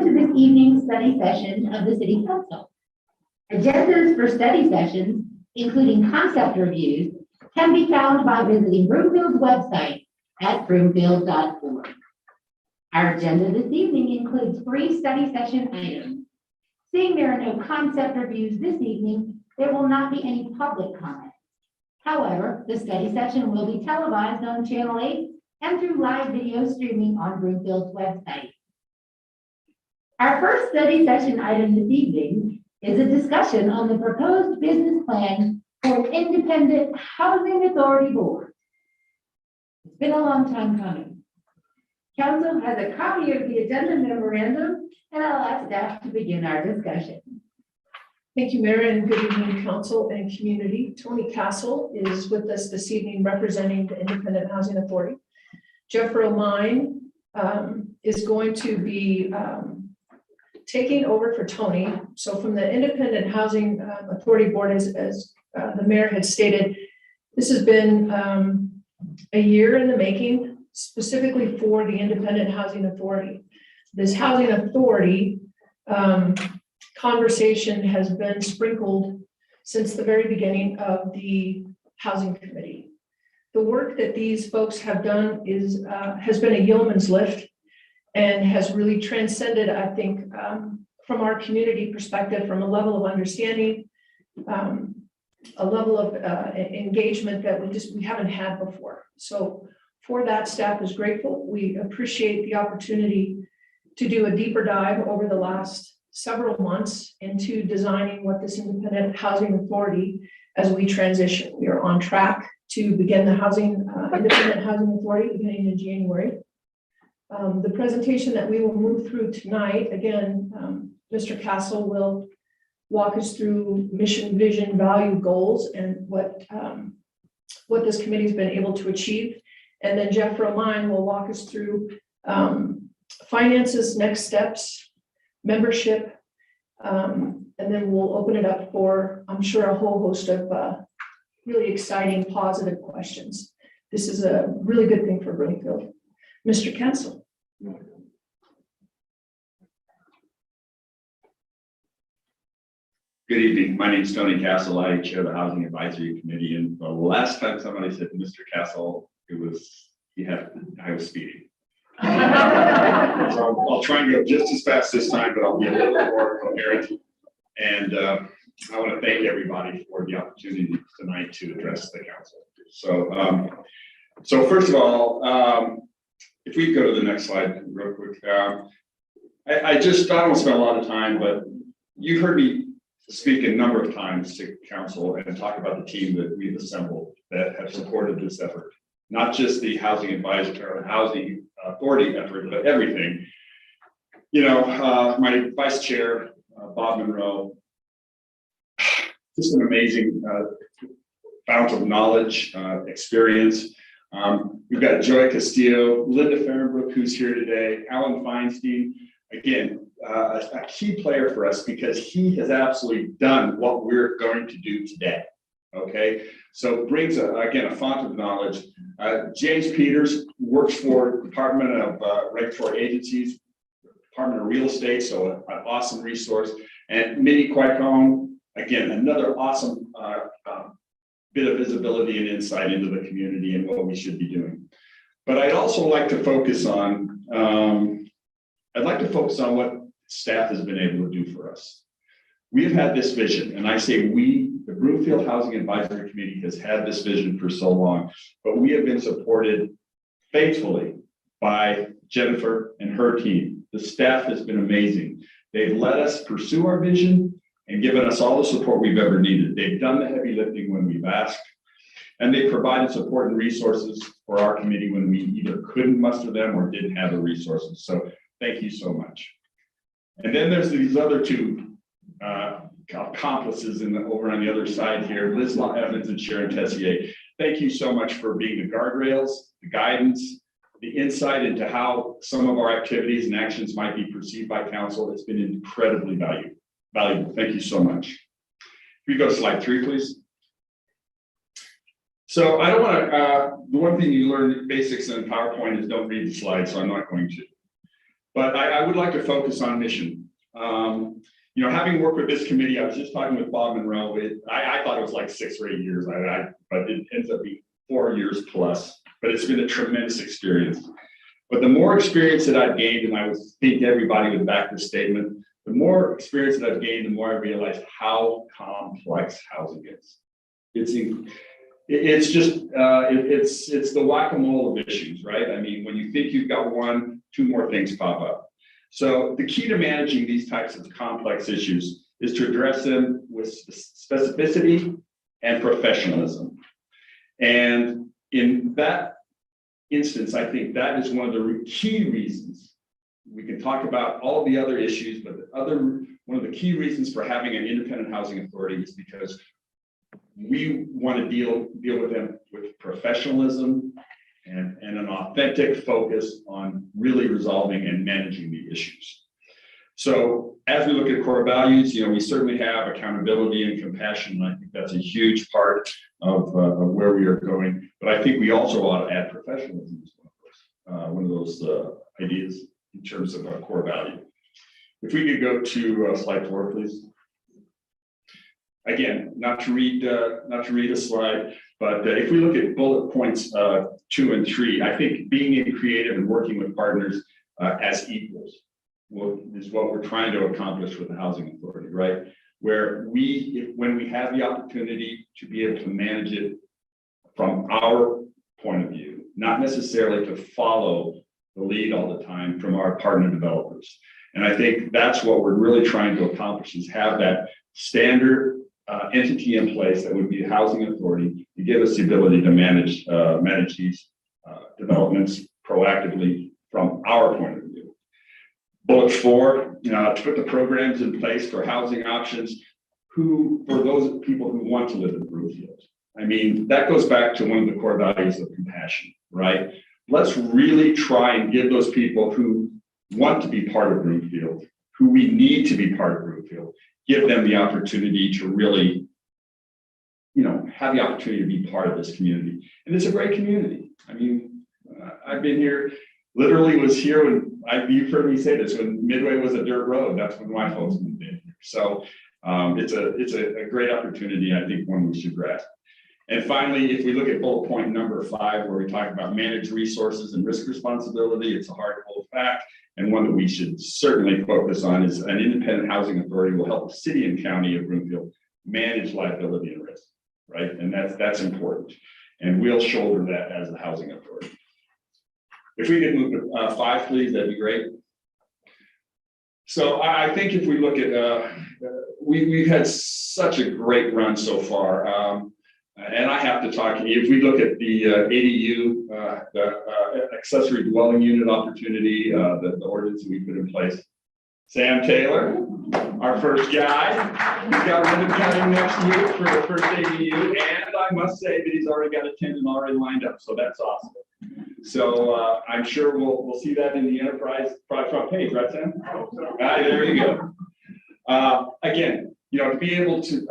to this evening's study session of the City Council. Agendas for study sessions, including concept reviews, can be found by visiting Broomfield's website at broomfield.org. Our agenda this evening includes 3 study session items. Seeing there are no concept reviews this evening, there will not be any public comment. However, the study session will be televised on Channel 8 and through live video streaming on Broomfield's website. Our first study session item this evening is a discussion on the proposed business plan for an independent housing authority board. It's been a long time coming. Council has a copy of the agenda memorandum, and I'll ask staff to begin our discussion. Thank you, Mayor, and good evening, council and community. Tony Castle is with us this evening representing the Independent Housing Authority. Jeff Romine is going to be taking over for Tony. So from the Independent Housing Authority Board, as the mayor had stated, this has been a year in the making, specifically for the Independent Housing Authority. This housing authority conversation has been sprinkled since the very beginning of the Housing Committee. The work that these folks have done has been a yeoman's lift and has really transcended, I think, from our community perspective, from a level of understanding, a level of engagement that we haven't had before. So for that, staff is grateful. We appreciate the opportunity to do a deeper dive over the last several months into designing what this Independent Housing Authority as we transition. We are on track to begin the Independent Housing Authority beginning in January. The presentation that we will move through tonight, again, Mr. Castle will walk us through mission, vision, value, goals, and what this committee has been able to achieve. And then Jeff Romine will walk us through finances, next steps, membership, and then we'll open it up for, I'm sure, a whole host of really exciting, positive questions. This is a really good thing for Broomfield. Mr. Castle. Good evening. My name is Tony Castle. I chair the Housing Advisory Committee. And the last time somebody said Mr. Castle, I was speeding. So I'll try and go just as fast this time, but I'll be a little more coherent. And I want to thank everybody for the opportunity tonight to address the council. So first of all, if we go to the next slide real quick. I don't spend a lot of time, but you've heard me speak a number of times to council and talk about the team that we've assembled that have supported this effort. Not just the housing advisory or housing authority effort, but everything. You know, my vice chair, Bob Monroe, just an amazing fount of knowledge, experience. We've got Joy Castillo, Linda Fehrenbrook, who's here today, Alan Feinstein, again, a key player for us because he has absolutely done what we're going to do today. Okay, so brings again a font of knowledge. James Peters works for Department of Regulatory Agencies, Department of Real Estate, so an awesome resource. And Minnie Quaicon, again, another awesome bit of visibility and insight into the community and what we should be doing. But I'd also like to focus on, what staff has been able to do for us. We've had this vision, and I say we, the Broomfield Housing Advisory Committee has had this vision for so long, but we have been supported faithfully by Jennifer and her team. The staff has been amazing. They've let us pursue our vision and given us all the support we've ever needed. They've done the heavy lifting when we've asked, and they provided support and resources for our committee when we either couldn't muster them or didn't have the resources. So thank you so much. And then there's these other two accomplices over on the other side here, Liz Law Evans and Sharon Tessier. Thank you so much for being the guardrails, the guidance, the insight into how some of our activities and actions might be perceived by council. It's been incredibly valuable. Thank you so much. If we go to slide 3, please. So I don't want to, the one thing you learn basics in PowerPoint is don't read the slides, so I'm not going to. But I would like to focus on mission. You know, having worked with this committee, I was just talking with Bob Monroe. I thought it was like 6 or 8 years, but it ends up being 4 years plus. But it's been a tremendous experience. But the more experience that I've gained, and I would think everybody would back this statement, the more experience that I've gained, the more I realized how complex housing is. It's the whack-a-mole of issues, right? I mean, when you think you've got one, 2 more things pop up. So the key to managing these types of complex issues is to address them with specificity and professionalism. And in that instance, I think that is one of the key reasons. We can talk about all the other issues, but one of the key reasons for having an independent housing authority is because we want to deal with them with professionalism and an authentic focus on really resolving and managing the issues. So as we look at core values, you know, we certainly have accountability and compassion, and I think that's a huge part of where we are going. But I think we also ought to add professionalism as one of those ideas in terms of our core value. If we could go to slide 4, please. Again, not to read a slide, but if we look at bullet points 2 and 3, I think being creative and working with partners as equals is what we're trying to accomplish with the housing authority, right? Where when we have the opportunity to be able to manage it from our point of view, not necessarily to follow the lead all the time from our partner developers. And I think that's what we're really trying to accomplish, is have that standard entity in place that would be a housing authority to give us the ability to manage these developments proactively from our point of view. Bullet 4, to put the programs in place for housing options for those people who want to live in Broomfield. I mean, that goes back to one of the core values of compassion, right? Let's really try and give those people who want to be part of Broomfield, who we need to be part of Broomfield, give them the opportunity to really, have the opportunity to be part of this community. And it's a great community. I mean, I've been here, literally was here when you've heard me say this, when Midway was a dirt road. That's when my folks moved in here. So it's a great opportunity. I think one we should grasp. And finally, if we look at bullet point number 5, where we talk about managed resources and risk responsibility, it's a hard, cold fact. And one that we should certainly focus on is an independent housing authority will help the city and county of Broomfield manage liability and risk, right? And that's important. And we'll shoulder that as the housing authority. If we could move to 5, please, that'd be great. So I think if we look at, we've had such a great run so far. And I have to talk, if we look at the ADU, the accessory dwelling unit opportunity, the ordinance we put in place. Sam Taylor, our first guy, he's got ribbon cutting next year for the first ADU, and I must say that he's already got a tenant already lined up, so that's awesome. So I'm sure we'll see that in the enterprise front page, right, Sam? There you go. Again, to be able to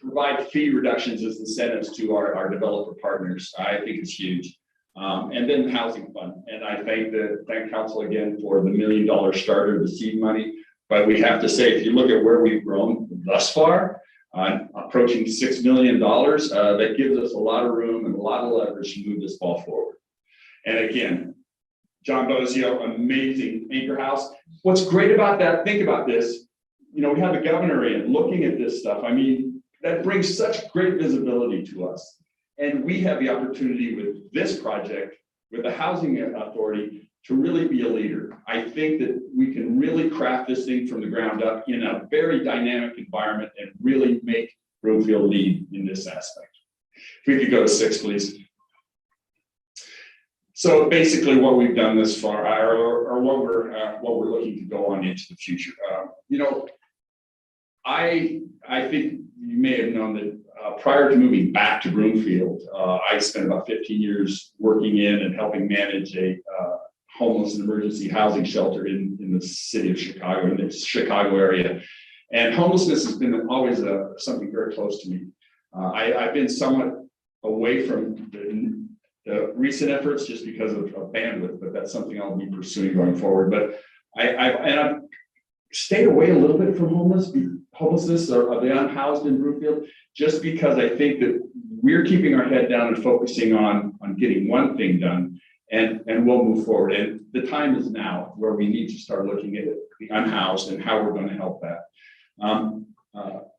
provide fee reductions as incentives to our developer partners, I think is huge. And then the housing fund. And I thank council again for the $1 million starter, the seed money. But we have to say, if you look at where we've grown thus far, approaching $6 million, that gives us a lot of room and a lot of leverage to move this ball forward. And again, John Bozio, amazing anchor house. What's great about that, think about this, we have the governor in looking at this stuff. I mean, that brings such great visibility to us. And we have the opportunity with this project, with the housing authority, to really be a leader. I think that we can really craft this thing from the ground up in a very dynamic environment and really make Broomfield lead in this aspect. If we could go to 6, please. So basically what we've done this far, or what we're looking to go on into the future. I think you may have known that prior to moving back to Broomfield, I spent about 15 years working in and helping manage a homeless and emergency housing shelter in the city of Chicago, in the Chicago area. And homelessness has been always something very close to me. I've been somewhat away from the recent efforts just because of bandwidth, but that's something I'll be pursuing going forward. But I've stayed away a little bit from homelessness or the unhoused in Broomfield, just because I think that we're keeping our head down and focusing on getting one thing done, and we'll move forward. And the time is now where we need to start looking at the unhoused and how we're going to help that.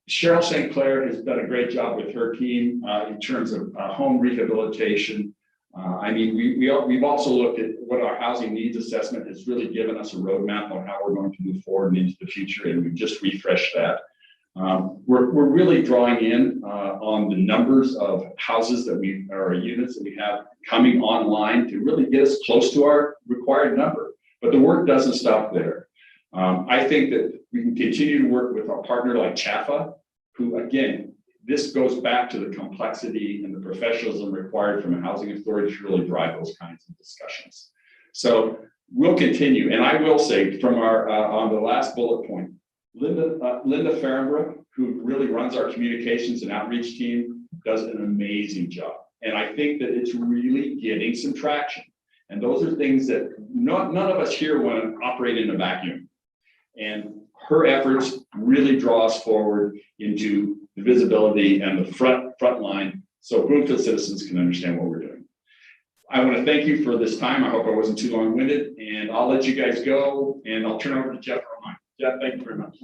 Cheryl St. Clair has done a great job with her team in terms of home rehabilitation. I mean, we've also looked at what our housing needs assessment has really given us a roadmap on how we're going to move forward and into the future, and we've just refreshed that. We're really drawing in on the numbers of houses that or units that we have coming online to really get us close to our required number. But the work doesn't stop there. I think that we can continue to work with our partner like CHAFA, who, again, this goes back to the complexity and the professionalism required from a housing authority to really drive those kinds of discussions. So we'll continue. And I will say from our, on the last bullet point, Linda Farrenbrook, who really runs our communications and outreach team, does an amazing job. And I think that it's really getting some traction. And those are things that none of us here want to operate in a vacuum. And her efforts really draw us forward into the visibility and the front line, so Broomfield citizens can understand what we're doing. I want to thank you for this time. I hope I wasn't too long-winded, and I'll let you guys go, and I'll turn over to Jeff Romine. Jeff, thank you very much.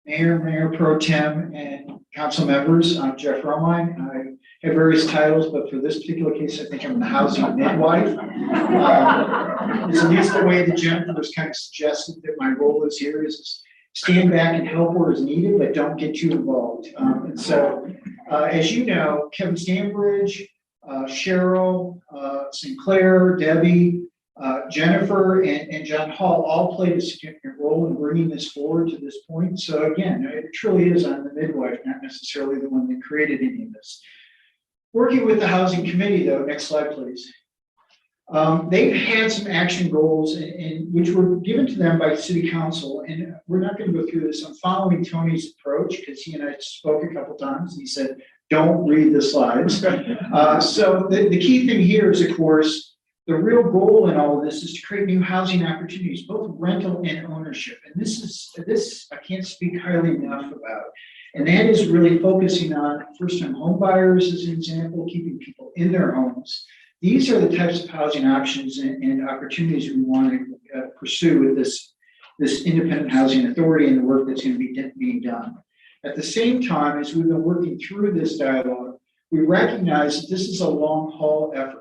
Mayor Pro Tem, and council members, I'm Jeff Romine. I have various titles, but for this particular case, I think I'm the housing midwife. It's at least the way that Jennifer was kind of suggested that my role is here is stand back and help where is needed, but don't get too involved. And so, as you know, Kevin Stanbridge, Cheryl, St. Clair, Debbie, Jennifer, and John Hall all played a significant role in bringing this forward to this point. So again, it truly is I'm the midwife, not necessarily the one that created any of this. Working with the Housing Committee, though, next slide, please. They've had some action goals which were given to them by City Council, and we're not going to go through this. I'm following Tony's approach because he and I spoke a couple times, and he said, don't read the slides. So the key thing here is, of course, the real goal in all of this is to create new housing opportunities, both rental and ownership. And this I can't speak highly enough about. And that is really focusing on first-time home buyers as an example, keeping people in their homes. These are the types of housing options and opportunities we want to pursue with this independent housing authority and the work that's going to be being done. At the same time, as we've been working through this dialogue, we recognize that this is a long haul effort.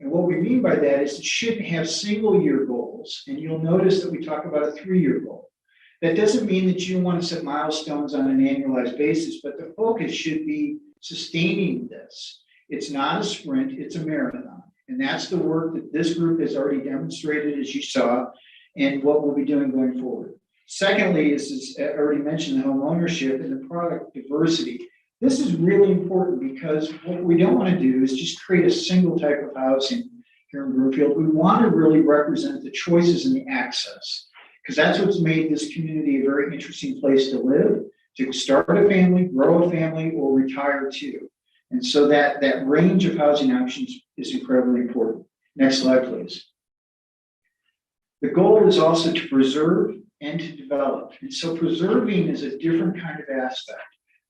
And what we mean by that is it shouldn't have single year goals. And you'll notice that we talk about a 3-year goal. That doesn't mean that you want to set milestones on an annualized basis, but the focus should be sustaining this. It's not a sprint, it's a marathon. And that's the work that this group has already demonstrated, as you saw, and what we'll be doing going forward. Secondly, is I already mentioned the home ownership and the product diversity. This is really important because what we don't want to do is just create a single type of housing here in Broomfield. We want to really represent the choices and the access, because that's what's made this community a very interesting place to live, to start a family, grow a family, or retire to. And so that range of housing options is incredibly important. Next slide, please. The goal is also to preserve and to develop. And so preserving is a different kind of aspect.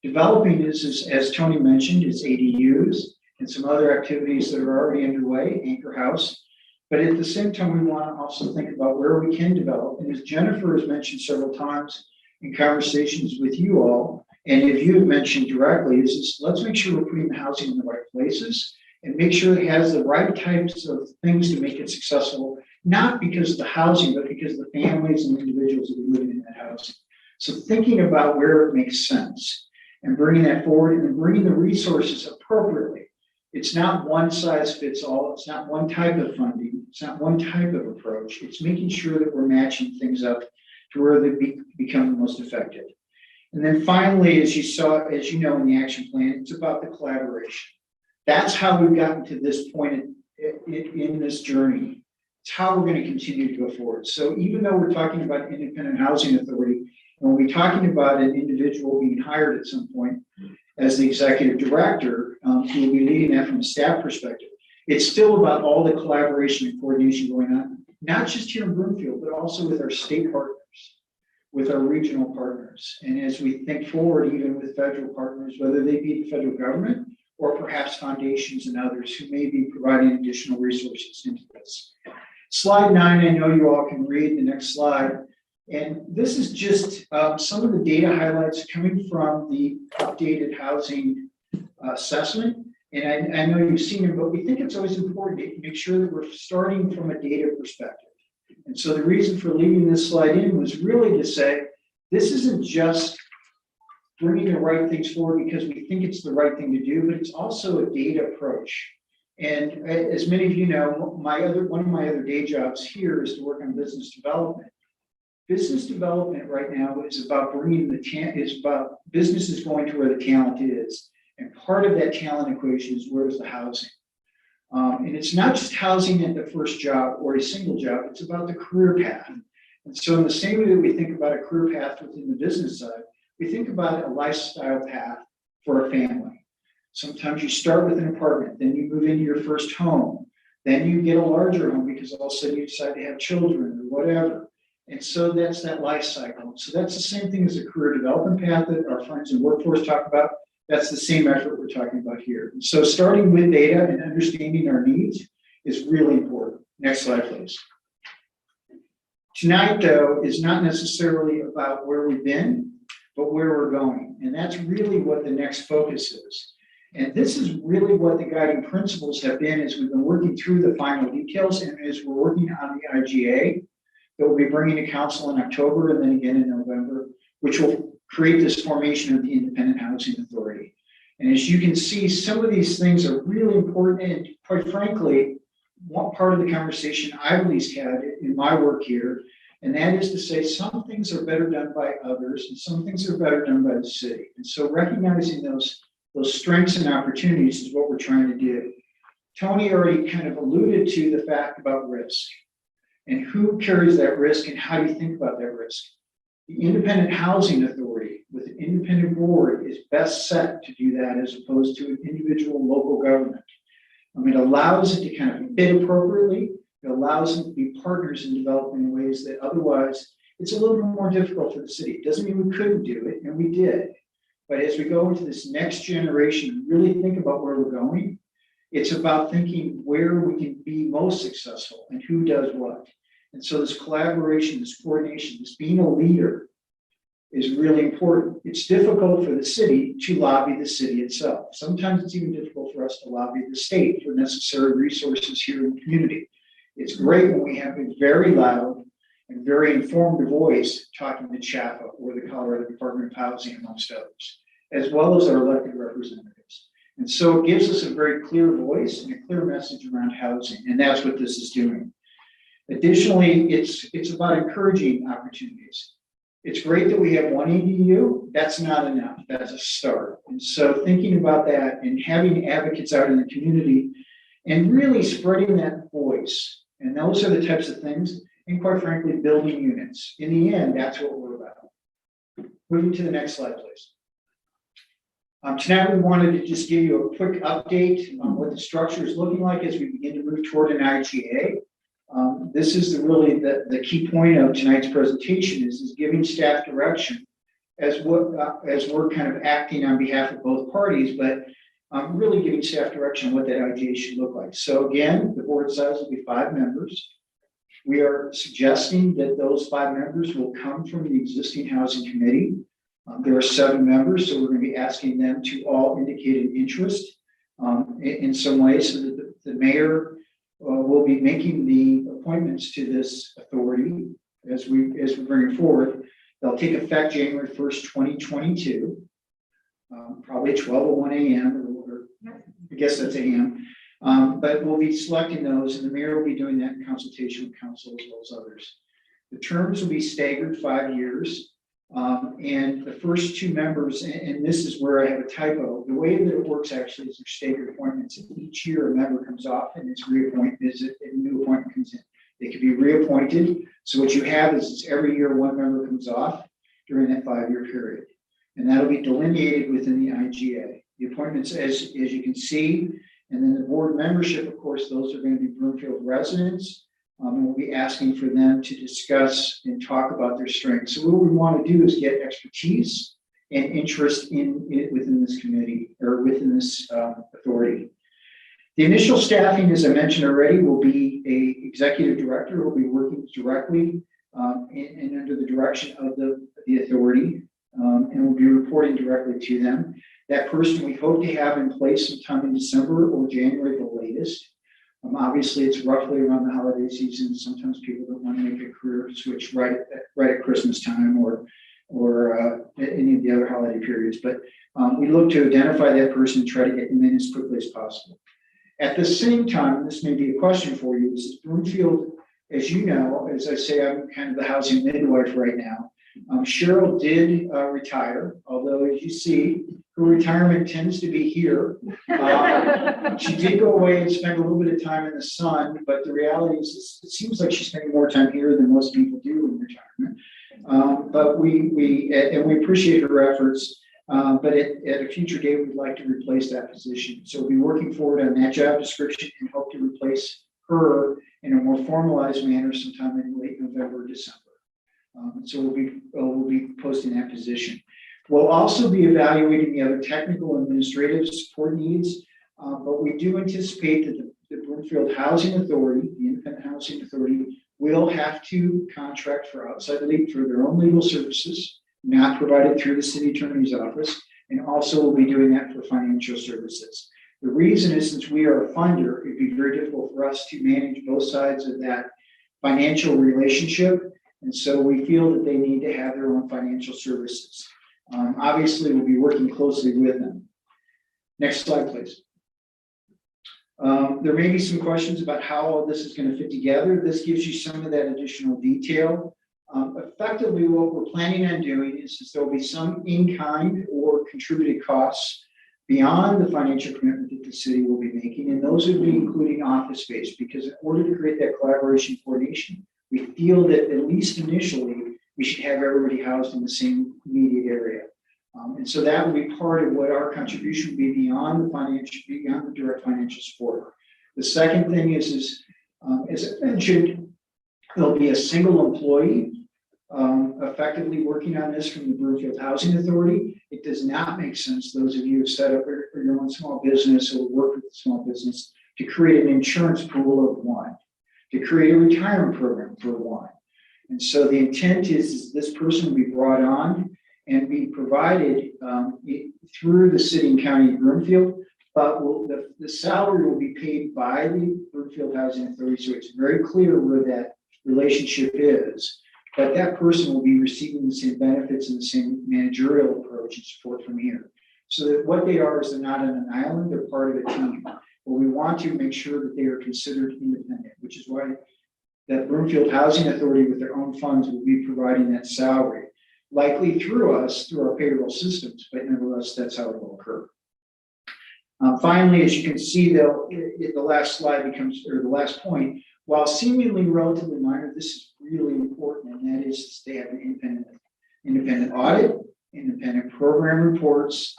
Developing is, as Tony mentioned, is ADUs and some other activities that are already underway, Anchor House. But at the same time, we want to also think about where we can develop. And as Jennifer has mentioned several times in conversations with you all, and if you have mentioned directly, is let's make sure we're putting the housing in the right places and make sure it has the right types of things to make it successful, not because of the housing, but because of the families and individuals that are living in that housing. So thinking about where it makes sense and bringing that forward and bringing the resources appropriately. It's not one size fits all. It's not one type of funding. It's not one type of approach. It's making sure that we're matching things up to where they become the most effective. And then finally, as you know in the action plan, it's about the collaboration. That's how we've gotten to this point in this journey. It's how we're going to continue to go forward. So even though we're talking about independent housing authority, when we're talking about an individual being hired at some point as the executive director, who will be leading that from a staff perspective, it's still about all the collaboration and coordination going on not just here in Broomfield, but also with our state partners, with our regional partners. And as we think forward, even with federal partners, whether they be the federal government or perhaps foundations and others who may be providing additional resources into this. Slide 9, I know you all can read the next slide. And this is just some of the data highlights coming from the updated housing assessment. And I know you've seen it, but we think it's always important to make sure that we're starting from a data perspective. And so the reason for leaving this slide in was really to say, this isn't just bringing the right things forward because we think it's the right thing to do, but it's also a data approach. And as many of you know, one of my other day jobs here is to work on business development. Business development right now is about bringing about businesses going to where the talent is. And part of that talent equation is where's the housing. And it's not just housing at the first job or a single job, it's about the career path. And so in the same way that we think about a career path within the business side, we think about a lifestyle path for a family. Sometimes you start with an apartment, then you move into your first home, then you get a larger home because all of a sudden you decide to have children or whatever. And so that's that life cycle. So that's the same thing as a career development path that our friends in workforce talk about. That's the same effort we're talking about here. And so starting with data and understanding our needs is really important. Next slide, please. Tonight, though, is not necessarily about where we've been, but where we're going. And that's really what the next focus is. And this is really what the guiding principles have been as we've been working through the final details and as we're working on the IGA that we'll be bringing to council in October and then again in November, which will create this formation of the Independent Housing Authority. And as you can see, some of these things are really important. And quite frankly, one part of the conversation I've at least had in my work here, and that is to say some things are better done by others and some things are better done by the city. And so recognizing those strengths and opportunities is what we're trying to do. Tony already kind of alluded to the fact about risk and who carries that risk and how do you think about that risk. The Independent Housing Authority with an independent board is best set to do that as opposed to an individual local government. It allows it to kind of bid appropriately. It allows them to be partners in development in ways that otherwise it's a little bit more difficult for the city. It doesn't mean we couldn't do it, and we did. But as we go into this next generation, really think about where we're going. It's about thinking where we can be most successful and who does what. And so this collaboration, this coordination, this being a leader is really important. It's difficult for the city to lobby the city itself. Sometimes it's even difficult for us to lobby the state for necessary resources here in the community. It's great when we have a very loud and very informed voice talking to CHAPA or the Colorado Department of Housing, amongst others, as well as our elected representatives. And so it gives us a very clear voice and a clear message around housing, and that's what this is doing. Additionally, it's about encouraging opportunities. It's great that we have one EDU. That's not enough. That's a start. And so thinking about that and having advocates out in the community and really spreading that voice. And those are the types of things, and quite frankly, building units. In the end, that's what we're about. Moving to the next slide, please. Tonight, we wanted to just give you a quick update on what the structure is looking like as we begin to move toward an IGA. This is really the key point of tonight's presentation is giving staff direction as we're kind of acting on behalf of both parties, but really giving staff direction on what that IGA should look like. So again, the board size will be 5 members. We are suggesting that those 5 members will come from the existing housing committee. There are 7 members, so we're going to be asking them to all indicate an interest in some way so that the mayor will be making the appointments to this authority as we bring it forward. They'll take effect January 1st, 2022, probably 12:01 a.m. or I guess that's a.m. But we'll be selecting those, and the mayor will be doing that in consultation with council as well as others. The terms will be staggered 5 years. And the first 2 members, and this is where I have a typo, the way that it works actually is they're staggered appointments. Each year a member comes off and it's reappointed, a new appointment comes in. They can be reappointed. So what you have is every year 1 member comes off during that 5-year period. And that'll be delineated within the IGA. The appointments, as you can see, and then the board membership, of course, those are going to be Broomfield residents. And we'll be asking for them to discuss and talk about their strengths. So what we want to do is get expertise and interest in it within this committee or within this authority. The initial staffing, as I mentioned already, will be a executive director who will be working directly and under the direction of the authority, and will be reporting directly to them. That person we hope to have in place sometime in December or January, the latest. Obviously, it's roughly around the holiday season. Sometimes people don't want to make a career switch right at Christmas time or any of the other holiday periods. But we look to identify that person and try to get them in as quickly as possible. At the same time, and this may be a question for you, is Broomfield, as you know, as I say, I'm kind of the housing midwife right now. Cheryl did retire, although as you see, her retirement tends to be here. She did go away and spend a little bit of time in the sun, but the reality is it seems like she's spending more time here than most people do in retirement. But we appreciate her efforts. But at a future date, we'd like to replace that position. So we'll be working forward on that job description and hope to replace her in a more formalized manner sometime in late November or December. So we'll be posting that position. We'll also be evaluating the other technical and administrative support needs, but we do anticipate that the Broomfield Housing Authority, the Independent Housing Authority, will have to contract for their own legal services, not provided through the city attorney's office, and also will be doing that for financial services. The reason is since we are a funder, it'd be very difficult for us to manage both sides of that financial relationship. And so we feel that they need to have their own financial services. Obviously, we'll be working closely with them. Next slide, please. There may be some questions about how all this is going to fit together. This gives you some of that additional detail. Effectively, what we're planning on doing is there will be some in-kind or contributed costs beyond the financial commitment that the city will be making, and those would be including office space, because in order to create that collaboration coordination, we feel that at least initially, we should have everybody housed in the same immediate area. And so that will be part of what our contribution will be beyond the direct financial support. The second thing is as I mentioned, there'll be a single employee effectively working on this from the Broomfield Housing Authority. It does not make sense, those of you who have set up your own small business or work with a small business, to create an insurance pool of one, to create a retirement program for one. And so the intent is this person will be brought on and be provided through the city and county of Broomfield, but the salary will be paid by the Broomfield Housing Authority, so it's very clear where that relationship is. But that person will be receiving the same benefits and the same managerial approach and support from here. So that what they are is they're not on an island, they're part of a team. But we want to make sure that they are considered independent, which is why that Broomfield Housing Authority with their own funds will be providing that salary, likely through us, through our payroll systems, but nevertheless, that's how it will occur. Finally, as you can see, the last slide becomes, or the last point, while seemingly relatively minor, this is really important, and that is they have an independent audit, independent program reports,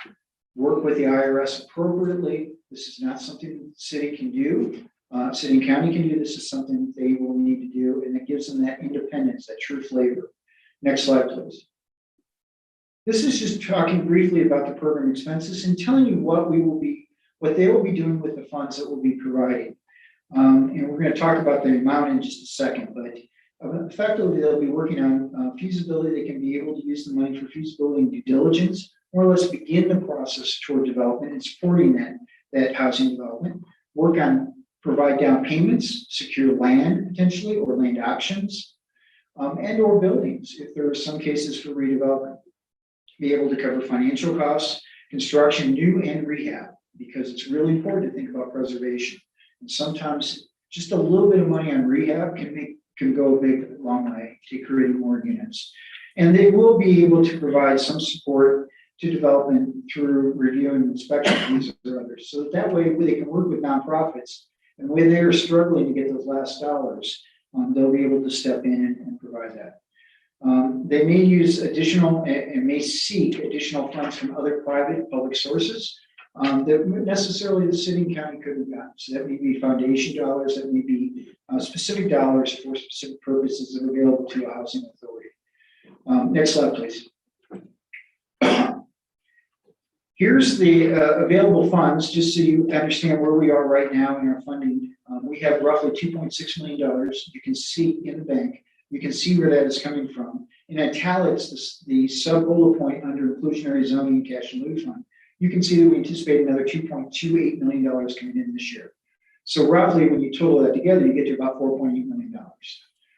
work with the IRS appropriately. This is not something the city can do. City and county can do. This is something that they will need to do, and it gives them that independence, that true flavor. Next slide, please. This is just talking briefly about the program expenses and telling you what they will be doing with the funds that we'll be providing. And we're going to talk about the amount in just a second, but effectively they'll be working on feasibility. They can be able to use the money for feasibility and due diligence, more or less begin the process toward development and supporting that housing development. Work on provide down payments, secure land potentially, or land options, and or buildings if there are some cases for redevelopment. Be able to cover financial costs, construction, new and rehab, because it's really important to think about preservation. And sometimes just a little bit of money on rehab can go a big long way to creating more units. And they will be able to provide some support to development through review and inspection fees or others. So that way they can work with nonprofits, and when they are struggling to get those last dollars, they'll be able to step in and provide that. They may use additional and may seek additional funds from other private public sources. that necessarily the city and county couldn't have gotten. So that may be foundation dollars, that may be specific dollars for specific purposes that are available to a housing authority. Next slide, please. Here's the available funds, just so you understand where we are right now in our funding. We have roughly $2.6 million. You can see in the bank. You can see where that is coming from. In italics, the sub bullet point under inclusionary zoning and cash and lieu fund, you can see that we anticipate another $2.28 million coming in this year. So roughly, when you total that together, you get to about $4.8 million.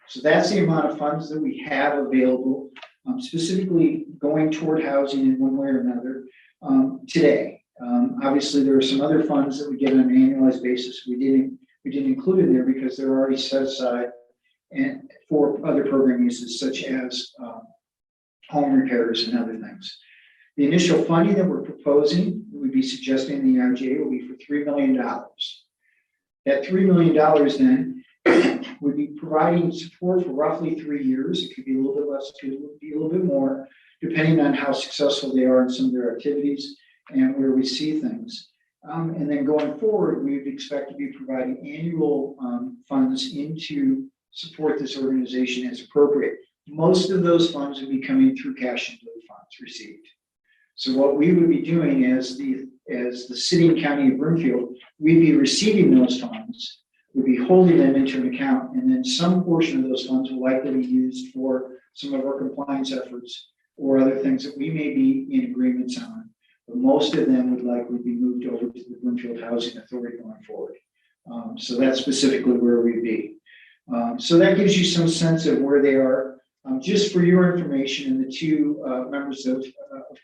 So that's the amount of funds that we have available, specifically going toward housing in one way or another today. Obviously, there are some other funds that we get on an annualized basis. We didn't include in there because they're already set aside and for other program uses such as home repairs and other things. The initial funding that we're proposing, that we'd be suggesting in the IGA, will be for $3 million. That $3 million then would be providing support for roughly 3 years. It could be a little bit less, it would be a little bit more, depending on how successful they are in some of their activities and where we see things. And then going forward, we would expect to be providing annual funds into support this organization as appropriate. Most of those funds would be coming through cash and lieu funds received. So what we would be doing as the city and county of Broomfield, we'd be receiving those funds, we'd be holding them into an account, and then some portion of those funds will likely be used for some of our compliance efforts or other things that we may be in agreements on. But most of them would likely be moved over to the Broomfield Housing Authority going forward. So that's specifically where we'd be. So that gives you some sense of where they are. Just for your information, and the two members of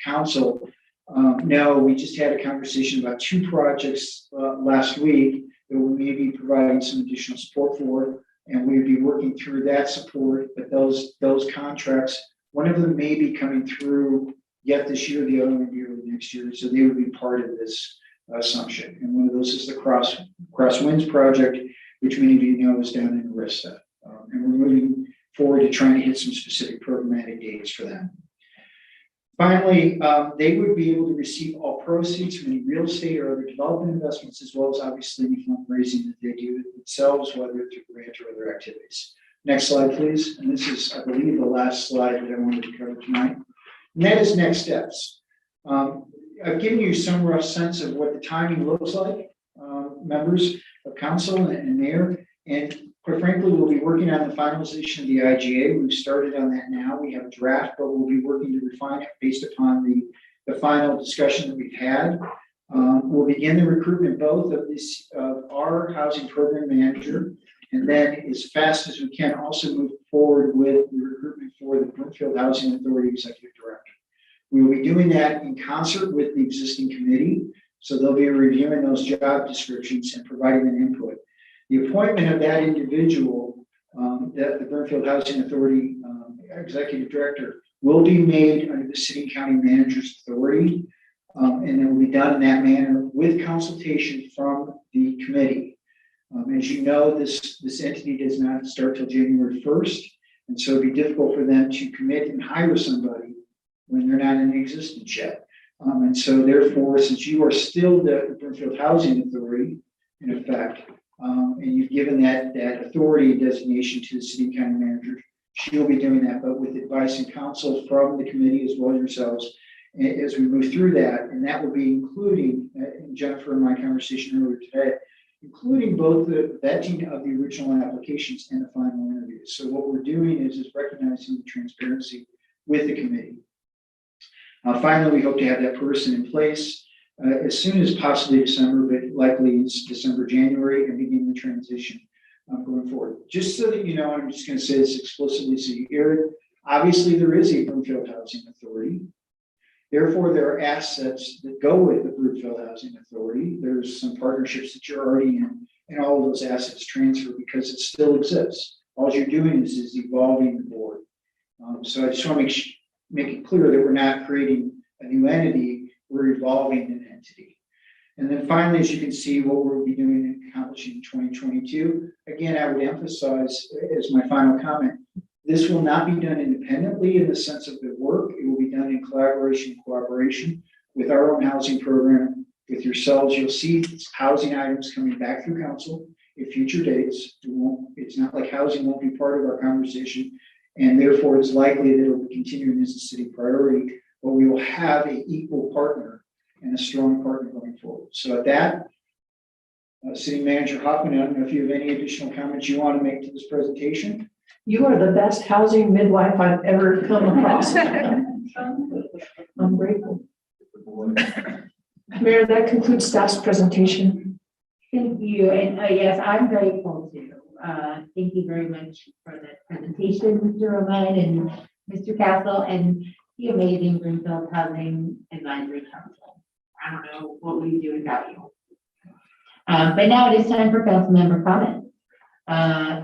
council know, we just had a conversation about 2 projects last week that we may be providing some additional support for, and we'd be working through that support. But those contracts, one of them may be coming through yet this year, the other one will be early next year, so they would be part of this assumption. And one of those is the Crosswinds project, which many of you know is down in Arista. And we're moving forward to trying to hit some specific programmatic dates for them. Finally, they would be able to receive all proceeds from any real estate or other development investments, as well as obviously any fundraising that they do themselves, whether through grant or other activities. Next slide, please. And this is, I believe, the last slide that I wanted to cover tonight. And that is next steps. I've given you some rough sense of what the timing looks like, members of council and mayor. And quite frankly, we'll be working on the finalization of the IGA. We've started on that now. We have a draft, but we'll be working to refine it based upon the final discussion that we've had. We'll begin the recruitment both of our housing program manager, and then as fast as we can also move forward with the recruitment for the Broomfield Housing Authority Executive Director. We will be doing that in concert with the existing committee. So they'll be reviewing those job descriptions and providing an input. The appointment of that individual, that the Broomfield Housing Authority Executive Director, will be made under the city and county manager's authority. And it will be done in that manner with consultation from the committee. As you know, this entity does not start till January 1st. And so it'd be difficult for them to commit and hire somebody when they're not in existence yet. And so therefore, since you are still the Broomfield Housing Authority, in effect, and you've given that authority designation to the city and county manager, she'll be doing that, but with advice and counsel from the committee as well as yourselves as we move through that. And that will be including, Jennifer and my conversation earlier today, including both the vetting of the original applications and the final interviews. So what we're doing is recognizing the transparency with the committee. Finally, we hope to have that person in place as soon as possibly December, but likely it's December, January, and begin the transition going forward. Just so that you know, I'm just going to say this explicitly so you hear it. Obviously, there is a Broomfield Housing Authority. Therefore, there are assets that go with the Broomfield Housing Authority. There's some partnerships that you're already in, and all of those assets transfer because it still exists. All you're doing is evolving the board. So I just want to make it clear that we're not creating a new entity, we're evolving an entity. And then finally, as you can see, what we'll be doing and accomplishing in 2022, again, I would emphasize as my final comment, this will not be done independently in the sense of the work. It will be done in collaboration and cooperation with our own housing program, with yourselves, you'll see housing items coming back through council at future dates. It's not like housing won't be part of our conversation, and therefore it's likely that it will be continuing as a city priority, but we will have an equal partner and a strong partner going forward. So at that, City Manager Hoffman, I don't know if you have any additional comments you want to make to this presentation. You are the best housing midwife I've ever come across. I'm grateful. Mayor, that concludes staff's presentation. Thank you, and yes, I'm grateful too. Thank you very much for that presentation, Mr. Roman and Mr. Castle, and the amazing Broomfield Housing Advisory Council. I don't know what we do without you. But now it is time for council member comments.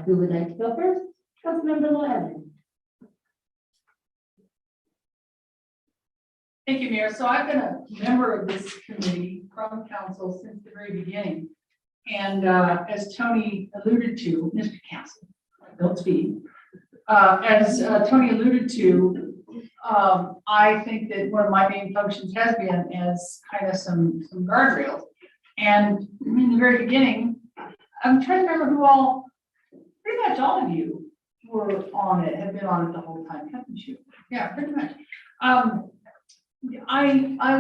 Who would like to go first? Councilmember Levin. Thank you, Mayor. So I've been a member of this committee from council since the very beginning. And as Tony alluded to, Mr. Castle, don't speak. As Tony alluded to, I think that one of my main functions has been as kind of some guardrails. And in the very beginning, I'm trying to remember who all, pretty much all of you were on it, have been on it the whole time, haven't you? Yeah, pretty much. I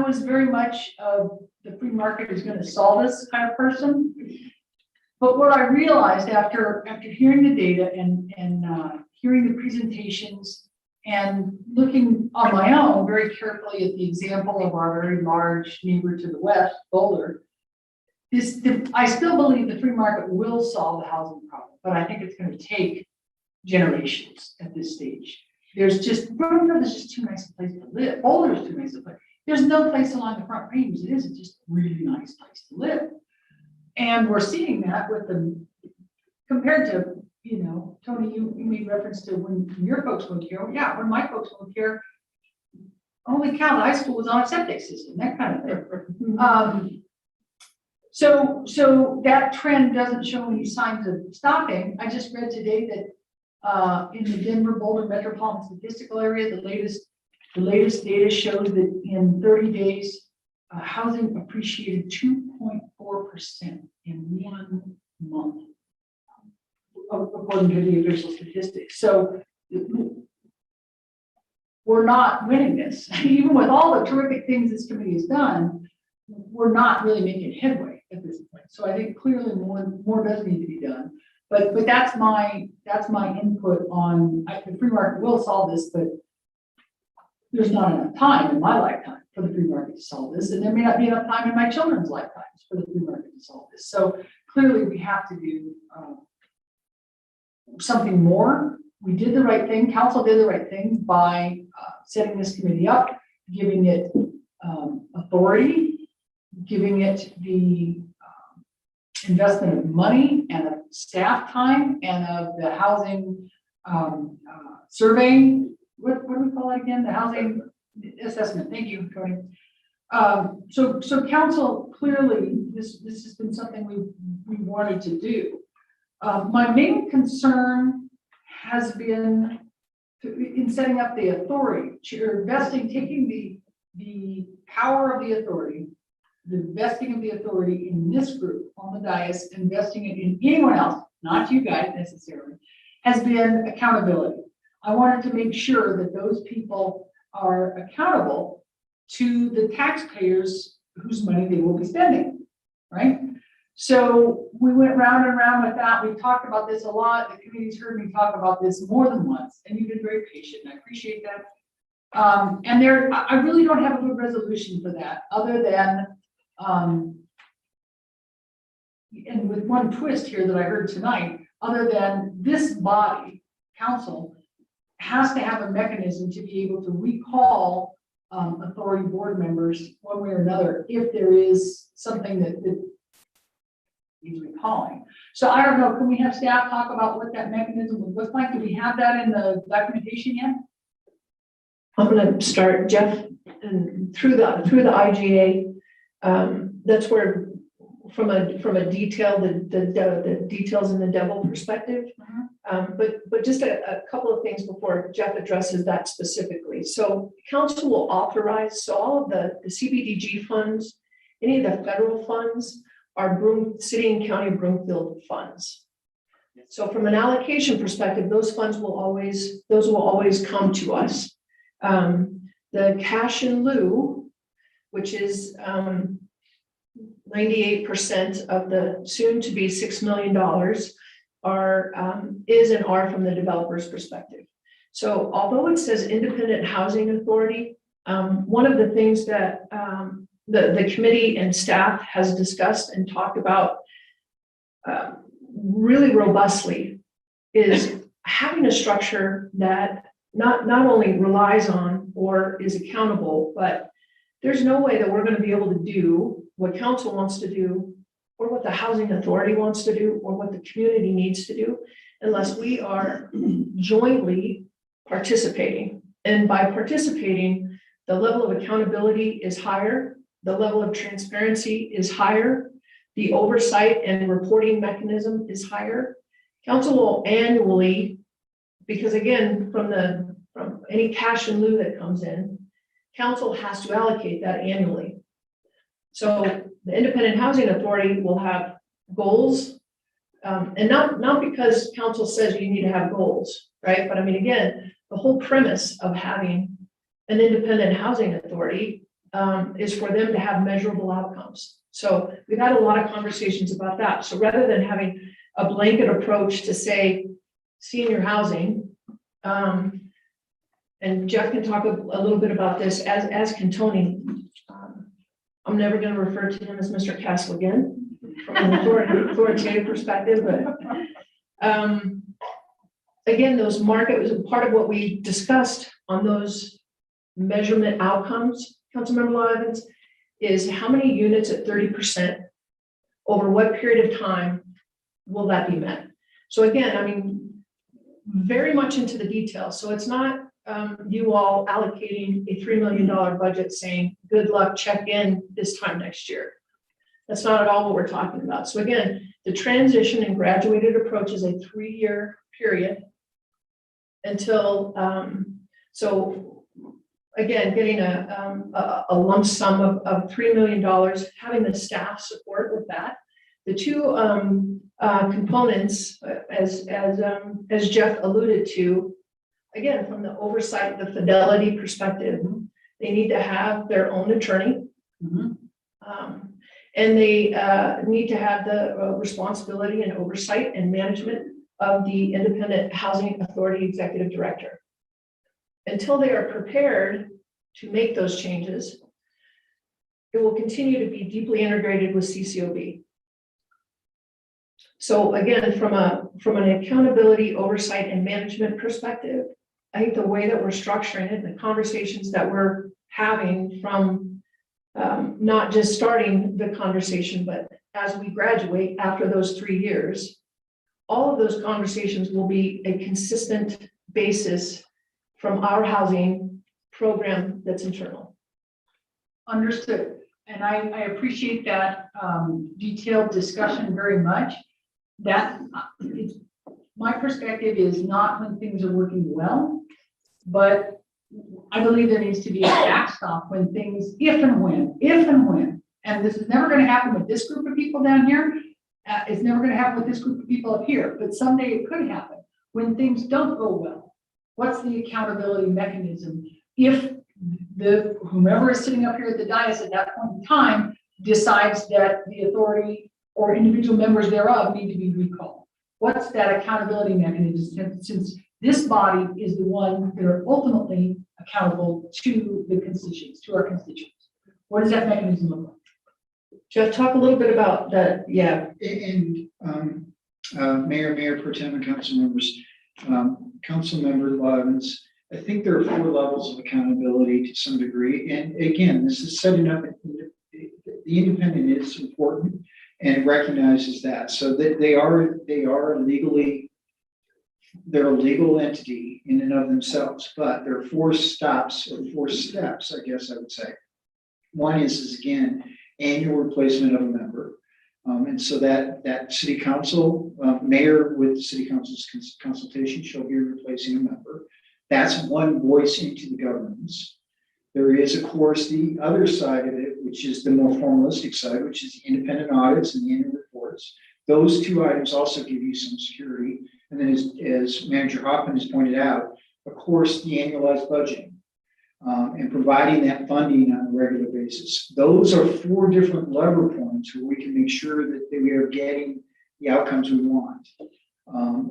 was very much of the free market is going to solve this kind of person. But what I realized after hearing the data and hearing the presentations and looking on my own very carefully at the example of our very large neighbor to the west, Boulder, I still believe the free market will solve the housing problem, but I think it's going to take generations at this stage. There's just too nice a place to live. Boulder's too nice a place. There's no place along the Front Range that isn't just a really nice place to live. And we're seeing that with compared to, Tony, you made reference to when your folks moved here. Yeah, when my folks moved here, holy cow, the high school was on a septic system, that kind of thing. So that trend doesn't show any signs of stopping. I just read today that in the Denver Boulder metropolitan statistical area, the latest data shows that in 30 days, housing appreciated 2.4% in 1 month, according to the official statistics. So we're not winning this, even with all the terrific things this committee has done. We're not really making headway at this point. So I think clearly more does need to be done. But that's my input on the free market will solve this, but there's not enough time in my lifetime for the free market to solve this, and there may not be enough time in my children's lifetimes for the free market to solve this. So clearly we have to do something more. We did the right thing. Council did the right thing by setting this committee up, giving it authority, giving it the investment of money and of staff time and of the housing survey. What do we call it again? The housing assessment. Thank you, Tony. So council, clearly this has been something we wanted to do. My main concern has been in setting up the authority, taking the power of the authority, the vesting of the authority in this group on the dais, investing it in anyone else, not you guys necessarily, has been accountability. I wanted to make sure that those people are accountable to the taxpayers whose money they will be spending, right? So we went round and round with that. We've talked about this a lot. The committee's heard me talk about this more than once, and you've been very patient. I appreciate that. And I really don't have a good resolution for that, other than, and with one twist here that I heard tonight, other than this body, council, has to have a mechanism to be able to recall authority board members one way or another if there is something that needs recalling. So I don't know, can we have staff talk about what that mechanism would look like? Do we have that in the documentation yet? I'm going to start, Jeff, and through the IGA. That's where, from a detail, the details in the devil perspective. But just a couple of things before Jeff addresses that specifically. So council will authorize, so all of the CBDG funds Any of the federal funds are city and county of Broomfield funds. So from an allocation perspective, those will always come to us. The cash in lieu, which is 98% of the soon-to-be $6 million is and are from the developer's perspective. So although it says Independent Housing Authority, one of the things that the committee and staff has discussed and talked about really robustly is having a structure that not only relies on or is accountable, but there's no way that we're going to be able to do what council wants to do or what the housing authority wants to do or what the community needs to do unless we are jointly participating. And by participating, the level of accountability is higher, the level of transparency is higher, the oversight and reporting mechanism is higher. Council will annually, because again, from any cash in lieu that comes in, council has to allocate that annually. So the Independent Housing Authority will have goals, and not because council says you need to have goals, right? But I mean, again, the whole premise of having an independent housing authority is for them to have measurable outcomes. So we've had a lot of conversations about that. So rather than having a blanket approach to say senior housing, and Jeff can talk a little bit about this, as can Tony. I'm never going to refer to him as Mr. Castle again from an authoritative perspective, but again, those market was part of what we discussed on those measurement outcomes, Councilmember Law Evans, is how many units at 30% over what period of time will that be met? So again, I mean, very much into the details. So it's not you all allocating a $3 million budget saying, good luck, check in this time next year. That's not at all what we're talking about. So again, the transition and graduated approach is a 3-year period until, so again, getting a lump sum of $3 million, having the staff support with that. The two components, as Jeff alluded to, again, from the oversight, the fidelity perspective, they need to have their own attorney. And they need to have the responsibility and oversight and management of the Independent Housing Authority Executive Director. Until they are prepared to make those changes, it will continue to be deeply integrated with CCOB. So again, from an accountability, oversight, and management perspective, I think the way that we're structuring it, the conversations that we're having from not just starting the conversation, but as we graduate after those 3 years, all of those conversations will be a consistent basis from our housing program that's internal. Understood. And I appreciate that detailed discussion very much. That my perspective is not when things are working well, but I believe there needs to be a backstop when things, if and when, and this is never going to happen with this group of people down here. It's never going to happen with this group of people up here, but someday it could happen when things don't go well. What's the accountability mechanism if whomever is sitting up here at the dais at that point in time decides that the authority or individual members thereof need to be recalled? What's that accountability mechanism, since this body is the one that are ultimately accountable to the constituents, to our constituents? What does that mechanism look like? Jeff, talk a little bit about that. Yeah. And Mayor Pro Tem and council members, Councilmember Evans, I think there are 4 levels of accountability to some degree. And again, this is setting up, the independent is important and recognizes that. So that they're a legal entity in and of themselves, but there are 4 stops or 4 steps, I guess I would say. One is again, annual replacement of a member. And so that city council, mayor with city council's consultation shall be replacing a member. That's one voice into the governance. There is, of course, the other side of it, which is the more formalistic side, which is the independent audits and the annual reports. Those two items also give you some security. And then as Manager Hoffman has pointed out, of course, the annualized budgeting and providing that funding on a regular basis. Those are 4 different lever points where we can make sure that we are getting the outcomes we want.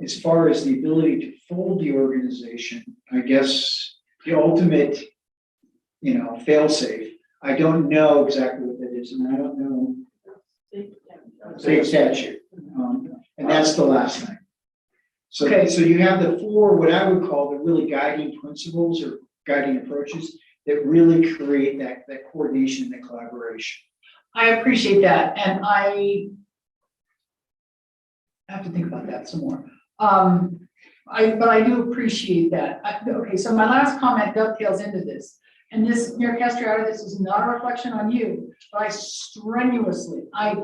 As far as the ability to fold the organization, I guess the ultimate, fail-safe, I don't know exactly what that is, and I don't know state statute. And that's the last thing. So, Okay. so you have the 4, what I would call the really guiding principles or guiding approaches that really create that coordination and that collaboration. I appreciate that, and I have to think about that some more. But I do appreciate that. Okay, so my last comment dovetails into this. And this, Mayor Castriota, this is not a reflection on you, but I strenuously, I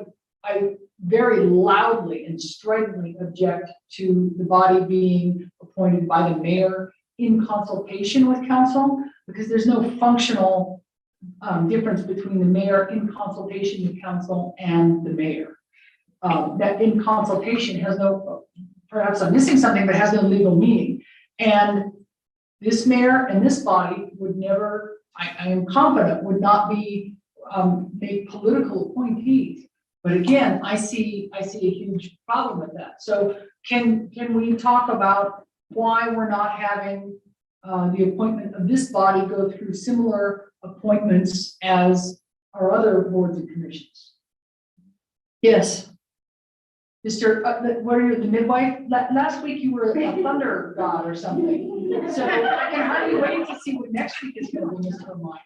very loudly and stridently object to the body being appointed by the mayor in consultation with council, because there's no functional difference between the mayor in consultation with council and the mayor. That in consultation has no, perhaps I'm missing something, but has no legal meaning. And this mayor and this body would never, I am confident, would not be made political appointees. But again, I see a huge problem with that. So can we talk about why we're not having the appointment of this body go through similar appointments as our other boards and commissions? Yes. Mr. What are you, the midwife? Last week you were a thunder god or something. So I can hardly wait to see what next week is going to be, Mr. O'Mine.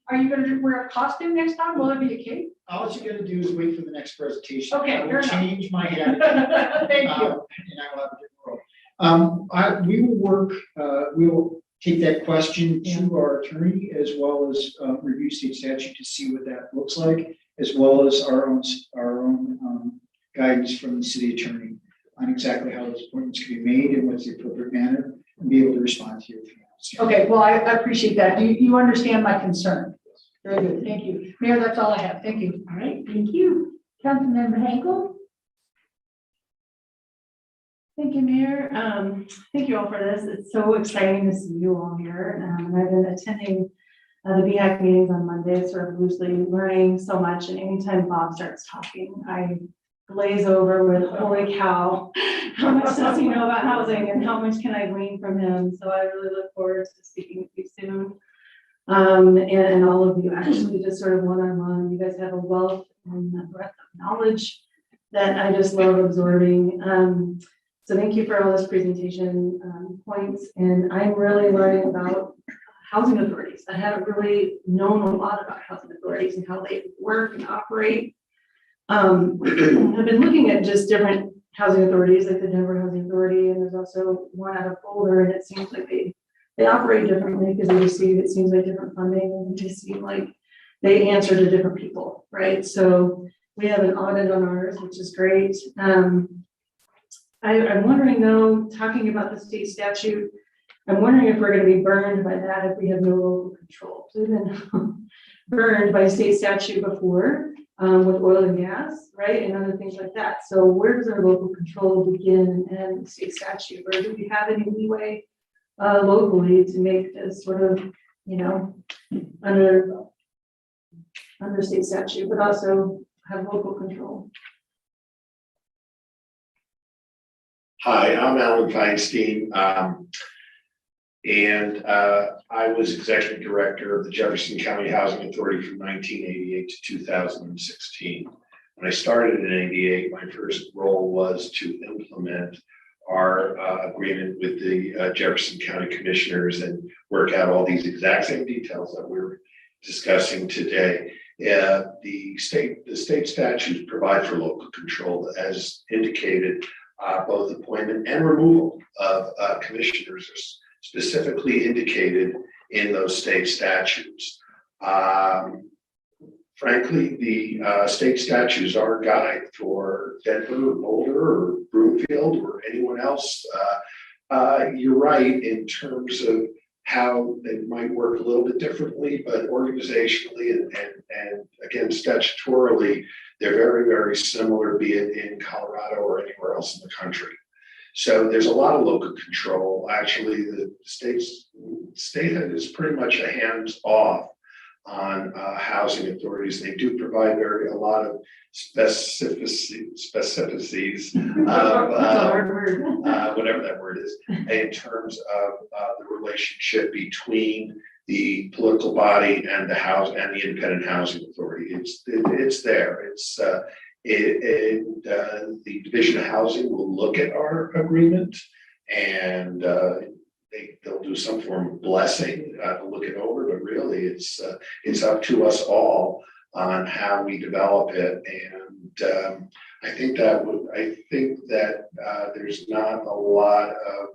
Are you going to wear a costume next time? Will there be a cape? All you're gonna do is wait for the next presentation. Okay, I fair will enough. change my attitude. Thank you. And I will have a different role. We will work, we will take that question to our attorney as well as review state statute to see what that looks like, as well as our own guidance from the city attorney on exactly how those appointments can be made and what's the appropriate manner, and be able to respond to you. Okay, well, I appreciate that. Do you understand my concern? Very good, thank you. Mayor, that's all I have. Thank you. All right, thank you. Councilmember Henkel? Thank you, Mayor. Thank you all for this. It's so exciting to see you all here. I've been attending the BHAC meetings on Monday, sort of loosely learning so much. And anytime Bob starts talking, I glaze over with, holy cow, how much does he know about housing and how much can I glean from him? So I really look forward to speaking with you soon. And all of you actually just sort of one-on-one. You guys have a wealth and a breadth of knowledge that I just love absorbing. So thank you for all this presentation points. And I'm really learning about housing authorities. I haven't really known a lot about housing authorities and how they work and operate. I've been looking at just different housing authorities, like the Denver Housing Authority, and there's also one out of Boulder, and it seems like they operate differently because they receive, it seems like, different funding, and they seem like they answer to different people, right? So we have an audit on ours, which is great. I'm wondering though, talking about the state statute, I'm wondering if we're going to be burned by that if we have no local control. So we've been burned by state statute before with oil and gas, right? And other things like that. So where does our local control begin and end state statute? Or do we have any leeway locally to make this sort of, under state statute, but also have local control? Hi, I'm Alan Feinstein, and I was executive director of the Jefferson County Housing Authority from 1988 to 2016. When I started in '88, my first role was to implement our agreement with the Jefferson County Commissioners and work out all these exact same details that we're discussing today. The state statutes provide for local control, as indicated. Both appointment and removal of commissioners are specifically indicated in those state statutes. Frankly, the state statutes are a guide for Denver, Boulder, or Broomfield, or anyone else. You're right in terms of how they might work a little bit differently, but organizationally and again, statutorily, they're very, very similar, be it in Colorado or anywhere else in the country. So there's a lot of local control. Actually, the state is pretty much a hands-off on housing authorities. They do provide a lot of specificities of whatever that word is, in terms of the relationship between the political body and the independent housing authority. It's there. The Division of Housing will look at our agreement and they'll do some form of blessing to look it over, but really it's up to us all on how we develop it. And I think that there's not a lot of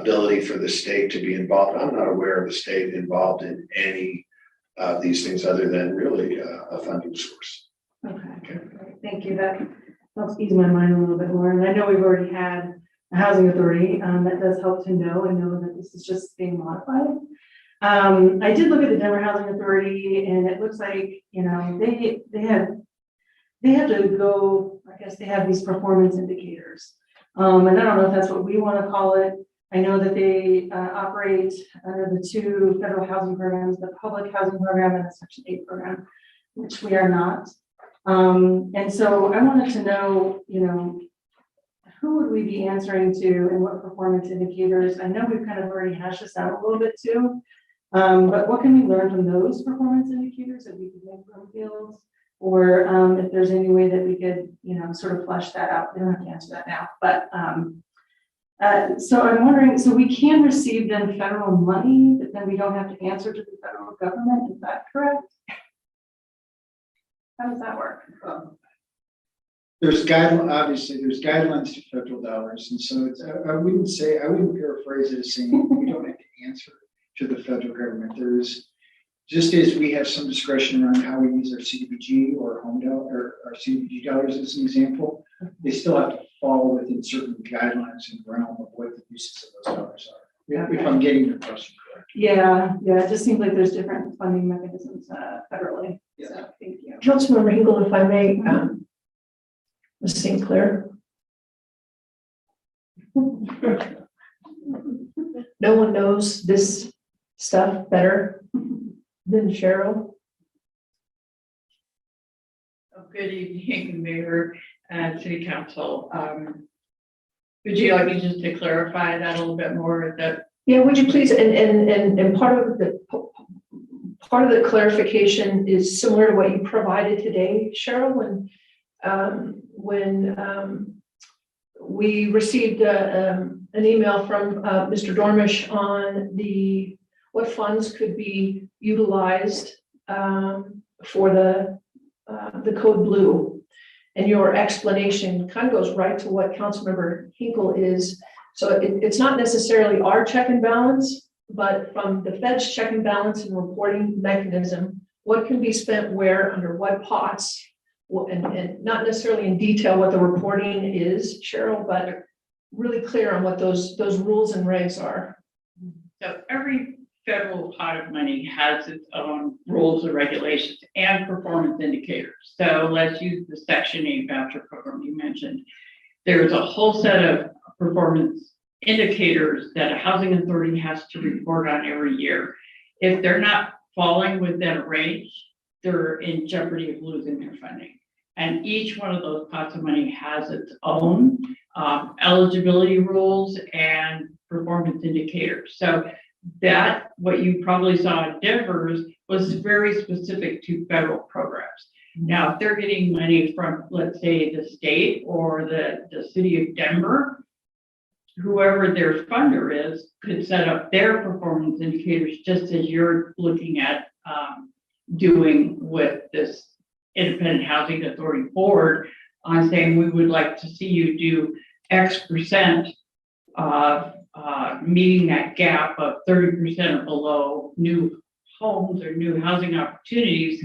ability for the state to be involved. I'm not aware of the state involved in any of these things other than really a funding source. Okay, great. Thank you. That helps ease my mind a little bit more. And I know we've already had a housing authority. That does help to know and know that this is just being modified. I did look at the Denver Housing Authority, and it looks like, you know, they have to go, I guess they have these performance indicators. And I don't know if that's what we want to call it. I know that they operate under the two federal housing programs, the public housing program and the Section 8 program, which we are not. And so I wanted to know, you know, who would we be answering to and what performance indicators? I know we've kind of already hashed this out a little bit too, but what can we learn from those performance indicators that we could make from fields? Or if there's any way that we could, you know, sort of flesh that out. We don't have to answer that now, but so I'm wondering, so we can receive then federal money, but then we don't have to answer to the federal government, is that correct? How does that work? Obviously, there's guidelines to federal dollars, and so I wouldn't paraphrase it as saying we don't have to answer to the federal government. There's, just as we have some discretion around how we use our CDBG or or our CDBG dollars as an example, they still have to fall within certain guidelines and realm of what the uses of those dollars are. If I'm getting your question correct. Yeah, it just seems like there's different funding mechanisms federally. Yeah. So thank you. Councilmember Hinkle, if I may, Ms. St. Clair. No one knows this stuff better than Cheryl. Good evening, Mayor and City Council. Would you like me just to clarify that a little bit more? Yeah, would you please? And part of the clarification is similar to what you provided today, Cheryl, when we received an email from Mr. Dormish on what funds could be utilized for the Code Blue. And your explanation kind of goes right to what Councilmember Hinkle is. So it's not necessarily our check and balance, but from the Fed's check and balance and reporting mechanism, what can be spent where, under what pots, and not necessarily in detail what the reporting is, Cheryl, but really clear on what those rules and regs are. So every federal pot of money has its own rules and regulations and performance indicators. So let's use the Section 8 voucher program you mentioned. There's a whole set of performance indicators that a housing authority has to report on every year. If they're not falling within a range, they're in jeopardy of losing their funding. And each one of those pots of money has its own eligibility rules and performance indicators. So that, what you probably saw in Denver's, was very specific to federal programs. Now, if they're getting money from, let's say, the state or the city of Denver, whoever their funder is could set up their performance indicators just as you're looking at doing with this Independent Housing Authority board on saying we would like to see you do X percent of meeting that gap of 30% or below new homes or new housing opportunities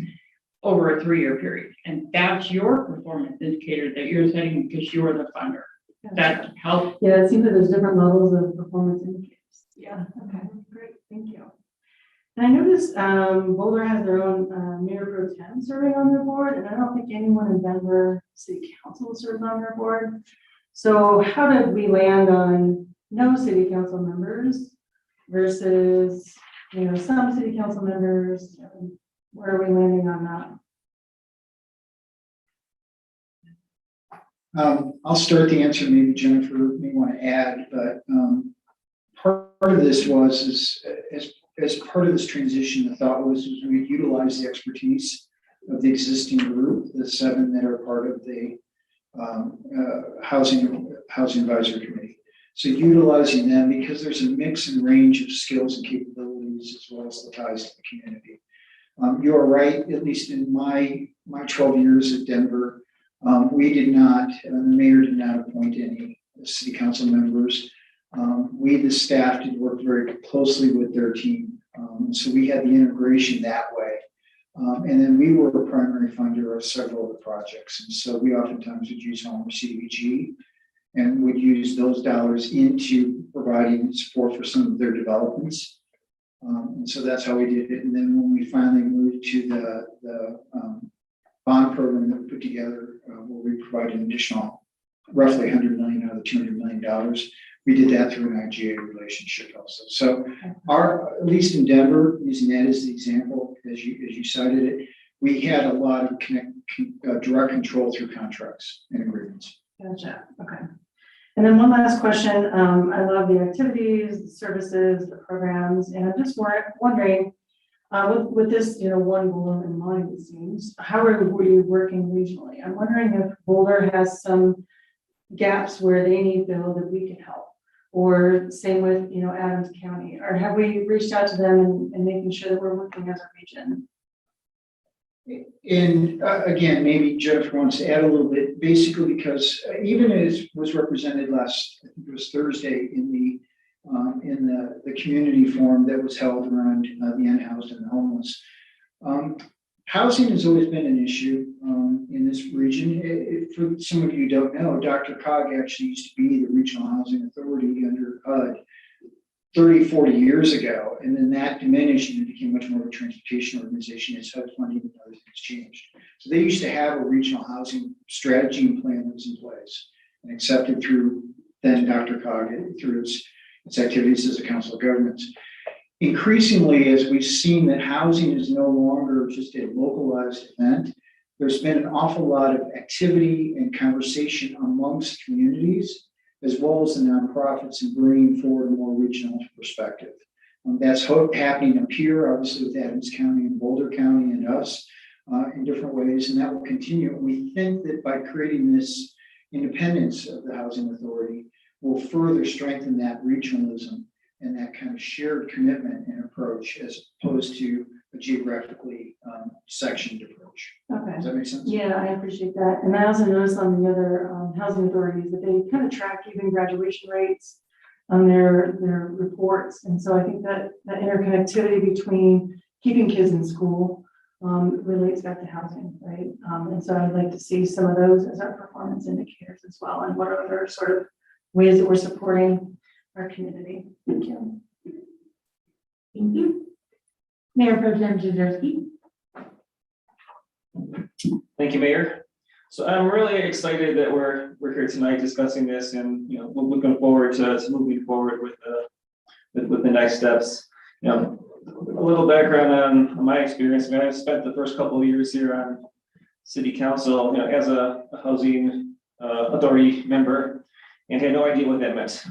over a 3-year period. And that's your performance indicator that you're setting because you're the funder. That helps. Yeah, it seems like there's different levels of performance indicators. Yeah, okay, great. And I noticed Boulder has their own mayor pro tem serving on their board, and I don't think anyone in Denver City Council serves on their board. So how did we land on no city council members versus, some city council members? Where are we landing on that? I'll start the answer, maybe Jennifer may want to add, but part of this was, as part of this transition, the thought was we utilize the expertise of the existing group, the 7 that are part of the Housing Advisory Committee. So utilizing them because there's a mix and range of skills and capabilities as well as the ties to the community. You are right, at least in my 12 years at Denver, we did not, the mayor did not appoint any city council members. We, the staff, did work very closely with their team. So we had the integration that way. And then we were a primary funder of several of the projects. And so we oftentimes would use Homer CDBG and would use those dollars into providing support for some of their developments. And so that's how we did it. And then when we finally moved to the bond program that we put together, where we provided an additional roughly $100 million out of the $200 million, we did that through an IGA relationship also. So at least in Denver, using that as the example, as you cited it, we had a lot of direct control through contracts and agreements. Gotcha. Okay. And then one last question. I love the activities, the services, the programs, and I'm just wondering, with this, one goal in mind, it seems, how were you working regionally? I'm wondering if Boulder has some gaps where they need filled that we can help, or same with, Adams County, or have we reached out to them and making sure that we're working as a region? And again, maybe Jennifer wants to add a little bit, basically because even as was represented last, I think it was Thursday in the community forum that was held around the unhoused and the homeless. Housing has always been an issue in this region. For some of you who don't know, DRCOG actually used to be the Regional Housing Authority under HUD 30, 40 years ago, and then that diminished and it became much more of a transportation organization as HUD funding and other things changed. So they used to have a regional housing strategy and plan that was in place and accepted through then DRCOG through its activities as a council of governments. Increasingly, as we've seen that housing is no longer just a localized event, there's been an awful lot of activity and conversation amongst communities, as well as the nonprofits, in bringing forward a more regional perspective. That's happening up here, obviously with Adams County and Boulder County and us in different ways, and that will continue. We think that by creating this independence of the Housing Authority, will further strengthen that regionalism and that kind of shared commitment and approach, as opposed to a geographically sectioned approach. Okay. Does that make sense? Yeah, I appreciate that. And I also noticed on the other housing authorities that they kind of track even graduation rates on their reports. And so I think that interconnectivity between keeping kids in school relates back to housing, right? And so I'd like to see some of those as our performance indicators as well. And what are other sort of ways that we're supporting our community? Thank you. Thank you. Mayor Pro Tem Jaworski. Thank you, Mayor. So I'm really excited that we're here tonight discussing this, and we're looking forward to moving forward with the next steps. A little background on my experience. I've spent the first couple of years here on City Council, as a housing authority member, and had no idea what that meant.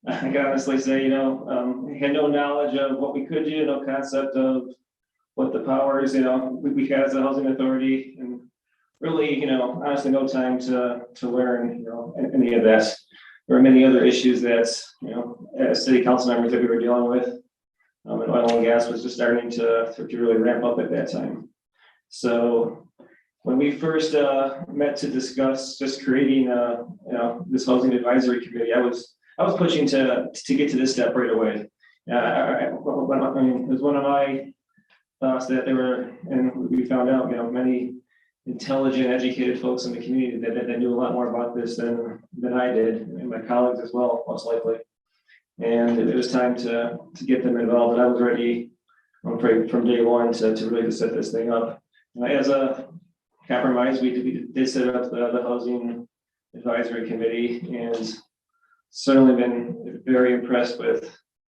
I can honestly say, had no knowledge of what we could do, no concept of what the powers, we had as a housing authority, and really, honestly, no time to learn, any of that. There were many other issues that, as city council members that we were dealing with, and oil and gas was just starting to really ramp up at that time. So when we first met to discuss just creating, this housing advisory committee, I was pushing to get to this step right away. It was one of my thoughts that there were, and we found out, many intelligent, educated folks in the community that knew a lot more about this than I did, and my colleagues as well, most likely. And it was time to get them involved, and I was ready from day one to really set this thing up. As a compromise, we did set up the housing advisory committee, and certainly been very impressed with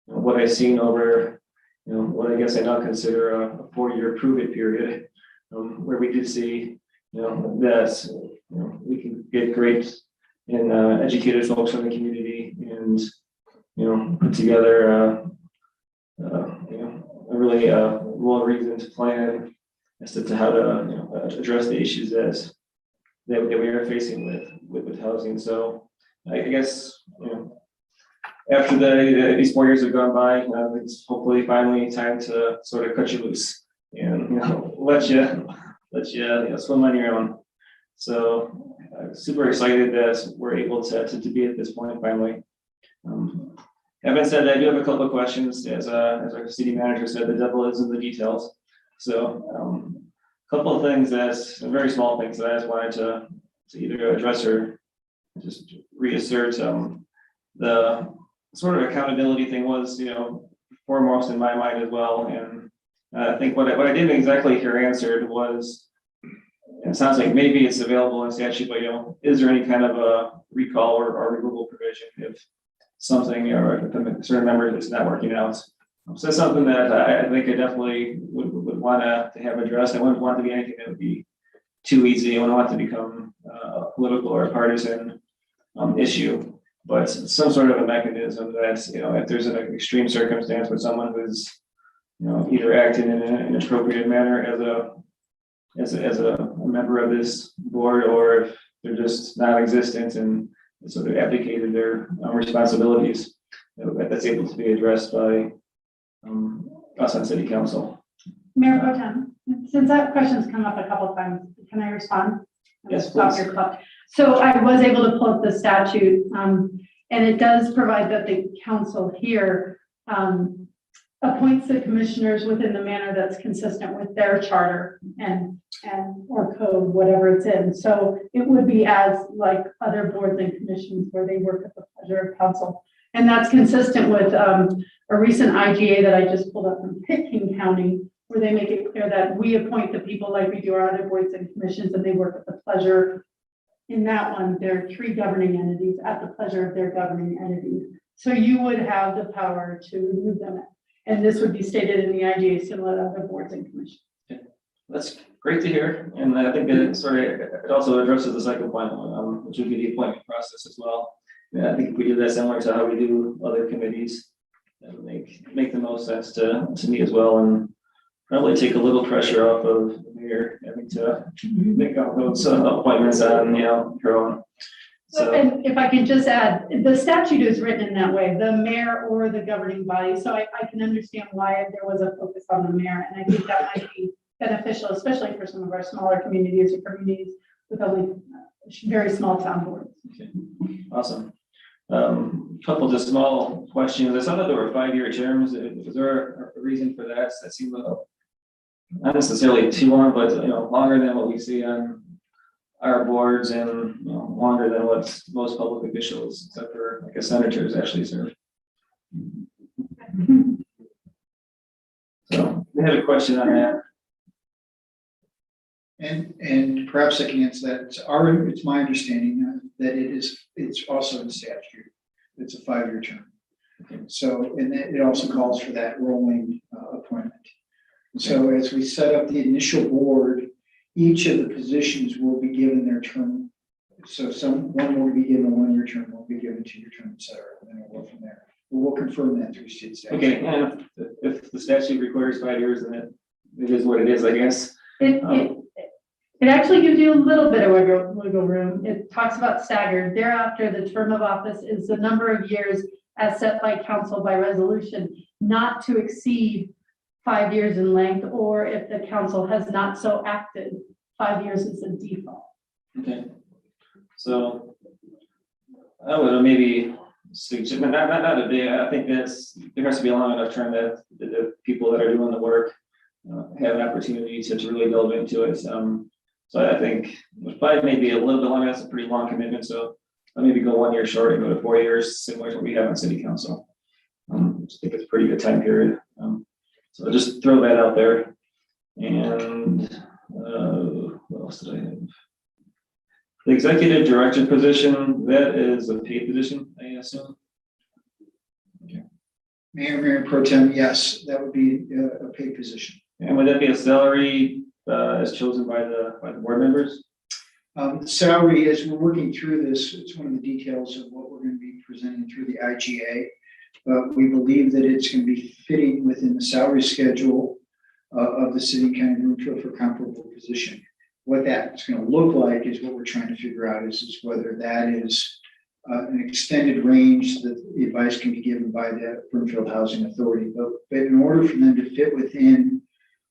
what I've seen over, what I guess I now consider a 4-year prove-it period, where we did see, that, we can get great and educated folks from the community and, put together, a really well-reasoned plan as to how to, address the issues that we are facing with housing. So I guess, after these 4 years have gone by, it's hopefully finally time to sort of cut you loose and, let you swim on your own. So super excited that we're able to be at this point finally. Having said that, I do have a couple of questions. As our city manager said, the devil is in the details. So a couple of things very small things that I just wanted to either address or just reassert. The sort of accountability thing was, foremost in my mind as well. And I think what I didn't exactly hear answered was, it sounds like maybe it's available in statute, but is there any kind of a recall or removal provision if something or if a certain member is not working out? So that's something that I think I definitely would want to have addressed. I wouldn't want it to be anything that would be too easy. I wouldn't want it to become a political or a partisan issue, but some sort of a mechanism that, if there's an extreme circumstance with someone who's, either acting in an inappropriate manner as a member of this board, or if they're just non-existent and sort of abdicated their responsibilities, that's able to be addressed by us on city council. Mayor Pro Tem, since that question's come up a couple of times, can I respond? Yes, Stop please. your clock. So I was able to pull up the statute, and it does provide that the council here appoints the commissioners within the manner that's consistent with their charter and or code, whatever it's in. So it would be as like other boards and commissions where they work at the pleasure of council. And that's consistent with a recent IGA that I just pulled up from Pitkin County, where they make it clear that we appoint the people like we do our other boards and commissions, and they work at the pleasure. In that one, there are 3 governing entities at the pleasure of their governing entities. So you would have the power to remove them. And this would be stated in the IGA similar to other boards and commissions. That's great to hear, and I think it also addresses the second point, which would be the appointment process as well. Yeah, I think if we do that similar to how we do other committees, that would make the most sense to me as well, and probably take a little pressure off of the mayor having to make all those appointments on her own. So, and if I can just add, the statute is written in that way, the mayor or the governing body. So I can understand why there was a focus on the mayor, and I think that might be beneficial, especially for some of our smaller communities or communities with only very small town boards. okay. Awesome. Couple just small questions. I saw that there were 5-year terms. Was there a reason for that? That seemed not necessarily too long, but longer than what we see on our boards, and longer than what most public officials, except for like senators, actually serve. So we had a question on that. And perhaps I can answer that. It's my understanding that it's also in statute. It's a 5-year term. So, and it also calls for that rolling appointment. So as we set up the initial board, each of the positions will be given their term. So one will be given a 1-year term, will be given a 2-year term, et cetera, and then we'll go from there. But we'll confirm that through state statute. Okay, and if the statute requires 5 years, then it is what it is, I guess. It actually gives you a little bit of wiggle room. It talks about staggered. Thereafter, the term of office is the number of years as set by council by resolution, not to exceed 5 years in length, or if the council has not so acted, 5 years is the default. Okay. So I would maybe suggest, not a big, I think there has to be a long enough term that the people that are doing the work have an opportunity to really delve into it. So I think 5 may be a little bit longer. That's a pretty long commitment. So I'll maybe go 1 year short and go to 4 years, similar to what we have on city council. I think it's a pretty good time period. So I'll just throw that out there. And, what else did I have? The executive director position, that is a paid position, I assume? Mayor Pro Tem, yes, that would be a paid position. And would that be a salary, as chosen by the board members? Salary, as we're working through this, it's one of the details of what we're going to be presenting through the IGA. But we believe that it's going to be fitting within the salary schedule of the city and county of Broomfield for comparable position. What that's going to look like is what we're trying to figure out is whether that is an extended range that the advice can be given by the Broomfield Housing Authority. But in order for them to fit within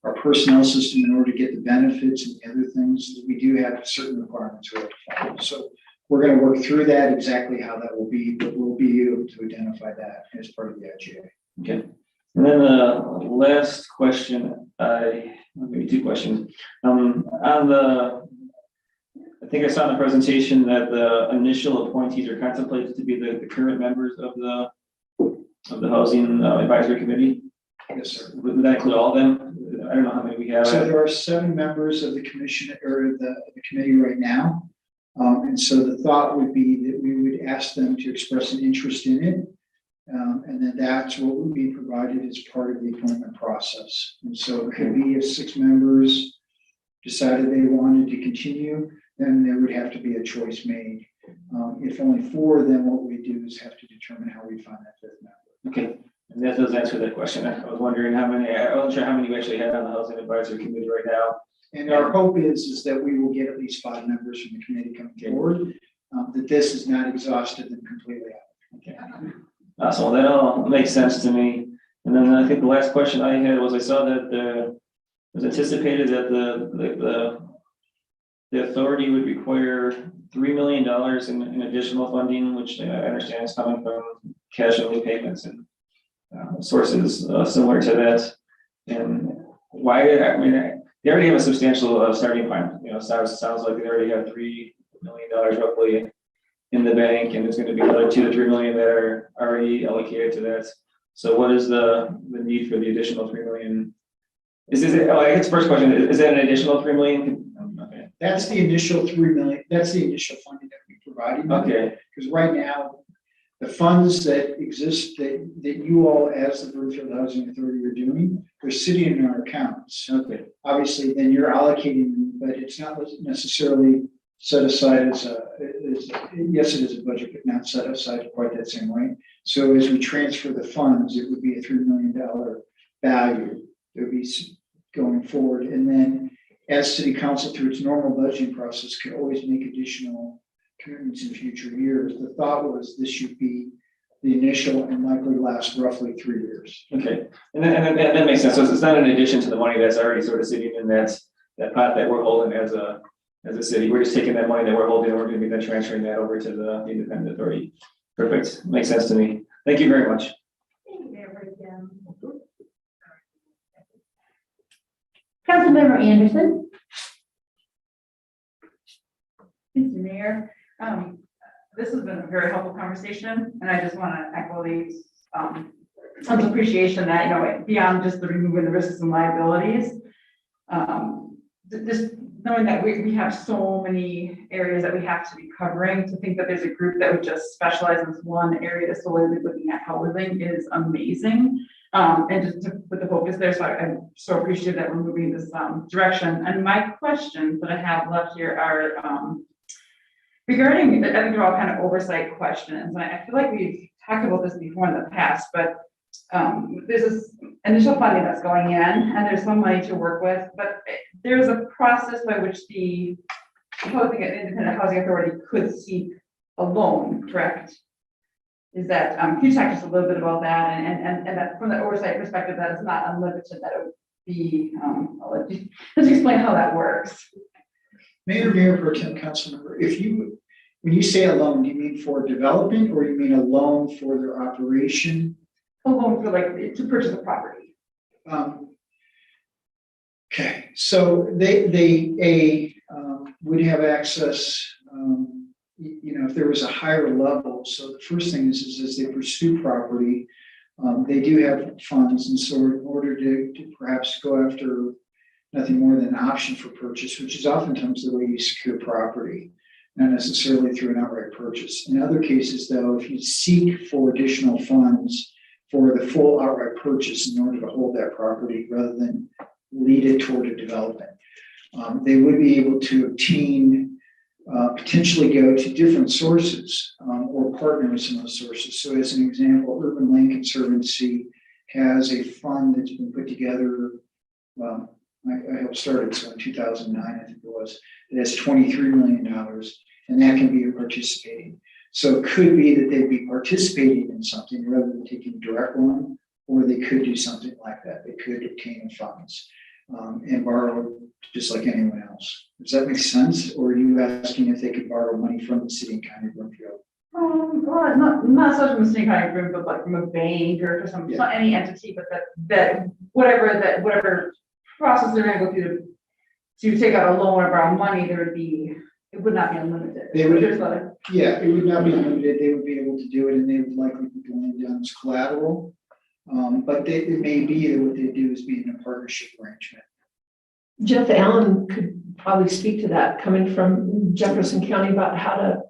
our personnel system, in order to get the benefits and the other things, we do have certain requirements we have to follow. So we're going to work through that, exactly how that will be, but we'll be able to identify that as part of the IGA. Okay. And then the last question, maybe two questions. I think I saw in the presentation that the initial appointees are contemplated to be the current members of the Housing Advisory Committee. Yes, sir. Would that include all of them? I don't know how many we have. So there are 7 members of the commission or the committee right now. And so the thought would be that we would ask them to express an interest in it. And then that's what would be provided as part of the appointment process. And so it could be if 6 members decided they wanted to continue, then there would have to be a choice made. If only 4, then what we do is have to determine how we find that 5th member. Okay, and that does answer that question. I was wondering how many, I wasn't sure how many we actually have on the Housing Advisory Committee right now. And our hope is that we will get at least 5 members from the committee coming forward, that this is not exhausted and completely out. Okay. Awesome, well, that all makes sense to me. And then I think the last question I had was I saw that it was anticipated that the authority would require $3 million in additional funding, which I understand is coming from cash only payments and sources similar to that. And why, I mean, they already have a substantial starting point. You know, sounds like they already have $3 million roughly in the bank, and there's going to be another 2 to 3 million that are already allocated to that. So what is the need for the additional 3 million? I guess first question, is that an additional 3 million? Okay. That's the initial 3 million, that's the initial funding that we provided. Okay. Because right now, the funds that exist that you all as the Broomfield Housing Authority are doing, they're sitting in our accounts. Okay. Obviously, then you're allocating them, but it's not necessarily set aside yes, it is a budget, but not set aside quite that same way. So as we transfer the funds, it would be a $3 million value that would be going forward. And then as city council through its normal budgeting process could always make additional commitments in future years. The thought was this should be the initial and likely last roughly 3 years. Okay, and that makes sense. So it's not in addition to the money that's already sort of sitting in that pot that we're holding as a city. We're just taking that money that we're holding and we're going to be then transferring that over to the independent authority. Perfect, makes sense to me. Thank you very much. Councilmember Anderson. Mr. Mayor, this has been a very helpful conversation, and I just want to echo the some appreciation that, you know, beyond just the removing the risks and liabilities, just knowing that we have so many areas that we have to be covering, to think that there's a group that would just specialize in this one area that's solely looking at housing is amazing. And just to put the focus there, so I'm so appreciative that we're moving this direction. And my questions that I have left here are regarding, I think they're all kind of oversight questions. And I feel like we've talked about this before in the past, but there's this initial funding that's going in and there's some money to work with, but there's a process by which the Independent Housing Authority could seek a loan, correct? Is that, can you talk just a little bit about that and that from the oversight perspective, that is not unlimited, that it would be, let's explain how that works. Mayor Pro Tem, Councilmember, when you say a loan, do you mean for development or you mean a loan for their operation? A loan for like, to purchase a property. Okay, so they would have access, you know, if there was a higher level. So the first thing is as they pursue property, They do have funds, and so in order to perhaps go after nothing more than an option for purchase, which is oftentimes the way you secure property, not necessarily through an outright purchase. In other cases, though, if you seek for additional funds for the full outright purchase in order to hold that property rather than lead it toward a development, they would be able to obtain, potentially go to different sources or partners in those sources. So as an example, Urban Land Conservancy has a fund that's been put together. I helped start it, so in 2009, I think it was, it has $23 million, and that can be participating. So it could be that they'd be participating in something rather than taking a direct loan, or they could do something like that. They could obtain funds and borrow just like anyone else. Does that make sense? Or are you asking if they could borrow money from the city and county of Broomfield? Well, not so from the city kind of group, but like from a bank or for some, not any entity, but that whatever process they're gonna go through to take out a loan or borrow money, it would not be unlimited. They would- There's other. Yeah, it would not be limited. They would be able to do it, and they would likely be going down as collateral. But it may be that what they do is be in a partnership arrangement. Jeff Allen could probably speak to that, coming from Jefferson County, about how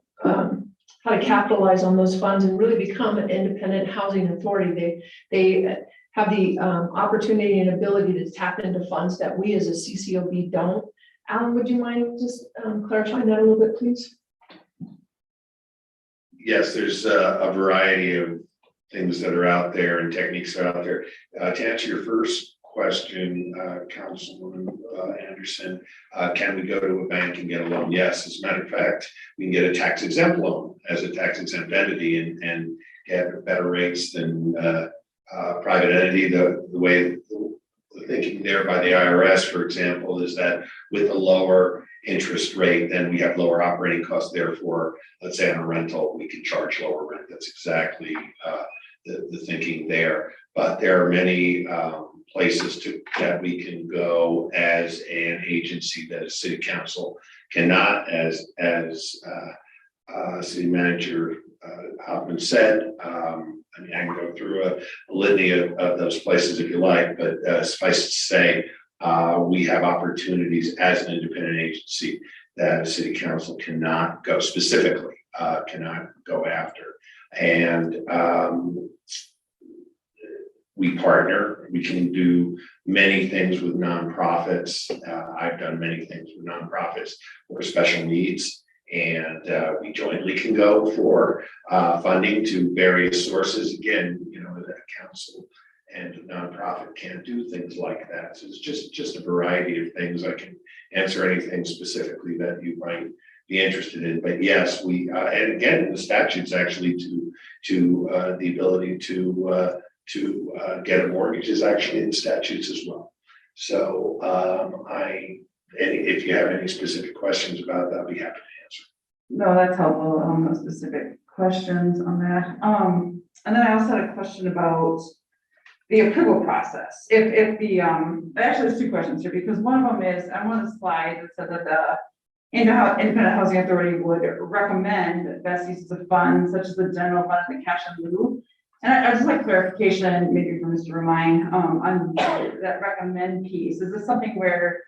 to capitalize on those funds and really become an independent housing authority. They have the opportunity and ability to tap into funds that we as a CCOB don't. Alan, would you mind just clarifying that a little bit, please? Yes, there's a variety of things that are out there and techniques that are out there. To answer your first question, Councilwoman Anderson, can we go to a bank and get a loan? Yes, as a matter of fact, we can get a tax exempt loan as a tax exempt entity and get better rates than private entity. The way the thinking there by the IRS, for example, is that with a lower interest rate, then we have lower operating costs. Therefore, let's say on a rental, we can charge lower rent. That's exactly the thinking there. But there are many places that we can go as an agency that a city council cannot, as city manager Hoffman said. I mean, I can go through a litany of those places if you like, but suffice to say, we have opportunities as an independent agency that a city council cannot go specifically, cannot go after. And we partner, we can do many things with nonprofits. I've done many things with nonprofits for special needs. And we jointly can go for funding to various sources. Again, you know, that council and a nonprofit can't do things like that. So it's just a variety of things. I can answer anything specifically that you might be interested in. But yes, we and again, the statutes actually to the ability to get a mortgage is actually in statutes as well. So if you have any specific questions about that, I'll be happy to answer. No, that's helpful. No specific questions on that. And then I also had a question about the approval process. If the actually there's two questions here, because one of them is on one of the slides that said that the Independent Housing Authority would recommend best uses of funds such as the general fund and the cash in lieu. And I just like clarification, maybe for Mr. Romine, on that recommend piece. Is this something where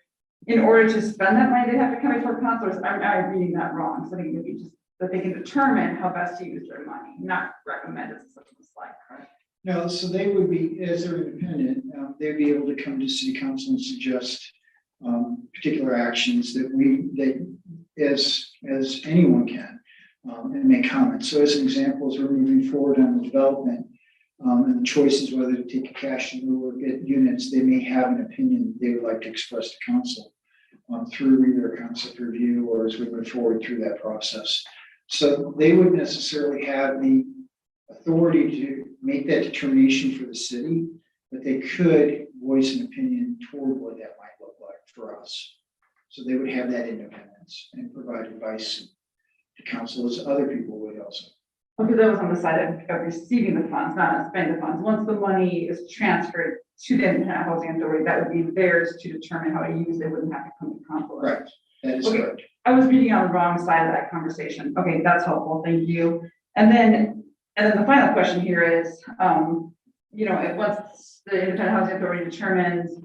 in order to spend that money, they have to come before council? Or am I reading that wrong? So I think maybe just that they can determine how best to use their money, not recommend it such a slide, correct? No, so they would be, as they're independent, they'd be able to come to city council and suggest particular actions that as anyone can, and make comments. So as an example, as we're moving forward on the development and the choices whether to take a cash in lieu or get units, they may have an opinion they would like to express to council through either a concept review or as we move forward through that process. So they wouldn't necessarily have the authority to make that determination for the city, but they could voice an opinion toward what that might look like for us. So they would have that independence and provide advice to council as other people would also. Okay, that was on the side of receiving the funds, not spending the funds. Once the money is transferred to the Independent Housing Authority, that would be theirs to determine how to use it. They wouldn't have to come to council. Right, that is Okay. correct. I was reading on the wrong side of that conversation. Okay, that's helpful. Thank you. And then the final question here is, once the independent housing authority determines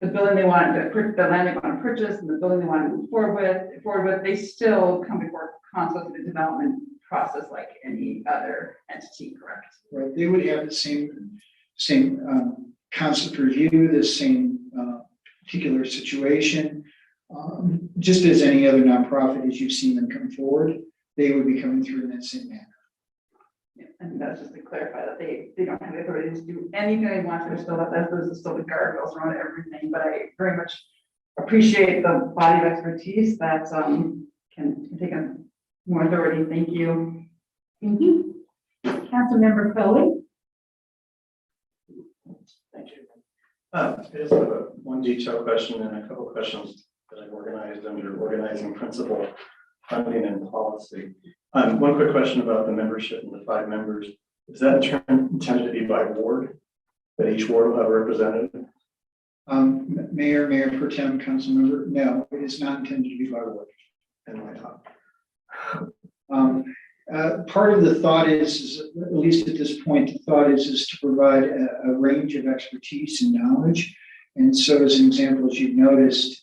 the building they want to, the land they want to purchase and the building they want to move forward with, they still come before council through the development process like any other entity, correct? Right, they would have the same concept review, the same particular situation. Just as any other nonprofit, as you've seen them come forward, they would be coming through in that same manner. Yeah, I think that's just to clarify that they don't have the authority to do anything they want. They're still, those are still the guardrails around everything, but I very much appreciate the body of expertise that can take on more authority. Thank you. Thank you. Councilmember Crowley. Thank you. I just have one detailed question and a couple questions that I've organized under organizing principle, funding and policy. One quick question about the membership and the 5 members. Is that intended to be by ward? That each ward will have a representative? Mayor Pro Tem, council member, no, it is not intended to be by ward. And why not? Part of the thought is, at least at this point, the thought is to provide a range of expertise and knowledge. And so as an example, as you've noticed,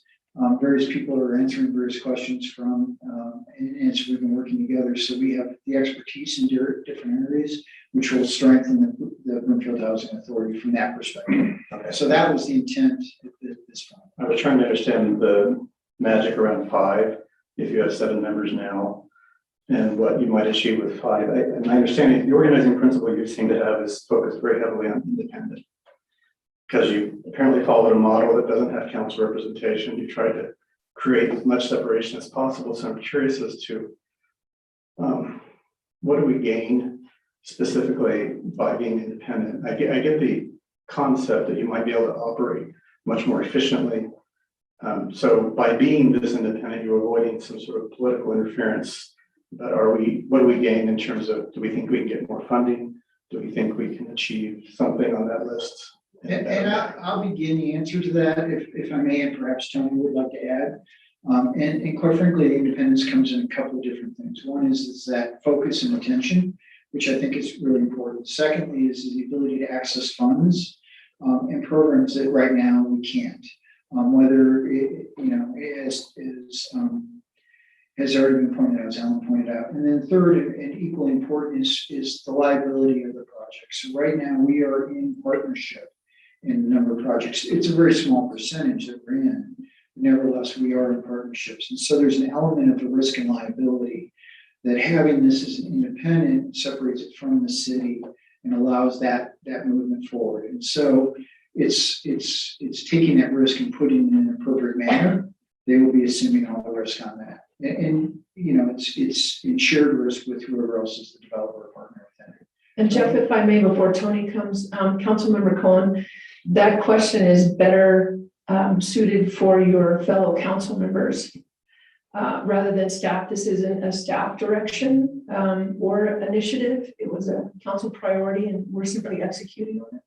various people are answering various questions from, and so we've been working together. So we have the expertise in different areas, which will strengthen the Broomfield Housing Authority from that perspective. Okay. So that was the intent at this point. I was trying to understand the magic around 5, if you have 7 members now, and what you might achieve with 5. And I understand the organizing principle you seem to have is focused very heavily on independent. Because you apparently followed a model that doesn't have council representation. You try to create as much separation as possible. So I'm curious as to what do we gain specifically by being independent? I get the concept that you might be able to operate much more efficiently. So by being this independent, you're avoiding some sort of political interference. But what do we gain in terms of, do we think we can get more funding? Do we think we can achieve something on that list? And I'll begin the answer to that if I may, and perhaps Tony would like to add. And quite frankly, the independence comes in a couple of different things. One is that focus and attention, which I think is really important. Secondly, is the ability to access funds and programs that right now we can't. Whether it, has already been pointed out, as Alan pointed out. And then third, and equally important, is the liability of the project. So right now we are in partnership in a number of projects. It's a very small percentage that we're in. Nevertheless, we are in partnerships. And so there's an element of the risk and liability that having this as an independent separates it from the city and allows that movement forward. And so it's taking that risk and putting it in an appropriate manner. They will be assuming all the risk on that. And it's shared risk with whoever else is the developer partner within it. And Jeff, if I may, before Tony comes, Councilmember Cohen, that question is better suited for your fellow council members rather than staff. This isn't a staff direction or initiative. It was a council priority and we're simply executing on it.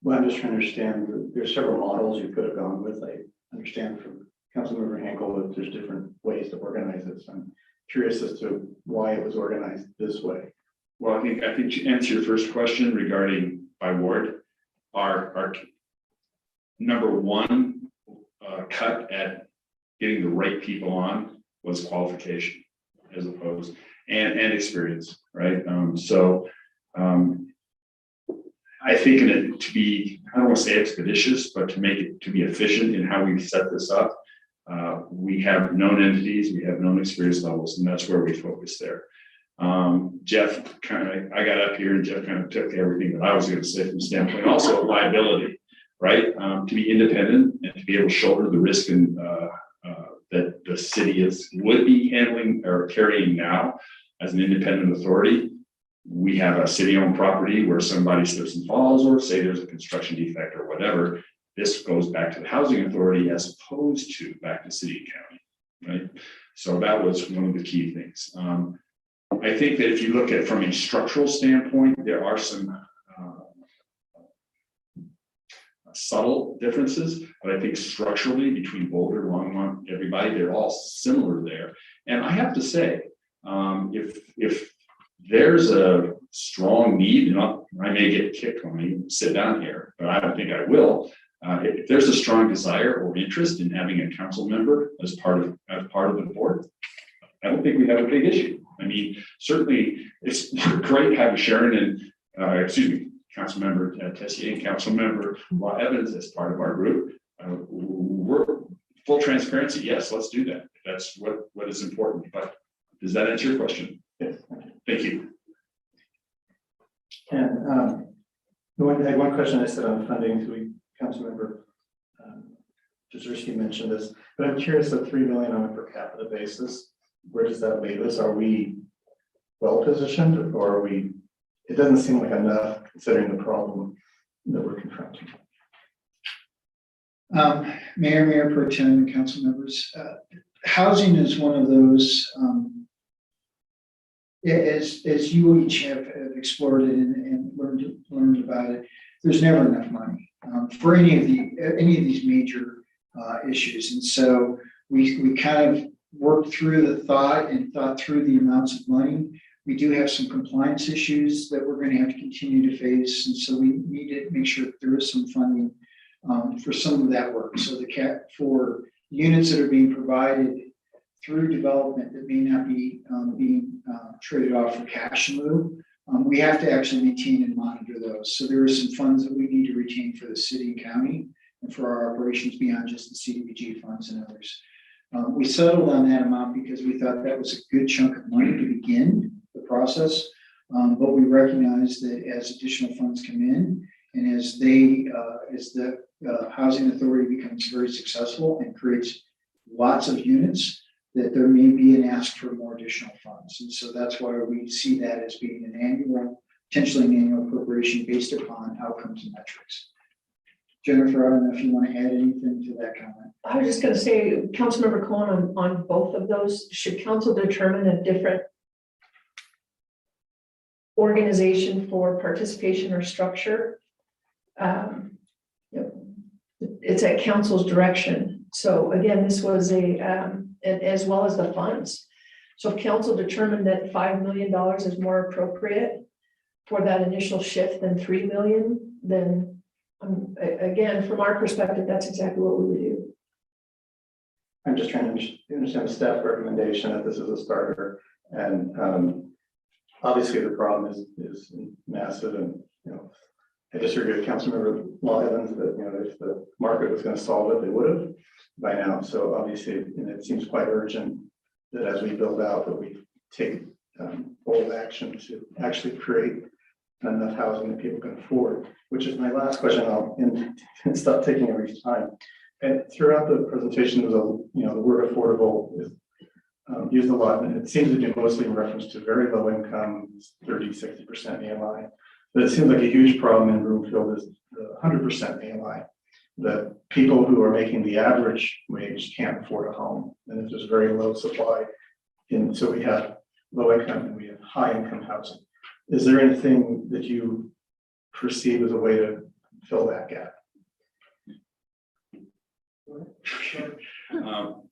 Well, I'm just trying to understand, there's several models you could have gone with. I understand from Councilmember Henkel that there's different ways to organize it. So I'm curious as to why it was organized this way. Well, I think to answer your first question regarding by ward, our number one cut at getting the right people on was qualification as opposed and experience, right? I think in it to be, I don't want to say expeditious, but to make it to be efficient in how we set this up, we have known entities, we have known experience levels, and that's where we focus there. Jeff I got up here and Jeff kind of took everything that I was going to say from the standpoint also of liability, right? To be independent and to be able to shoulder the risk and that the city would be handling or carrying now as an independent authority. We have a city-owned property where somebody slips and falls, or say there's a construction defect or whatever. This goes back to the housing authority as opposed to back to city and county, right? So that was one of the key things. I think that if you look at from a structural standpoint, there are some subtle differences, but I think structurally between Boulder, Longmont, everybody, they're all similar there. And I have to say, if there's a strong need, and I may get kicked when I sit down here, but I don't think I will. If there's a strong desire or interest in having a council member as part of the board, I don't think we have a big issue. I mean, certainly it's great to have Sharon and, Councilmember Tessier and Councilmember Law Evans as part of our group. We're full transparency. Yes, let's do that. That's what is important. But does that answer your question? Yes. Thank you. And I had one question I said on funding, so Councilmember Jazerski mentioned this, but I'm curious, at 3 million on a per capita basis, where does that leave us? Are we well positioned, or are we, it doesn't seem like enough considering the problem that we're confronting. Mayor Pro Tem, and council members, housing is one of those, as you each have explored it and learned about it, there's never enough money for any of these major issues. And so we kind of worked through the thought through the amounts of money. We do have some compliance issues that we're going to have to continue to face. And so we need to make sure that there is some funding for some of that work. So for units that are being provided through development that may not be being traded off for cash in lieu, we have to actually maintain and monitor those. So there are some funds that we need to retain for the city and county and for our operations beyond just the CDBG funds and others. We settled on that amount because we thought that was a good chunk of money to begin the process. But we recognize that as additional funds come in and as the housing authority becomes very successful and creates lots of units, that there may be an ask for more additional funds. And so that's why we see that as being potentially an annual appropriation based upon outcomes and metrics. Jennifer, I don't know if you want to add anything to that comment. I was just going to say, Councilmember Cohen, on both of those, should council determine a different organization for participation or structure? It's at council's direction. So again, this was as well as the funds. So if council determined that $5 million is more appropriate for that initial shift than 3 million, then again, from our perspective, that's exactly what we would do. I'm just trying to understand the staff recommendation that this is a starter, and obviously the problem is massive, and I disagree with Councilmember Law Evans that if the market was going to solve it, they would have by now. So obviously, it seems quite urgent that as we build out, that we take bold action to actually create enough housing that people can afford. Which is my last question. I'll stop taking every time. And throughout the presentation, there was the word affordable is used a lot, and it seems to be mostly in reference to very low income, 30-60% AMI. But it seems like a huge problem in Broomfield is the 100% AMI. That people who are making the average wage can't afford a home, and if there's very low supply, and so we have low income and we have high income housing. Is there anything that you perceive as a way to fill that gap?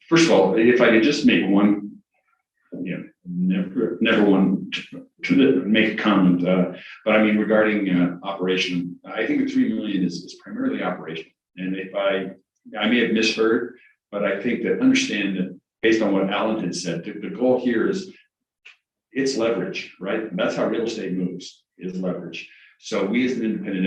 First of all, if I could just make one, never one to make a comment, but I mean regarding operation, I think the 3 million is primarily operation. And if I may have misheard, but I think that understand that based on what Alan had said, the goal here is it's leverage, right? And that's how real estate moves, is leverage. So we as an independent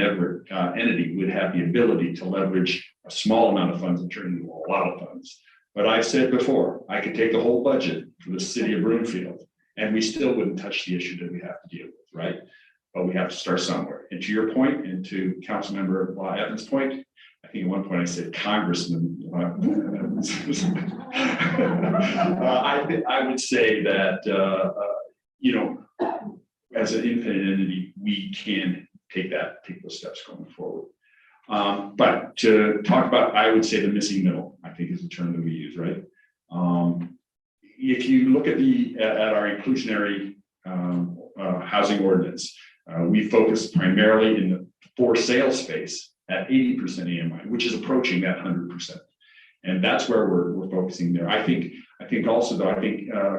entity would have the ability to leverage a small amount of funds and turn into a lot of funds. But I've said before, I could take the whole budget for the city of Broomfield and we still wouldn't touch the issue that we have to deal with, right? But we have to start somewhere. And to your point, and to Councilmember Law Evans' point, I think at one point I said Congressman. I would say that, as an independent entity, we can take those steps going forward. But to talk about, I would say the missing middle, I think is the term that we use, right? If you look at our inclusionary housing ordinance, we focus primarily in the for sale space at 80% AMI, which is approaching that 100%. And that's where we're focusing there. I think also though,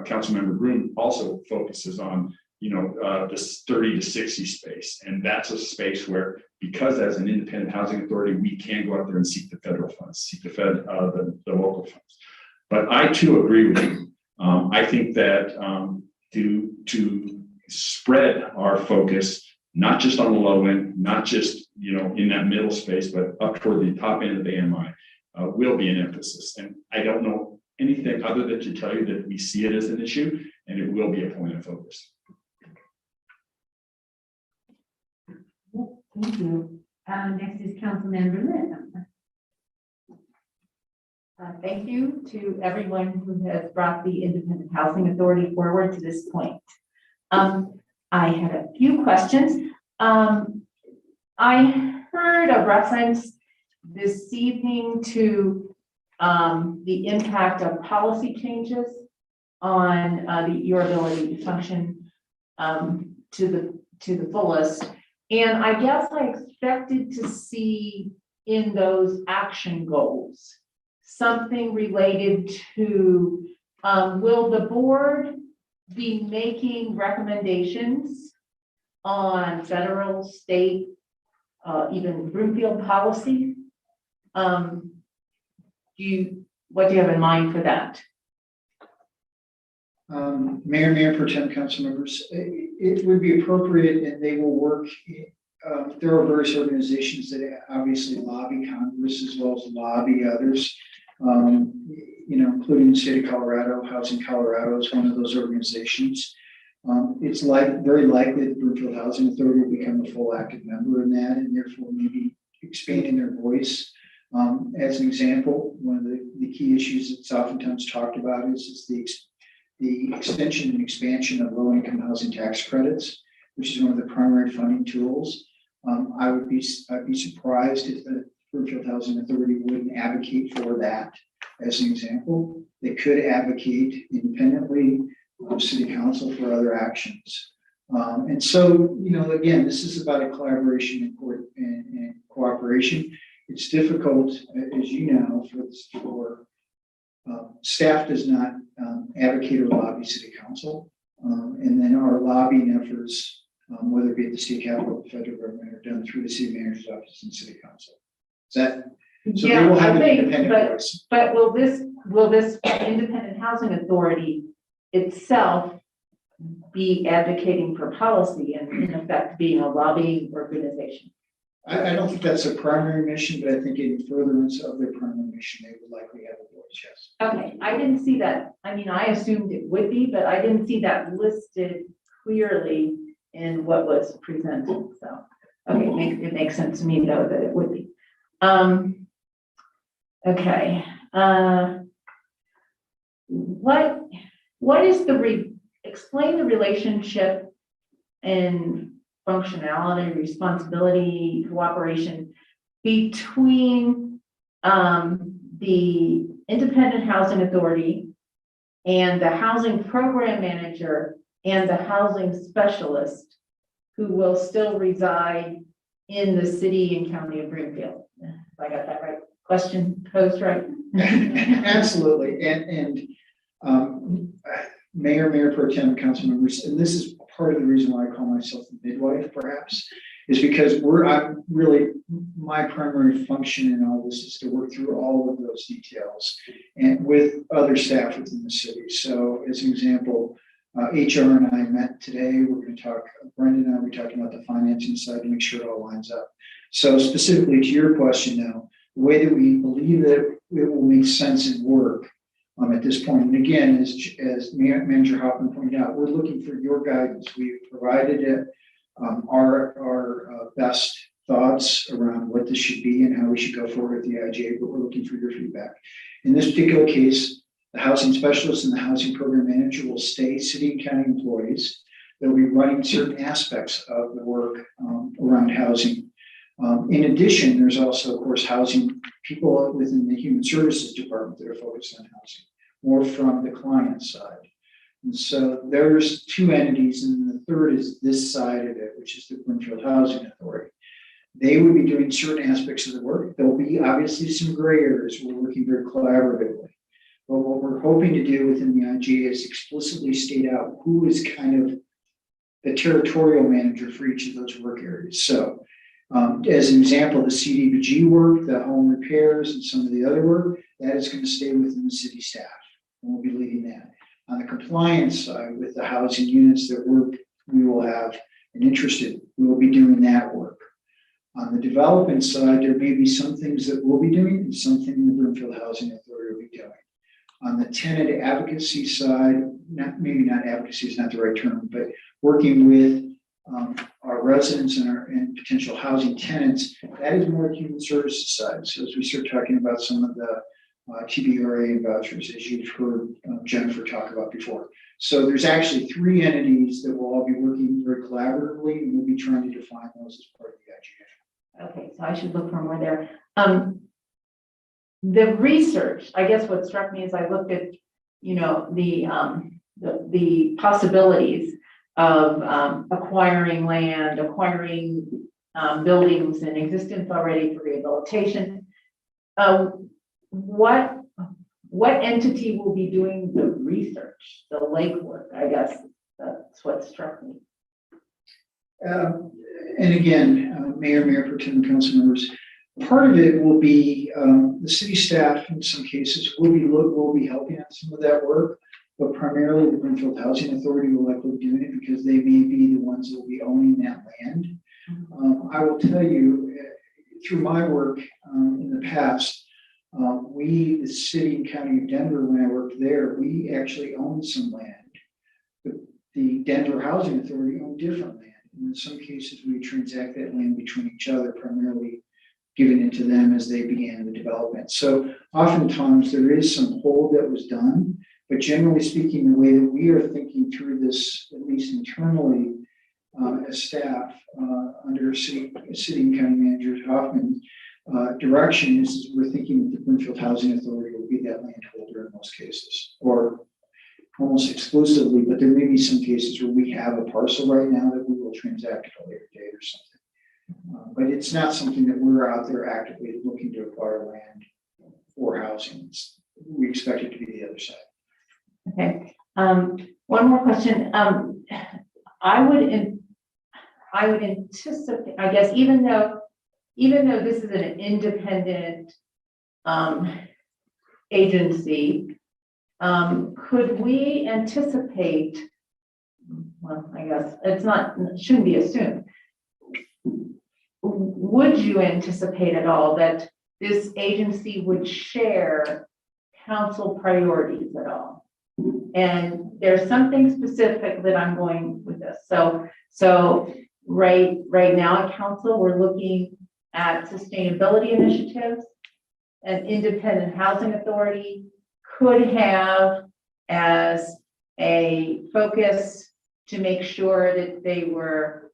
Councilmember Broom also focuses on this 30 to 60 space. And that's a space where, because as an independent housing authority, we can go out there and seek the federal funds, seek the local funds. But I too agree with you. I think that to spread our focus, not just on the low end, not just, in that middle space, but up toward the top end of the AMI, will be an emphasis. And I don't know anything other than to tell you that we see it as an issue, and it will be a point of focus. Thank you. Next is Councilmember Lynn. Thank you to everyone who has brought the Independent Housing Authority forward to this point. I had a few questions. I heard a reference this evening to the impact of policy changes on your ability to function to the fullest. And I guess I expected to see in those action goals something related to, will the board be making recommendations on federal, state, even Broomfield policy? What do you have in mind for that? Mayor Pro Tem, council members, it would be appropriate, and they will work. There are various organizations that obviously lobby Congress as well as lobby others, including the state of Colorado. Housing Colorado is one of those organizations. It's very likely that Broomfield Housing Authority will become a full active member in that, and therefore maybe expanding their voice. As an example, one of the key issues that's oftentimes talked about is the extension and expansion of low-income housing tax credits, which is one of the primary funding tools. I'd be surprised if the Broomfield Housing Authority wouldn't advocate for that. As an example, they could advocate independently of City Council for other actions. And so, again, this is about a collaboration and cooperation. It's difficult, as you know, for staff does not advocate or lobby City Council. And then our lobbying efforts, whether it be at the state capitol, the federal government, are done through the city manager's office and City Council. So they will have an independent voice. But will this Independent Housing Authority itself be advocating for policy and in effect being a lobbying organization? I don't think that's a primary mission, but I think in furtherance of their primary mission, they would likely have a voice, yes. Okay, I didn't see that. I mean, I assumed it would be, but I didn't see that listed clearly in what was presented. So, okay, it makes sense to me though that it would be. Okay. What is explain the relationship and functionality, responsibility, cooperation between the Independent Housing Authority and the housing program manager and the housing specialist who will still reside in the city and county of Broomfield. If I got that right. Question posed right? Absolutely. And Mayor Pro Tem, council members, and this is part of the reason why I call myself the midwife, perhaps, is because my primary function in all this is to work through all of those details and with other staff within the city. So as an example, HR and I met today. We're going to talk, Brendan and I, we're talking about the financing side to make sure it all lines up. So specifically to your question now, the way that we believe that it will make sense and work at this point. And again, as Manager Hoffman pointed out, we're looking for your guidance. We've provided it, our best thoughts around what this should be and how we should go forward with the IGA, but we're looking for your feedback. In this particular case, the housing specialist and the housing program manager will stay city and county employees. They'll be running certain aspects of the work around housing. In addition, there's also, of course, housing people within the human services department that are focused on housing, more from the client side. And so there's two entities, and the third is this side of it, which is the Broomfield Housing Authority. They would be doing certain aspects of the work. There'll be obviously some gray areas. We're working very collaboratively. But what we're hoping to do within the IGA is explicitly state out who is kind of a territorial manager for each of those work areas. So as an example, the CDBG work, the home repairs and some of the other work, that is going to stay within the city staff. And we'll be leading that. On the compliance side with the housing units that we will have an interest in, we will be doing that work. On the development side, there may be some things that we'll be doing and something the Broomfield Housing Authority will be doing. On the tenant advocacy side, maybe not advocacy is not the right term, but working with our residents and potential housing tenants, that is more human services side. So as we start talking about some of the TBRA vouchers, as you've heard Jennifer talk about before. So there's actually 3 entities that will all be working very collaboratively, and we'll be trying to define those as part of the IGA. Okay, so I should look for more there. The research, I guess what struck me as I looked at, the possibilities of acquiring land, acquiring buildings in existence already for rehabilitation. What entity will be doing the research, the legwork? I guess that's what struck me. And again, Mayor Pro Tem, council members, part of it will be the city staff in some cases will be helping on some of that work, but primarily the Broomfield Housing Authority will likely be doing it because they may be the ones that will be owning that land. I will tell you, through my work in the past, we, the city and county of Denver, when I worked there, we actually owned some land. The Denver Housing Authority owned different land. And in some cases, we transact that land between each other, primarily giving it to them as they began the development. So oftentimes there is some hold that was done, but generally speaking, the way that we are thinking through this, at least internally, as staff, under city and county manager Hoffman, direction is we're thinking that the Broomfield Housing Authority will be that landholder in most cases, or almost exclusively, but there may be some cases where we have a parcel right now that we will transact at a later date or something. But it's not something that we're out there actively looking to acquire land for housing. We expect it to be the other side. Okay. One more question. I would anticipate, I guess, even though this is an independent agency, could we anticipate, well, I guess shouldn't be assumed. Would you anticipate at all that this agency would share council priorities at all? And there's something specific that I'm going with this. So right now at council, we're looking at sustainability initiatives. An independent housing authority could have as a focus to make sure that they were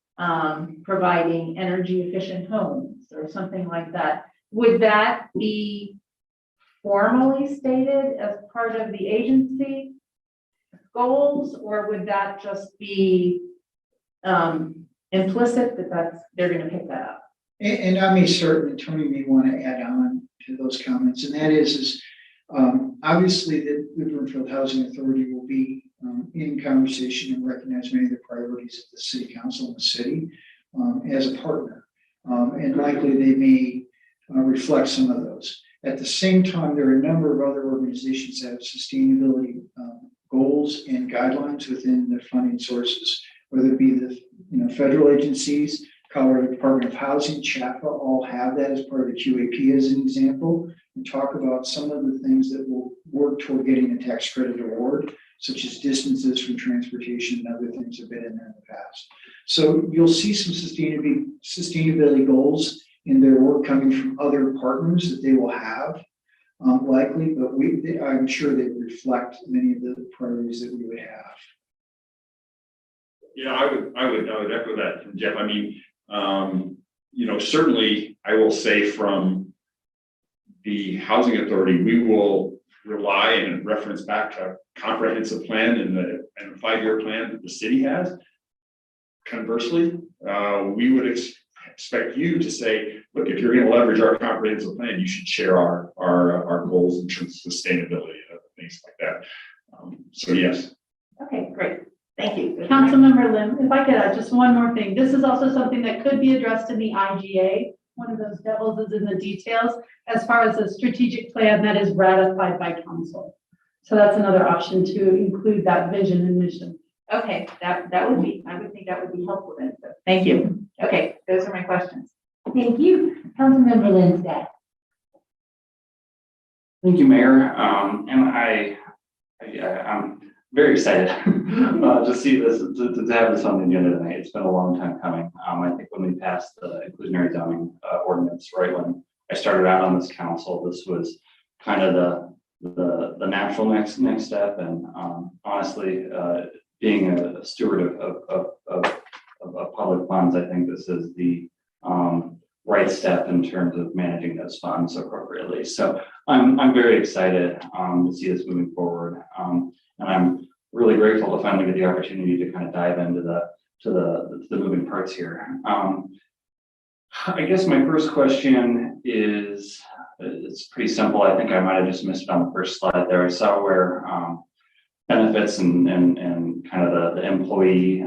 providing energy efficient homes or something like that. Would that be formally stated as part of the agency goals, or would that just be implicit that they're going to pick that up? And I may certainly, Tony may want to add on to those comments, and that is obviously the Broomfield Housing Authority will be in conversation and recognize many of the priorities of the city council and the city as a partner. And likely they may reflect some of those. At the same time, there are a number of other organizations that have sustainability goals and guidelines within their funding sources, whether it be the federal agencies, Colorado Department of Housing, CHAPA, all have that as part of the QAP as an example, and talk about some of the things that will work toward getting a tax credit award, such as distances from transportation and other things have been in there in the past. So you'll see some sustainability goals in their work coming from other partners that they will have, likely, but I'm sure they reflect many of the priorities that we would have. Yeah, I would echo that, Jeff. I mean, certainly I will say from the housing authority, we will rely and reference back to comprehensive plan and the 5-year plan that the city has. Conversely, we would expect you to say, look, if you're going to leverage our comprehensive plan, you should share our goals in terms of sustainability and other things like that. So yes. Okay, great. Thank you. Councilmember Lim, if I could add just one more thing. This is also something that could be addressed in the IGA. One of those devils is in the details as far as a strategic plan that is ratified by council. So that's another option to include that vision and mission. Okay, that would be, I would think that would be helpful then. So, thank you. Okay, those are my questions. Thank you. Councilmember Lindsay. Thank you, Mayor. And I'm very excited to see this, to have this on the agenda tonight. It's been a long time coming. I think when we passed the inclusionary zoning ordinance, right when I started out on this council, this was kind of the natural next step. And honestly, being a steward of public funds, I think this is the right step in terms of managing those funds appropriately. So I'm very excited to see this moving forward. And I'm really grateful to finally get the opportunity to kind of dive into the moving parts here. I guess my first question is, it's pretty simple. I think I might have just missed it on the first slide there. I saw where benefits and kind of the employee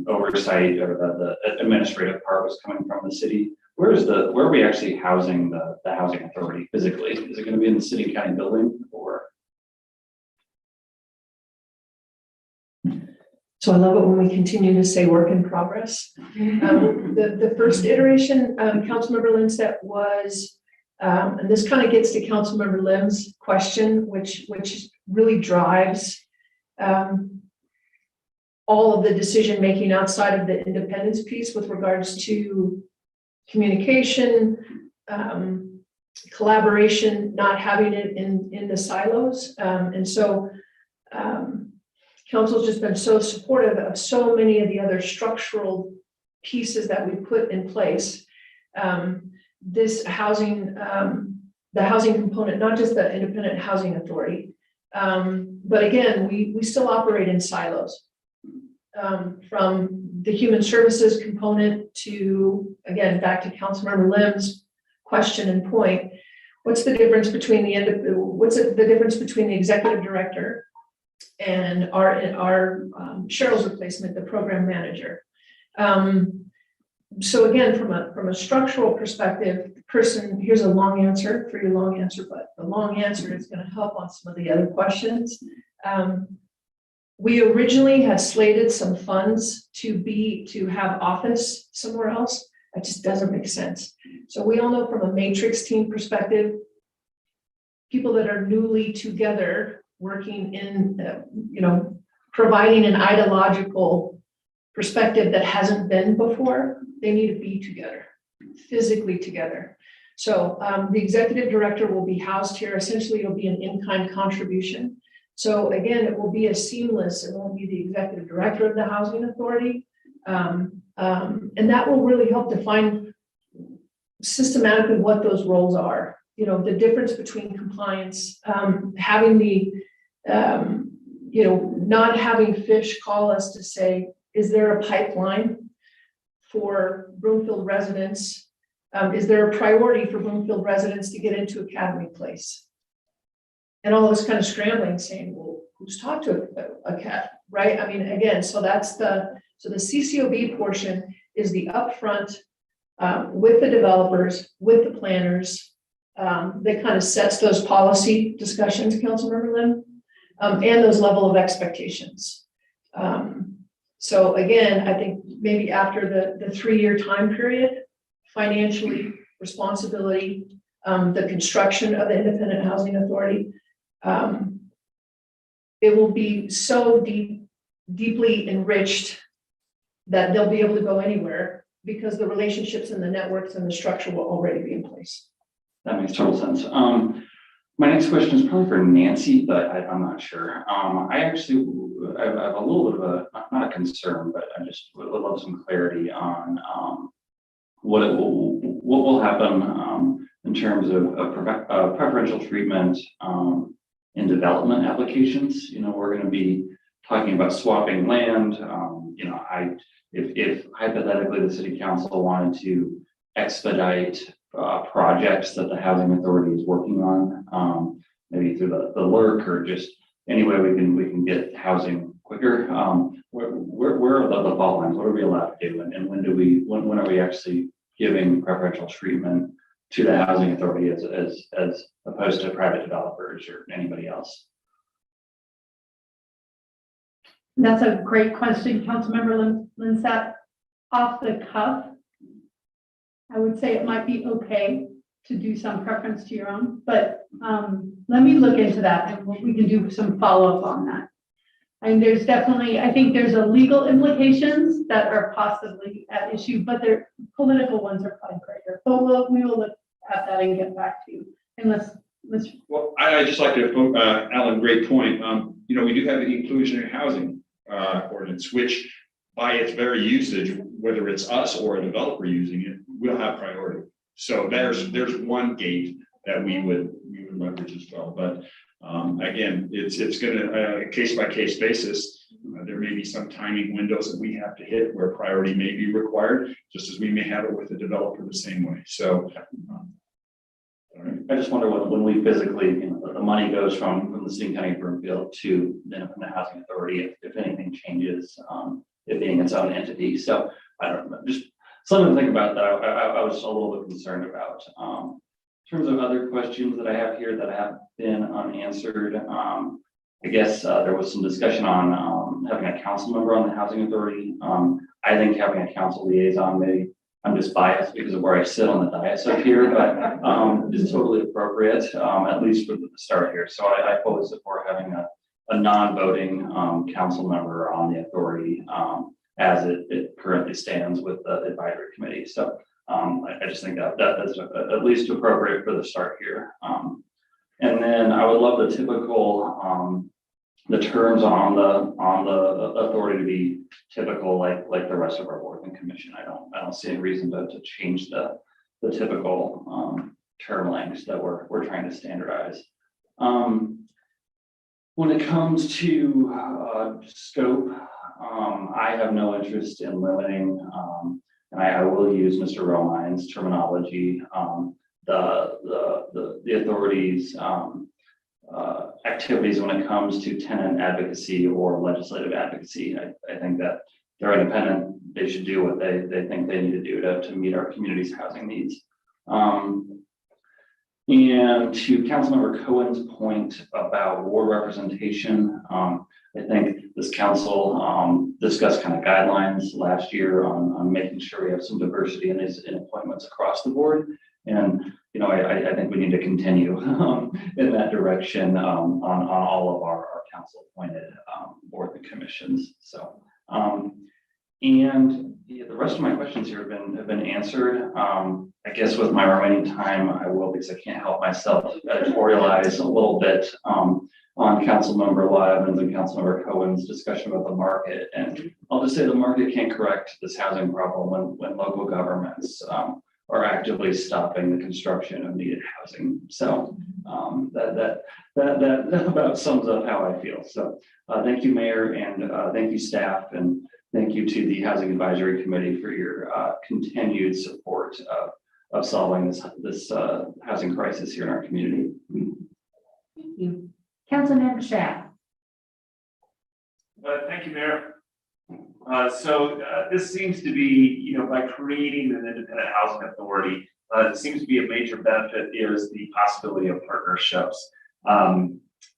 oversight or the administrative part was coming from the city. Where are we actually housing the housing authority physically? Is it going to be in the city and county building or? So I love it when we continue to say work in progress. The first iteration, Councilmember Lindsay was, and this kind of gets to Councilmember Lim's question, which really drives all of the decision making outside of the independence piece with regards to communication, collaboration, not having it in the silos. And so council's just been so supportive of so many of the other structural pieces that we put in place. This housing, the housing component, not just the independent housing authority, but again, we still operate in silos. From the human services component to, again, back to Councilmember Lim's question and point, what's the difference between the difference between the executive director and our Cheryl's replacement, the program manager? So again, from a structural perspective, the person, here's a long answer for your long answer, but the long answer is going to help on some of the other questions. We originally had slated some funds to have office somewhere else. That just doesn't make sense. So we all know from a matrix team perspective, people that are newly together working in, providing an ideological perspective that hasn't been before, they need to be together, physically together. So the executive director will be housed here. Essentially, it'll be an in-kind contribution. So again, it will be a seamless, it won't be the executive director of the housing authority. And that will really help define systematically what those roles are. The difference between compliance, having the, not having Fish call us to say, is there a pipeline for Broomfield residents? Is there a priority for Broomfield residents to get into Academy Place? And all this kind of scrambling saying, well, who's talked to a cat, right? I mean, again, so the CCOB portion is the upfront with the developers, with the planners, that kind of sets those policy discussions, Councilmember Lim, and those level of expectations. So again, I think maybe after the 3-year time period, financially, responsibility, the construction of the independent housing authority, it will be so deeply enriched that they'll be able to go anywhere because the relationships and the networks and the structure will already be in place. That makes total sense. My next question is probably for Nancy, but I'm not sure. I have a little bit of a, not a concern, but I just would love some clarity on what will happen in terms of preferential treatment in development applications. We're going to be talking about swapping land. If hypothetically the city council wanted to expedite projects that the housing authority is working on, maybe through the LRC or just any way we can get housing quicker. Where are the fault lines? What are we allowed to do? And when are we actually giving preferential treatment to the housing authority as opposed to private developers or anybody else? That's a great question, Councilmember Linsat. Off the cuff, I would say it might be okay to do some preference to your own, but let me look into that and we can do some follow-up on that. And there's definitely, I think there's a legal implications that are possibly at issue, but their political ones are probably greater. But we will look at that and get back to you unless. Well, I just like to, Alan, great point. You know, we do have the inclusionary housing ordinance, which by its very usage, whether it's us or a developer using it, will have priority. So there's one gate that we would leverage as well. But again, it's gonna case by case basis. There may be some timing windows that we have to hit where priority may be required, just as we may have it with the developer the same way. So. All right. I just wonder when we physically, the money goes from the city county of Broomfield to the housing authority, if anything changes, it being its own entity. So I don't know, just something to think about that I was a little bit concerned about. In terms of other questions that I have here that have been unanswered, I guess there was some discussion on having a council member on the housing authority. I think having a council liaison, maybe I'm just biased because of where I sit on the dais up here, but is totally appropriate, at least for the start here. So I fully support having a non-voting council member on the authority as it currently stands with the advisory committee. So I just think that's at least appropriate for the start here. And then I would love the typical the terms on the authority to be typical like the rest of our board and commission. I don't see any reason to change the typical term lengths that we're trying to standardize. When it comes to scope, I have no interest in limiting, and I will use Mr. Romine's terminology, the authority's activities when it comes to tenant advocacy or legislative advocacy. I think that they're independent. They should do what they think they need to do to meet our community's housing needs. And to Councilmember Cohen's point about ward representation, I think this council discussed kind of guidelines last year on making sure we have some diversity in appointments across the board. And I think we need to continue in that direction on all of our council appointed board and commissions. So and the rest of my questions here have been answered. I guess with my remaining time, I will, because I can't help myself, editorialize a little bit on Councilmember Lyons and Councilmember Cohen's discussion about the market. And I'll just say the market can't correct this housing problem when local governments are actively stopping the construction of needed housing. So that about sums up how I feel. So thank you, Mayor, and thank you, staff, and thank you to the Housing Advisory Committee for your continued support of solving this housing crisis here in our community. Thank you. Councilmember Schaaf. Thank you, Mayor. So this seems to be, by creating an independent housing authority, it seems to be a major benefit is the possibility of partnerships.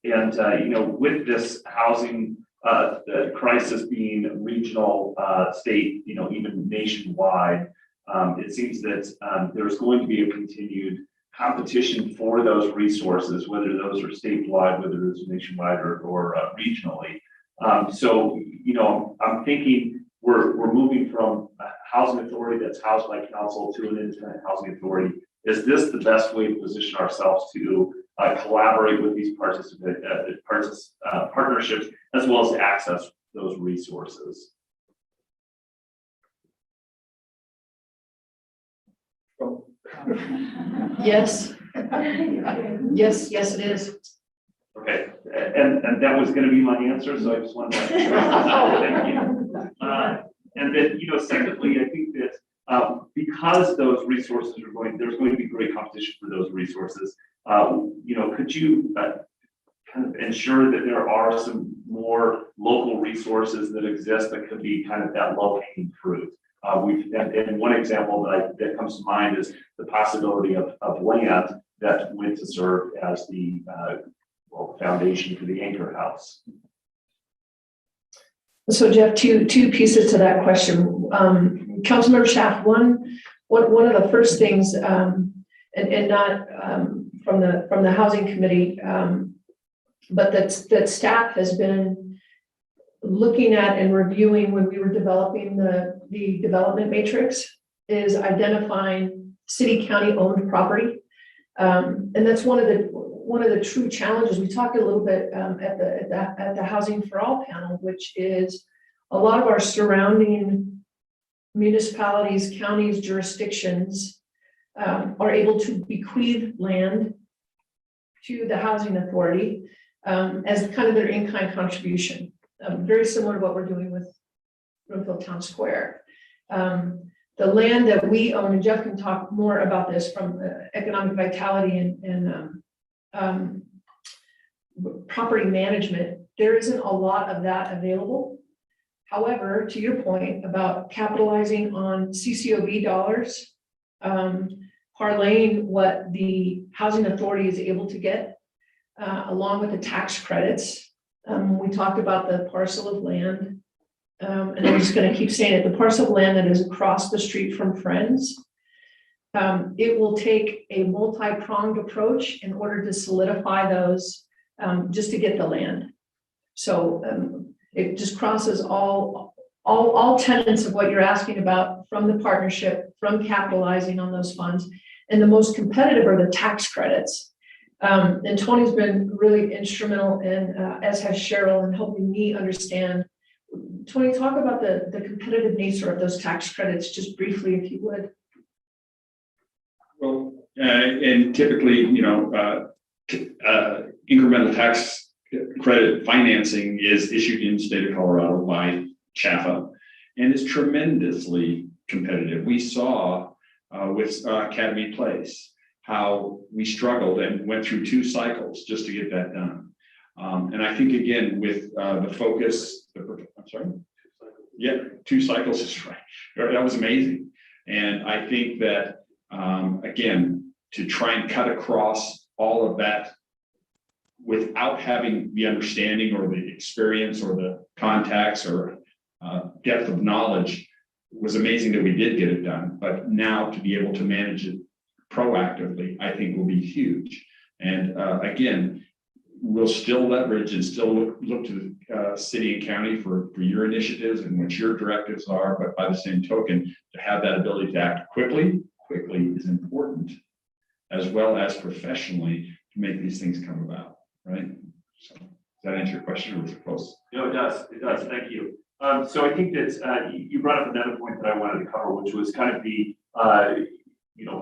With this housing crisis being regional, state, even nationwide, it seems that there's going to be a continued competition for those resources, whether those are statewide, whether it's nationwide or regionally. So I'm thinking we're moving from a housing authority that's housed by council to an independent housing authority. Is this the best way to position ourselves to collaborate with these partnerships as well as to access those resources? Yes. Yes, it is. Okay, and that was going to be my answer, so I just wanted to. Thank you. And then, secondly, I think that because those resources there's going to be great competition for those resources. Could you kind of ensure that there are some more local resources that exist that could be kind of that low hanging fruit. And one example that comes to mind is the possibility of land that went to serve as the foundation for the Anchor House. So Jeff, two pieces to that question. Councilmember Schaaf, one of the first things, and not from the housing committee, but that staff has been looking at and reviewing when we were developing the development matrix, is identifying city-county owned property. And that's one of the true challenges. We talked a little bit at the Housing for All panel, which is a lot of our surrounding municipalities, counties, jurisdictions are able to bequeath land to the housing authority as kind of their in-kind contribution, very similar to what we're doing with Broomfield Town Square. The land that we own, and Jeff can talk more about this from economic vitality and property management, there isn't a lot of that available. However, to your point about capitalizing on CCOB dollars, parlaying what the housing authority is able to get, along with the tax credits. We talked about the parcel of land, and I'm just going to keep saying it, the parcel of land that is across the street from Friends. It will take a multi-pronged approach in order to solidify those, just to get the land. So it just crosses all tenets of what you're asking about, from the partnership, from capitalizing on those funds. And the most competitive are the tax credits. And Tony's been really instrumental in, as has Cheryl, in helping me understand. Tony, talk about the competitive nature of those tax credits, just briefly, if you would. Well, and typically, incremental tax credit financing is issued in the state of Colorado by CHFA, and is tremendously competitive. We saw with Academy Place how we struggled and went through 2 cycles just to get that done. And I think, again, with the focus, I'm sorry? Yeah, 2 cycles is right. That was amazing. And I think that, again, to try and cut across all of that without having the understanding or the experience or the contacts or depth of knowledge was amazing that we did get it done. But now to be able to manage it proactively, I think will be huge. And again, we'll still leverage and still look to the city and county for your initiatives and what your directives are. But by the same token, to have that ability to act quickly is important, as well as professionally, to make these things come about, right? So does that answer your question, or was it close? No, it does. It does. Thank you. So I think that you brought up another point that I wanted to cover, which was kind of the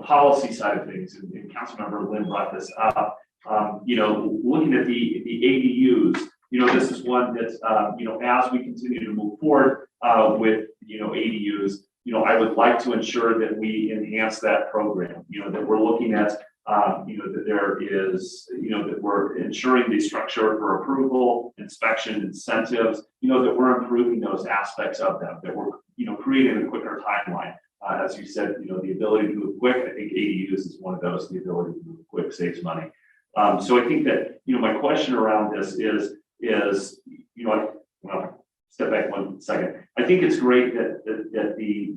policy side of things. And Councilmember Lynn brought this up. Looking at the ADUs, this is one that as we continue to move forward with ADUs, I would like to ensure that we enhance that program. That we're looking at that there is, that we're ensuring the structure for approval, inspection, incentives, that we're improving those aspects of them, that we're, creating a quicker timeline. As you said, the ability to move quick, I think ADUs is one of those, the ability to move quick saves money. So I think that, my question around this is, well, step back 1 second. I think it's great that the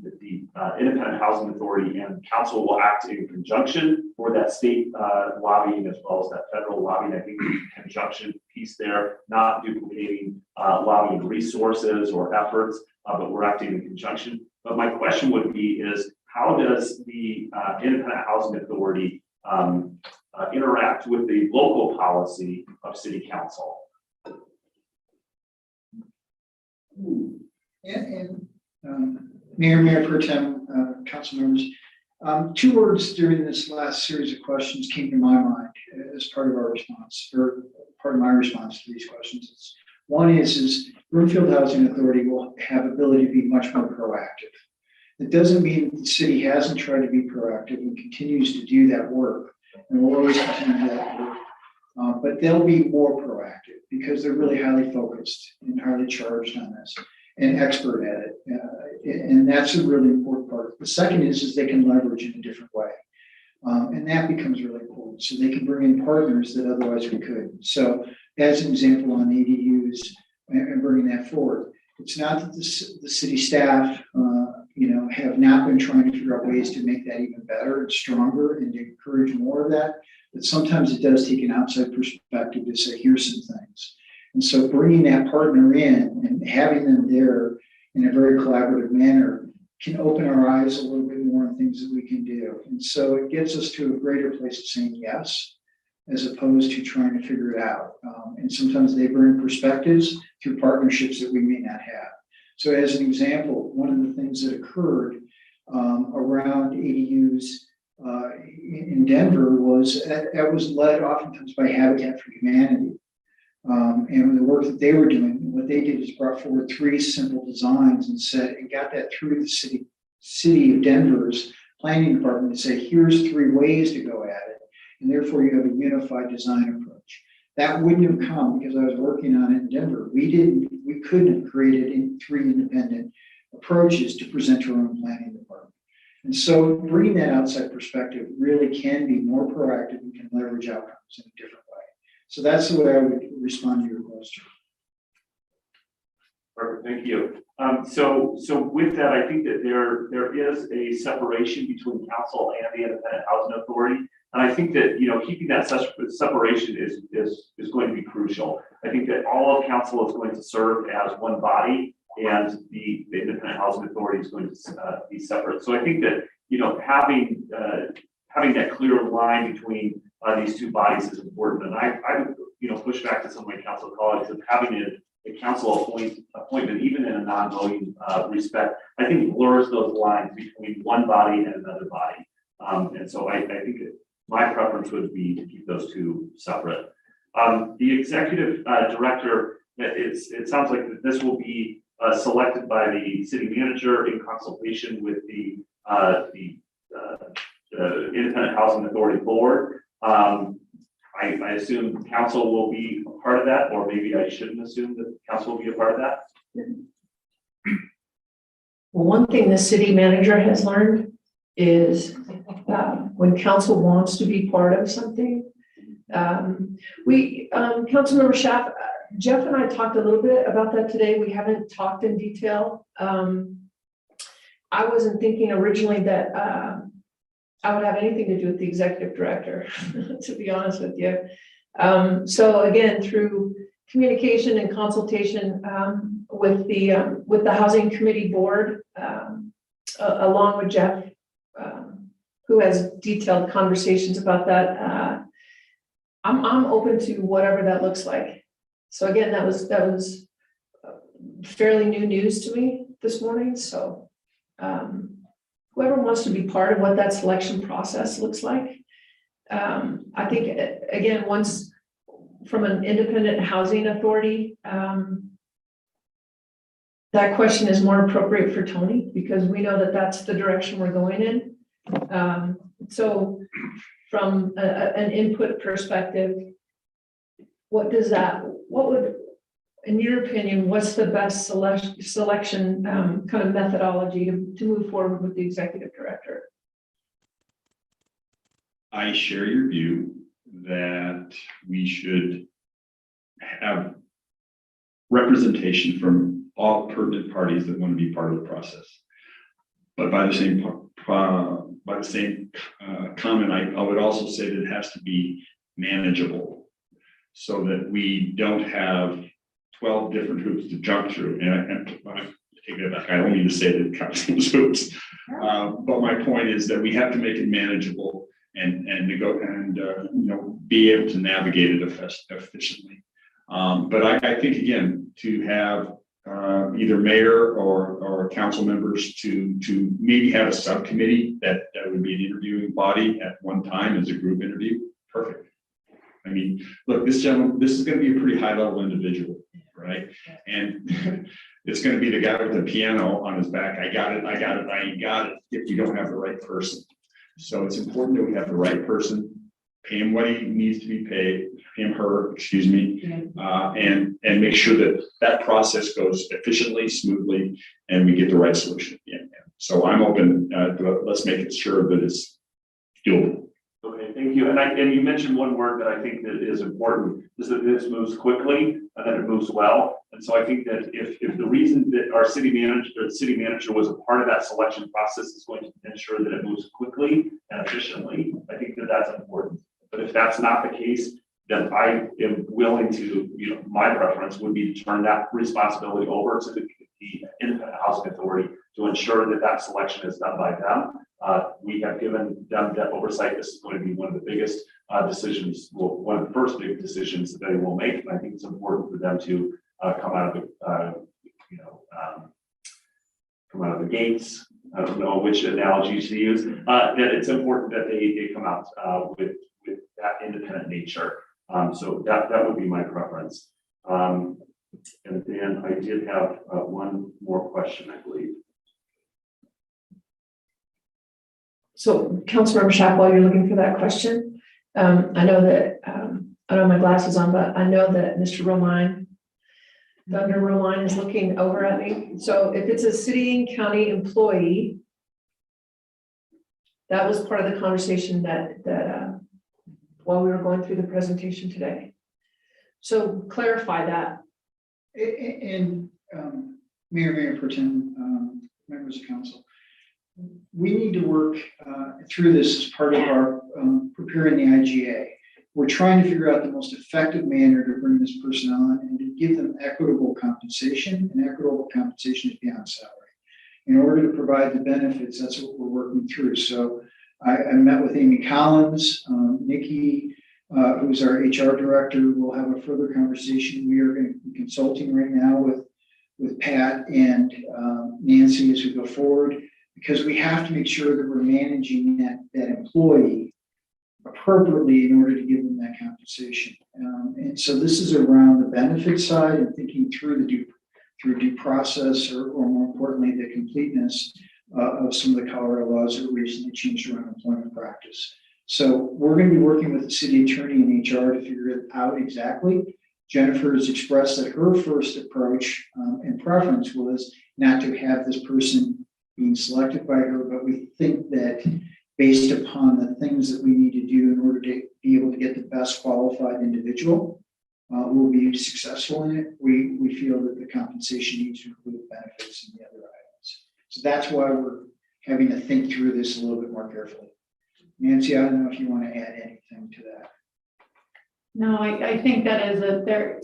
Independent Housing Authority and Council will act in conjunction for that state lobbying as well as that federal lobbying. I think the conjunction piece there, not duplicating lobbying resources or efforts, but we're acting in conjunction. But my question would be is, how does the Independent Housing Authority interact with the local policy of City Council? And Mayor Pro Tem, council members, 2 words during this last series of questions came to my mind as part of our response, or part of my response to these questions. One is Broomfield Housing Authority will have ability to be much more proactive. It doesn't mean that the city hasn't tried to be proactive and continues to do that work, and will always continue to do that work. But they'll be more proactive because they're really highly focused and highly charged on this and expert at it. And that's a really important part. The second is they can leverage in a different way. And that becomes really important. So they can bring in partners that otherwise we couldn't. So as an example on ADUs and bringing that forward, it's not that the city staff, have not been trying to figure out ways to make that even better and stronger and to encourage more of that. But sometimes it does take an outside perspective to say, here's some things. And so bringing that partner in and having them there in a very collaborative manner can open our eyes a little bit more on things that we can do. And so it gets us to a greater place of saying yes, as opposed to trying to figure it out. And sometimes they bring perspectives through partnerships that we may not have. So as an example, one of the things that occurred around ADUs in Denver was that was led oftentimes by Habitat for Humanity. And the work that they were doing, what they did is brought forward 3 simple designs and got that through the city of Denver's planning department to say, here's 3 ways to go at it. And therefore you have a unified design approach. That wouldn't have come because I was working on it in Denver. We couldn't have created 3 independent approaches to present to our own planning department. And so bringing that outside perspective really can be more proactive and can leverage outcomes in a different way. So that's the way I would respond to your question. Perfect, thank you. So with that, I think that there is a separation between council and the Independent Housing Authority. And I think that, keeping that separation is going to be crucial. I think that all of council is going to serve as one body and the Independent Housing Authority is going to be separate. So I think that, having that clear line between these 2 bodies is important. And I would, push back to some of my council colleagues of having a council appointment, even in a non-voting respect, I think blurs those lines between one body and another body. And so I think my preference would be to keep those 2 separate. The executive director, it sounds like that this will be selected by the city manager in consultation with the Independent Housing Authority Board. I assume council will be a part of that, or maybe I shouldn't assume that council will be a part of that. Well, one thing the city manager has learned is when council wants to be part of something, Councilmember Schaaf, Jeff and I talked a little bit about that today. We haven't talked in detail. I wasn't thinking originally that I would have anything to do with the executive director, to be honest with you. So again, through communication and consultation with the Housing Committee Board, along with Jeff, who has detailed conversations about that, I'm open to whatever that looks like. So again, that was fairly new news to me this morning. So whoever wants to be part of what that selection process looks like, I think again, once from an independent housing authority, that question is more appropriate for Tony because we know that that's the direction we're going in. So from an input perspective, what would, in your opinion, what's the best selection kind of methodology to move forward with the executive director? I share your view that we should have representation from all pertinent parties that want to be part of the process. But by the same comment, I would also say that it has to be manageable so that we don't have 12 different hoops to jump through. And I take that back. I don't mean to say that it comes from hoops, but my point is that we have to make it manageable and be able to navigate it efficiently. But I think again, to have either mayor or council members to maybe have a subcommittee that would be an interviewing body at one time as a group interview. Perfect. I mean, look, this gentleman, this is going to be a pretty high level individual, right? And it's going to be the guy with the piano on his back. I got it. I ain't got it. If you don't have the right person. So it's important that we have the right person pay him what he needs to be paid, him, her, excuse me, and make sure that that process goes efficiently, smoothly, and we get the right solution at the end. So I'm open, let's make it sure that it's doable. Okay, thank you. And you mentioned one word that I think that is important, is that this moves quickly and that it moves well. And so I think that if the reason that our city manager was a part of that selection process is going to ensure that it moves quickly and efficiently, I think that that's important. But if that's not the case, then I am willing to, my preference would be to turn that responsibility over to the Independent Housing Authority to ensure that that selection is done by them. We have given them that oversight. This is going to be one of the biggest decisions, well, one of the first big decisions that they will make. And I think it's important for them to come out of the, come out of the gates. I don't know which analogy to use. That it's important that they come out with that independent nature. So that would be my preference. And then I did have one more question, I believe. So Councilmember Schaaf, while you're looking for that question, I know that, I don't have my glasses on, but I know that Mr. Romine, Governor Romine is looking over at me. So if it's a city and county employee, that was part of the conversation that while we were going through the presentation today. So clarify that. And Mayor Pro Tem, members of council, we need to work through this as part of our preparing the IGA. We're trying to figure out the most effective manner to bring this person on and to give them equitable compensation, and equitable compensation is beyond salary. In order to provide the benefits, that's what we're working through. So I met with Amy Collins, Nikki, who's our HR director. We'll have a further conversation. We are going to be consulting right now with Pat and Nancy as we go forward, because we have to make sure that we're managing that employee appropriately in order to give them that compensation. And so this is around the benefit side and thinking through due process, or more importantly, the completeness of some of the Colorado laws that recently changed around employment practice. So we're going to be working with the city attorney and HR to figure it out exactly. Jennifer has expressed that her first approach and preference was not to have this person being selected by her, but we think that based upon the things that we need to do in order to be able to get the best qualified individual, we'll be successful in it. We feel that the compensation needs to include benefits and the other items. So that's why we're having to think through this a little bit more carefully. Nancy, I don't know if you want to add anything to that. No, I think that is their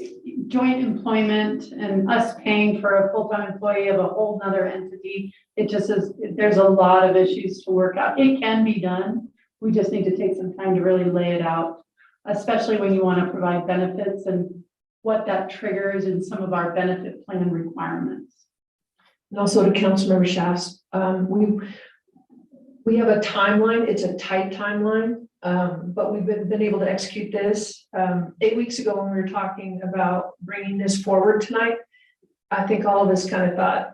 joint employment and us paying for a full-time employee of a whole nother entity. It just is, there's a lot of issues to work out. It can be done. We just need to take some time to really lay it out, especially when you want to provide benefits and what that triggers in some of our benefit plan requirements. And also to Councilmember Schaaf's, we have a timeline. It's a tight timeline, but we've been able to execute this. 8 weeks ago, when we were talking about bringing this forward tonight, I think all of us kind of thought,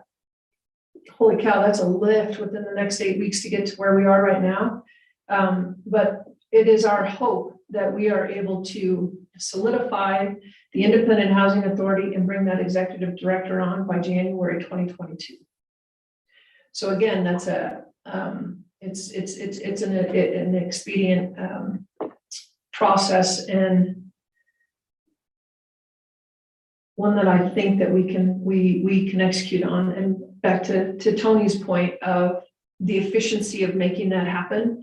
holy cow, that's a lift within the next 8 weeks to get to where we are right now. But it is our hope that we are able to solidify the Independent Housing Authority and bring that executive director on by January 2022. So again, that's it's an expedient process, and one that I think that we can execute on. And back to Tony's point of the efficiency of making that happen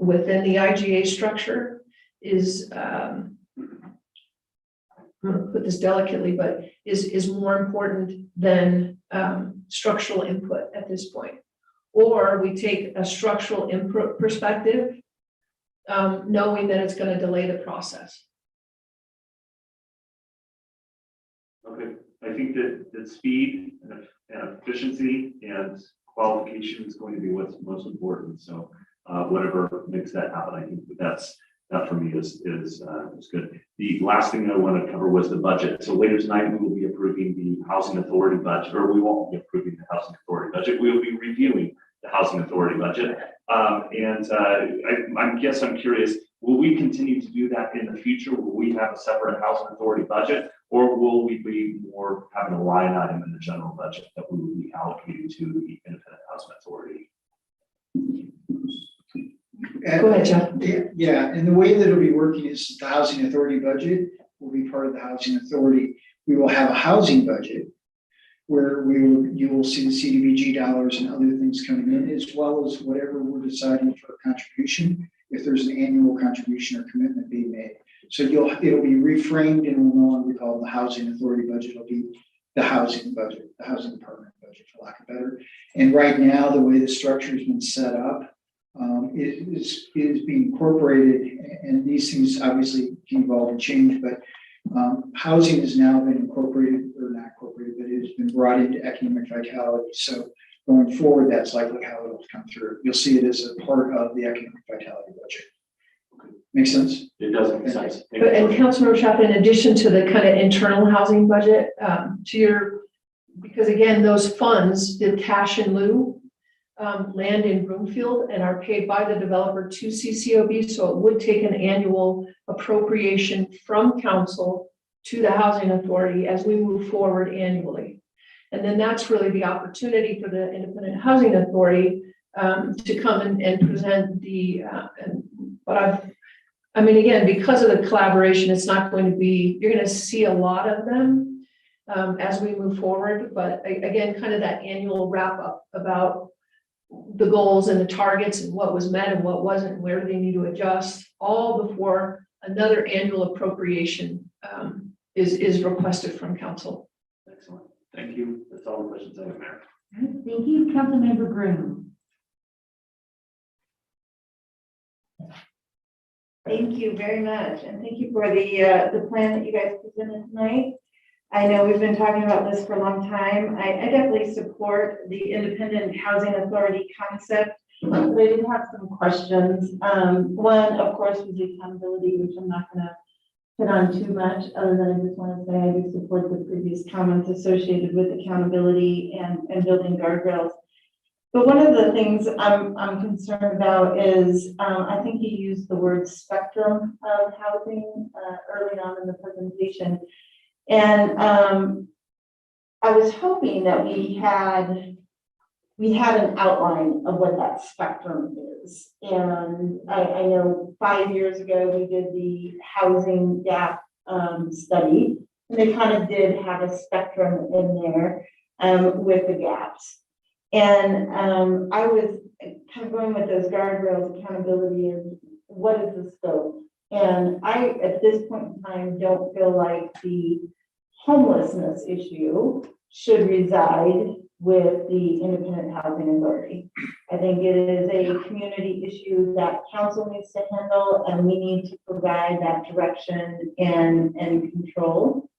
within the IGA structure is, I'm going to put this delicately, but is more important than structural input at this point. Or we take a structural input perspective, knowing that it's going to delay the process. Okay, I think that speed and efficiency and qualification is going to be what's most important. So whatever makes that happen, I think that for me is good. The last thing I want to cover was the budget. So later tonight, we will be approving the Housing Authority budget, or we won't be approving the Housing Authority budget. We will be reviewing the housing authority budget. I guess I'm curious, will we continue to do that in the future? Will we have a separate housing authority budget? Or will we be more having a line item in the general budget that we will be allocated to the independent housing authority? Go ahead, Jeff. Yeah, and the way that it'll be working is the housing authority budget will be part of the housing authority. We will have a housing budget where you will see the CDBG dollars and other things coming in, as well as whatever we're deciding for a contribution, if there's an annual contribution or commitment being made. So it'll be reframed and will no longer be called the housing authority budget. It'll be the housing budget, the housing department budget, for lack of better. And right now, the way the structure has been set up, it is being incorporated, and these things obviously can evolve and change, but housing has now been incorporated, or not incorporated, but it has been brought into economic vitality. So going forward, that's likely how it'll come through. You'll see it as a part of the economic vitality budget. Make sense? It does make sense. But, and Councilmember Schaaf, in addition to the kind of internal housing budget, because again, those funds, the cash in lieu, land in Broomfield and are paid by the developer to CCOB. So it would take an annual appropriation from council to the housing authority as we move forward annually. And then that's really the opportunity for the independent housing authority to come and present again, because of the collaboration, it's not going to be, you're going to see a lot of them as we move forward. But again, kind of that annual wrap up about the goals and the targets and what was met and what wasn't, and where they need to adjust, all before another annual appropriation is requested from council. Excellent. Thank you. That's all the questions I have, Mayor. Thank you, Councilmember Groom. Thank you very much, and thank you for the plan that you guys presented tonight. I know we've been talking about this for a long time. I definitely support the independent housing authority concept, but I did have some questions. One, of course, was the accountability, which I'm not going to hit on too much, other than I just want to say I do support the previous comments associated with accountability and building guardrails. But one of the things I'm concerned about is, I think you used the word spectrum of housing early on in the presentation. And I was hoping that we had an outline of what that spectrum is. And I know 5 years ago, we did the housing gap study, and they kind of did have a spectrum in there with the gaps. And I was kind of going with those guardrails, accountability, and what is the scope? And I, at this point in time, don't feel like the homelessness issue should reside with the independent housing authority. I think it is a community issue that council needs to handle, and we need to provide that direction and control.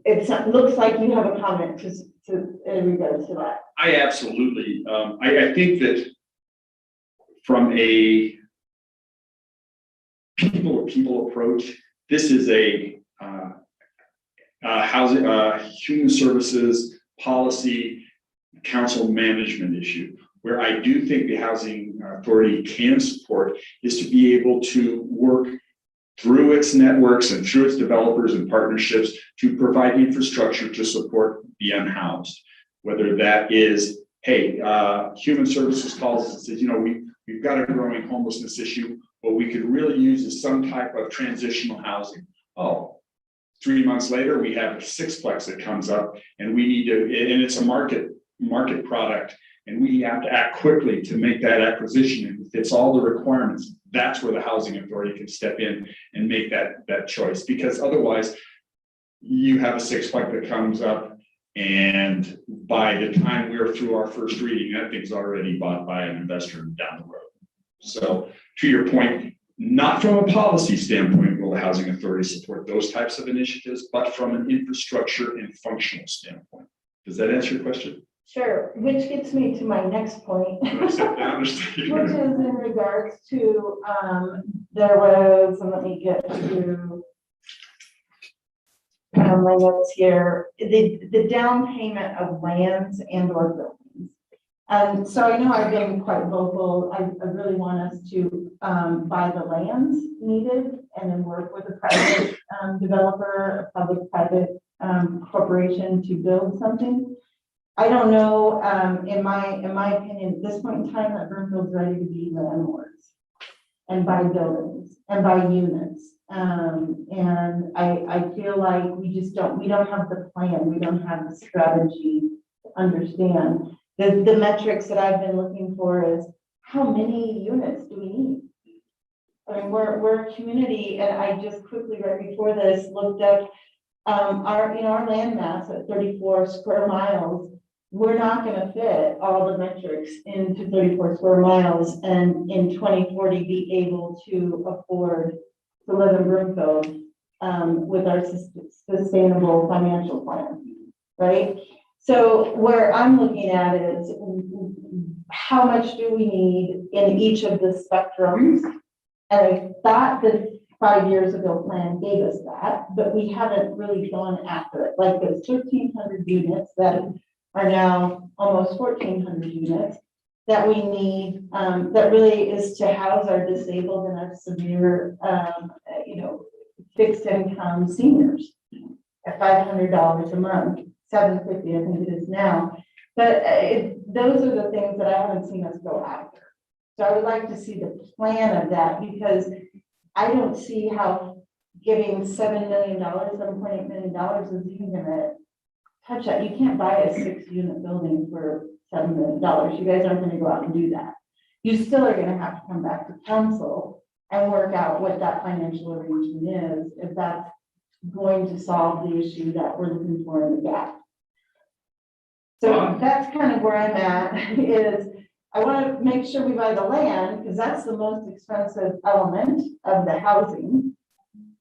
It looks like you have a comment to in regards to that. I absolutely, I think that from a people approach, this is a housing, human services policy, council management issue. Where I do think the housing authority can support is to be able to work through its networks and through its developers and partnerships to provide infrastructure to support the unhoused. Whether that is, hey, human services calls us and says, we've got a growing homelessness issue. What we could really use is some type of transitional housing. Oh, 3 months later, we have a sixplex that comes up, and we need to, and it's a market product, and we have to act quickly to make that acquisition. And if it's all the requirements, that's where the housing authority can step in and make that choice. Because otherwise, you have a sixplex that comes up, and by the time we're through our first reading, that thing's already bought by an investor down the road. So to your point, not from a policy standpoint will the housing authority support those types of initiatives, but from an infrastructure and functional standpoint. Does that answer your question? Sure, which gets me to my next point, which is in regards to, there was, and let me get to my notes here, the down payment of lands and or buildings. So I know I've been quite vocal. I really want us to buy the lands needed and then work with a private developer, a public-private corporation to build something. I don't know, in my opinion, at this point in time, that Broomfield's ready to be landlords and buy buildings and buy units. And I feel like we don't have the plan, we don't have the strategy to understand. The metrics that I've been looking for is how many units do we need? I mean, we're a community, and I just quickly right before this looked up our land mass at 34 square miles. We're not going to fit all the metrics into 34 square miles and in 2040 be able to afford to live in Broomfield with our sustainable financial plan, right? So where I'm looking at is how much do we need in each of the spectrums? And I thought the 5 years ago plan gave us that, but we haven't really gone after it. Like there's 1,300 units that are now almost 1,400 units that we need, that really is to house our disabled and our severe, fixed income seniors at $500 a month, $750, I think it is now. But those are the things that I haven't seen us go after. So I would like to see the plan of that, because I don't see how giving $7 million, $7.8 million is even gonna touch that. You can't buy a 6-unit building for $7 million. You guys aren't gonna go out and do that. You still are gonna have to come back to council and work out what that financial arrangement is, if that's going to solve the issue that we're looking for in the gap. So that's kind of where I'm at, is I want to make sure we buy the land, because that's the most expensive element of the housing,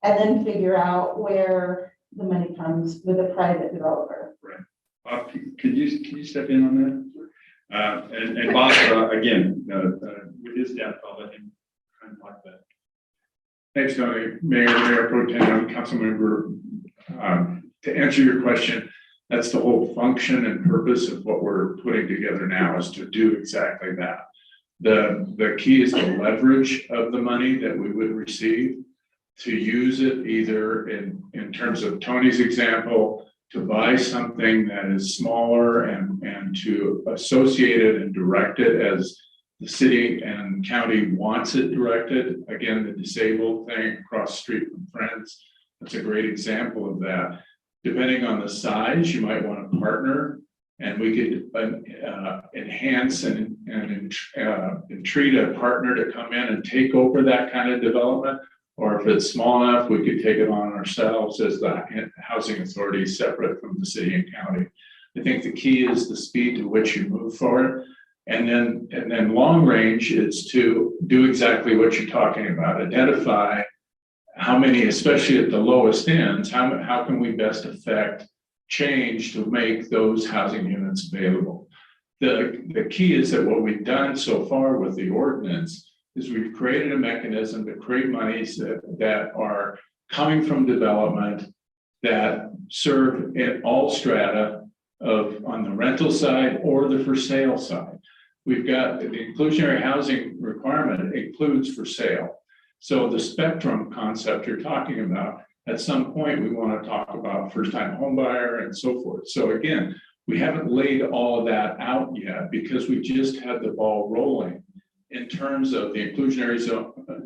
and then figure out where the money comes with a private developer. Bob, could you step in on that? And Bob, again, with his staff, I'll let him try and talk that. Thanks, Tony. Mayor Pro Tem, Councilmember. To answer your question, that's the whole function and purpose of what we're putting together now, is to do exactly that. The key is the leverage of the money that we would receive, to use it either in terms of Tony's example, to buy something that is smaller and to associate it and direct it as the city and county wants it directed. Again, the disabled thing across the street from Friends, that's a great example of that. Depending on the size, you might want to partner, and we could enhance and entreat a partner to come in and take over that kind of development. Or if it's small enough, we could take it on ourselves as the housing authority, separate from the city and county. I think the key is the speed to which you move forward. And then long range is to do exactly what you're talking about, identify how many, especially at the lowest ends, how can we best affect change to make those housing units available? The key is that what we've done so far with the ordinance is we've created a mechanism to create monies that are coming from development that serve in all strata of on the rental side or the for sale side. We've got the inclusionary housing requirement includes for sale. So the spectrum concept you're talking about, at some point, we want to talk about first-time home buyer and so forth. So again, we haven't laid all of that out yet because we just had the ball rolling in terms of the inclusionary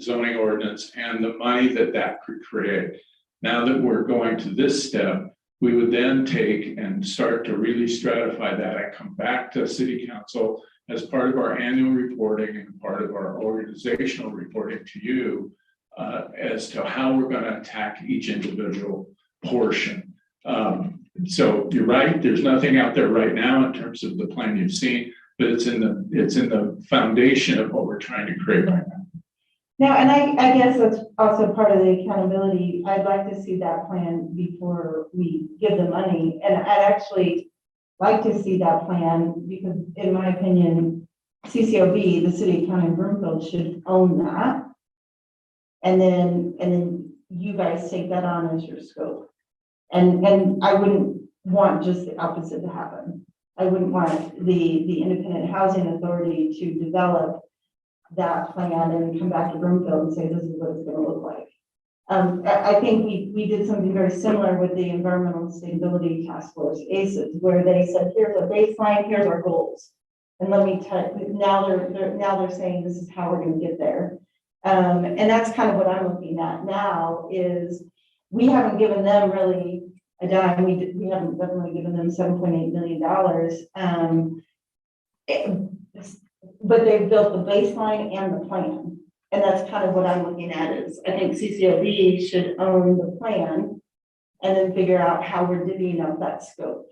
zoning ordinance and the money that could create. Now that we're going to this step, we would then take and start to really stratify that and come back to City Council as part of our annual reporting and part of our organizational reporting to you as to how we're going to attack each individual portion. So you're right, there's nothing out there right now in terms of the plan you've seen, but it's in the foundation of what we're trying to create right now. Now, and I guess that's also part of the accountability. I'd like to see that plan before we give the money. And I'd actually like to see that plan because in my opinion, CCOB, the city, county, and Broomfield should own that. And then you guys take that on as your scope. And I wouldn't want just the opposite to happen. I wouldn't want the Independent Housing Authority to develop that plan and come back to Broomfield and say, this is what it's gonna look like. I think we did something very similar with the Environmental Sustainability Task Force, ACES, where they said, here's a baseline, here's our goals. And let me tell you, now they're saying this is how we're gonna get there. And that's kind of what I'm looking at now is we haven't given them really a dime. We haven't definitely given them $7.8 million. But they've built the baseline and the plan. And that's kind of what I'm looking at is I think CCOB should own the plan and then figure out how we're divvying up that scope.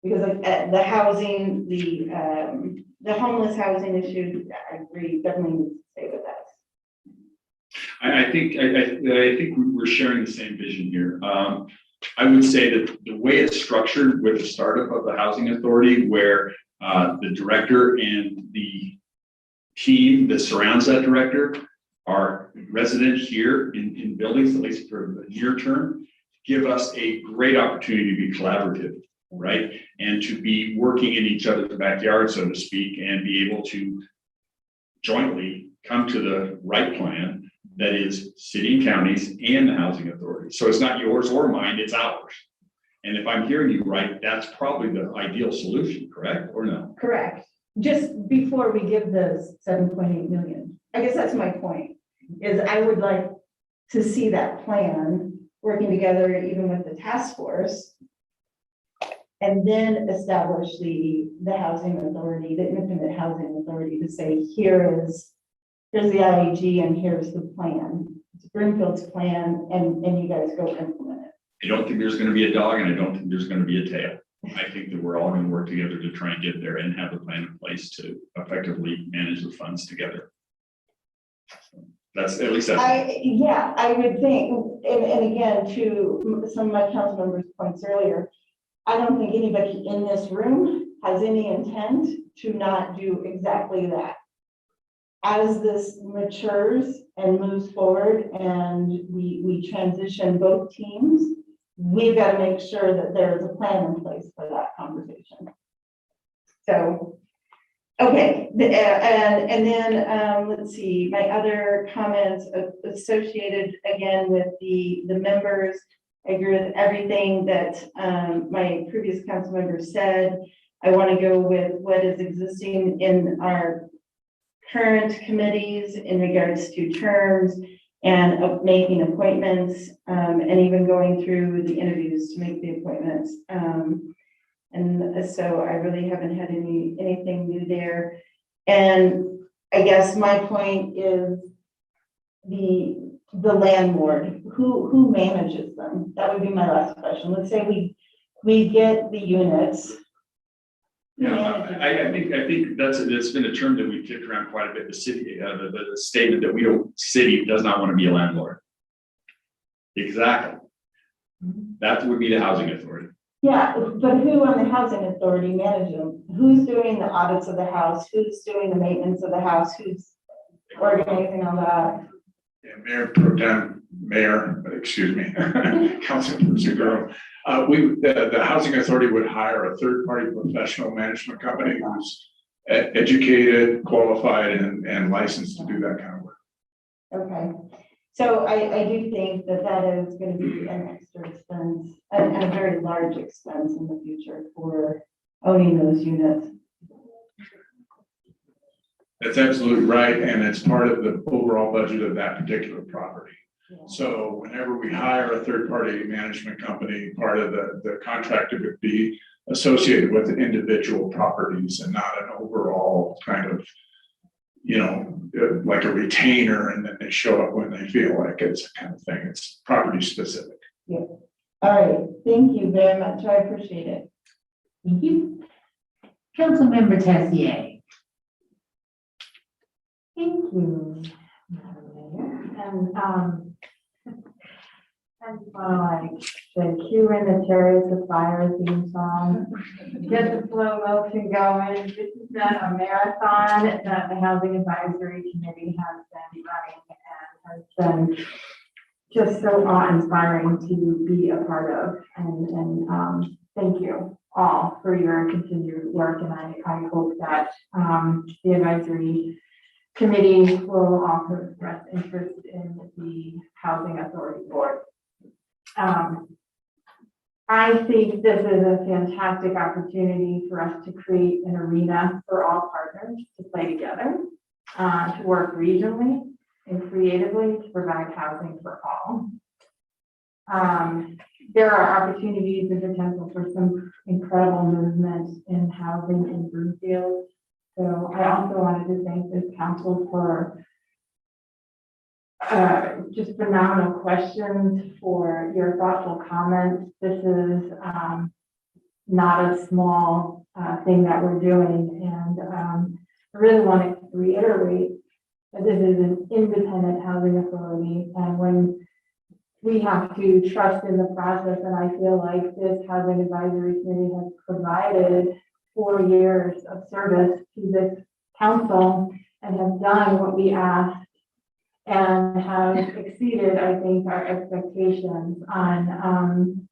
Because like the housing, the homeless housing issue, I agree, definitely needs to stay with us. I think we're sharing the same vision here. I would say that the way it's structured with the startup of the housing authority, where the director and the team that surrounds that director are resident here in buildings, at least for the near term, give us a great opportunity to be collaborative, right? And to be working in each other's backyard, so to speak, and be able to jointly come to the right plan that is city and counties and the housing authority. So it's not yours or mine, it's ours. And if I'm hearing you right, that's probably the ideal solution, correct or no? Correct. Just before we give the 7.8 million, I guess that's my point, is I would like to see that plan working together even with the task force. And then establish the housing authority, the independent housing authority to say, here's the IAG and here's the plan. It's Broomfield's plan and you guys go implement it. I don't think there's gonna be a dog and I don't think there's gonna be a tail. I think that we're all gonna work together to try and get there and have a plan in place to effectively manage the funds together. That's at least that's. I would think, and again, to some of my council members' points earlier, I don't think anybody in this room has any intent to not do exactly that. As this matures and moves forward and we transition both teams, we've got to make sure that there is a plan in place for that conversation. So, okay, and then let's see, my other comments associated again with the members. I agree with everything that my previous council members said. I want to go with what is existing in our current committees in regards to terms and of making appointments and even going through the interviews to make the appointments. And so I really haven't had anything new there. And I guess my point is the landlord, who manages them? That would be my last question. Let's say we get the units. Yeah, I think it's been a term that we've kicked around quite a bit. The city, the statement that city does not want to be a landlord. Exactly. That would be the housing authority. Yeah, but who on the housing authority manages them? Who's doing the audits of the house? Who's doing the maintenance of the house? Who's organizing all that? Yeah, excuse me, Councilman Segura. The housing authority would hire a third-party professional management company who's educated, qualified, and licensed to do that kind of work. Okay, so I do think that is going to be an extra expense and a very large expense in the future for owning those units. That's absolutely right, and it's part of the overall budget of that particular property. Yeah. So whenever we hire a third-party management company, part of the contract would be associated with the individual properties and not an overall kind of, like a retainer, and then they show up when they feel like it's a kind of thing. It's property specific. Yeah. All right. Thank you very much. I appreciate it. Thank you. Councilmember Tessier. Thank you, Madam Mayor. And I just want to the cue in the Chariots of Fire theme song, get the slow motion going. This has been a marathon that the Housing Advisory Committee has been running and has been just so awe-inspiring to be a part of. And thank you. all for your continued work, and I hope that the advisory committee will also express interest in the Housing Authority Board. I think this is a fantastic opportunity for us to create an arena for all partners to play together, to work regionally and creatively to provide housing for all. There are opportunities and potential for some incredible movement in housing in Broomfield. So I also wanted to thank this council for just phenomenal questions, for your thoughtful comments. This is not a small thing that we're doing, and I really want to reiterate that this is an independent housing authority, and when we have to trust in the process, and I feel like this Housing Advisory Committee has provided 4 years of service to this council and have done what we asked and have exceeded, I think, our expectations on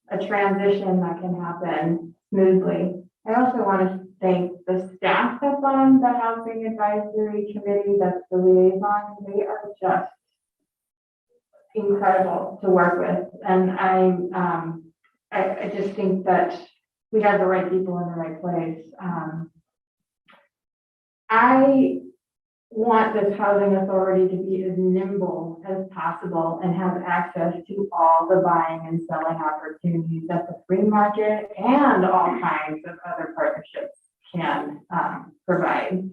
a transition that can happen smoothly. I also want to thank the staff that's on the Housing Advisory Committee, that's the liaison. They are just incredible to work with. And I just think that we have the right people in the right place. I want this housing authority to be as nimble as possible and have access to all the buying and selling opportunities that the free market and all kinds of other partnerships can provide.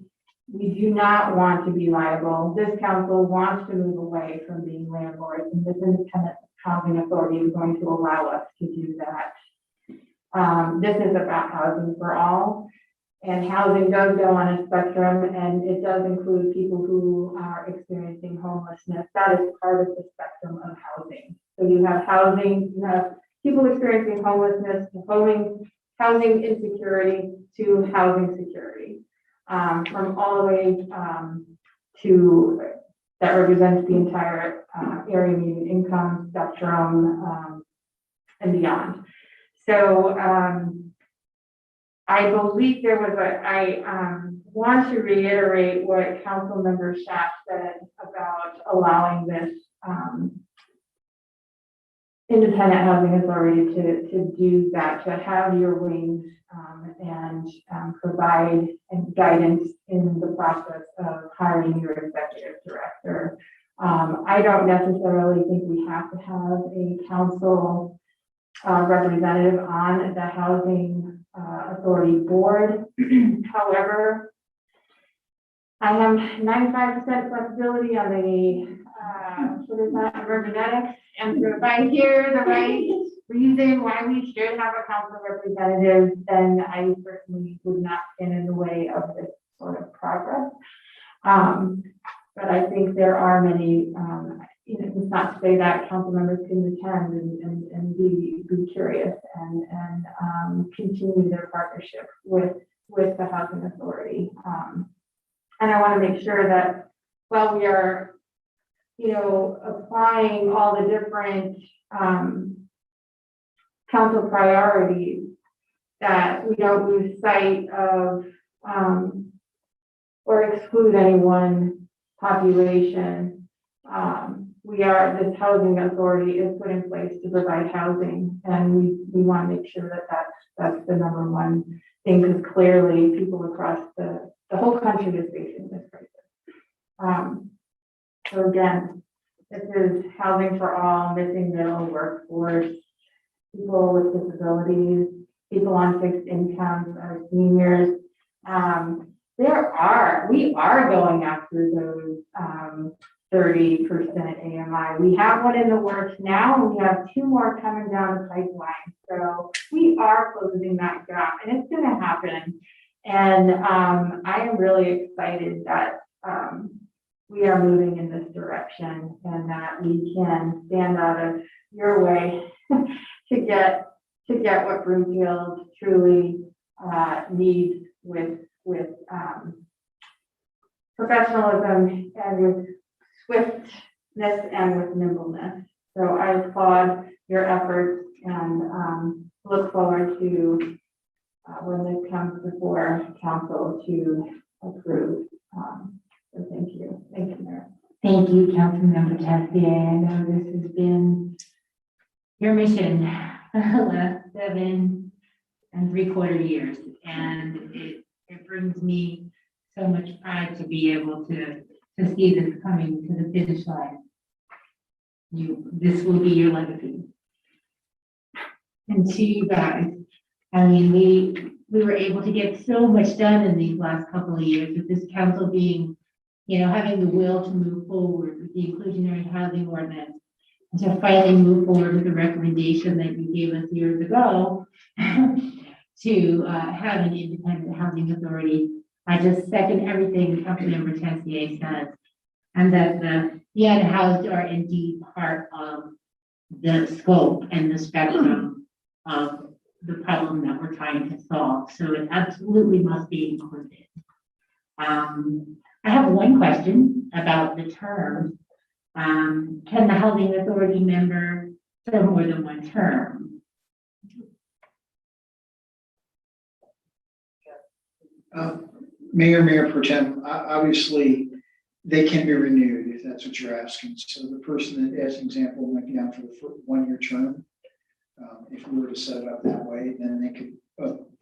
We do not want to be liable. This council wants to move away from being landlords, and this independent housing authority is going to allow us to do that. This is about housing for all, and housing does go on a spectrum, and it does include people who are experiencing homelessness. That is part of the spectrum of housing. So you have housing, you have people experiencing homelessness, housing insecurity to housing security. From all the way to that represents the entire area median income spectrum and beyond. So I believe there was I want to reiterate what Council Member Schaaf said about allowing this independent housing authority to do that, to have your wings and provide guidance in the process of hiring your executive director. I don't necessarily think we have to have a council representative on the housing authority board. However, I have 95% flexibility on the cybernetics, and so if I hear the right reason why we should have a council representative, then I certainly would not stand in the way of this sort of progress. But I think there are many, it's not to say that council members can attend and be curious and continue their partnership with the housing authority. And I want to make sure that while we are, applying all the different council priorities, that we don't lose sight of or exclude any one population. This housing authority is put in place to provide housing, and we want to make sure that that's the number one thing, because clearly people across the whole country is facing this crisis. So again, this is housing for all, missing middle workforce, people with disabilities, people on fixed incomes, our seniors. We are going after those 30% AMI. We have one in the works now, and we have 2 more coming down the pipeline. So we are closing that gap, and it's going to happen. And I am really excited that we are moving in this direction, and that we can stand out of your way to get what Broomfield truly needs with professionalism and with swiftness and with nimbleness. So I applaud your efforts and look forward to when this comes before council to approve. So thank you, Mayor. Thank you, Councilmember Tessier. I know this has been your mission the last 7.75 years, and it brings me so much pride to be able to see this coming to the finish line. This will be your legacy. And to you guys, I mean, we were able to get so much done in these last couple of years with this council being, having the will to move forward with the inclusionary housing ordinance, and to finally move forward with the recommendation that you gave us years ago to have an independent housing authority. I just second everything Councilmember Tessier says, and that the unhoused are indeed part of the scope and the spectrum of the problem that we're trying to solve. So it absolutely must be included. I have one question about the terms. Can the housing authority member serve more than one term? Mayor Pro Tem, obviously, they can be renewed if that's what you're asking. So the person that, as an example, might be on for the 1-year term. If we were to set it up that way, then they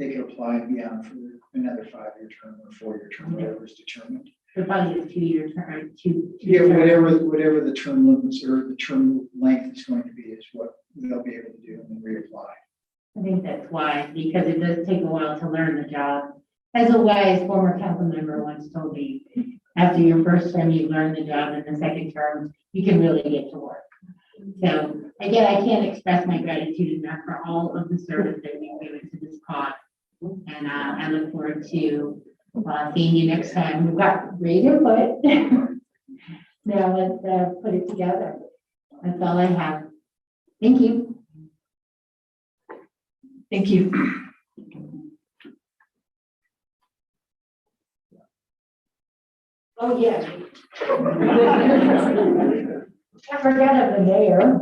could apply and be on for another 5-year term or 4-year term, whatever is determined. So probably a 2-year term, Yeah, terms. whatever the term limits or the term length is going to be is what they'll be able to do and then reapply. I think that's wise, because it does take a while to learn the job. As a wise former council member once told me, after your first term, you learn the job, and the second term, you can really get to work. So again, I can't express my gratitude enough for all of the service that you've given to this cause. And I look forward to seeing you next time. We've got great input. Now let's put it together. That's all I have. Thank you. Thank you. Oh, yeah. I forgot of the mayor.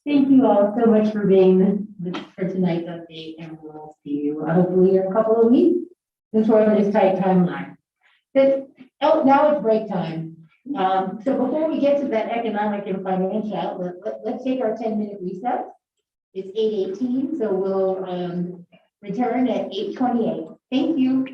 Thank you all so much for being for tonight's update, and we'll see you hopefully in a couple of weeks. Since we're on this tight timeline. Now it's break time. So before we get to that economic and financial outlook, let's take our 10-minute recess. It's 8:18, so we'll return at 8:28. Thank you.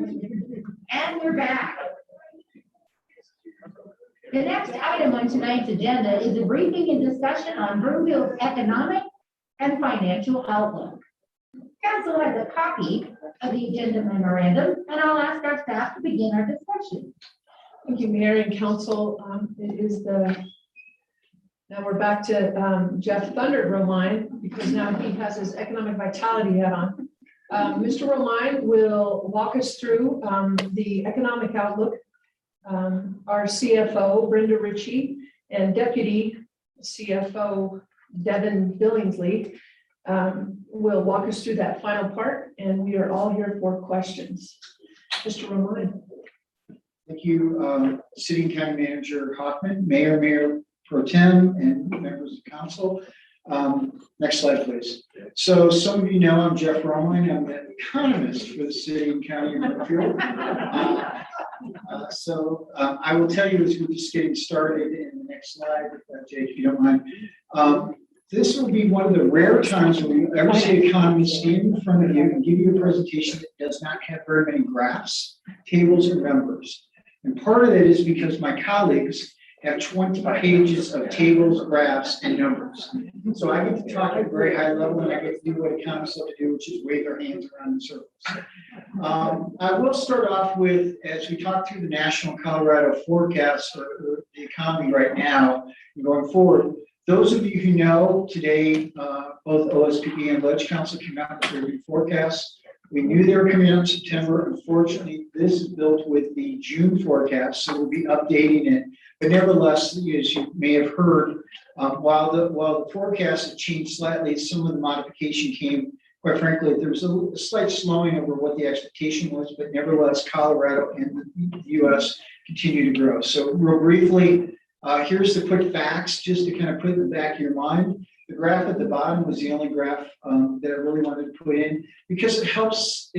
And we're back. The next item on tonight's agenda is a briefing and discussion on Broomfield's economic and financial outlook. Council has a copy of the agenda memorandum, and I'll ask our staff to begin our discussion. Thank you, Mayor and Council. Now we're back to Jeff Thunder Romine, because now he has his economic vitality hat on. Mr. Romine will walk us through the economic outlook. Our CFO, Brenda Ritchie, and Deputy CFO, Devin Billingsley, will walk us through that final part, and we are all here for questions. Mr. Romine. Thank you, City and County Manager Hoffman, Mayor Pro Tem, and members of council. Next slide, please. So some of you know I'm Jeff Romine. I'm an economist for the City and County of Broomfield. I will tell you as we're just getting started in the next slide, Jake, if you don't mind. This will be one of the rare times when you ever see economists stand in front of you and give you a presentation that does not have very many graphs, tables, and numbers. And part of that is because my colleagues have 20 pages of tables, graphs, and numbers. So I get to talk at a very high level, and I get to do what economists love to do, which is wave their hands around in circles. I will start off with, as we talk through the National Colorado forecast or the economy right now and going forward, those of you who know today, both OSPB and Ledge Council came out with their new forecasts. We knew they were coming out in September. Unfortunately, this is built with the June forecast, so we'll be updating it. But nevertheless, as you may have heard, while the forecast had changed slightly, some of the modification came, quite frankly, there was a slight slowing over what the expectation was, but nevertheless, Colorado and the US continue to grow. So real briefly, here's the quick facts, just to kind of put it in the back of your mind. The graph at the bottom was the only graph that I really wanted to put in because it helps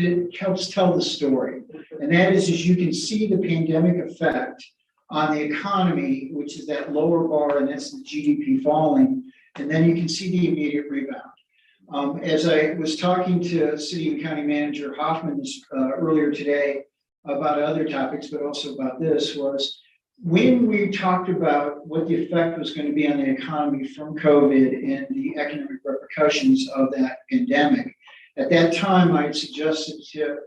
tell the story. And that is, as you can see the pandemic effect on the economy, which is that lower bar, and that's the GDP falling. And then you can see the immediate rebound. As I was talking to City and County Manager Hoffman earlier today about other topics, but also about this, was when we talked about what the effect was going to be on the economy from COVID and the economic repercussions of that pandemic. At that time, I had suggested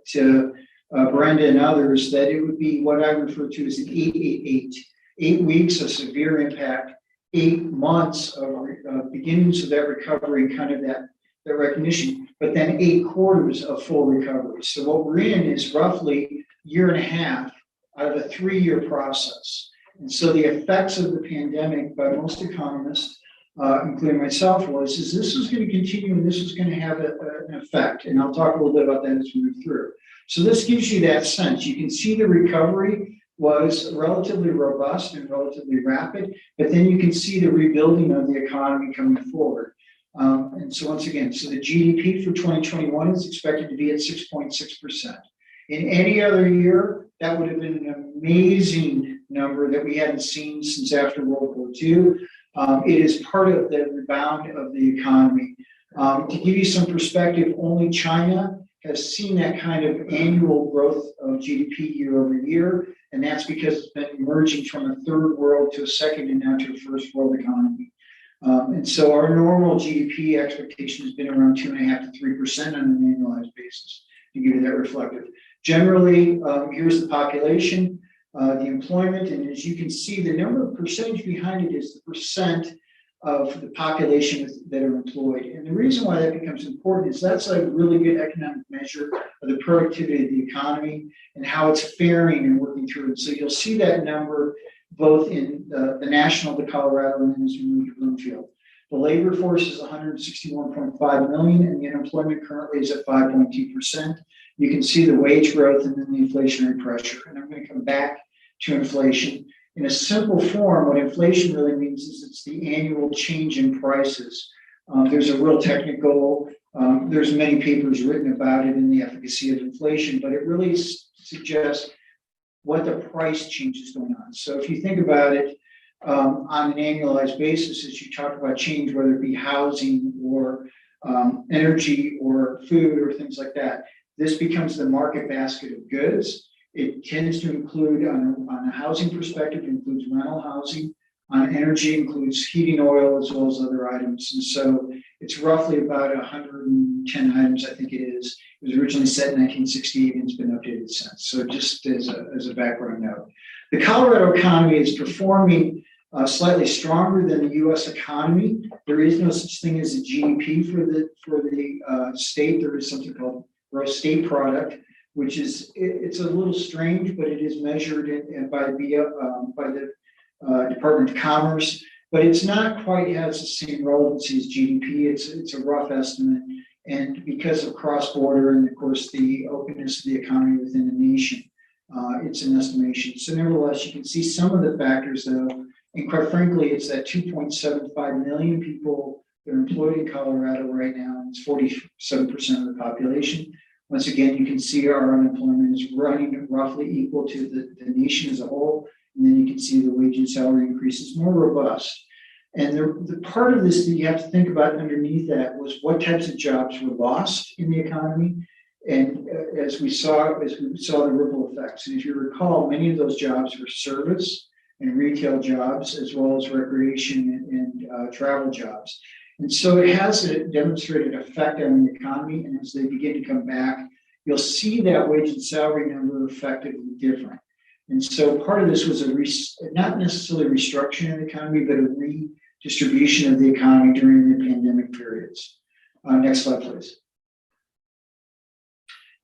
to Brenda and others that it would be what I refer to as an 8-8-8. 8 weeks of severe impact, 8 months of beginnings of that recovery and kind of that recognition, but then 8 quarters of full recovery. So what we're in is roughly a year and a half out of a 3-year process. And so the effects of the pandemic by most economists, including myself, is this was going to continue and this was going to have an effect. And I'll talk a little bit about that as we move through. So this gives you that sense. You can see the recovery was relatively robust and relatively rapid, but then you can see the rebuilding of the economy coming forward. And so once again, so the GDP for 2021 is expected to be at 6.6%. In any other year, that would have been an amazing number that we hadn't seen since after World War II. It is part of the rebound of the economy. To give you some perspective, only China has seen that kind of annual growth of GDP year over year, and that's because it's been emerging from a third world to a second and now to a first world economy. And so our normal GDP expectation has been around 2.5 to 3% on an annualized basis, to give you that reflective. Generally, here's the population, the employment, and as you can see, the number of percentage behind it is the percent of the population that are employed. And the reason why that becomes important is that's a really good economic measure of the productivity of the economy and how it's faring and working through. And so you'll see that number both in the national, the Colorado, and then as we move to Broomfield. The labor force is 161.5 million, and the unemployment currently is at 5.2%. You can see the wage growth and then the inflationary pressure. And I'm going to come back to inflation. In a simple form, what inflation really means is it's the annual change in prices. There's a real technical, there's many papers written about it in the efficacy of inflation, but it really suggests what the price change is going on. So if you think about it on an annualized basis, as you talk about change, whether it be housing or energy or food or things like that, this becomes the market basket of goods. It tends to include, on a housing perspective, includes rental housing. On energy, includes heating oil as well as other items. And so it's roughly about 110 items, I think it is. It was originally set in 1968 and it's been updated since. So just as a background note. The Colorado economy is performing slightly stronger than the US economy. There is no such thing as a GDP for the state. There is something called gross state product, which is, it's a little strange, but it is measured by the Department of Commerce, but it's not quite has the same relevancy as GDP. It's a rough estimate. And because of cross-border and of course the openness of the economy within the nation, it's an estimation. So nevertheless, you can see some of the factors though, and quite frankly, it's that 2.75 million people that are employed in Colorado right now, and it's 47% of the population. Once again, you can see our unemployment is running roughly equal to the nation as a whole. And then you can see the wage and salary increase is more robust. And the part of this that you have to think about underneath that was what types of jobs were lost in the economy. And as we saw the ripple effects. And if you recall, many of those jobs were service and retail jobs, as well as recreation and travel jobs. And so it has a demonstrated effect on the economy. And as they begin to come back, you'll see that wage and salary number effectively different. And so part of this was not necessarily restructuring of the economy, but a redistribution of the economy during the pandemic periods. Next slide, please.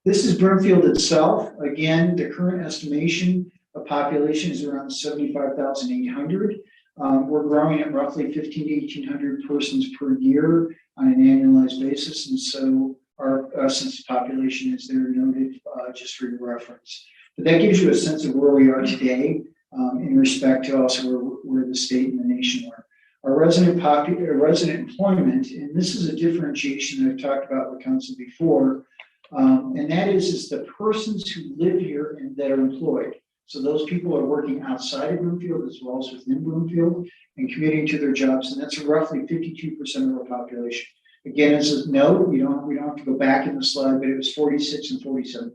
This is Broomfield itself. Again, the current estimation of population is around 75,800. We're growing at roughly 1,500 to 1,800 persons per year on an annualized basis. And so our census population is there noted just for your reference. But that gives you a sense of where we are today in respect to also where the state and the nation are. Our resident employment, and this is a differentiation that I've talked about with council before, and that is the persons who live here and that are employed. So those people are working outside of Broomfield as well as within Broomfield and commuting to their jobs, and that's roughly 52% of our population. Again, as a note, we don't have to go back in the slide, but it was 46 and 47%.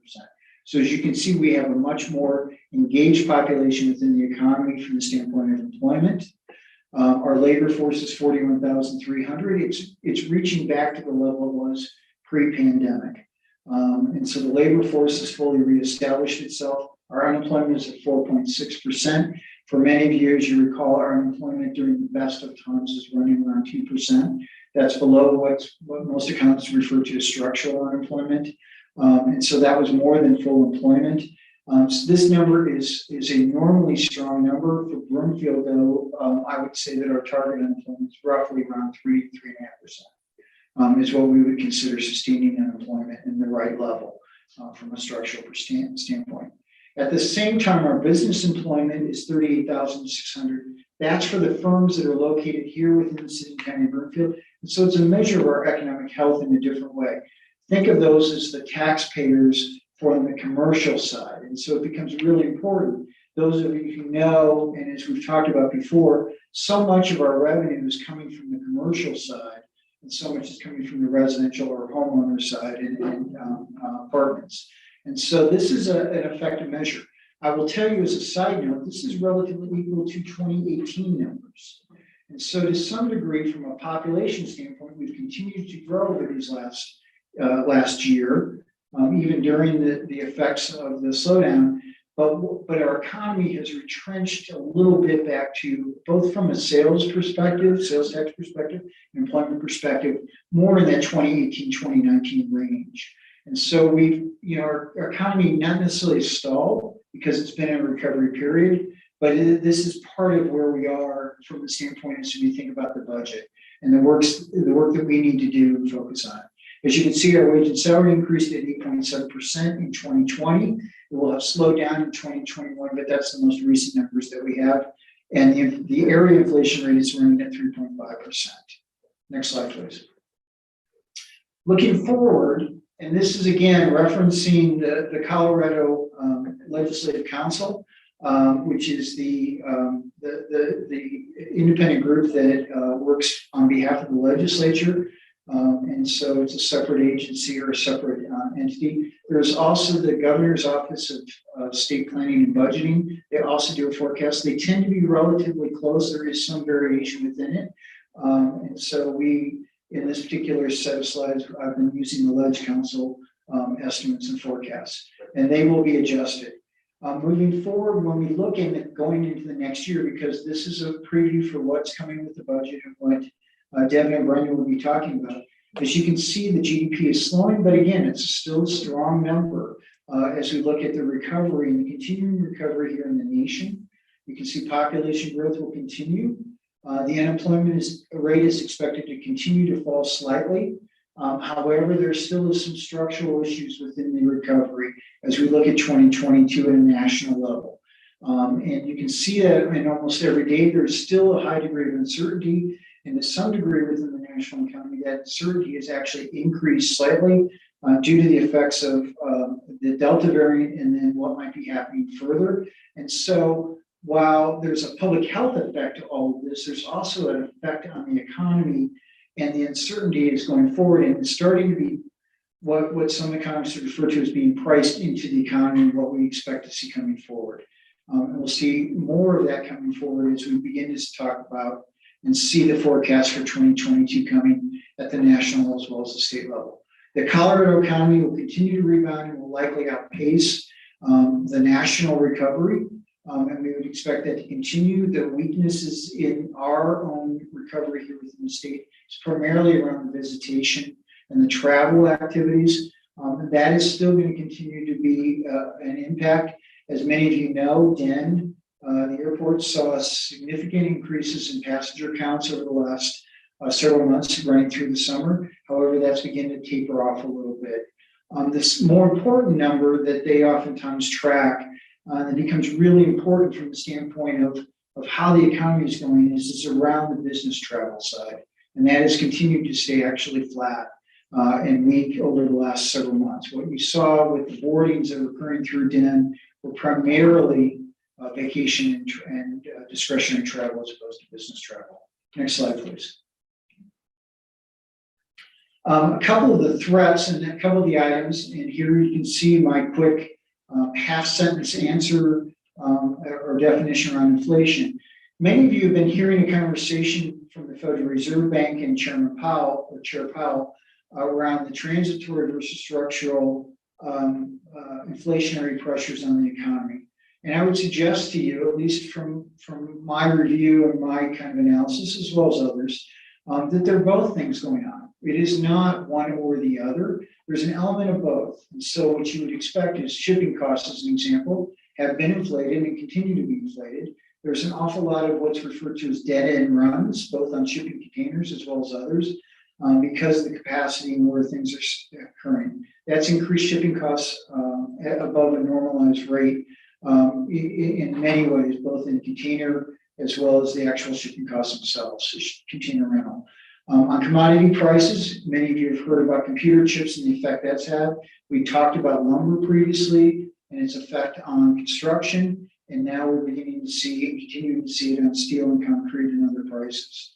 So as you can see, we have a much more engaged population within the economy from the standpoint of employment. Our labor force is 41,300. It's reaching back to the level it was pre-pandemic. And so the labor force has fully reestablished itself. Our unemployment is at 4.6%. For many of you, as you recall, our unemployment during the best of times is running around 2%. That's below what most economists refer to as structural unemployment. And so that was more than full employment. So this number is a normally strong number. For Broomfield, though, I would say that our target unemployment is roughly around 3.5%, is what we would consider sustaining unemployment in the right level from a structural standpoint. At the same time, our business employment is 38,600. That's for the firms that are located here within the city and county of Broomfield. And so it's a measure of our economic health in a different way. Think of those as the taxpayers for the commercial side. And so it becomes really important. Those of you who know, and as we've talked about before, so much of our revenue is coming from the commercial side, and so much is coming from the residential or homeowner side and apartments. And so this is an effective measure. I will tell you as a side note, this is relatively equal to 2018 numbers. And so to some degree, from a population standpoint, we've continued to grow over these last year, even during the effects of the slowdown. But our economy has retrenched a little bit back to, both from a sales perspective, sales tax perspective, employment perspective, more in that 2018, 2019 range. And so our economy not necessarily stalled because it's been in a recovery period, but this is part of where we are from the standpoint as we think about the budget and the work that we need to do and focus on. As you can see, our wage and salary increased at 8.7% in 2020. It will have slowed down in 2021, but that's the most recent numbers that we have. And the area inflation rate is running at 3.5%. Next slide, please. Looking forward, and this is again referencing the Colorado Legislative Council, which is the independent group that works on behalf of the legislature. And so it's a separate agency or a separate entity. There's also the Governor's Office of State Planning and Budgeting. They also do a forecast. They tend to be relatively close. There is some variation within it. And so we, in this particular set of slides, I've been using the Ledge Council estimates and forecasts, and they will be adjusted. Moving forward, when we look at going into the next year, because this is a preview for what's coming with the budget and what Devin and Brendan will be talking about. As you can see, the GDP is slowing, but again, it's still a strong number as we look at the recovery and the continuing recovery here in the nation. You can see population growth will continue. The unemployment rate is expected to continue to fall slightly. However, there still is some structural issues within the recovery as we look at 2022 at a national level. And you can see that in almost every day, there's still a high degree of uncertainty. And to some degree within the national economy, that uncertainty has actually increased slightly due to the effects of the Delta variant and then what might be happening further. And so while there's a public health effect to all of this, there's also an effect on the economy, and the uncertainty is going forward and it's starting to be what some economists refer to as being priced into the economy and what we expect to see coming forward. And we'll see more of that coming forward as we begin to talk about and see the forecast for 2022 coming at the national as well as the state level. The Colorado economy will continue to rebound and will likely outpace the national recovery. And we would expect that to continue. The weaknesses in our own recovery here within the state is primarily around the visitation and the travel activities. And that is still going to continue to be an impact. As many of you know, Den, the airport saw significant increases in passenger counts over the last several months running through the summer. However, that's beginning to taper off a little bit. This more important number that they oftentimes track that becomes really important from the standpoint of how the economy is going is around the business travel side. And that has continued to stay actually flat and weak over the last several months. What you saw with the boardings that were occurring through Den were primarily vacation and discretionary travel as opposed to business travel. Next slide, please. A couple of the threats and a couple of the items, and here you can see my quick half sentence answer or definition around inflation. Many of you have been hearing a conversation from the Federal Reserve Bank and Chairman Powell or Chair Powell around the transitory versus structural inflationary pressures on the economy. And I would suggest to you, at least from my review and my kind of analysis, as well as others, that there are both things going on. It is not one or the other. There's an element of both. And so what you would expect is shipping costs, as an example, have been inflated and continue to be inflated. There's an awful lot of what's referred to as dead end runs, both on shipping containers as well as others, because of the capacity and where things are occurring. That's increased shipping costs above a normalized rate in many ways, both in container as well as the actual shipping costs themselves, container rental. On commodity prices, many of you have heard about computer chips and the effect that's had. We talked about lumber previously and its effect on construction, and now we're beginning to see and continuing to see it on steel and concrete and other prices.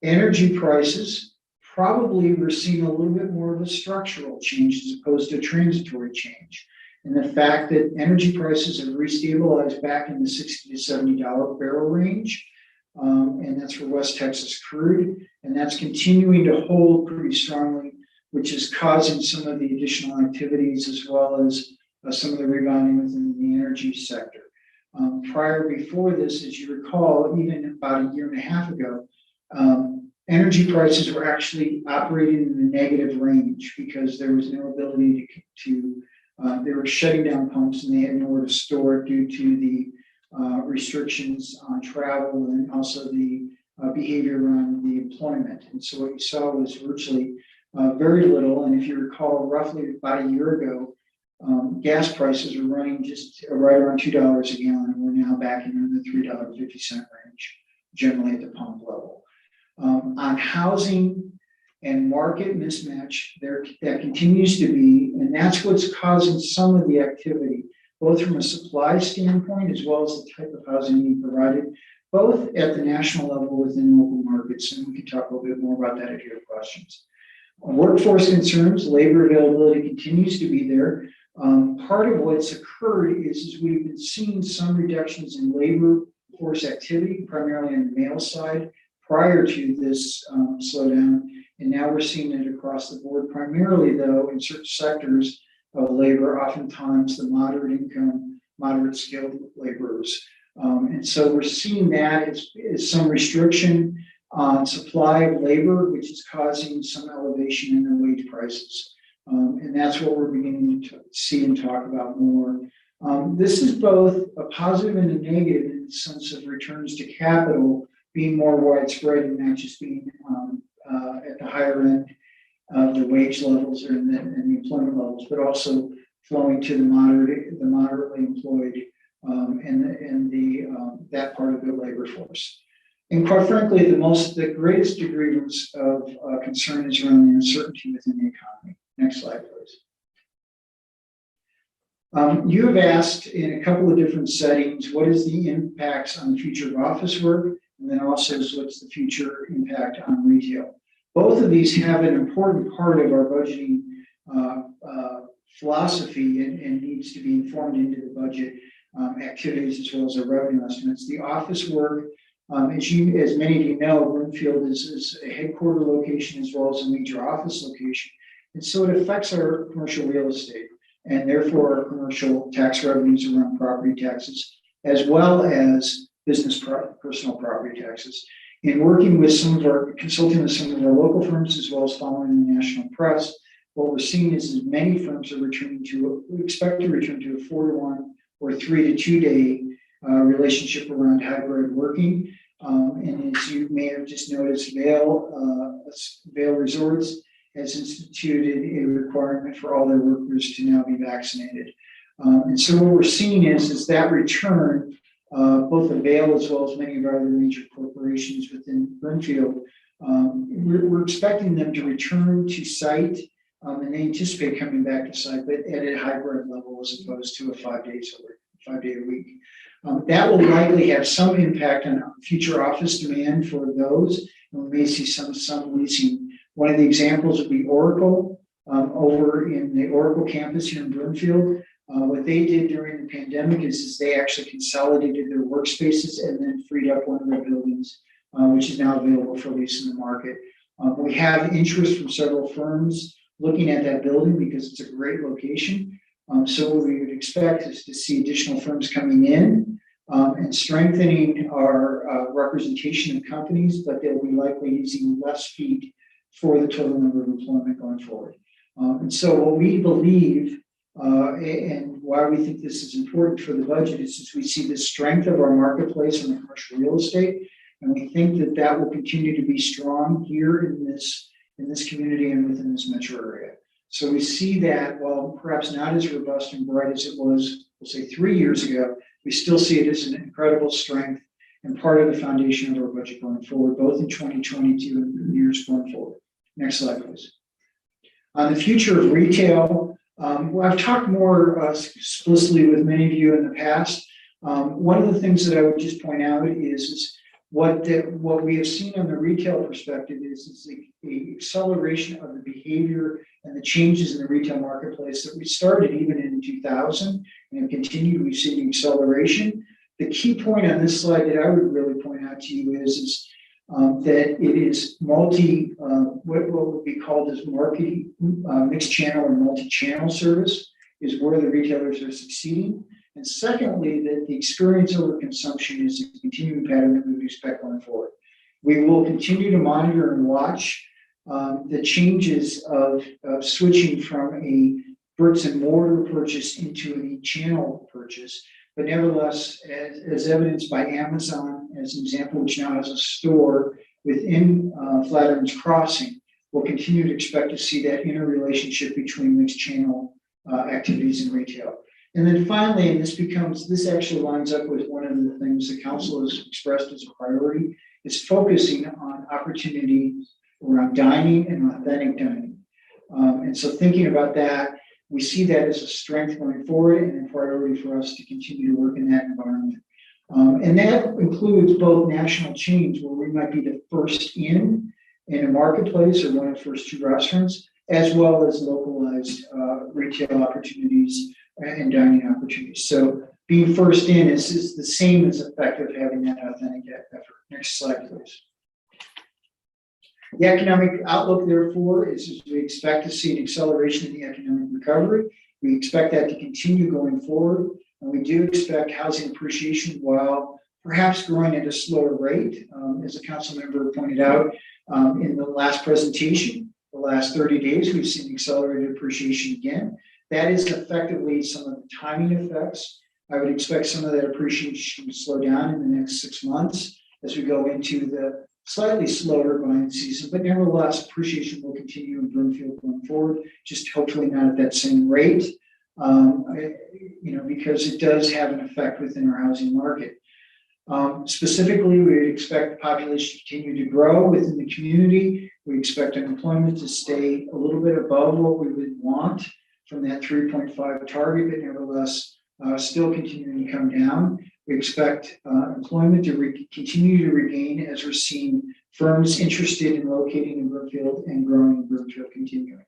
Energy prices, probably we're seeing a little bit more of a structural change as opposed to a transitory change. And the fact that energy prices have restabilized back in the $60 to $70 barrel range, and that's for West Texas crude, and that's continuing to hold pretty strongly, which is causing some of the additional activities as well as some of the rebounding within the energy sector. Before this, as you recall, even about a year and a half ago, energy prices were actually operating in the negative range because there was no ability they were shutting down pumps and they had nowhere to store it due to the restrictions on travel and also the behavior around the employment. And so what you saw was virtually very little. And if you recall, roughly about a year ago, gas prices were running just right around $2 a gallon. We're now back in the $3.50 range, generally at the pump level. On housing and market mismatch, that continues to be, and that's what's causing some of the activity, both from a supply standpoint as well as the type of housing being provided, both at the national level within local markets. And we can talk a little bit more about that if you have questions. Workforce concerns, labor availability continues to be there. Part of what's occurred is we've been seeing some reductions in labor force activity, primarily on the male side, prior to this slowdown. And now we're seeing it across the board, primarily though in certain sectors of labor, oftentimes the moderate income, moderate skilled laborers. And so we're seeing that as some restriction on supply of labor, which is causing some elevation in the wage prices. And that's what we're beginning to see and talk about more. This is both a positive and a negative in the sense of returns to capital being more widespread and not just being at the higher end of the wage levels and the employment levels, but also flowing to the moderately employed and that part of the labor force. And quite frankly, the greatest degree of concern is around the uncertainty within the economy. Next slide, please. You have asked in a couple of different settings, what is the impacts on the future of office work? And then also what's the future impact on retail? Both of these have an important part of our budgeting philosophy and needs to be informed into the budget activities as well as our revenue estimates. The office work, as many of you know, Broomfield is a headquarter location as well as a major office location. And so it affects our commercial real estate and therefore our commercial tax revenues around property taxes, as well as personal property taxes. In working with consulting with some of our local firms, as well as following the national press, what we're seeing is many firms are we expect to return to a 4-to-1 or 3-to-2 day relationship around hybrid working. And as you may have just noticed, Vail Resorts has instituted a requirement for all their workers to now be vaccinated. And so what we're seeing is that return, both of Vail as well as many of our other major corporations within Broomfield, we're expecting them to return to site, and they anticipate coming back to site, but at a hybrid level as opposed to a 5 day a week. That will likely have some impact on future office demand for those, and we may see some leasing. One of the examples would be Oracle over in the Oracle campus here in Broomfield. What they did during the pandemic is they actually consolidated their workspaces and then freed up one of their buildings, which is now available for lease in the market. We have interest from several firms looking at that building because it's a great location. So what we would expect is to see additional firms coming in and strengthening our representation of companies, but they'll be likely using less feet for the total number of employment going forward. And so what we believe and why we think this is important for the budget is we see the strength of our marketplace in the commercial real estate, and we think that that will continue to be strong here in this community and within this metro area. So we see that while perhaps not as robust and bright as it was, we'll say 3 years ago, we still see it as an incredible strength and part of the foundation of our budget going forward, both in 2022 and years going forward. Next slide, please. On the future of retail, I've talked more explicitly with many of you in the past. One of the things that I would just point out is what we have seen on the retail perspective is the acceleration of the behavior and the changes in the retail marketplace that we started even in 2000 and have continued. We've seen acceleration. The key point on this slide that I would really point out to you is that it is what would be called as marketing, mixed channel or multi-channel service is where the retailers are succeeding. And secondly, that the experience over consumption is a continuing pattern that we would expect going forward. We will continue to monitor and watch the changes of switching from a bricks and mortar purchase into an e-channel purchase. But nevertheless, as evidenced by Amazon as an example, which now has a store within Flatirons Crossing, we'll continue to expect to see that interrelationship between mixed channel activities and retail. And then finally, and this actually lines up with one of the things the council has expressed as a priority, is focusing on opportunity around dining and authentic dining. And so thinking about that, we see that as a strength going forward and a priority for us to continue to work in that environment. And that includes both national chains where we might be the first in in a marketplace or one of the first two restaurants, as well as localized retail opportunities and dining opportunities. So being first in is the same as effective having that authentic effort. Next slide, please. The economic outlook, therefore, is we expect to see an acceleration in the economic recovery. We expect that to continue going forward. And we do expect housing appreciation, while perhaps growing at a slower rate, as the council member pointed out in the last presentation. The last 30 days, we've seen accelerated appreciation again. That is effectively some of the timing effects. I would expect some of that appreciation to slow down in the next 6 months as we go into the slightly slower buying season, but nevertheless, appreciation will continue in Broomfield going forward, just hopefully not at that same rate, because it does have an effect within our housing market. Specifically, we expect the population to continue to grow within the community. We expect unemployment to stay a little bit above what we would want from that 3.5 target, but nevertheless, still continuing to come down. We expect employment to continue to regain as we're seeing firms interested in locating in Brookfield and growing in Brookfield continuing.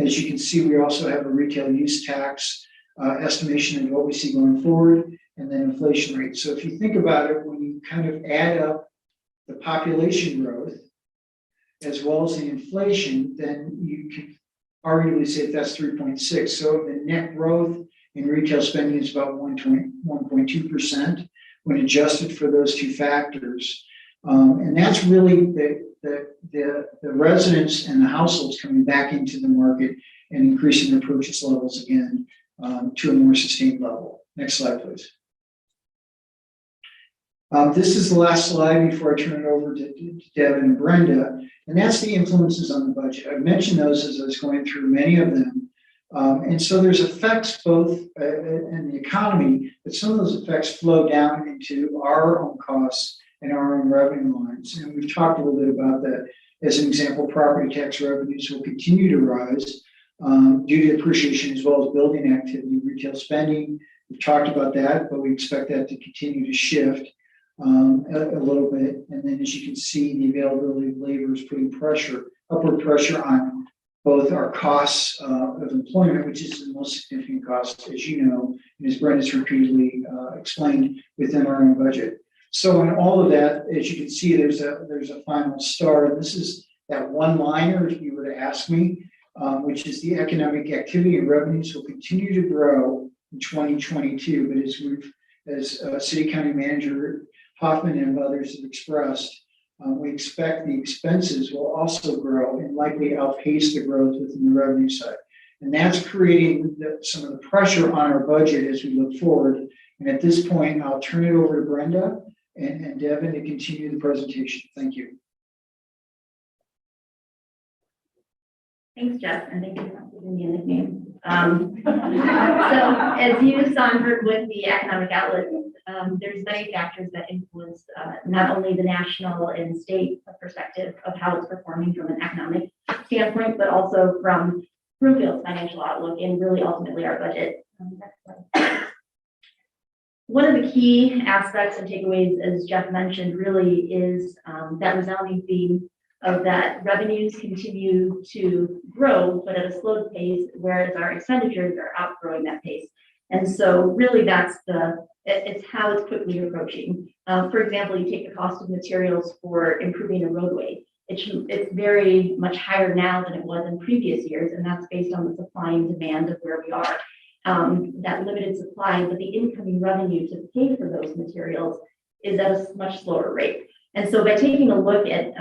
As you can see, we also have a retail use tax estimation of what we see going forward, and then inflation rate. So if you think about it, when you kind of add up the population growth as well as the inflation, then you can arguably say that's 3.6. So the net growth in retail spending is about 1.2% when adjusted for those two factors. And that's really the residents and the households coming back into the market and increasing their purchase levels again to a more sustained level. Next slide, please. This is the last slide before I turn it over to Devin and Brenda, and that's the influences on the budget. I've mentioned those as I was going through many of them. And so there's effects both in the economy, but some of those effects flow down into our own costs and our own revenue lines. And we've talked a little bit about that. As an example, property tax revenues will continue to rise due to appreciation as well as building activity, retail spending. We've talked about that, but we expect that to continue to shift a little bit. And then as you can see, the availability of labor is putting upward pressure on both our costs of employment, which is the most significant cost, as you know, and as Brenda's repeatedly explained within our own budget. So in all of that, as you can see, there's a final star. And this is that one-liner, if you were to ask me, which is the economic activity and revenues will continue to grow in 2022. But as City County Manager Hoffman and others have expressed, we expect the expenses will also grow and likely outpace the growth within the revenue side. And that's creating some of the pressure on our budget as we look forward. And at this point, I'll turn it over to Brenda and Devin to continue the presentation. Thank you. Thanks, Jeff, and thank you for giving me a nickname. So as you saw and heard with the economic outlook, there's many factors that influence not only the national and state perspective of how it's performing from an economic standpoint, but also from Broomfield's financial outlook and really ultimately our budget. One of the key aspects and takeaways, as Jeff mentioned, really is that resounding theme of that revenues continue to grow, but at a slow pace, whereas our expenditures are outgrowing that pace. And so really it's how it's quickly approaching. For example, you take the cost of materials for improving a roadway. It's very much higher now than it was in previous years, and that's based on the supply and demand of where we are. That limited supply, but the incoming revenue to pay for those materials is at a much slower rate. And so by taking a look at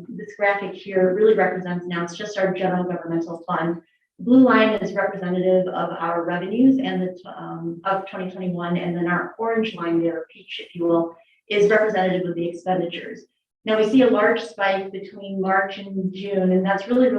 this graphic here, really represents now, it's just our general governmental fund. Blue line is representative of our revenues and of 2021, and then our orange line there, peach, if you will, is representative of the expenditures. Now we see a large spike between March and June, and that's really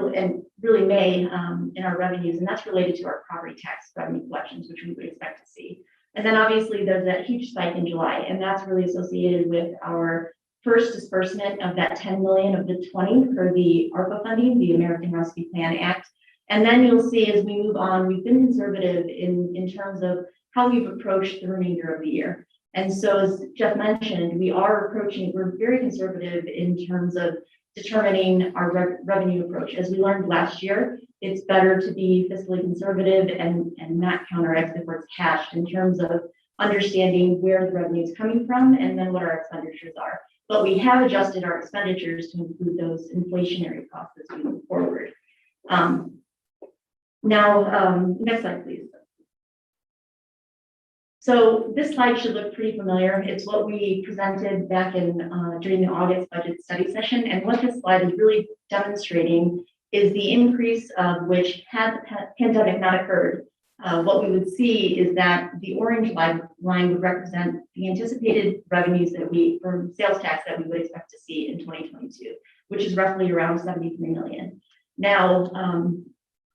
May in our revenues, and that's related to our property tax revenue collections, which we would expect to see. And then obviously there's that huge spike in July, and that's really associated with our first disbursement of that 10 million of the 20 for the ARPA funding, the American Rescue Plan Act. And then you'll see as we move on, we've been conservative in terms of how we've approached the remainder of the year. And so as Jeff mentioned, we're very conservative in terms of determining our revenue approach. As we learned last year, it's better to be fiscally conservative and not count our eggs before it's hatched in terms of understanding where the revenue is coming from and then what our expenditures are. But we have adjusted our expenditures to include those inflationary costs as we move forward. Next slide, please. So this slide should look pretty familiar. It's what we presented back in during the August budget study session. And what this slide is really demonstrating is the increase of which, had the pandemic not occurred, what we would see is that the orange line would represent the anticipated revenues that from sales tax that we would expect to see in 2022, which is roughly around 73 million. Now,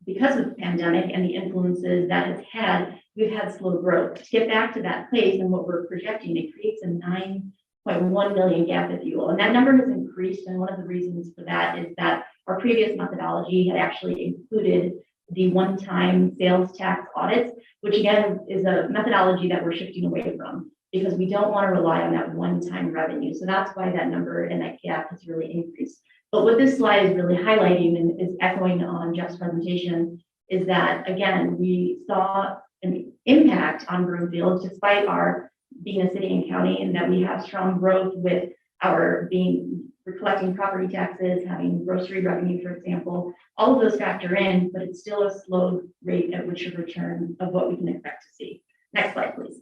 because of the pandemic and the influences that it's had, we've had slow growth. To get back to that place and what we're projecting, it creates a 9.1 million gap, if you will. And that number has increased. And one of the reasons for that is that our previous methodology had actually included the one-time sales tax audits, which again is a methodology that we're shifting away from because we don't want to rely on that one-time revenue. So that's why that number and that gap has really increased. But what this slide is really highlighting and is echoing on Jeff's presentation is that, again, we saw an impact on Broomfield despite our being a city and county, and that we have strong growth with we're collecting property taxes, having grocery revenue, for example. All of those factor in, but it's still a slow rate at which of return of what we can expect to see. Next slide, please.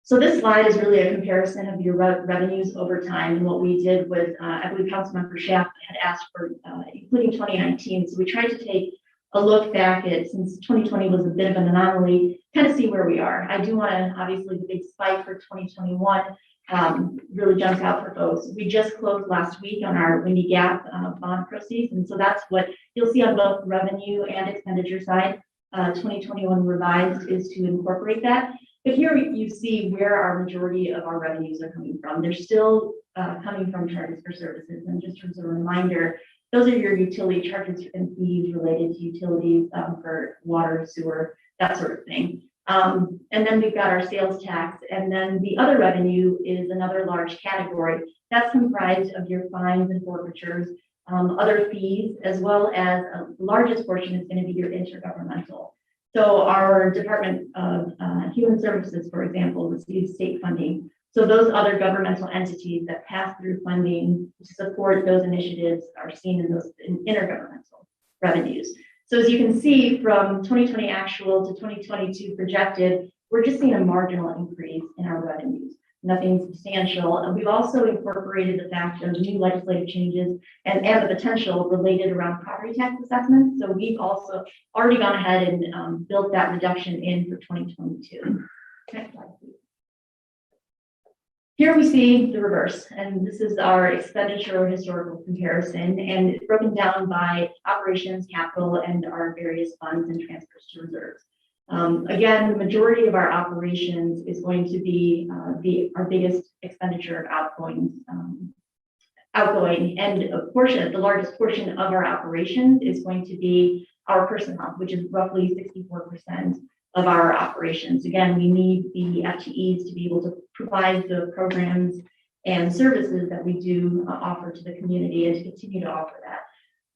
So this slide is really a comparison of your revenues over time. And what we did was, I believe Councilmember Schaaf had asked for, including 2019. So we tried to take a look back at, since 2020 was a bit of an anomaly, kind of see where we are. I do want to, obviously, the big spike for 2021 really jumps out for folks. We just closed last week on our Windy Gap bond proceeds. And so that's what you'll see on both revenue and expenditure side. 2021 revised is to incorporate that. But here you see where our majority of our revenues are coming from. They're still coming from charges for services. And just as a reminder, those are your utility charges and fees related to utilities for water, sewer, that sort of thing. And then we've got our sales tax. And then the other revenue is another large category. That's comprised of your fines and forfeitures, other fees, as well as the largest portion is going to be your intergovernmental. So our Department of Human Services, for example, receives state funding. So those other governmental entities that pass through funding to support those initiatives are seen in those intergovernmental revenues. So as you can see, from 2020 actual to 2022 projected, we're just seeing a marginal increase in our revenues, nothing substantial. And we've also incorporated the fact of new legislative changes and the potential related around property tax assessments. So we've also already gone ahead and built that reduction in for 2022. Next slide, please. Here we see the reverse, and this is our expenditure historical comparison, and it's broken down by operations, capital, and our various funds and transfers to reserves. Again, the majority of our operations is going to be our biggest expenditure of outgoing, and the largest portion of our operations is going to be our personnel, which is roughly 64% of our operations. Again, we need the FTEs to be able to provide the programs and services that we do offer to the community and to continue to offer that.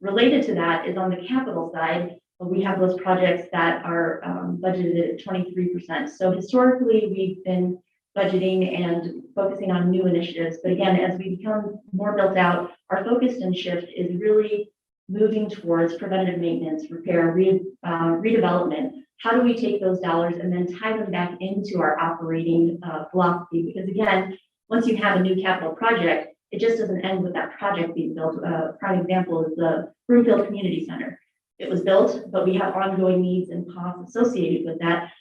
Related to that is on the capital side, we have those projects that are budgeted at 23%. So historically, we've been budgeting and focusing on new initiatives. But again, as we become more built out, our focus and shift is really moving towards preventative maintenance, repair, redevelopment. How do we take those dollars and then tie them back into our operating philosophy? Because again, once you have a new capital project, it just doesn't end with that project being built. A prime example is the Broomfield Community Center. It was built, but we have ongoing needs and costs associated with that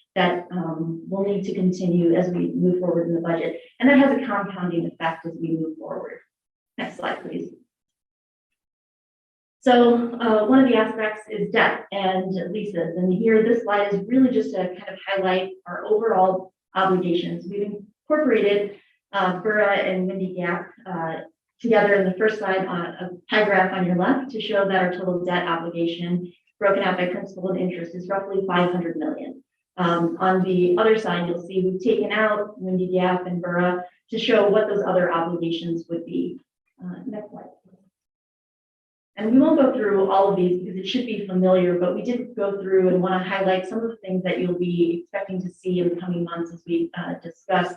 will need to continue as we move forward in the budget. And that has a compounding effect as we move forward. Next slide, please. So one of the aspects is debt and leases. And here, this slide is really just to kind of highlight our overall obligations. We've incorporated Borough and Windy Gap together in the first slide on a pie graph on your left to show that our total debt obligation broken out by principal and interest is roughly 500 million. On the other side, you'll see we've taken out Windy Gap and Borough to show what those other obligations would be. Next slide. And we won't go through all of these because it should be familiar, but we did go through and want to highlight some of the things that you'll be expecting to see in the coming months as we discuss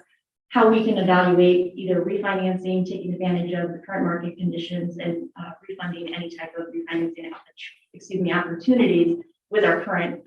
how we can evaluate either refinancing, taking advantage of the current market conditions, and refunding any type of refinancing, opportunities with our current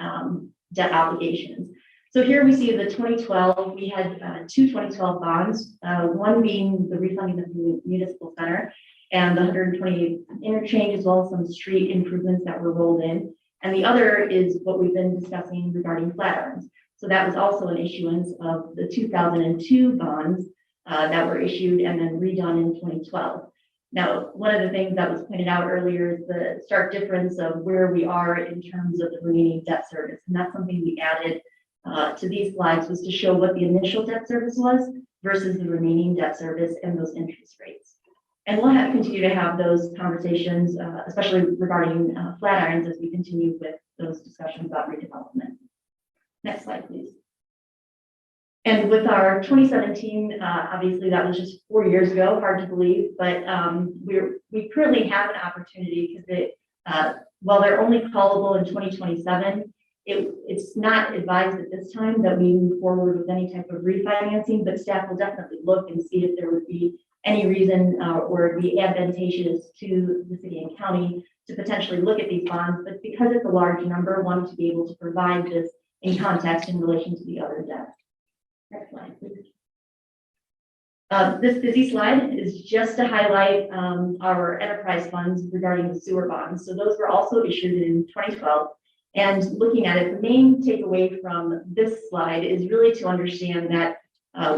debt obligations. So here we see the 2012, we had two 2012 bonds, one being the refunding of the municipal center and the 128 interchange, as well as some street improvements that were rolled in. And the other is what we've been discussing regarding Flatirons. So that was also an issuance of the 2002 bonds that were issued and then redone in 2012. Now, one of the things that was pointed out earlier is the stark difference of where we are in terms of the remaining debt service. And that's something we added to these slides, was to show what the initial debt service was versus the remaining debt service and those interest rates. And we'll continue to have those conversations, especially regarding Flatirons, as we continue with those discussions about redevelopment. Next slide, please. And with our 2017, obviously that was just 4 years ago, hard to believe, but we currently have an opportunity because while they're only callable in 2027, it's not advised at this time that we move forward with any type of refinancing, but staff will definitely look and see if there would be any reason or it'd be advantageous to the city and county to potentially look at these bonds. But because it's a large number, wanted to be able to provide this in context in relation to the other debt. Next slide, please. This busy slide is just to highlight our enterprise funds regarding the sewer bonds. So those were also issued in 2012. And looking at it, the main takeaway from this slide is really to understand that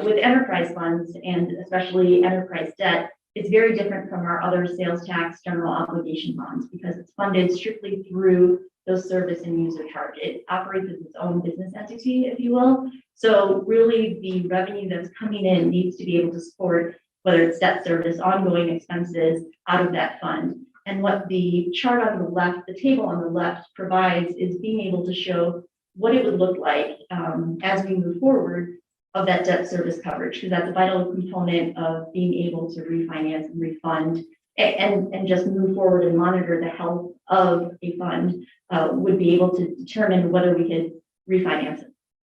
with enterprise funds and especially enterprise debt, it's very different from our other sales tax general obligation bonds because it's funded strictly through those service and user charge. It operates as its own business entity, if you will. So really the revenue that's coming in needs to be able to support whether it's debt service, ongoing expenses out of that fund. And what the chart on the left, the table on the left provides is being able to show what it would look like as we move forward of that debt service coverage, because that's a vital component of being able to refinance and refund and just move forward and monitor the health of a fund would be able to determine whether we could refinance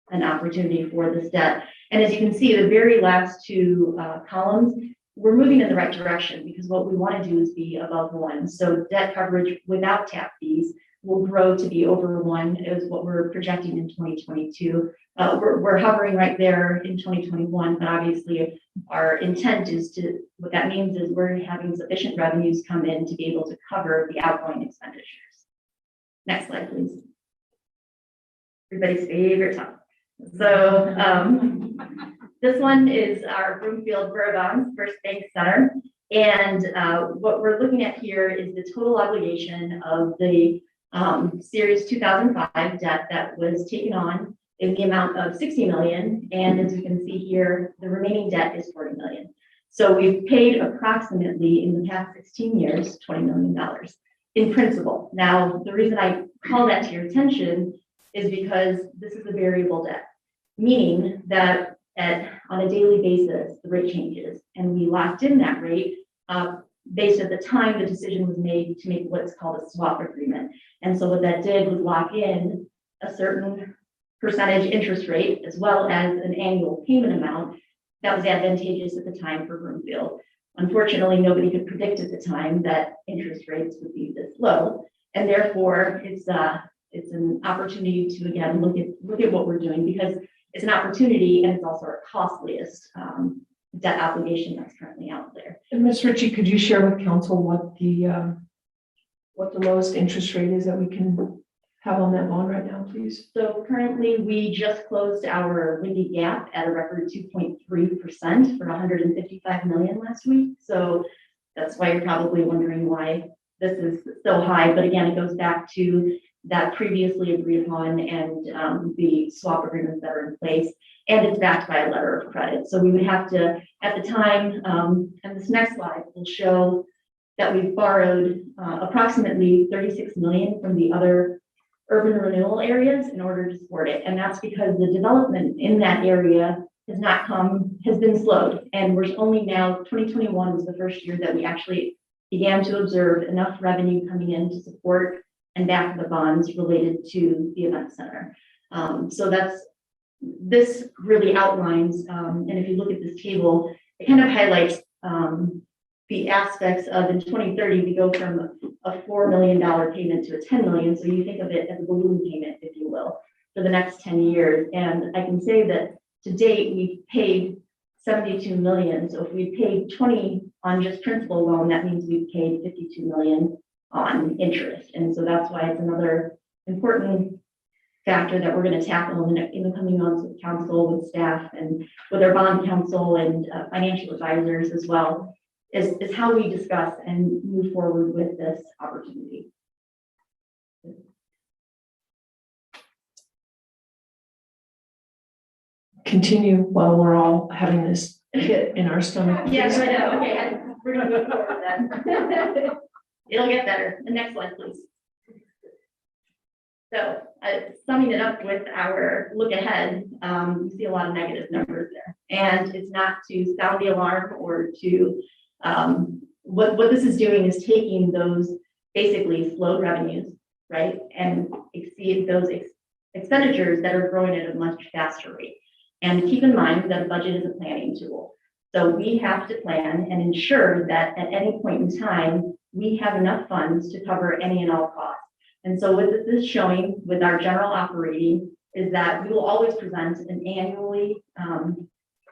an opportunity for this debt. And as you can see, the very last two columns, we're moving in the right direction because what we want to do is be above 1. So debt coverage without tap fees will grow to be over 1 is what we're projecting in 2022. We're hovering right there in 2021, but obviously our intent is to, what that means is we're having sufficient revenues come in to be able to cover the outgoing expenditures. Next slide, please. Everybody's favorite topic. So this one is our Broomfield Borough Bonds First Bank Center. And what we're looking at here is the total obligation of the Series 2005 debt that was taken on in the amount of 60 million. And as you can see here, the remaining debt is 40 million. So we've paid approximately in the past 16 years, $20 million in principal. Now, the reason I call that to your attention is because this is a variable debt, meaning that on a daily basis, the rate changes, and we locked in that rate based at the time the decision was made to make what's called a swap agreement. And so what that did was lock in a certain percentage interest rate as well as an annual payment amount that was advantageous at the time for Broomfield. Unfortunately, nobody could predict at the time that interest rates would be this low, and therefore it's an opportunity to again look at what we're doing because it's an opportunity and it's also our costliest debt obligation that's currently out there. And Ms. Ritchie, could you share with council what the lowest interest rate is that we can have on that bond right now, please? So currently, we just closed our Windy Gap at a record 2.3% for 155 million last week. So that's why you're probably wondering why this is so high. But again, it goes back to that previously agreed upon and the swap agreements that are in place. And it's backed by a letter of credit. So we would have to, at the time, and this next slide will show that we've borrowed approximately 36 million from the other urban renewal areas in order to support it. And that's because the development in that area has been slowed. And we're only now, 2021 was the first year that we actually began to observe enough revenue coming in to support and back the bonds related to the event center. So this really outlines, and if you look at this table, it kind of highlights the aspects of in 2030, we go from a $4 million payment to a $10 million. So you think of it as a balloon payment, if you will, for the next 10 years. And I can say that to date, we've paid 72 million. So if we paid 20 on just principal loan, that means we've paid 52 million on interest. And so that's why it's another important factor that we're going to tackle in the coming months with council, with staff, and with our bond counsel and financial advisors as well, is how we discuss and move forward with this opportunity. Continue while we're all having this hit in our stomach. Yes, I know. Okay, we're going to move forward then. It'll get better. The next slide, please. So summing it up with our look ahead, you see a lot of negative numbers there. And it's not to sound the alarm or to, what this is doing is taking those basically slowed revenues, right? And exceed those expenditures that are growing at a much faster rate. And keep in mind that a budget is a planning tool. So we have to plan and ensure that at any point in time, we have enough funds to cover any and all costs. And so what this is showing with our general operating is that we will always present an annually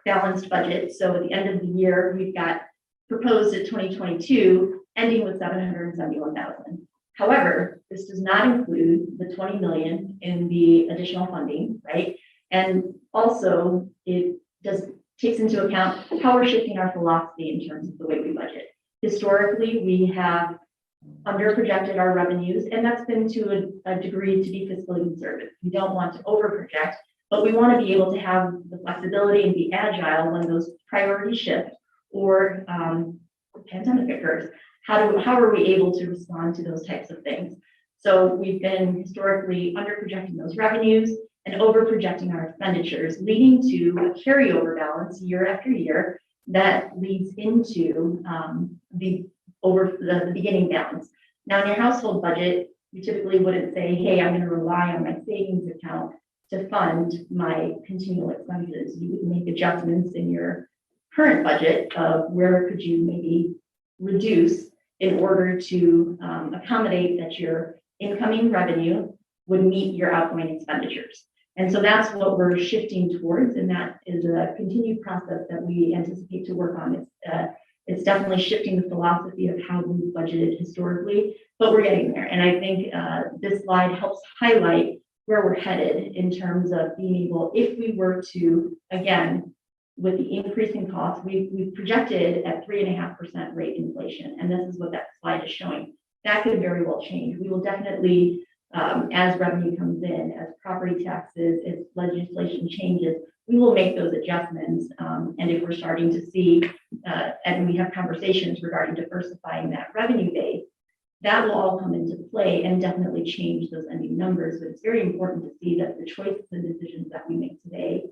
balanced budget. So at the end of the year, we've got proposed at 2022, ending with 771,000. However, this does not include the 20 million in the additional funding, right? And also it takes into account how we're shifting our philosophy in terms of the way we budget. Historically, we have under projected our revenues, and that's been to a degree to be fiscally conservative. We don't want to over project, but we want to be able to have the flexibility and be agile when those priorities shift or pandemic occurs. How are we able to respond to those types of things? So we've been historically under projecting those revenues and over projecting our expenditures, leading to a carryover balance year after year that leads into the beginning balance. Now in your household budget, you typically wouldn't say, hey, I'm going to rely on my savings account to fund my continual expenses. You would make adjustments in your current budget of where could you maybe reduce in order to accommodate that your incoming revenue would meet your outgoing expenditures. And so that's what we're shifting towards, and that is a continued process that we anticipate to work on. It's definitely shifting the philosophy of how we've budgeted historically, but we're getting there. And I think this slide helps highlight where we're headed in terms of being able, if we were to, again, with the increasing costs, we've projected at 3.5% rate inflation, and this is what that slide is showing. That could very well change. We will definitely, as revenue comes in, as property taxes, as legislation changes, we will make those adjustments. And if we're starting to see, and we have conversations regarding diversifying that revenue base, that will all come into play and definitely change those ending numbers. But it's very important to see that the choices and decisions that we make today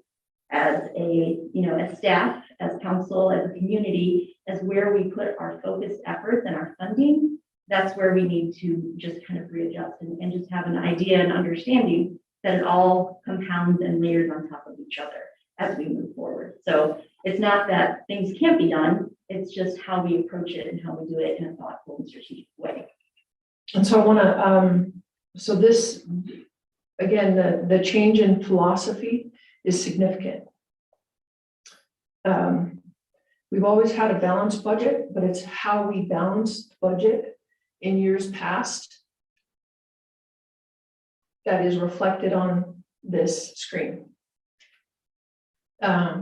as as staff, as council, as a community, as where we put our focused efforts and our funding, that's where we need to just kind of readjust and just have an idea and understanding that it all compounds and layers on top of each other as we move forward. So it's not that things can't be done, it's just how we approach it and how we do it in a thoughtful and strategic way. And so I want to, so this, again, the change in philosophy is significant. We've always had a balanced budget, but it's how we balanced budget in years past that is reflected on this screen.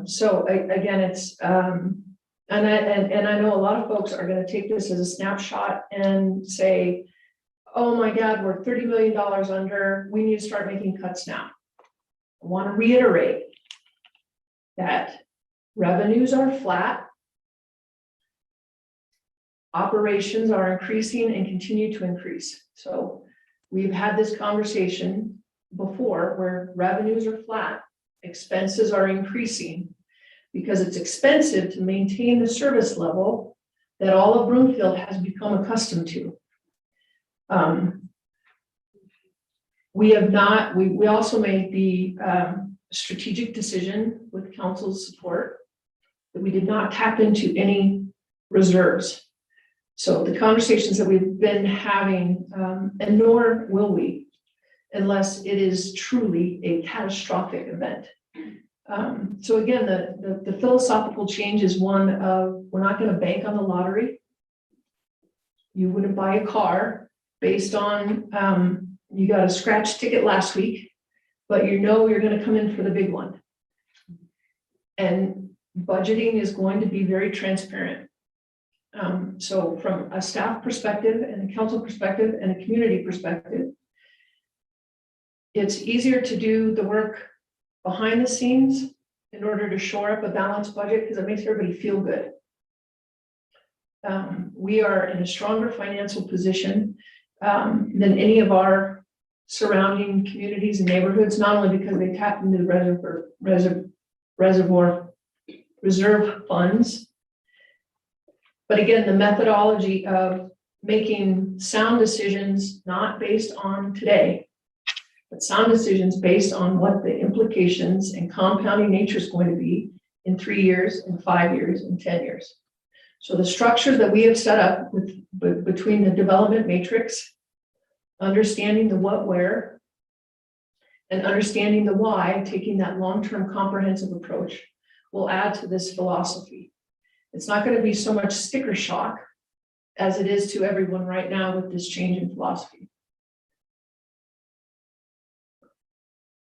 So again, it's, and I know a lot of folks are going to take this as a snapshot and say, oh my God, we're $30 million under, we need to start making cuts now. I want to reiterate that revenues are flat, operations are increasing and continue to increase. So we've had this conversation before where revenues are flat, expenses are increasing because it's expensive to maintain the service level that all of Broomfield has become accustomed to. We have not, we also made the strategic decision with council's support that we did not tap into any reserves. So the conversations that we've been having, and nor will we, unless it is truly a catastrophic event. So again, the philosophical change is one of, we're not going to bank on the lottery. You wouldn't buy a car based on, you got a scratch ticket last week, but you know you're going to come in for the big one. And budgeting is going to be very transparent. So from a staff perspective and a council perspective and a community perspective, it's easier to do the work behind the scenes in order to shore up a balanced budget because it makes everybody feel good. We are in a stronger financial position than any of our surrounding communities and neighborhoods, not only because they tapped into the reserve funds, but again, the methodology of making sound decisions, not based on today, but sound decisions based on what the implications and compounding nature is going to be in 3 years, in 5 years, in 10 years. So the structure that we have set up between the development matrix, understanding the what, where, and understanding the why, taking that long-term comprehensive approach, will add to this philosophy. It's not going to be so much sticker shock as it is to everyone right now with this change in philosophy.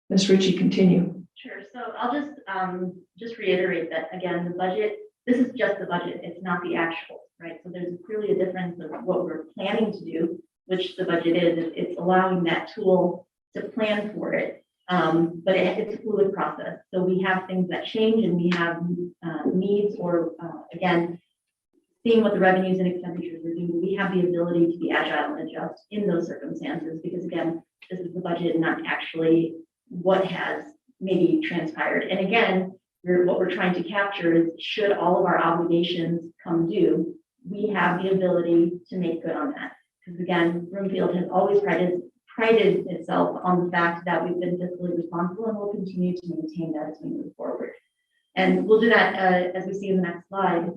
Ms. Ritchie, continue. Sure, so I'll just reiterate that, again, the budget, this is just the budget, it's not the actual, right? So there's clearly a difference of what we're planning to do, which the budget is. It's allowing that tool to plan for it, but it's a fluid process. So we have things that change and we have needs or, again, seeing what the revenues and expenditures are doing, we have the ability to be agile and adjust in those circumstances because, again, this is the budget and not actually what has maybe transpired. And again, what we're trying to capture is should all of our obligations come due, we have the ability to make good on that. Because again, Broomfield has always prided itself on the fact that we've been fiscally responsible and will continue to maintain that as we move forward. And we'll do that as we see in the next slide.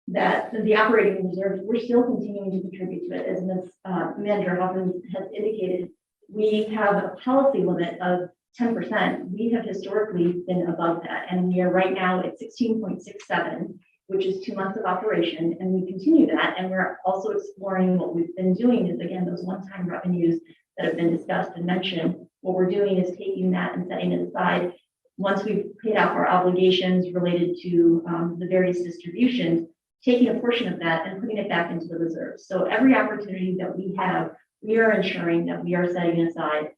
That the operating reserves, we're still continuing to contribute to it. As Ms. Manager Hoffman has indicated, we have a policy limit of 10%. We have historically been above that. And we are right now at 16.67, which is 2 months of operation. And we continue that. And we're also exploring what we've been doing is, again, those one-time revenues that have been discussed and mentioned. What we're doing is taking that and setting it aside. Once we've paid off our obligations related to the various distributions, taking a portion of that and putting it back into the reserves. So every opportunity that we have, we are ensuring that we are setting aside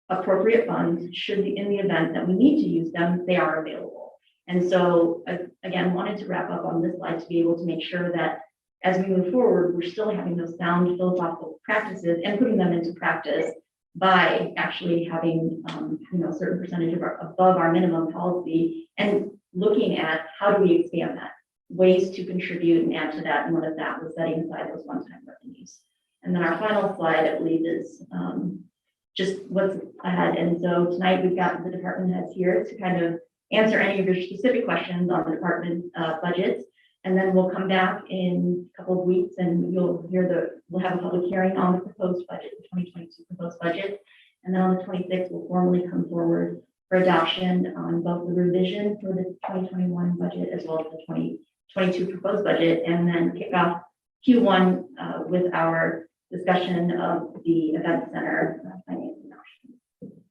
appropriate funds should in the event that we need to use them, they are available. And so again, wanted to wrap up on this slide to be able to make sure that as we move forward, we're still having those sound philosophical practices and putting them into practice by actually having a certain percentage of above our minimum policy and looking at how do we expand that, ways to contribute and add to that. And one of that was setting aside those one-time revenues. And then our final slide, I believe, is just what's ahead. And so tonight we've got the department heads here to kind of answer any of your specific questions on the department budgets. And then we'll come back in a couple of weeks and you'll hear we'll have a public hearing on the proposed budget, the 2022 proposed budget. And then on the 26th, we'll formally come forward for adoption on both the revision for the 2021 budget as well as the 2022 proposed budget, and then kick off Q1 with our discussion of the event center financing options.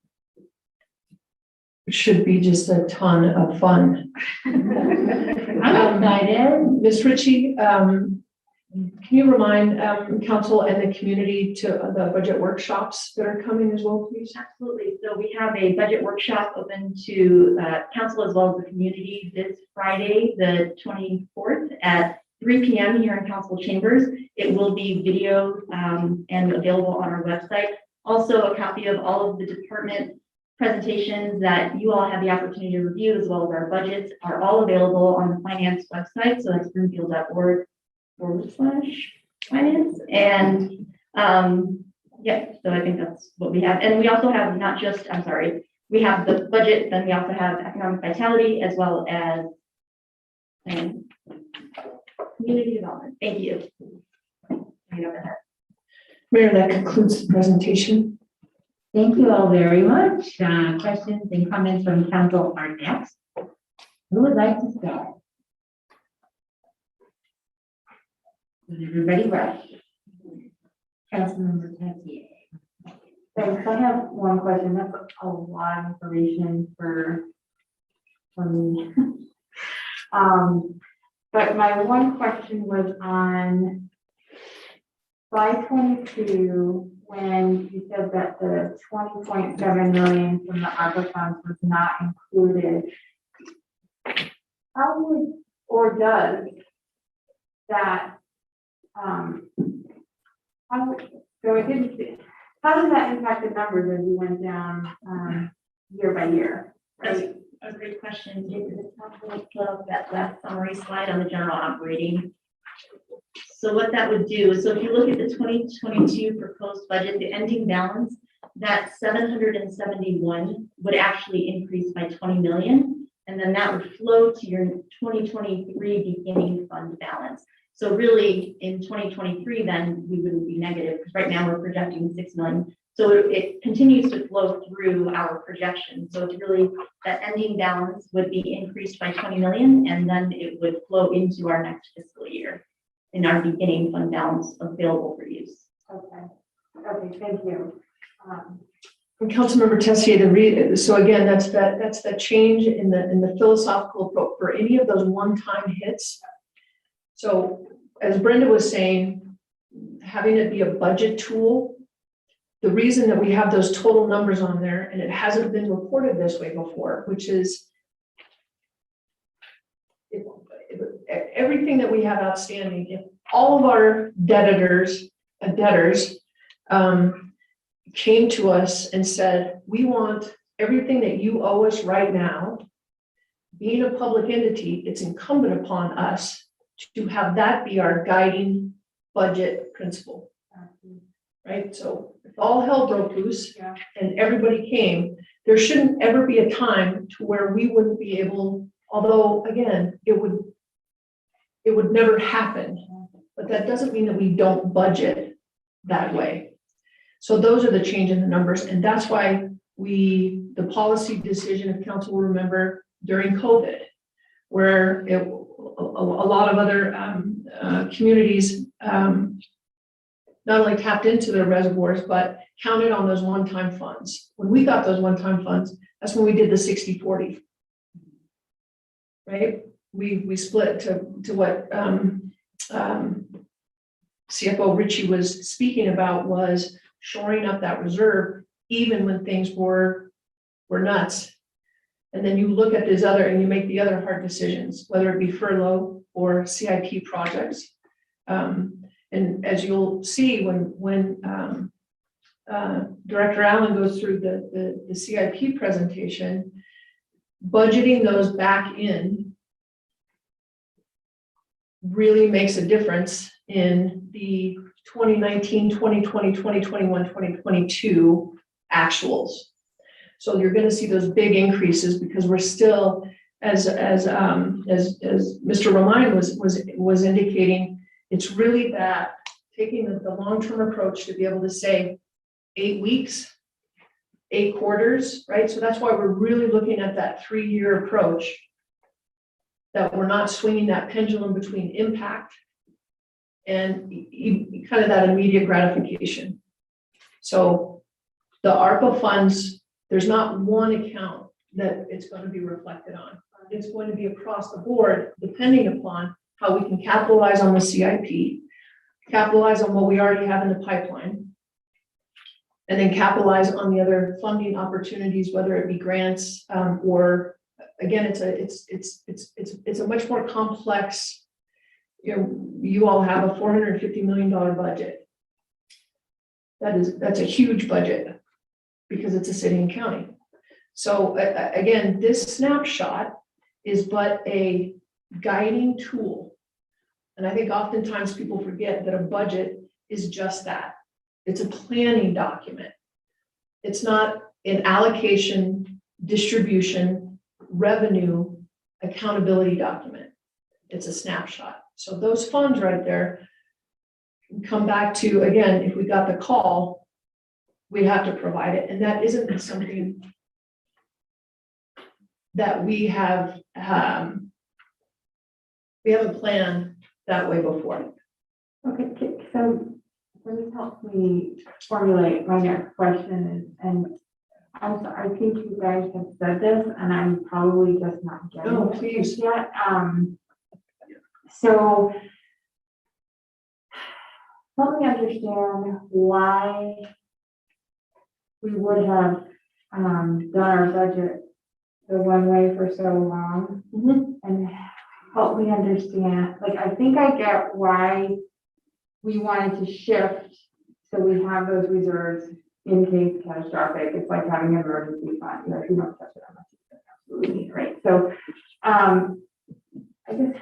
It should be just a ton of fun. I'm excited. Ms. Ritchie, can you remind council and the community to the budget workshops that are coming as well, please? Absolutely. So we have a budget workshop open to council as well as the community this Friday, the 24th at 3 p.m. here in council chambers. It will be video and available on our website. Also a copy of all of the department presentations that you all have the opportunity to review, as well as our budgets, are all available on the finance website. So that's broomfield.org/finance. And yeah, so I think that's what we have. And we also have not just, I'm sorry, we have the budget, then we also have economic vitality, as well as community development. Thank you. Mayor, that concludes the presentation. Thank you all very much. Questions and comments from council are next. Who would like to start? Is everybody ready? Councilmember Tessier. Thanks. I have one question. That's a lot of information for me. But my one question was on slide 22, when you said that the 20.7 million from the ARPA funds was not included. How would, or does that, how does that impact the numbers as you went down year by year? That's a great question. Is it possible to pull up that last summary slide on the general operating? So what that would do is, so if you look at the 2022 proposed budget, the ending balance, that 771 would actually increase by 20 million. And then that would flow to your 2023 beginning fund balance. So really in 2023, then we wouldn't be negative, because right now we're projecting 6 million. So it continues to flow through our projection. So it's really that ending balance would be increased by 20 million, and then it would flow into our next fiscal year in our beginning fund balance available for use. Okay. Okay, thank you. And Councilmember Tessier, so again, that's that change in the philosophical approach for any of those one-time hits. So as Brenda was saying, having it be a budget tool, the reason that we have those total numbers on there, and it hasn't been reported this way before, which is if everything that we have outstanding, if all of our debtors came to us and said, we want everything that you owe us right now, being a public entity, it's incumbent upon us to have that be our guiding budget principle. Right? So if all hell broke loose and everybody came, there shouldn't ever be a time to where we wouldn't be able, although again, it would never happen, but that doesn't mean that we don't budget that way. So those are the change in the numbers, and that's why the policy decision, if council will remember, during COVID, where a lot of other communities not only tapped into their reservoirs, but counted on those one-time funds. When we got those one-time funds, that's when we did the 60-40. Right? We split to what CFO Ritchie was speaking about, was shoring up that reserve even when things were nuts. And then you look at this other, and you make the other hard decisions, whether it be furlough or CIP projects. And as you'll see when Director Allen goes through the CIP presentation, budgeting those back in really makes a difference in the 2019, 2020, 2021, 2022 actuals. So you're going to see those big increases because we're still, as Mr. Romine was indicating, it's really that taking the long-term approach to be able to say 8 weeks, 8 quarters, right? So that's why we're really looking at that 3-year approach, that we're not swinging that pendulum between impact and kind of that immediate gratification. So the ARPA funds, there's not one account that it's going to be reflected on. It's going to be across the board, depending upon how we can capitalize on the CIP, capitalize on what we already have in the pipeline, and then capitalize on the other funding opportunities, whether it be grants or, again, it's a much more complex. You all have a $450 million budget. That's a huge budget because it's a city and county. So again, this snapshot is but a guiding tool. And I think oftentimes people forget that a budget is just that. It's a planning document. It's not an allocation, distribution, revenue, accountability document. It's a snapshot. So those funds right there come back to, again, if we got the call, we have to provide it. And that isn't something that we haven't planned that way before. Okay, so this helps me formulate my next question and I'm sorry, I think you guys have said this and I'm probably just not getting No, it please. yet. So help me understand why we would have done our budget the one way for so long. And help me understand, like, I think I get why we wanted to shift, so we have those reserves in case catastrophic. It's like having an emergency fund, you know, if you don't touch it, I'm not absolutely need, right? So, I guess,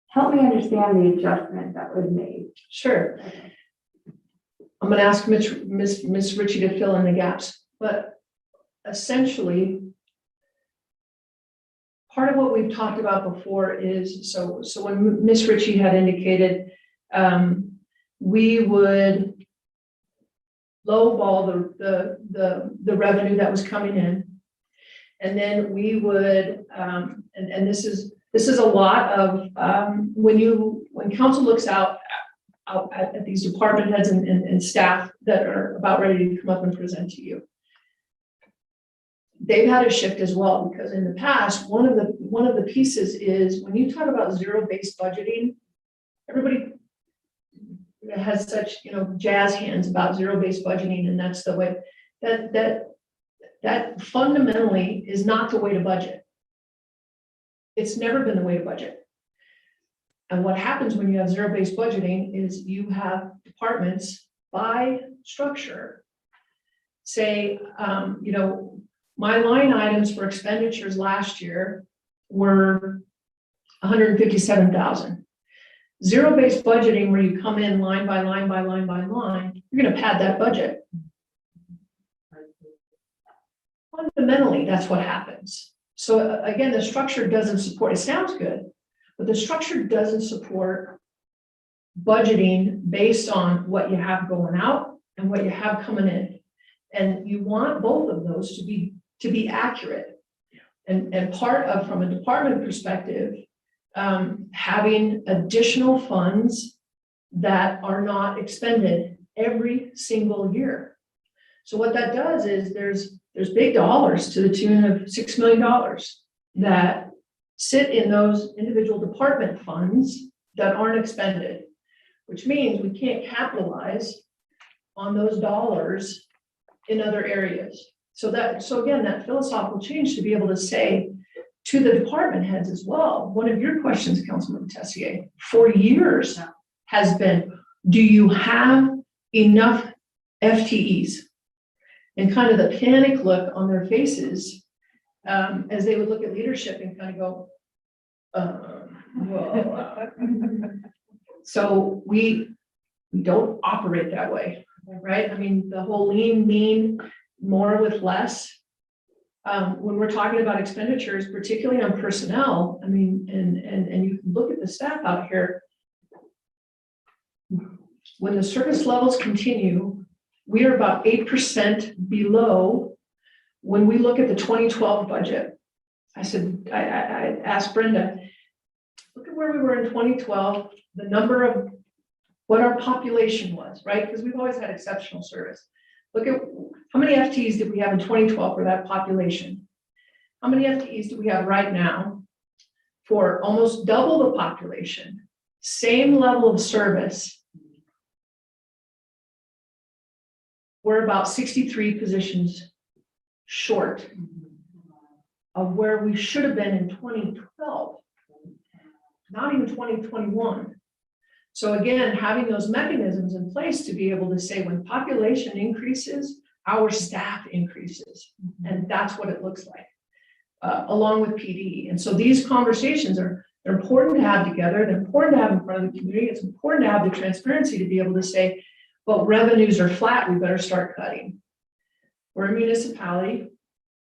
help me understand the adjustment that was made. Sure. I'm gonna ask Miss Ritchie to fill in the gaps, but essentially, part of what we've talked about before is, so when Miss Ritchie had indicated, we would lowball the revenue that was coming in. And then we would, and this is a lot of, when council looks out at these department heads and staff that are about ready to come up and present to you. They've had a shift as well, because in the past, one of the pieces is when you talk about zero-based budgeting, everybody has such, you know, jazz hands about zero-based budgeting, and that's the way that fundamentally is not the way to budget. It's never been the way to budget. And what happens when you have zero-based budgeting is you have departments by structure say, you know, my line items for expenditures last year were 157,000. Zero-based budgeting, where you come in line by line by line by line, you're going to pad that budget. Fundamentally, that's what happens. So again, the structure doesn't support, it sounds good, but the structure doesn't support budgeting based on what you have going out and what you have coming in. And you want both of those to be accurate. And part of, from a department perspective, having additional funds that are not expended every single year. So what that does is there's big dollars to the tune of $6 million that sit in those individual department funds that aren't expended, which means we can't capitalize on those dollars in other areas. So again, that philosophical change to be able to say to the department heads as well, one of your questions, Councilman Tessier, for years has been, do you have enough FTEs? And kind of the panic look on their faces as they would look at leadership and kind of go, whoa. So we don't operate that way, right? I mean, the whole lean, mean, more with less. When we're talking about expenditures, particularly on personnel, I mean, and you can look at the staff out here. When the service levels continue, we are about 8% below when we look at the 2012 budget. I asked Brenda, look at where we were in 2012, the number of what our population was, right? Because we've always had exceptional service. Look at how many FTEs did we have in 2012 for that population? How many FTEs do we have right now for almost double the population, same level of service? We're about 63 positions short of where we should have been in 2012, not even 2021. So again, having those mechanisms in place to be able to say when population increases, our staff increases. And that's what it looks like, along with PD. And so these conversations they're important to have together. They're important to have in front of the community. It's important to have the transparency to be able to say, well, revenues are flat, we better start cutting. We're a municipality.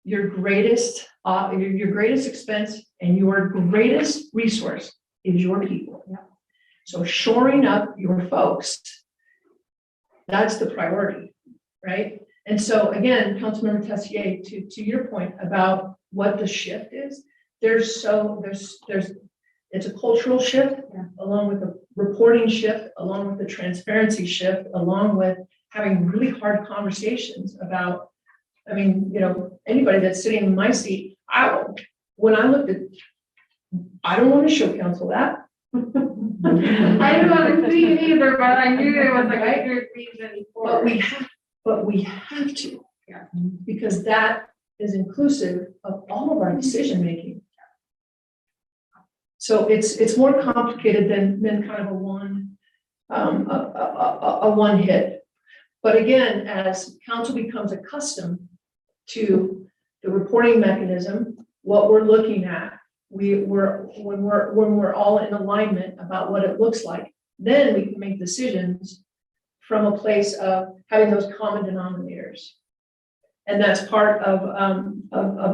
Your greatest expense and your greatest resource is your people. So shoring up your folks, that's the priority, right? And so again, Councilmember Tessier, to your point about what the shift is, it's a cultural shift, along with the reporting shift, along with the transparency shift, along with having really hard conversations about, I mean, anybody that's sitting in my seat, when I looked at, I don't want to show council that. I didn't want to see it either, but I knew it was like a good reason for it. But we have to, because that is inclusive of all of our decision making. So it's more complicated than kind of a one hit. But again, as council becomes accustomed to the reporting mechanism, what we're looking at, when we're all in alignment about what it looks like, then we can make decisions from a place of having those common denominators. And that's part of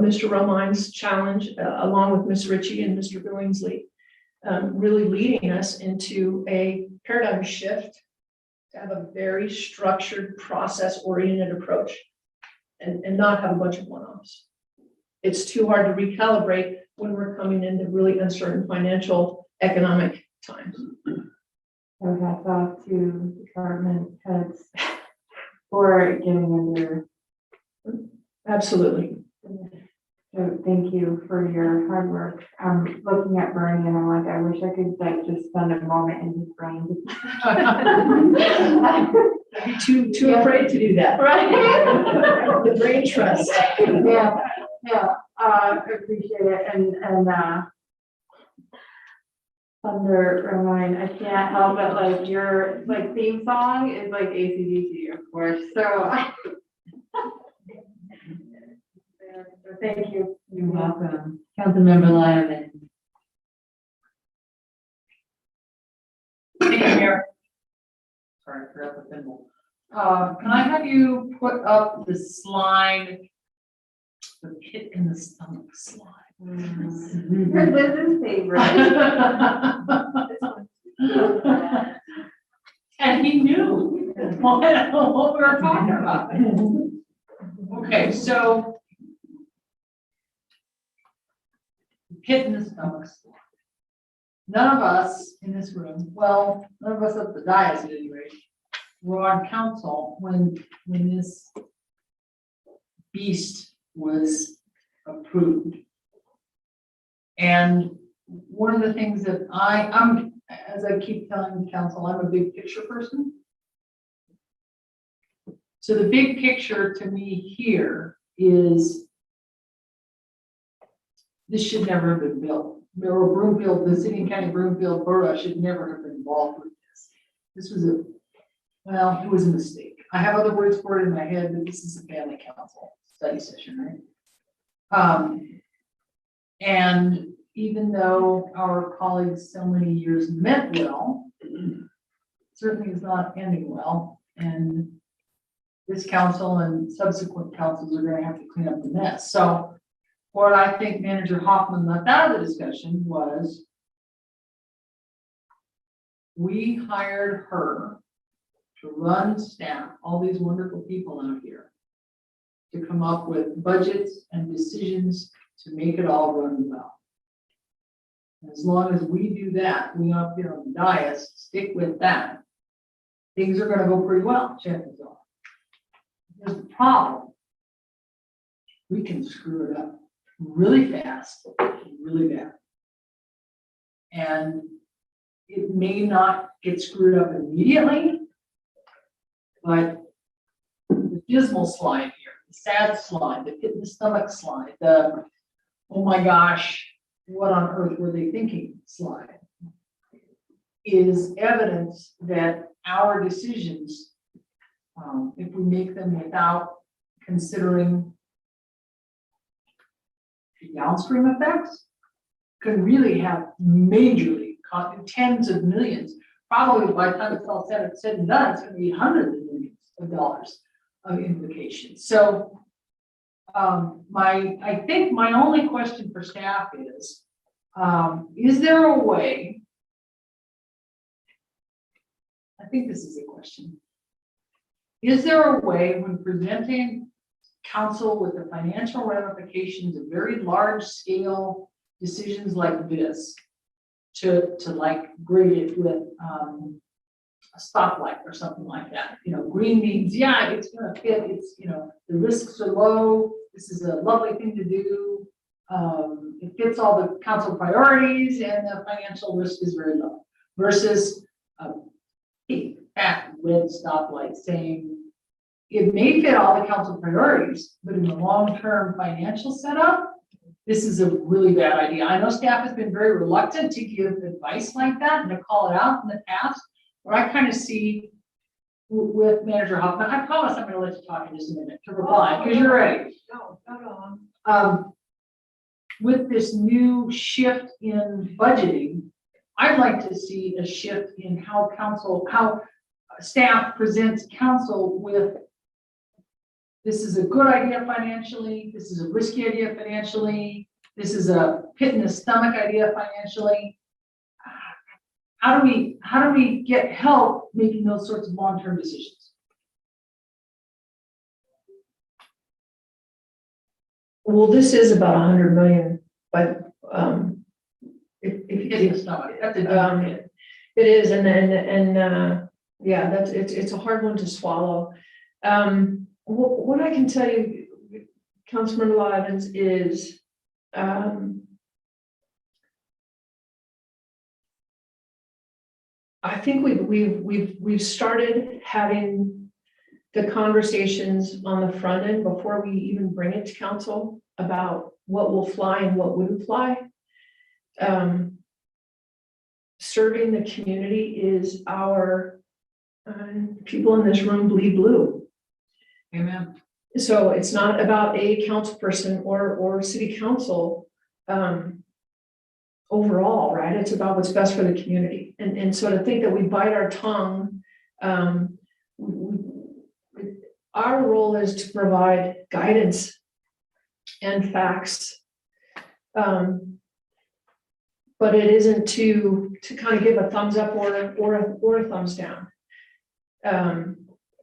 Mr. Romine's challenge, along with Ms. Ritchie and Mr. Billingsley, really leading us into a paradigm shift to have a very structured, process-oriented approach and not have a bunch of one-offs. It's too hard to recalibrate when we're coming into really uncertain financial, economic times. So hats off to department heads for getting under. Absolutely. So thank you for your hard work. I'm looking at Bernie and I'm like, I wish I could just spend a moment in his brain. I'd be too afraid to do that. Right? The brain trust. Yeah, I appreciate it. And Thunder Romine, I can't help it, like your theme song is like AC/DC, of course. So thank you. You're welcome. Councilmember Lyman. Thank you, Mayor. Sorry, I forgot the thimble. Can I have you put up the slide, the pit in the stomach slide? Your Liz's favorite. And he knew what we were talking about. Okay, so pit in the stomach slide. None of us in this room, well, none of us at the dais at any rate, were on council when this beast was approved. And one of the things that I'm, as I keep telling the council, I'm a big picture person. So the big picture to me here is this should never have been built. Broomfield, the city and county Broomfield borough should never have been involved with this. This was it was a mistake. I have other words for it in my head, but this is a family council study session, right? And even though our colleagues so many years meant well, certainly is not ending well. And this council and subsequent councils are going to have to clean up the mess. So what I think Manager Hoffman left out of the discussion was we hired her to run staff, all these wonderful people out here, to come up with budgets and decisions to make it all run well. As long as we do that, we up here on the dais, stick with that, things are going to go pretty well, chances are. Here's the problem. We can screw it up really fast, really bad. And it may not get screwed up immediately, but the dismal slide here, the sad slide, the pit in the stomach slide, the, oh my gosh, what on earth were they thinking slide, is evidence that our decisions, if we make them without considering the downstream effects could really have majorly cost tens of millions. Probably by the time it's all said and done, it's gonna be hundreds of millions of dollars of implications. So I think my only question for staff is there a way? I think this is a question. Is there a way when presenting council with the financial ramifications of very large scale decisions like this to like grade it with a stoplight or something like that? You know, green means, yeah, it's gonna fit, it's, you know, the risks are low, this is a lovely thing to do. It fits all the council priorities and the financial risk is very low versus a big fat red stoplight saying it may fit all the council priorities, but in the long-term financial setup, this is a really bad idea. I know staff has been very reluctant to give advice like that and to call it out in the past, where I kind of see with Manager Hoffman, I promise I'm gonna let you talk in just a minute to reply, because you're ready. No, not on. With this new shift in budgeting, I'd like to see a shift in how staff presents council with this is a good idea financially, this is a risky idea financially, this is a pit in the stomach idea financially. How do we get help making those sorts of long-term decisions? Well, this is about 100 million, but It is not, that's a it is, yeah, it's a hard one to swallow. What I can tell you, Councilmember Law Evans, is I think we've started having the conversations on the front end before we even bring it to council about what will fly and what wouldn't fly. Serving the community is our people in this room bleed blue. Amen. So it's not about a council person or city council overall, right? It's about what's best for the community. And so to think that we bite our tongue, our role is to provide guidance and facts. But it isn't to kind of give a thumbs up or a thumbs down.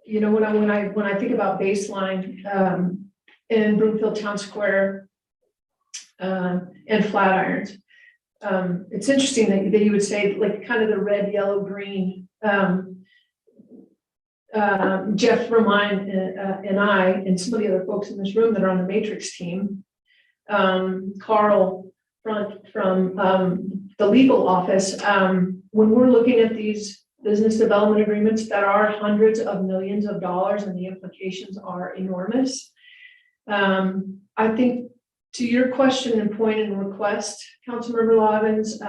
You know, when I think about baseline in Broomfield Town Square and Flatirons, it's interesting that you would say like kind of the red, yellow, green. Jeff Romine and I and some of the other folks in this room that are on the Matrix team, Carl from the legal office, when we're looking at these business development agreements that are hundreds of millions of dollars and the implications are enormous. I think to your question and point and request, Councilmember Law Evans,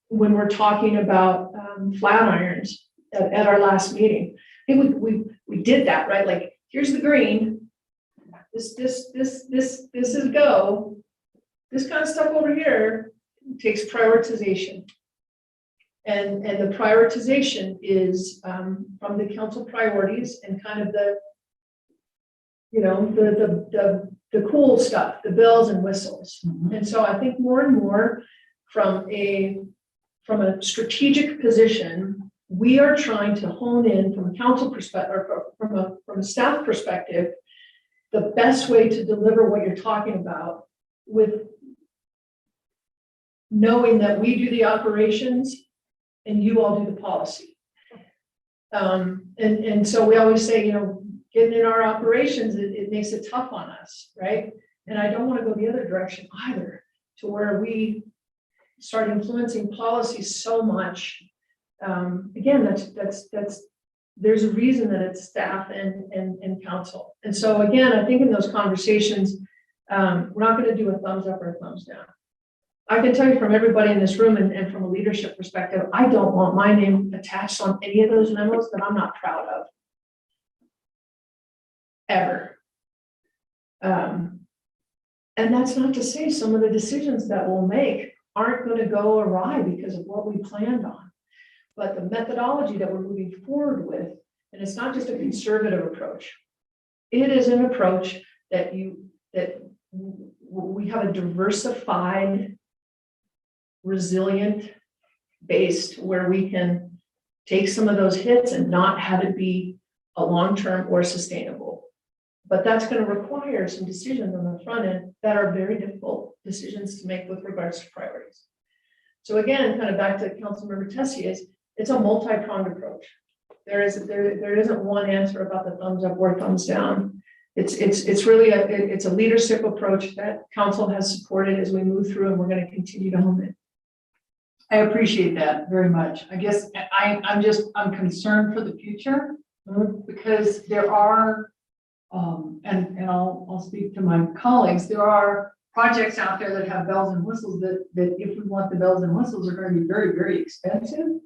when we're talking about Flatirons at our last meeting, I think we did that, right? Like, here's the green, this is go, this kind of stuff over here takes prioritization. And the prioritization is from the council priorities and kind of the, you know, the cool stuff, the bells and whistles. Mm-hmm. And so I think more and more from a strategic position, we are trying to hone in from a council perspective, or from a staff perspective, the best way to deliver what you're talking about, with knowing that we do the operations and you all do the policy. And so we always say, you know, getting in our operations, it makes it tough on us, right? And I don't want to go the other direction either, to where we start influencing policy so much. Again, that's there's a reason that it's staff and council. And so again, I think in those conversations, we're not going to do a thumbs up or a thumbs down. I can tell you from everybody in this room and from a leadership perspective, I don't want my name attached on any of those memos that I'm not proud of. Ever. And that's not to say some of the decisions that we'll make aren't gonna go awry because of what we planned on. But the methodology that we're moving forward with, and it's not just a conservative approach. It is an approach that we have a diversified, resilient based where we can take some of those hits and not have it be a long-term or sustainable. But that's going to require some decisions on the front end that are very difficult decisions to make with regards to priorities. So again, kind of back to Councilmember Tessier's, it's a multi-pronged approach. There isn't one answer about the thumbs up or thumbs down. It's really a leadership approach that council has supported as we move through, and we're going to continue to hone it. I appreciate that very much. I guess I'm concerned for the future because there are, and I'll speak to my colleagues, there are projects out there that have bells and whistles that if we want the bells and whistles are going to be very, very expensive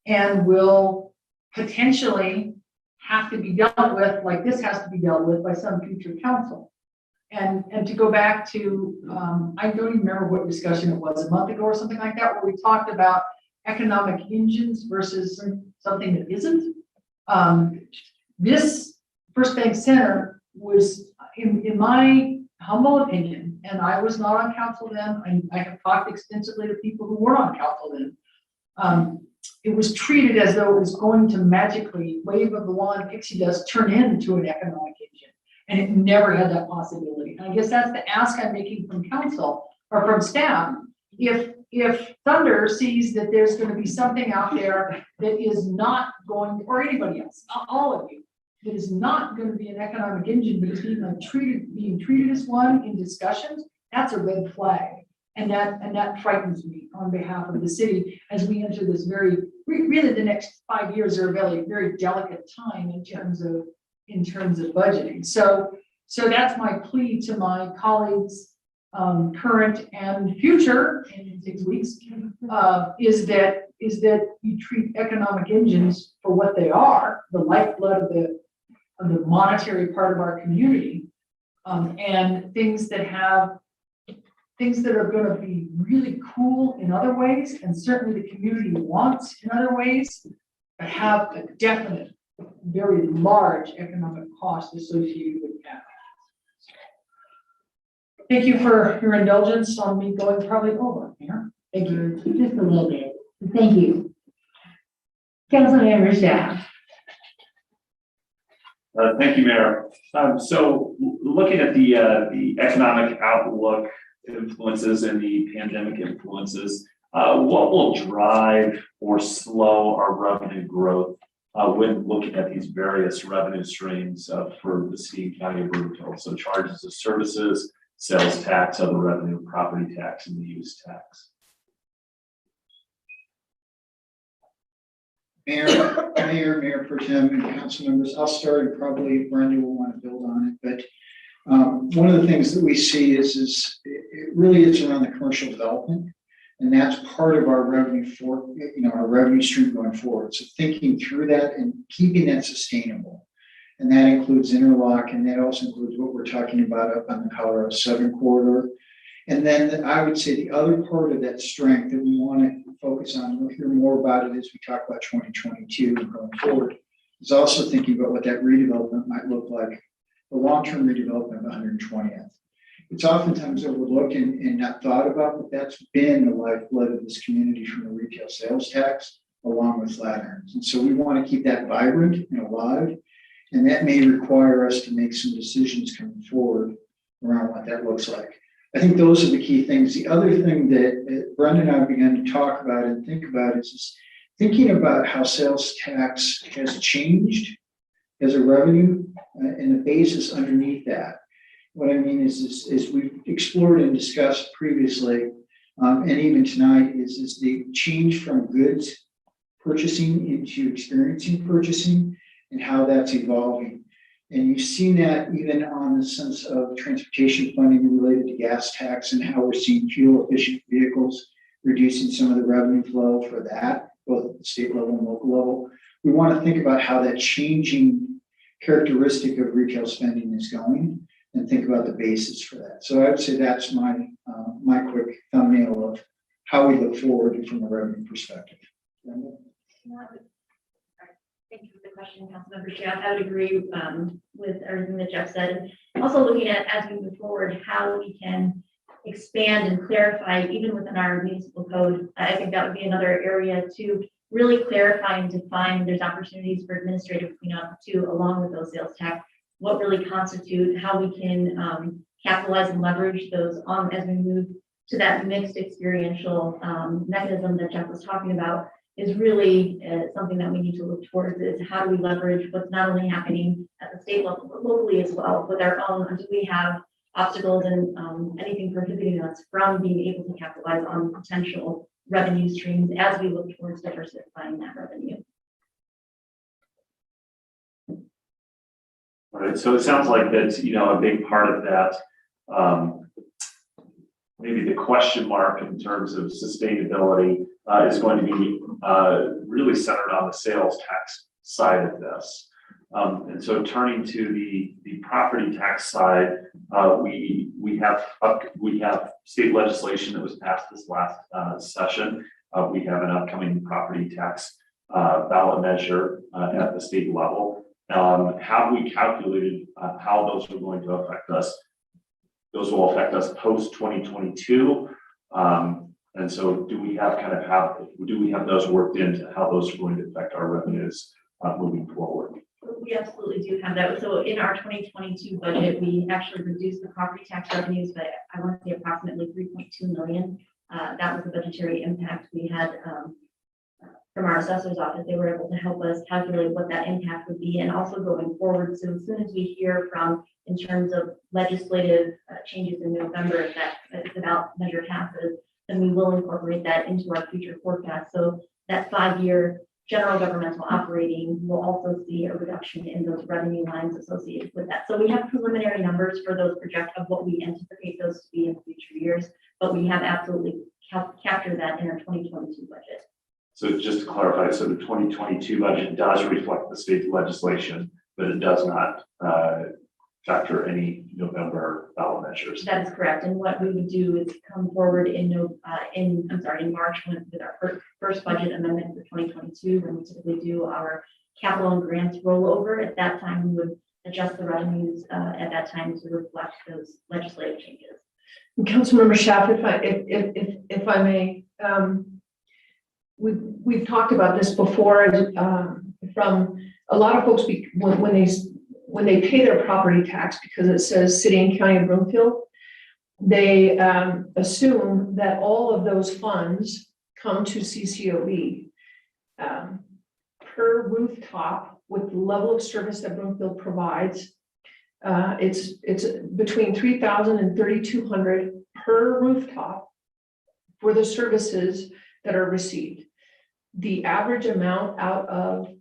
and will potentially have to be dealt with, like this has to be dealt with by some future council. And to go back to, I don't even remember what discussion it was, a month ago or something like that, where we talked about economic engines versus something that isn't. This First Bank Center was, in my humble opinion, and I was not on council then, I have talked extensively to people who were on council then. It was treated as though it was going to magically, wave of the wand, pixie dust, turn into an economic engine. And it never had that possibility. And I guess that's the ask I'm making from council or from staff. If Thunder sees that there's going to be something out there that is not going, or anybody else, all of you, that is not going to be an economic engine, but is being treated as one in discussions, that's a red flag. And that frightens me on behalf of the city as we enter this really the next 5 years are a very, very delicate time in terms of budgeting. So that's my plea to my colleagues, current and future in 6 weeks, is that you treat economic engines for what they are, the lifeblood of the monetary part of our community, and things that are going to be really cool in other ways, and certainly the community wants in other ways, but have a definite, very large economic cost associated with that. Thank you for your indulgence on me going probably over here. Thank you, just a little bit. Thank you. Councilmember Shah. Thank you, Mayor. So looking at the economic outlook influences and the pandemic influences, what will drive or slow our revenue growth when looking at these various revenue streams for the city and county of Broomfield? So charges of services, sales tax, other revenue, property tax, and the use tax. Mayor Pro Tem and council members, I'll start, and probably Brenda will want to build on it, but one of the things that we see is it really is around the commercial development, and that's part of our revenue our revenue stream going forward. So thinking through that and keeping that sustainable, and that includes interlock, and that also includes what we're talking about up on the Colorado Southern Corridor. And then I would say the other part of that strength that we want to focus on, we'll hear more about it as we talk about 2022 and going forward, is also thinking about what that redevelopment might look like, the long-term redevelopment of 120th. It's oftentimes overlooked and not thought about, but that's been the lifeblood of this community from the retail sales tax along with Flatirons. And so we want to keep that vibrant and alive, and that may require us to make some decisions coming forward around what that looks like. I think those are the key things. The other thing that Brenda and I began to talk about and think about is thinking about how sales tax has changed as a revenue and the basis underneath that. What I mean is we've explored and discussed previously, and even tonight, is the change from goods purchasing into experiencing purchasing and how that's evolving. And you've seen that even on the sense of transportation funding related to gas tax and how we're seeing fuel efficient vehicles reducing some of the revenue flow for that, both at the state level and local level. We want to think about how that changing characteristic of retail spending is going. and think about the basis for that. So I would say that's my, my quick thumbnail of how we look forward from a revenue perspective. Brenda? Thank you for the question, Councilmember Jeff. I would agree with everything that Jeff said. And also looking at, as we move forward, how we can expand and clarify even within our municipal code. I think that would be another area to really clarify and define. There's opportunities for administrative cleanup too, along with those sales tax. What really constitute, how we can capitalize and leverage those as we move to that mixed experiential mechanism that Jeff was talking about, is really something that we need to look towards, is how do we leverage what's not only happening at the state level, but locally as well with our own. Do we have obstacles and anything prohibiting us from being able to capitalize on potential revenue streams as we look towards diversifying that revenue? All right, so it sounds like that's, a big part of that, maybe the question mark in terms of sustainability is going to be really centered on the sales tax side of this. And so turning to the property tax side, we have state legislation that was passed this last session. We have an upcoming property tax ballot measure at the state level. Have we calculated how those are going to affect us? Those will affect us post 2022. And so do we have those worked into how those are going to affect our revenues moving forward? We absolutely do have that. So in our 2022 budget, we actually reduced the property tax revenues by, I want to say, approximately 3.2 million. That was the budgetary impact we had from our assessor's office. They were able to help us calculate what that impact would be, and also going forward. So as soon as we hear from, in terms of legislative changes in November, if the ballot measure passes, then we will incorporate that into our future forecast. So that 5-year general governmental operating will also see a reduction in those revenue lines associated with that. So we have preliminary numbers for those of what we anticipate those to be in future years, but we have absolutely captured that in our 2022 budget. So just to clarify, so the 2022 budget does reflect the state legislation, but it does not factor any November ballot measures. That is correct. And what we would do is come forward in March with our first budget amendment for 2022, when we typically do our capital and grants rollover. At that time, we would adjust the revenues at that time to reflect those legislative changes. And Councilmember Schaaf, if I may, we've talked about this before, from a lot of folks when they pay their property tax, because it says city and county of Broomfield, they assume that all of those funds come to CCOB. Per rooftop, with the level of service that Broomfield provides, it's between $3,000 and $3,200 per rooftop for the services that are received. The average amount out of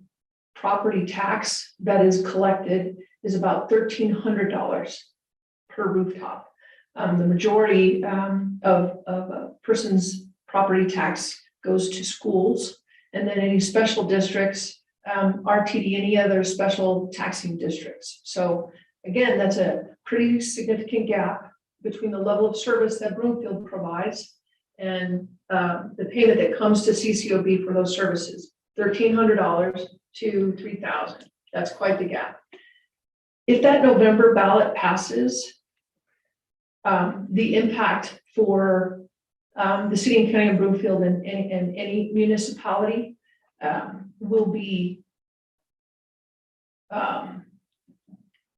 property tax that is collected is about $1,300 per rooftop. The majority of a person's property tax goes to schools, and then any special districts, RTD, any other special taxing districts. So again, that's a pretty significant gap between the level of service that Broomfield provides and the payment that comes to CCOB for those services, $1,300 to $3,000. That's quite the gap. If that November ballot passes, the impact for the city and county of Broomfield and any municipality will be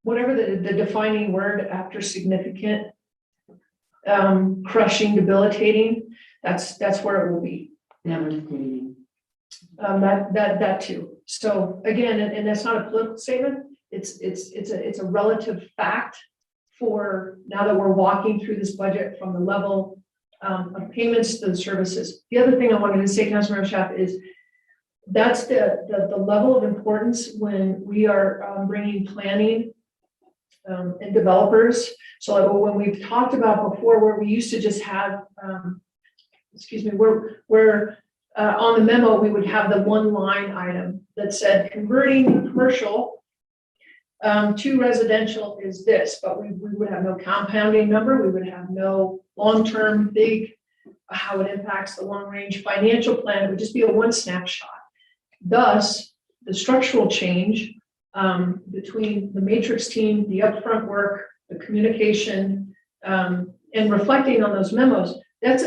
whatever the defining word after significant, crushing, debilitating. That's where it will be. Devastating. That too. So again, and that's not a political statement. It's a relative fact for now that we're walking through this budget from the level of payments to the services. The other thing I wanted to say, Councilmember Schaaf, is that's the level of importance when we are bringing planning and developers. So when we've talked about before, where we used to just have, where on the memo, we would have the one line item that said converting commercial to residential is this, but we would have no compounding number, we would have no long-term big, how it impacts the long-range financial plan, it would just be a one snapshot. Thus, the structural change between the matrix team, the upfront work, the communication, and reflecting on those memos, it's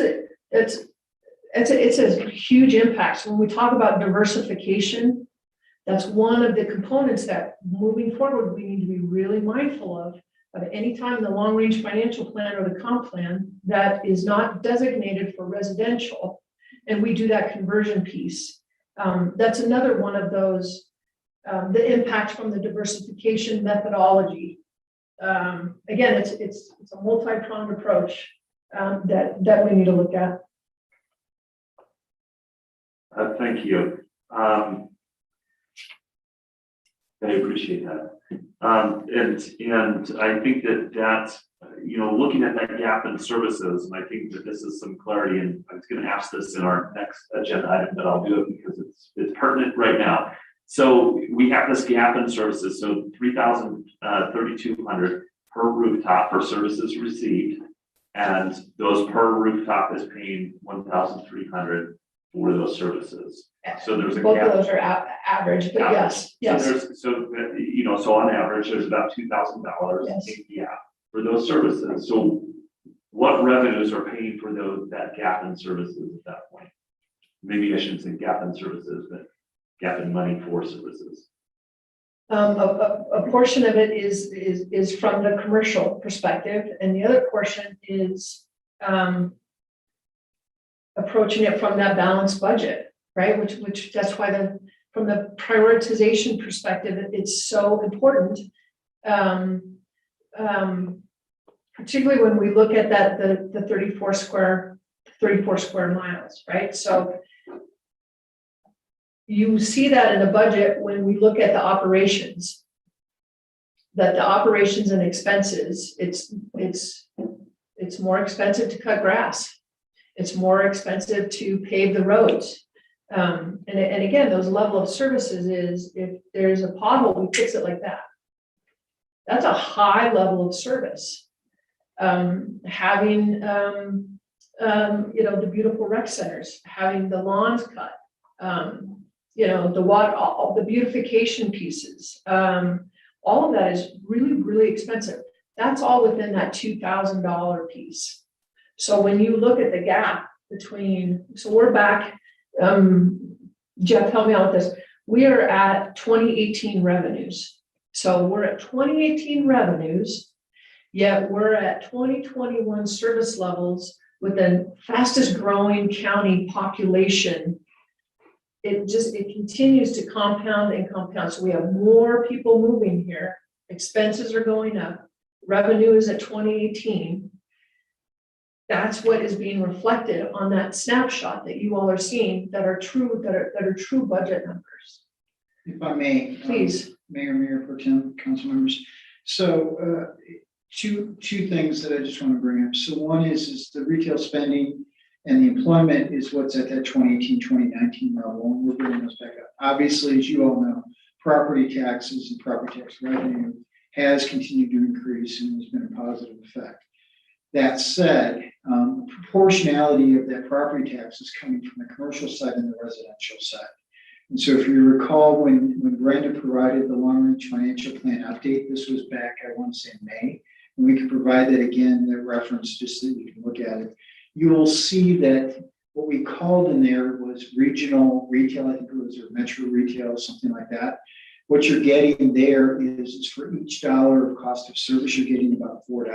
a huge impact. So when we talk about diversification, that's one of the components that moving forward, we need to be really mindful of any time in the long-range financial plan or the comp plan that is not designated for residential, and we do that conversion piece. That's another one of those, the impact from the diversification methodology. Again, it's a multi-pronged approach that we need to look at. Thank you. I appreciate that. And I think that, looking at that gap in services, and I think that this is some clarity, and I was gonna ask this in our next agenda item, but I'll do it because it's pertinent right now. So we have this gap in services, so 3,200 per rooftop for services received. And those per rooftop is paying 1,300 for those services. So there's a Both gap. of those are average, but yes, yes. So on average, there's about $2,000 Yes. in gap for those services. So what revenues are paying for that gap in services at that point? Maybe I shouldn't say gap in services, but gap in money for services. A portion of it is from the commercial perspective, and the other portion is approaching it from that balanced budget, right? Which that's why from the prioritization perspective, it's so important. Particularly when we look at the 34 square miles, right? So you see that in the budget when we look at the operations, that the operations and expenses, it's more expensive to cut grass. It's more expensive to pave the roads. And again, those level of services is if there's a pothole, we fix it like that. That's a high level of service. Having, the beautiful rec centers, having the lawns cut, the beautification pieces, all of that is really, really expensive. That's all within that $2,000 piece. So when you look at the gap between, so we're back, Jeff, help me out with this. We are at 2018 revenues. So we're at 2018 revenues, yet we're at 2021 service levels with the fastest growing county population. It continues to compound and compound. So we have more people moving here. Expenses are going up. Revenue is at 2018. That's what is being reflected on that snapshot that you all are seeing that are true, that are true budget numbers. If I may. Please. Mayor Pro Tem, council members. So two things that I just want to bring up. So one is the retail spending and the employment is what's at that 2018, 2019 level, and we're bringing those back up. Obviously, as you all know, property taxes and property tax revenue has continued to increase and has been a positive effect. That said, proportionality of that property tax is coming from the commercial side and the residential side. And so if you recall, when Brenda provided the long-range financial plan update, this was back, I want to say May, and we can provide that again, the reference, just so you can look at it. You will see that what we called in there was regional retail, I think it was, or metro retail, something like that. What you're getting there is for each dollar of cost of service, you're getting about $4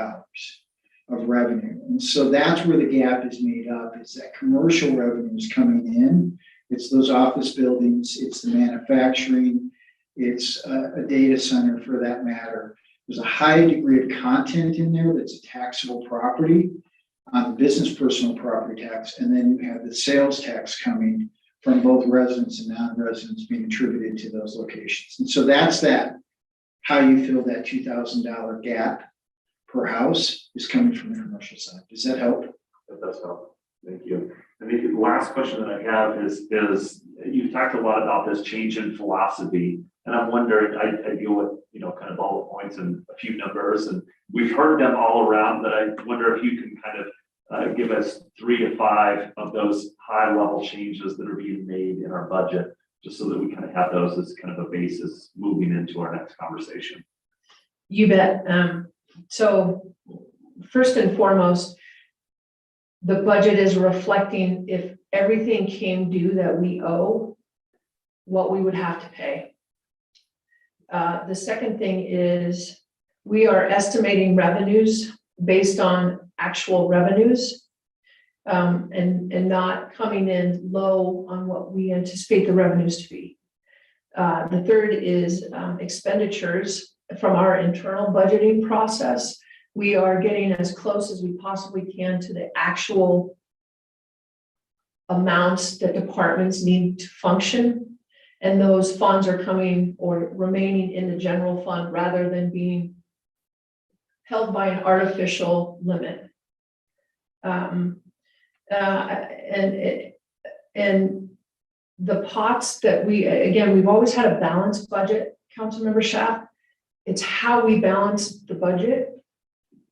of revenue. And so that's where the gap is made up, is that commercial revenue is coming in. It's those office buildings, it's the manufacturing, it's a data center for that matter. There's a high degree of content in there that's a taxable property on the business personal property tax. And then you have the sales tax coming from both residents and non-residents being attributed to those locations. And so that's how you fill that $2,000 gap per house is coming from the commercial side. Does that help? That does help. Thank you. I think the last question that I have is you talked a lot about this change in philosophy. And I'm wondering, I deal with, kind of bullet points and a few numbers, and we've heard them all around, but I wonder if you can kind of give us 3 to 5 of those high level changes that are being made in our budget, just so that we kind of have those as kind of a basis moving into our next conversation. You bet. So first and foremost, the budget is reflecting if everything came due that we owe, what we would have to pay. The second thing is we are estimating revenues based on actual revenues, and not coming in low on what we anticipate the revenues to be. The third is expenditures from our internal budgeting process. We are getting as close as we possibly can to the actual amounts that departments need to function. And those funds are coming or remaining in the general fund rather than being held by an artificial limit. And the pots that we've always had a balanced budget, Councilmember Schaaf. It's how we balance the budget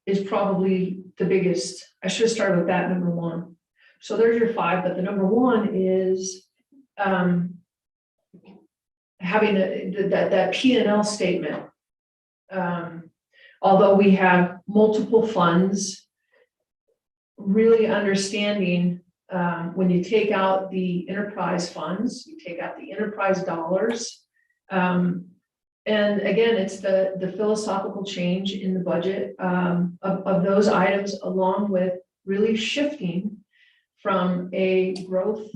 is probably the biggest. I should have started with that, number 1. So there's your 5, but the number 1 is having that P&L statement. Although we have multiple funds, really understanding when you take out the enterprise funds, you take out the enterprise dollars. And again, it's the philosophical change in the budget of those items, along with really shifting from a growth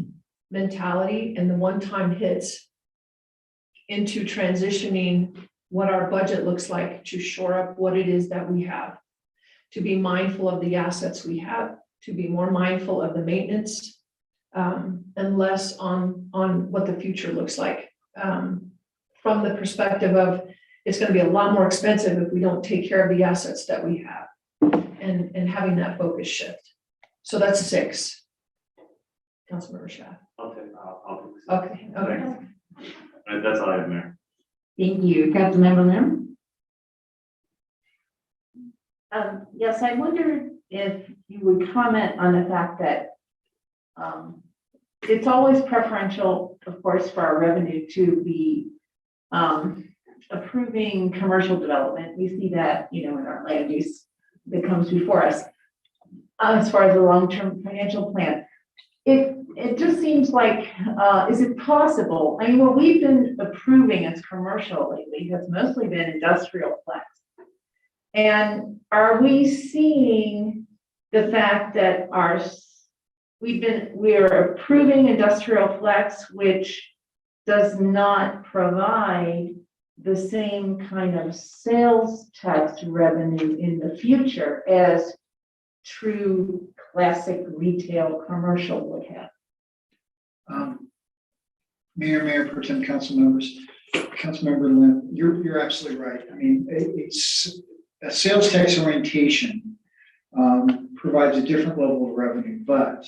mentality and the one-time hits into transitioning what our budget looks like to shore up what it is that we have, to be mindful of the assets we have, to be more mindful of the maintenance, and less on what the future looks like. From the perspective of it's going to be a lot more expensive if we don't take care of the assets that we have, and having that focus shift. So that's 6. Councilmember Schaaf. I'll take Okay. That's all I have, Mayor. Thank you. Councilmember Lim? Yes, I wondered if you would comment on the fact that it's always preferential, of course, for our revenue to be approving commercial development. We see that, in our land use that comes before us. As far as the long-term financial plan, it just seems like, is it possible? I mean, what we've been approving as commercial lately has mostly been industrial flex. And are we seeing the fact that we are approving industrial flex, which does not provide the same kind of sales tax revenue in the future as true classic retail commercial would have? Mayor Pro Tem, council members, Councilmember Lim, you're absolutely right. I mean, it's a sales tax orientation provides a different level of revenue, but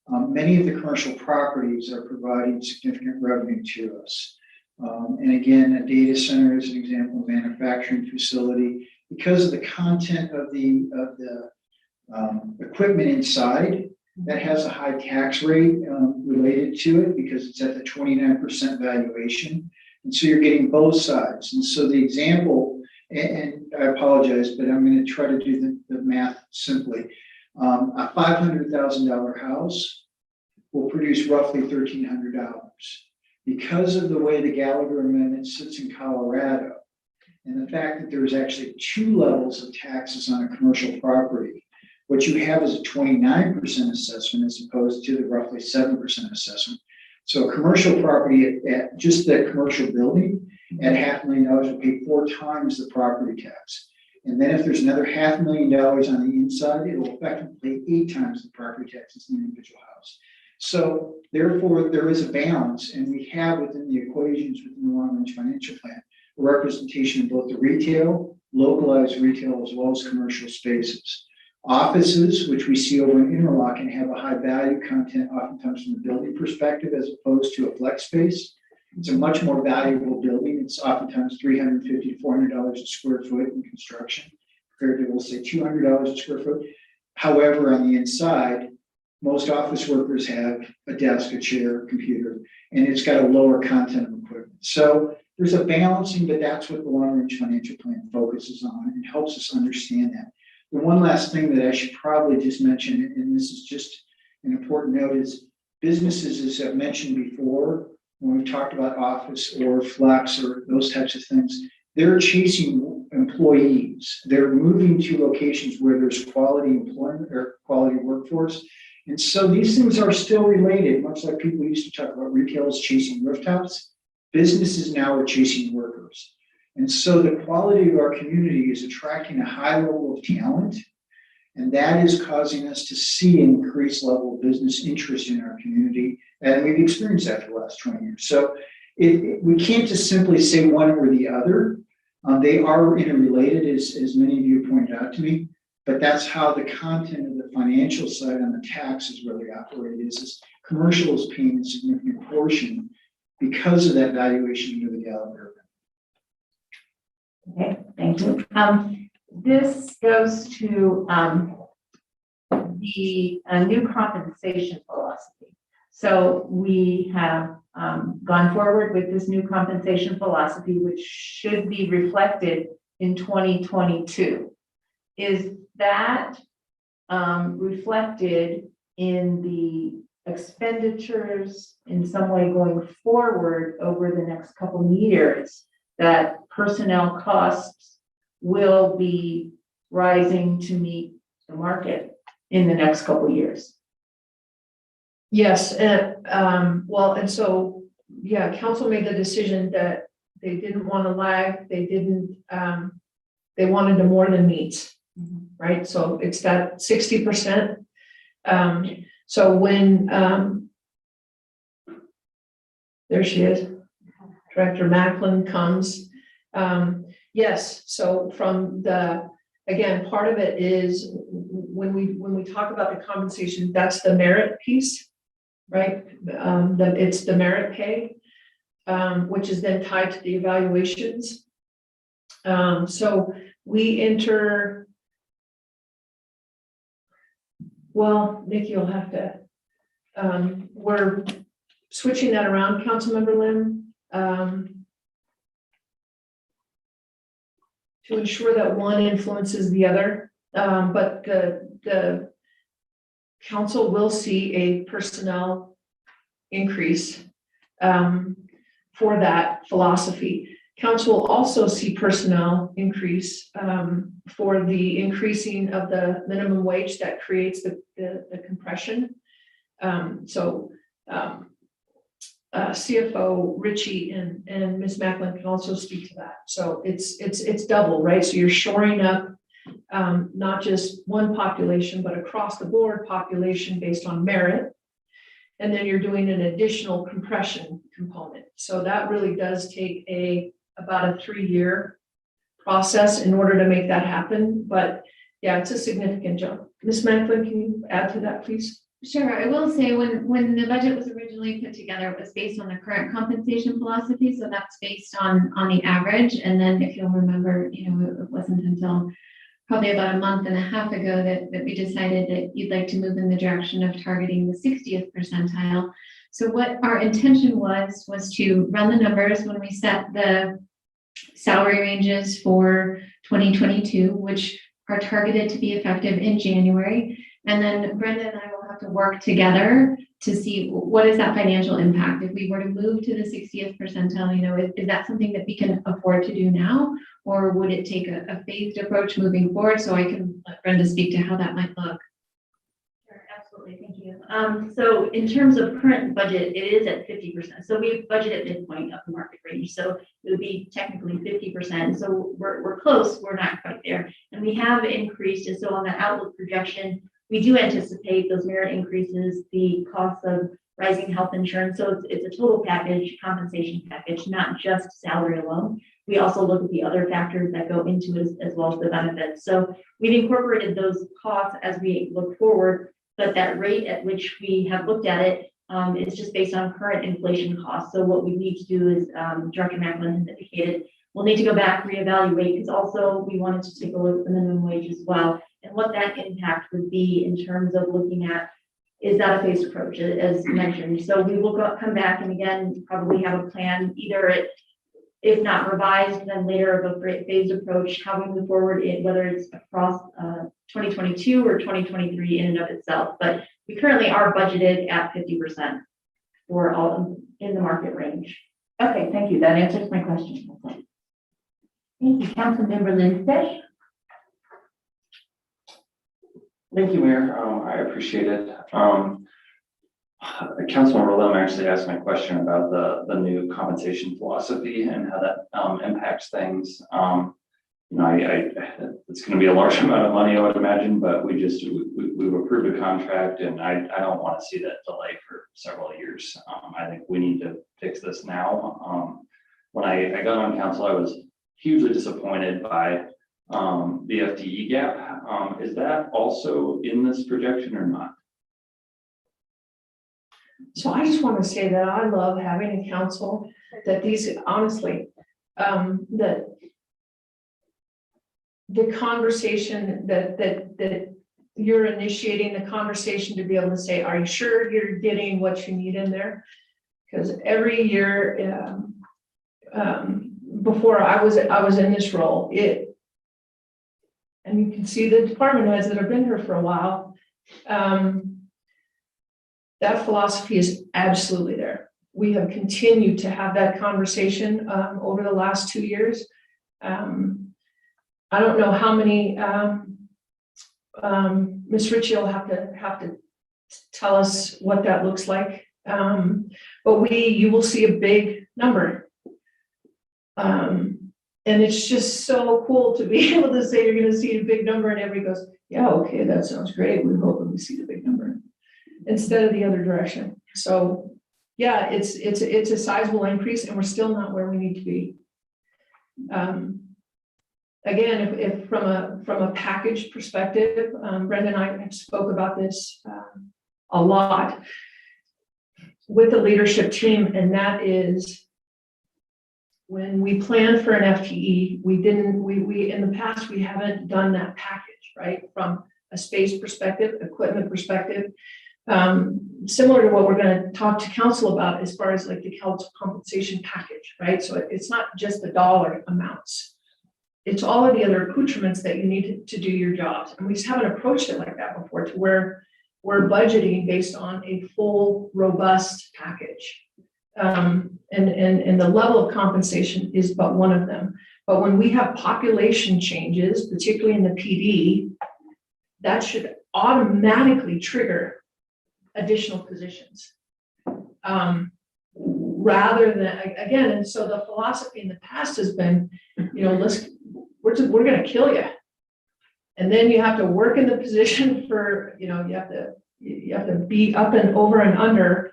many of the commercial properties are providing significant revenue to us. And again, a data center is an example of a manufacturing facility. Because of the content of the equipment inside, that has a high tax rate related to it because it's at the 29% valuation. And so you're getting both sides. And so the example, and I apologize, but I'm going to try to do the math simply. A $500,000 house will produce roughly $1,300. Because of the way the Gallagher Amendment sits in Colorado, and the fact that there's actually 2 levels of taxes on a commercial property, what you have is a 29% assessment as opposed to the roughly 7% assessment. So a commercial property at just that commercial building at $500,000 will pay 4 times the property tax. And then if there's another $500,000 on the inside, it will effectively pay 8 times the property taxes in the individual house. So therefore, there is a balance, and we have within the equations within the long-range financial plan a representation of both the retail, localized retail, as well as commercial spaces. Offices, which we see over in Interlochen, have a high value content oftentimes from a building perspective as opposed to a flex space. It's a much more valuable building. It's oftentimes $350 to $400 a square foot in construction, compared to, we'll say, $200 a square foot. However, on the inside, most office workers have a desk, a chair, a computer, and it's got a lower content of equipment. So there's a balancing, but that's what the long-range financial plan focuses on and helps us understand that. The one last thing that I should probably just mention, and this is just an important note, is businesses, as I've mentioned before, when we talked about office or flex or those types of things, they're chasing employees. They're moving to locations where there's quality employment or quality workforce. And so these things are still related, much like people used to talk about retail is chasing rooftops. Businesses now are chasing workers. And so the quality of our community is attracting a high level of talent. And that is causing us to see an increased level of business interest in our community. And we've experienced that for the last 20 years. So we can't just simply say one or the other. They are interrelated, as many of you pointed out to me. But that's how the content of the financial side on the taxes really operate is commercial is paying a significant portion because of that valuation under the Gallagher. Okay, thank you. This goes to the new compensation philosophy. So we have gone forward with this new compensation philosophy, which should be reflected in 2022. Is that reflected in the expenditures in some way going forward over the next couple of years, that personnel costs will be rising to meet the market in the next couple of years? Yes, and so, yeah, council made the decision that they didn't want to lag, they didn't, they wanted to more than meet, right? So it's that 60%. So when, there she is, Director Macklin comes. Yes, so from the, again, part of it is when we talk about the compensation, that's the merit piece, right? It's the merit pay, which is then tied to the evaluations. So we enter, well, Nikki will have to, we're switching that around, Councilmember Lim, to ensure that one influences the other. But the council will see a personnel increase for that philosophy. Council will also see personnel increase for the increasing of the minimum wage that creates the compression. CFO Richie and Ms. Macklin can also speak to that. So it's double, right? So you're shoring up not just one population, but across the board population based on merit. And then you're doing an additional compression component. So that really does take about a 3-year process in order to make that happen. But yeah, it's a significant jump. Ms. Macklin, can you add to that, please? Sure. I will say when the budget was originally put together, it was based on the current compensation philosophy. So that's based on the average. And then if you'll remember, it wasn't until probably about a month and a half ago that we decided that you'd like to move in the direction of targeting the 60th percentile. So what our intention was to run the numbers when we set the salary ranges for 2022, which are targeted to be effective in January. And then Brenda and I will have to work together to see what is that financial impact. If we were to move to the 60th percentile, is that something that we can afford to do now? Or would it take a phased approach moving forward? So I can let Brenda speak to how that might look. Sure, absolutely, thank you. So in terms of current budget, it is at 50%. So we budgeted midpoint of the market range. So it would be technically 50%. So we're close, we're not quite there. And we have increased, and so on the outlook projection, we do anticipate those merit increases, the cost of rising health insurance. So it's a total package, compensation package, not just salary alone. we also look at the other factors that go into it as well as the benefits. So we've incorporated those costs as we look forward, but that rate at which we have looked at it is just based on current inflation costs. So what we need to do is, Director Macklin has indicated, we'll need to go back, reevaluate, because also we wanted to take a look at the minimum wage as well, and what that impact would be in terms of looking at, is that a phased approach, as mentioned. So we will come back and again, probably have a plan, either if not revised, then later of a phased approach, how we move forward, whether it's across 2022 or 2023 in and of itself. But we currently are budgeted at 50% for all in the market range. Okay, thank you. That answers my question. Thank you, Councilmember Lindstedt. Thank you, Mayor. I appreciate it. Councilmember Lim actually asked my question about the new compensation philosophy and how that impacts things. You know, it's going to be a large amount of money, I would imagine, but we've approved a contract, and I don't want to see that delay for several years. I think we need to fix this now. When I got on council, I was hugely disappointed by the FTE gap. Is that also in this projection or not? So I just want to say that I love having a council that these, honestly, that the conversation that you're initiating the conversation to be able to say, are you sure you're getting what you need in there? Because every year, before I was in this role, and you can see the department heads that have been here for a while, that philosophy is absolutely there. We have continued to have that conversation over the last 2 years. I don't know how many, Ms. Ritchie will have to tell us what that looks like. But you will see a big number. And it's just so cool to be able to say you're going to see a big number, and everybody goes, yeah, okay, that sounds great. We hope we see the big number instead of the other direction. So yeah, it's a sizable increase, and we're still not where we need to be. Again, if from a package perspective, Brenda and I have spoke about this a lot with the leadership team, and that is when we plan for an FTE, we in the past, we haven't done that package, right? From a space perspective, equipment perspective, similar to what we're going to talk to council about as far as like the council compensation package, right? So it's not just the dollar amounts. It's all of the other accoutrements that you need to do your jobs. And we just haven't approached it like that before, to where we're budgeting based on a full, robust package. And the level of compensation is but one of them. But when we have population changes, particularly in the PD, that should automatically trigger additional positions. Rather than, again, and so the philosophy in the past has been, you know, we're going to kill you. And then you have to work in the position for, you know, you have to be up and over and under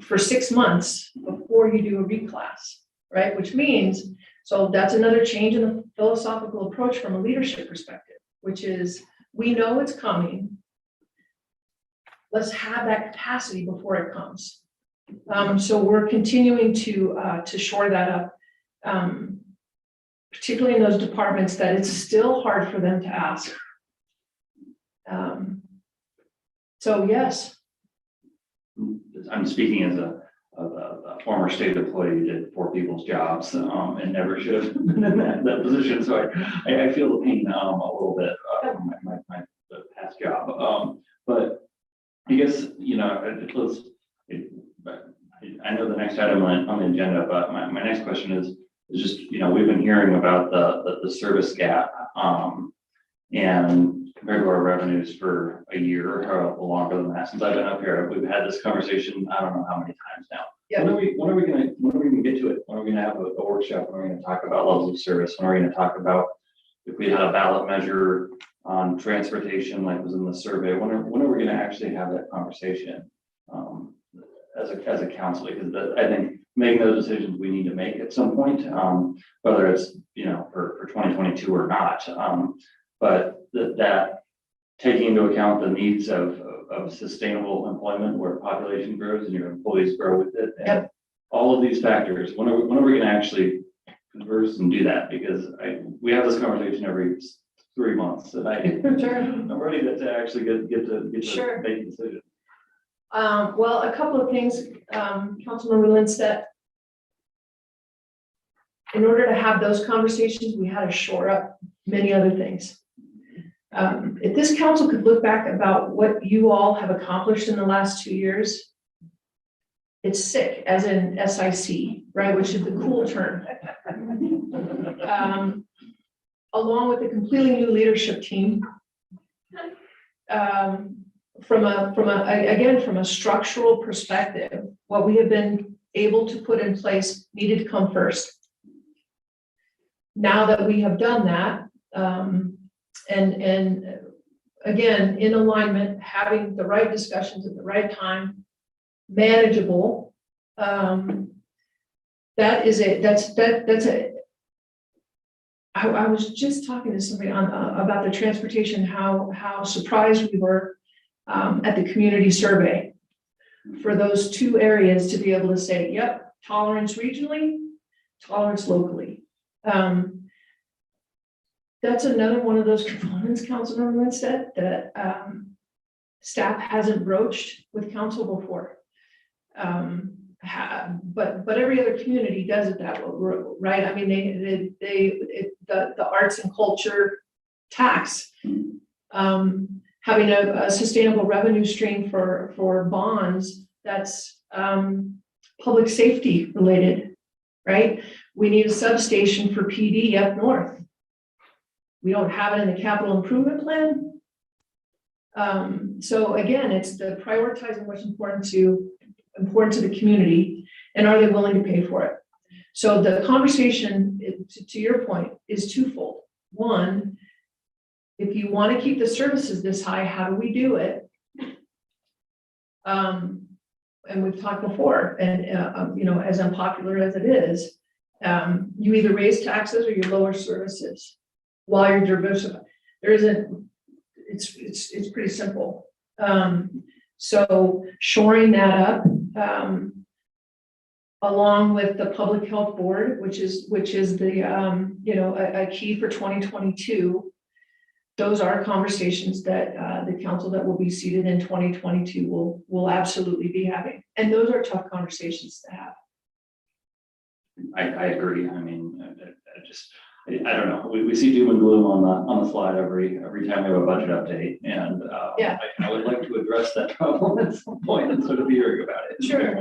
for 6 months before you do a reclass, right? Which means, so that's another change in the philosophical approach from a leadership perspective, which is, we know it's coming. Let's have that capacity before it comes. So we're continuing to shore that up, particularly in those departments that it's still hard for them to ask. So yes. I'm speaking as a former state employee who did 4 people's jobs and never should have been in that position. So I feel the pain a little bit from my past job. But I guess, you know, I know the next item on the agenda, but my next question is just, you know, we've been hearing about the service gap and compared to our revenues for a year or longer than that since I've been up here. We've had this conversation, I don't know how many times now. Yeah. When are we gonna get to it? When are we gonna have a workshop? When are we gonna talk about levels of service? When are we gonna talk about if we had a ballot measure on transportation like was in the survey? When are we gonna actually have that conversation as a council? Because I think making those decisions we need to make at some point, whether it's, for 2022 or not. But that taking into account the needs of sustainable employment where population grows and your employees grow with it. And all of these factors, when are we gonna actually converse and do that? Because we have this conversation every 3 months, and I'm ready to actually get to Sure. make a decision. Well, a couple of things, Councilmember Lindstedt. In order to have those conversations, we had to shore up many other things. If this council could look back about what you all have accomplished in the last 2 years, it's sick, as in SIC, right, which is the cool term. Along with a completely new leadership team. From a structural perspective, what we have been able to put in place needed to come first. Now that we have done that, and again, in alignment, having the right discussions at the right time, manageable, that's a, I was just talking to somebody about the transportation, how surprised we were at the community survey for those 2 areas to be able to say, yep, tolerance regionally, tolerance locally. That's another one of those components, Councilmember Lindstedt, that staff hasn't broached with council before. But every other community does it that way, right? I mean, the arts and culture tax, having a sustainable revenue stream for bonds that's public safety related, right? We need a substation for PD up north. We don't have it in the capital improvement plan. So again, it's the prioritizing what's important to the community, and are they willing to pay for it? So the conversation, to your point, is twofold. One, if you want to keep the services this high, how do we do it? And we've talked before, and as unpopular as it is, you either raise taxes or you lower services while you're diversifying. It's pretty simple. So shoring that up, along with the Public Health Board, which is the a key for 2022. Those are conversations that the council that will be seated in 2022 will absolutely be having, and those are tough conversations to have. I agree. I mean, I don't know. We see doom and gloom on the slide every time we have a budget update, and I would like to address that problem at some point and sort of be hearing about it. Sure.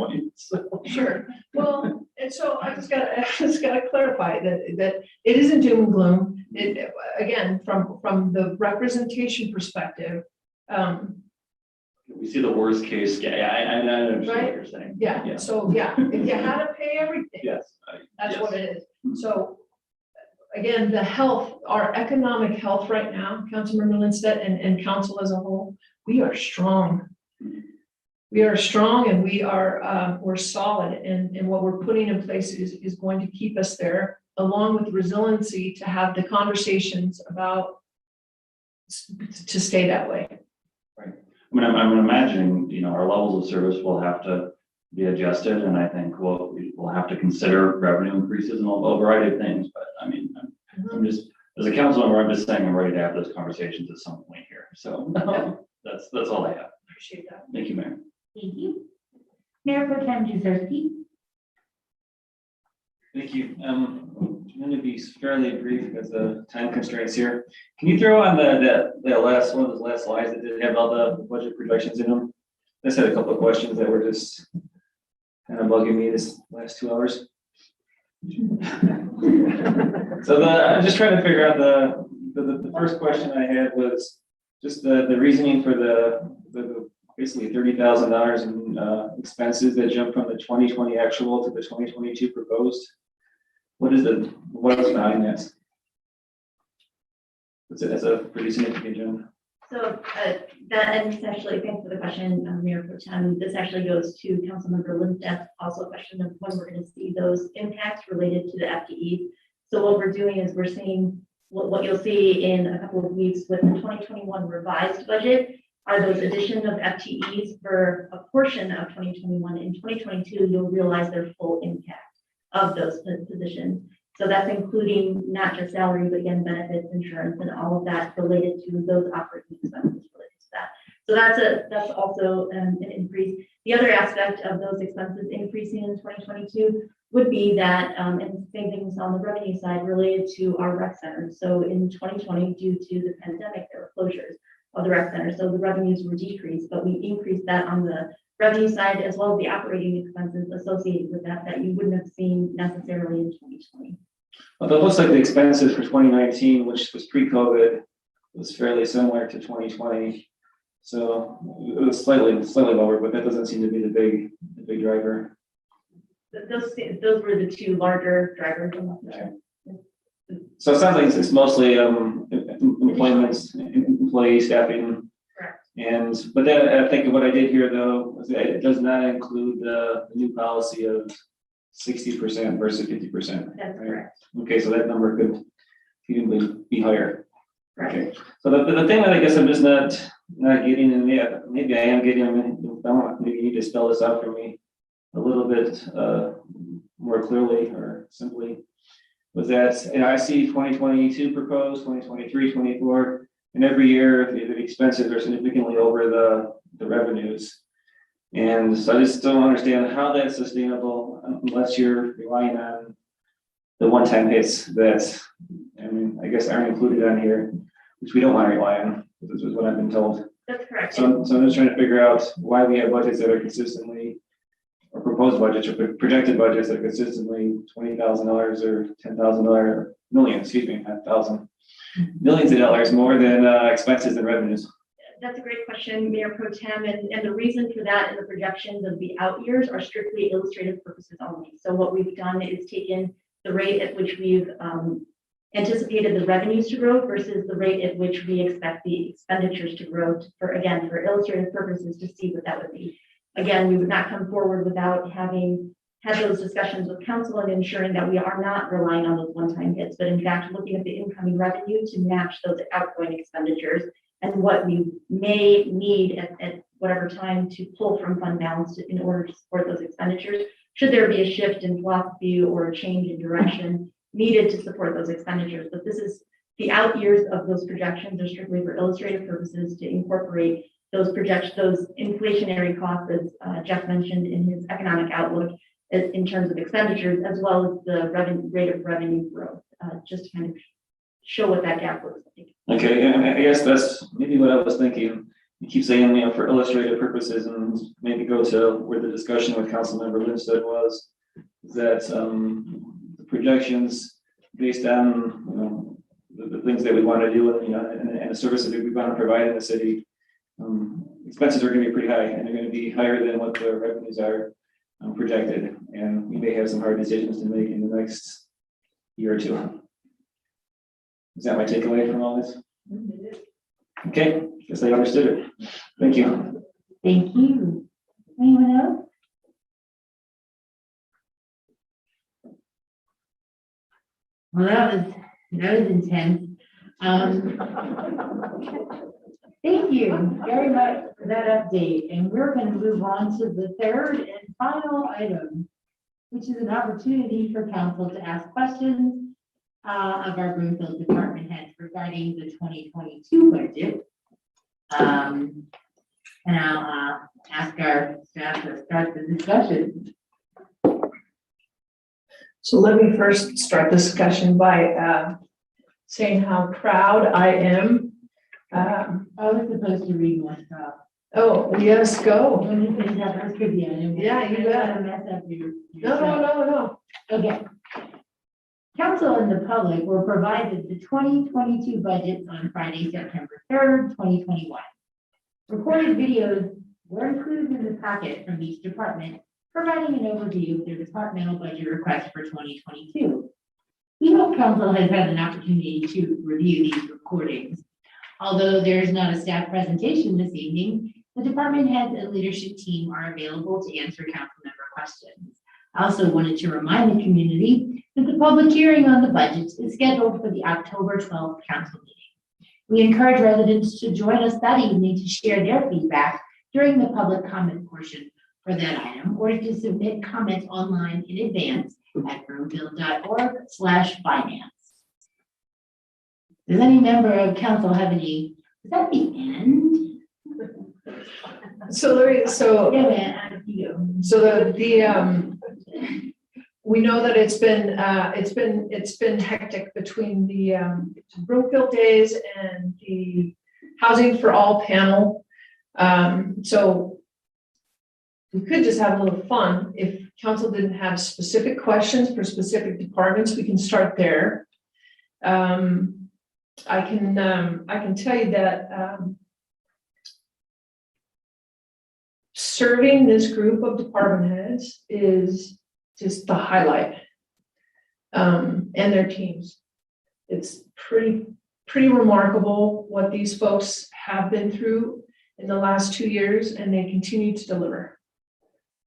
Sure. Well, and so I just gotta clarify that it isn't doom and gloom. It, again, from the representation perspective, we see the worst case. Yeah, I understand right? what you're saying. Yeah. So if you had to pay everything, Yes. that's what it is. So again, the health, our economic health right now, Councilmember Lindstedt and council as a whole, we are strong. We are strong, and we're solid, and what we're putting in place is going to keep us there, along with resiliency to have the conversations about to stay that way. Right. I mean, I'm imagining, our levels of service will have to be adjusted, and I think we'll have to consider revenue increases and a variety of things. But I mean, I'm just, as a council member, I'm just saying I'm ready to have those conversations at some point here. So that's all I have. Appreciate that. Thank you, Mayor. Thank you. Mayor Pro Tem Jezierski. Thank you. I'm going to be fairly brief because of time constraints here. Can you throw on the last one of those last slides that did have all the budget projections in them? I just had a couple of questions that were just kind of bugging me this last 2 hours. So I'm just trying to figure out the first question I had was just the reasoning for the basically $30,000 in expenses that jumped from the 2020 actual to the 2022 proposed. What is behind that? That's a pretty significant jump. So that, and this actually, thanks for the question, Mayor Pro Tem. This actually goes to Councilmember Lindstedt's also a question of when we're going to see those impacts related to the FTE. So what we're doing is we're seeing what you'll see in a couple of weeks with the 2021 revised budget are those addition of FTEs for a portion of 2021. In 2022, you'll realize their full impact of those positions. So that's including not just salary, but again, benefits, insurance, and all of that related to those operating expenses related to that. So that's also an increase. The other aspect of those expenses increasing in 2022 would be that, and same things on the revenue side related to our rec centers. So in 2020, due to the pandemic, there were closures of the rec centers. So the revenues were decreased, but we increased that on the revenue side as well as the operating expenses associated with that you wouldn't have seen necessarily in 2020. Well, it looks like the expenses for 2019, which was pre-COVID, was fairly similar to 2020. So it was slightly lower, but that doesn't seem to be the big driver. Those were the two larger drivers. So it sounds like it's mostly employments, employee staffing. Correct. But then I think what I did here though, was that it does not include the new policy of 60% versus 50%. That's correct. Okay, so that number could even be higher. Right. Okay, so the thing that I guess I'm just not getting, and maybe I am getting, maybe you need to spell this out for me a little bit more clearly or simply, was that, and I see 2022 proposed, 2023, 24, and every year the expenses are significantly over the revenues. And so I just don't understand how that's sustainable unless you're relying on the one-time hits that, I guess aren't included on here, which we don't want to rely on. This is what I've been told. That's correct. So I'm just trying to figure out why we have budgets that are consistently, or proposed budgets or projected budgets that are consistently $20,000 or $10,000 million, excuse me, not thousand, millions of dollars more than expenses and revenues. That's a great question, Mayor Pro Tem, and the reason for that and the projections of the out years are strictly illustrative purposes only. So what we've done is taken the rate at which we've anticipated the revenues to grow versus the rate at which we expect the expenditures to grow for illustrative purposes to see what that would be. Again, we would not come forward without having had those discussions with council and ensuring that we are not relying on those one-time hits, but in fact, looking at the incoming revenue to match those outgoing expenditures and what we may need at whatever time to pull from fund balance in order to support those expenditures. Should there be a shift in philosophy or a change in direction needed to support those expenditures. But this is the out years of those projections are strictly for illustrative purposes to incorporate those inflationary costs, as Jeff mentioned in his economic outlook, in terms of expenditures, as well as the rate of revenue growth, just to kind of show what that gap looks like. Okay, and I guess that's maybe what I was thinking. You keep saying, for illustrative purposes, and maybe go to where the discussion with Councilmember Lindstedt was, that the projections based on the things that we want to do, and the services that we want to provide in the city, expenses are going to be pretty high, and they're going to be higher than what the revenues are projected, and we may have some hard decisions to make in the next year or two. Is that my takeaway from all this? Okay, guess I understood it. Thank you. Thank you. Anyone else? Well, that was intense. Thank you very much for that update. And we're going to move on to the third and final item, which is an opportunity for council to ask questions of our Broomfield department heads regarding the 2022 budget. And I'll ask our staff to start the discussion. So let me first start the discussion by saying how proud I am. I was supposed to read more stuff. Oh, yes, go. Yeah, you bet. Mess up your No. Okay. Council and the public were provided the 2022 budgets on Friday, September 3rd, 2021. Recorded videos were included in the packet from each department, providing an overview of their departmental budget request for 2022. We hope council has had an opportunity to review these recordings. Although there is not a staff presentation this evening, the department heads and leadership team are available to answer council member questions. I also wanted to remind the community that the public hearing on the budgets is scheduled for the October 12th council meeting. We encourage residents to join us that evening to share their feedback during the public comment portion for that item, or to submit comments online in advance at broomfield.org/finance. Does any member of council have any, is that the end? So Larry, so. Yeah, man, you. So we know that it's been hectic between the Broomfield Days and the Housing for All panel. So we could just have a little fun. If council didn't have specific questions for specific departments, we can start there. I can tell you that serving this group of department heads is just the highlight, and their teams. It's pretty remarkable what these folks have been through in the last 2 years, and they continue to deliver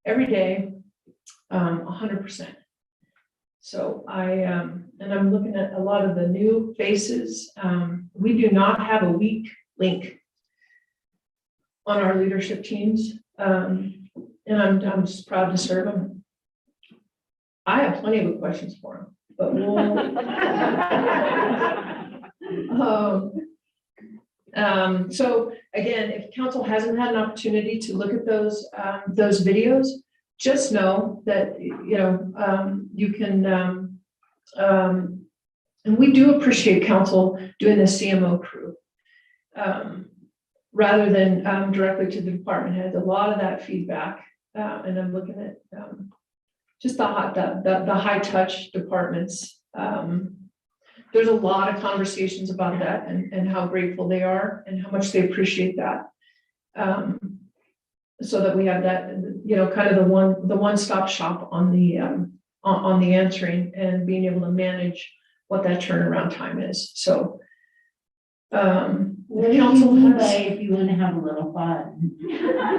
every day, 100%. So and I'm looking at a lot of the new faces. We do not have a weak link on our leadership teams, and I'm just proud to serve them. I have plenty of questions for them, but so again, if council hasn't had an opportunity to look at those videos, just know that, you can, and we do appreciate council doing the CMO crew, rather than directly to the department heads. A lot of that feedback, and I'm looking at just the high touch departments. There's a lot of conversations about that and how grateful they are and how much they appreciate that. So that we have that, kind of the one-stop shop on the answering and being able to manage what that turnaround time is. So, what do you mean by if you want to have a little fun?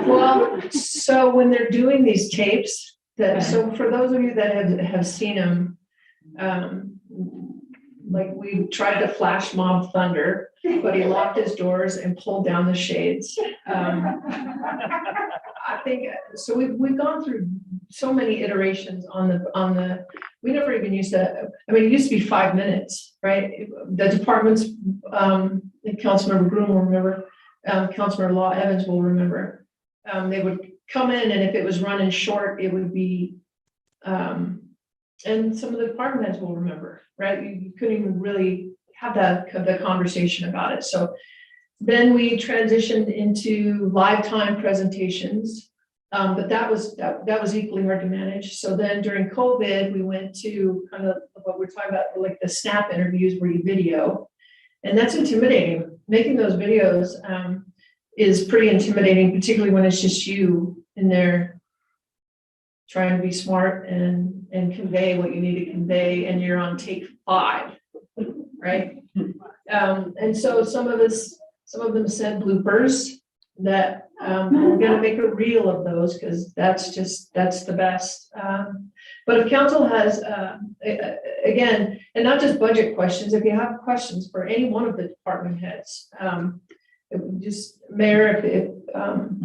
Well, so when they're doing these tapes, so for those of you that have seen them, like we tried to flash mob Thunder, but he locked his doors and pulled down the shades. I think so. We've gone through so many iterations on the. We never even used to. I mean, it used to be 5 minutes, right? The departments, Councilmember Groom will remember. Councilmember Law Evans will remember. They would come in, and if it was running short, it would be. And some of the department heads will remember, right? You couldn't even really have the conversation about it. So then we transitioned into live time presentations, but that was equally hard to manage. So then during COVID, we went to kind of what we're talking about, like the snap interviews where you video, and that's intimidating. Making those videos is pretty intimidating, particularly when it's just you in there trying to be smart and convey what you need to convey, and you're on take 5, right? And so some of them sent bloopers that we're gonna make a reel of those because that's the best. But if council has, again, and not just budget questions, if you have questions for any one of the department heads, just Mayor, if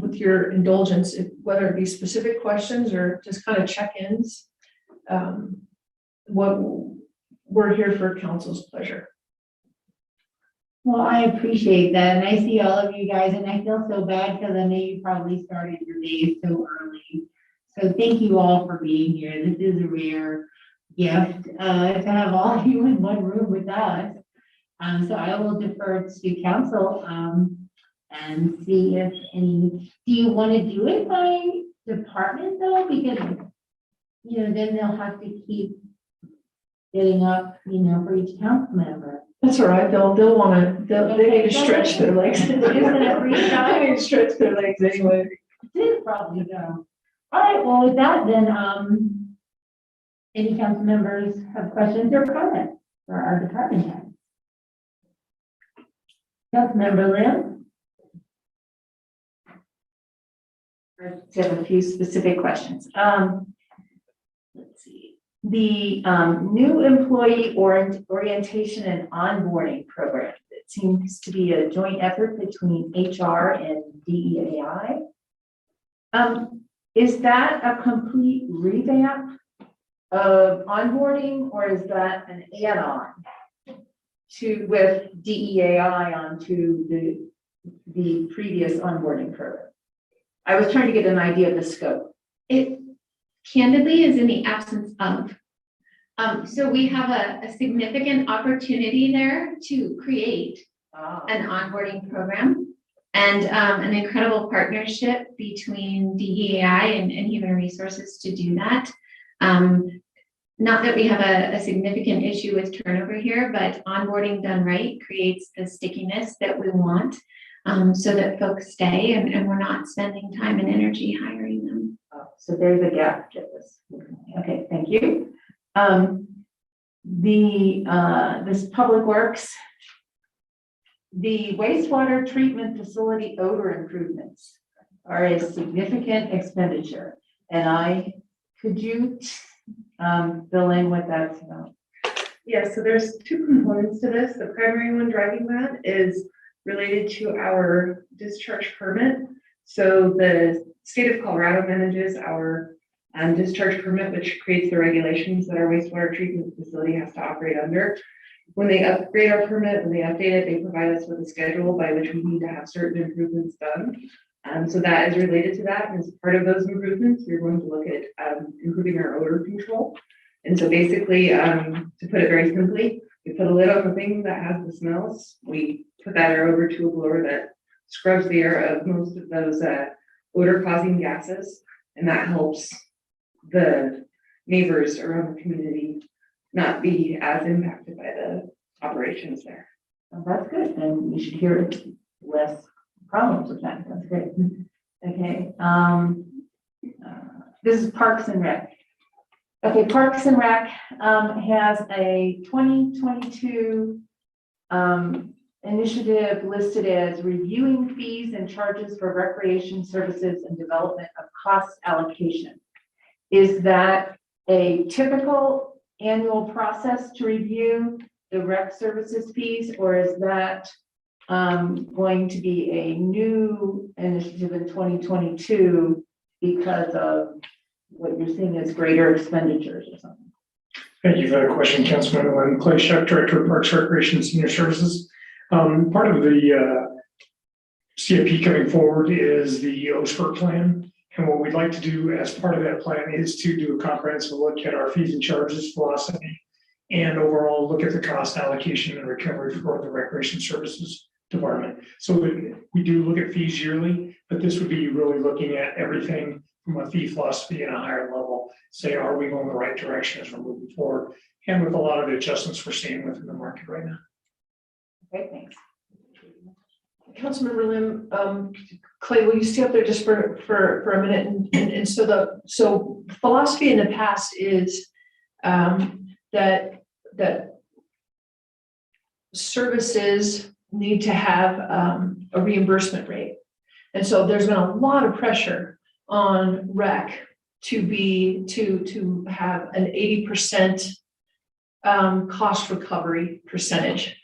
with your indulgence, whether it be specific questions or just kind of check-ins, what we're here for council's pleasure. Well, I appreciate that, and I see all of you guys, and I feel so bad because I know you probably started your day so early. So thank you all for being here. This is a rare gift to have all of you in one room with us. So I will defer to council and see if any. Do you want to do it by department though? Because then they'll have to keep getting up, for each council member. That's all right. They'll want to. They need to stretch their legs. They need to stretch their legs anyway. Probably no. All right. Well, with that, then, any council members have questions or comments for our department head? Councilmember Lim? I just have a few specific questions. Let's see. The new employee orientation and onboarding program, it seems to be a joint effort between HR and DEAI. Is that a complete revamp of onboarding, or is that an add-on with DEAI onto the previous onboarding program? I was trying to get an idea of the scope. It candidly is in the absence of. So we have a significant opportunity there to create an onboarding program and an incredible partnership between DEI and Human Resources to do that. Not that we have a significant issue with turnover here, but onboarding done right creates the stickiness that we want, so that folks stay and we're not spending time and energy hiring them. So there's a gap. Okay, thank you. This Public Works, the wastewater treatment facility odor improvements are a significant expenditure. And could you fill in what that's about? Yeah, so there's two components to this. The primary one driving that is related to our discharge permit. So the state of Colorado manages our discharge permit, which creates the regulations that our wastewater treatment facility has to operate under. When they upgrade our permit, when they update it, they provide us with a schedule by which we need to have certain improvements done. So that is related to that. And as part of those improvements, we're going to look at improving our odor control. And so basically, to put it very simply, we put a lid on the thing that has the smells. We put that air over to a blower that scrubs the air of most of those odor causing gases. And that helps the neighbors around the community not be as impacted by the operations there. Well, that's good. And we should hear less problems with that. That's great. Okay. This is Parks and Rec. Okay, Parks and Rec has a 2022 initiative listed as reviewing fees and charges for recreation services and development of cost allocation. Is that a typical annual process to review the rec services fees, or is that going to be a new initiative in 2022 because of what you're seeing as greater expenditures or something? Thank you for that question, Councilmember Lynn. Clay Sheck, Director of Parks, Recreation, and Senior Services. Part of the CIP coming forward is the OSPR plan. And what we'd like to do as part of that plan is to do a comprehensive look at our fees and charges philosophy and overall look at the cost allocation and recovery for the Recreation Services Department. So we do look at fees yearly, but this would be really looking at everything from a fee philosophy at a higher level. Say, are we going the right direction as we're moving forward? And with a lot of the adjustments we're seeing within the market right now. Okay, thanks. Councilmember Lim, Clay, will you stay up there just for a minute? And so philosophy in the past is that services need to have a reimbursement rate. And so there's been a lot of pressure on rec to have an 80% cost recovery percentage.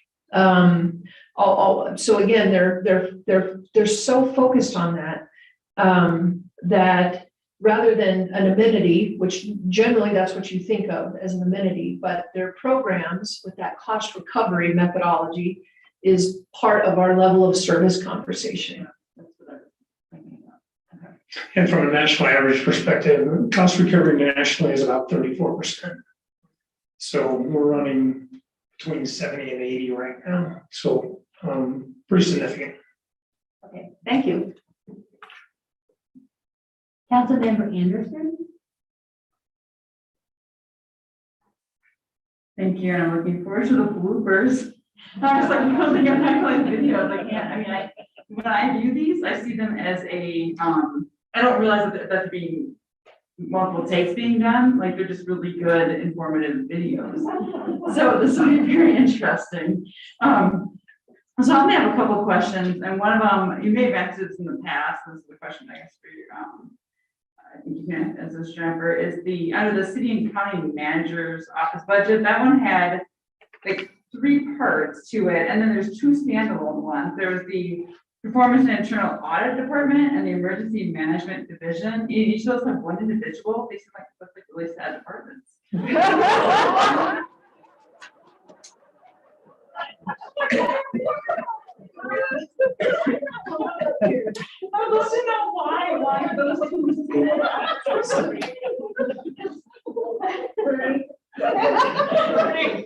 So again, they're so focused on that that rather than an amenity, which generally that's what you think of as an amenity, but their programs with that cost recovery methodology is part of our level of service conversation. And from a national average perspective, cost recovery nationally is about 34%. So we're running between 70 and 80 right now. So pretty significant. Okay, thank you. Councilmember Anderson? Thank you, and I'm looking forward to the bloopers. I'm just like, I'm not going to videos. When I view these, I see them as I don't realize that that's being multiple takes being done. Like, they're just really good, informative videos. So this will be very interesting. So I only have a couple of questions, and one of them, you may have answered this in the past, this is the question I guess for you, I think you can answer this, Jennifer, is under the city and county manager's office budget, that one had like 3 parts to it, and then there's 2 standalone ones. There was the performance and internal audit department and the emergency management division. Each of those have one individual. They seem like really sad departments. I would love to know why those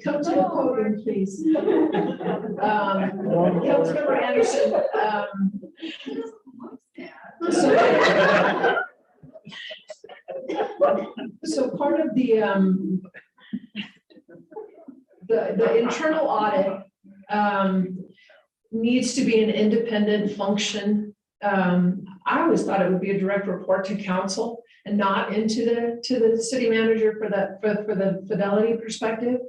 Come to the podium, please. Councilmember Anderson, so part of the internal audit needs to be an independent function. I always thought it would be a direct report to council and not into the city manager for the fidelity perspective.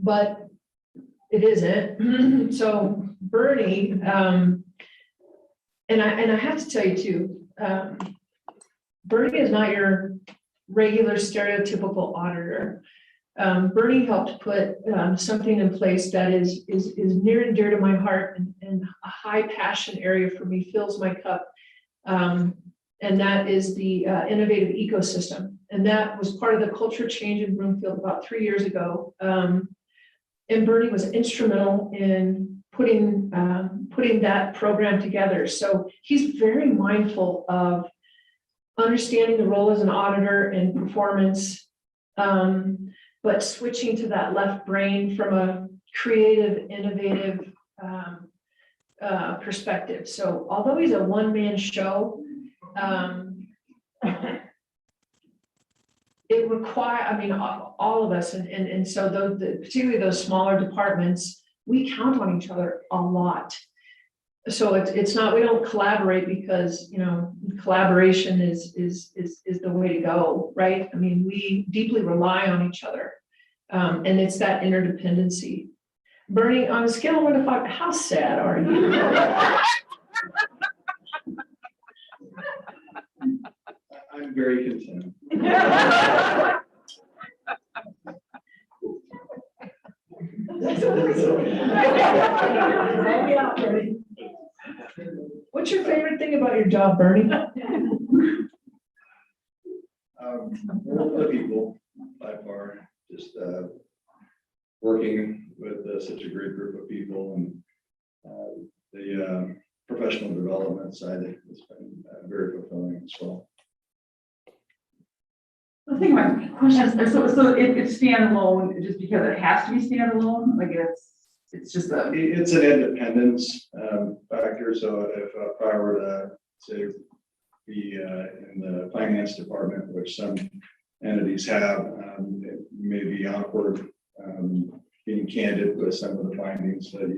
But it isn't. So Bernie, and I have to tell you too, Bernie is not your regular stereotypical auditor. Bernie helped put something in place that is near and dear to my heart and a high passion area for me, fills my cup. And that is the innovative ecosystem. And that was part of the culture change in Broomfield about 3 years ago. And Bernie was instrumental in putting that program together. So he's very mindful of understanding the role as an auditor and performance, but switching to that left brain from a creative, innovative perspective. So although he's a one-man show, it require, I mean, all of us, and so particularly those smaller departments, we count on each other a lot. So it's not, we don't collaborate because, you know, collaboration is the way to go, right? I mean, we deeply rely on each other. And it's that interdependency. Bernie, on a scale of 1 to 5, how sad are you? I'm very content. What's your favorite thing about your job, Bernie? The people, by far, just working with such a great group of people, and the professional development side has been very fulfilling as well. I think my question is, so it's standalone just because it has to be standalone, like it's just a. It's an independence factor, so if I were to say be in the finance department, which some entities have, it may be awkward being candid with some of the findings that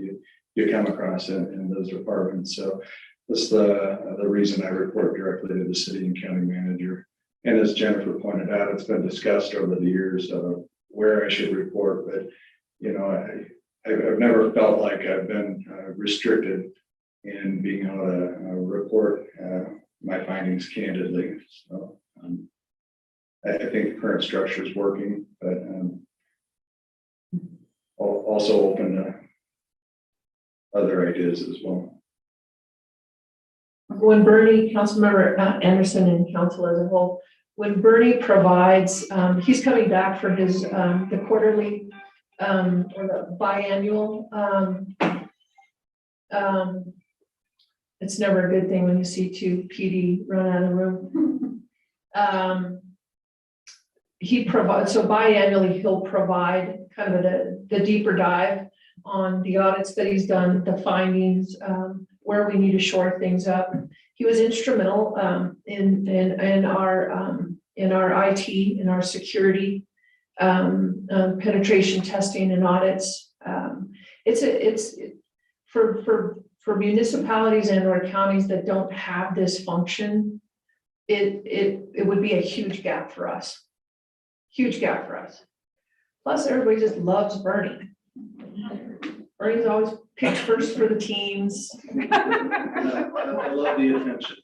you come across in those departments. So that's the reason I report directly to the city and county manager. And as Jennifer pointed out, it's been discussed over the years of where I should report, but you know, I've never felt like I've been restricted in being able to report my findings candidly. So I think the current structure is working, but also open to other ideas as well. When Bernie, Councilmember Anderson and council as a whole, when Bernie provides, he's coming back for his, the quarterly or the biannual. It's never a good thing when you see 2 PD run out of the room. He provides, so biannually, he'll provide kind of the deeper dive on the audits that he's done, the findings, where we need to shore things up. He was instrumental in our IT, in our security, penetration testing and audits. It's for municipalities and or counties that don't have this function, it would be a huge gap for us. Huge gap for us. Plus, everybody just loves Bernie. Bernie's always picked first for the teams. I love the attention.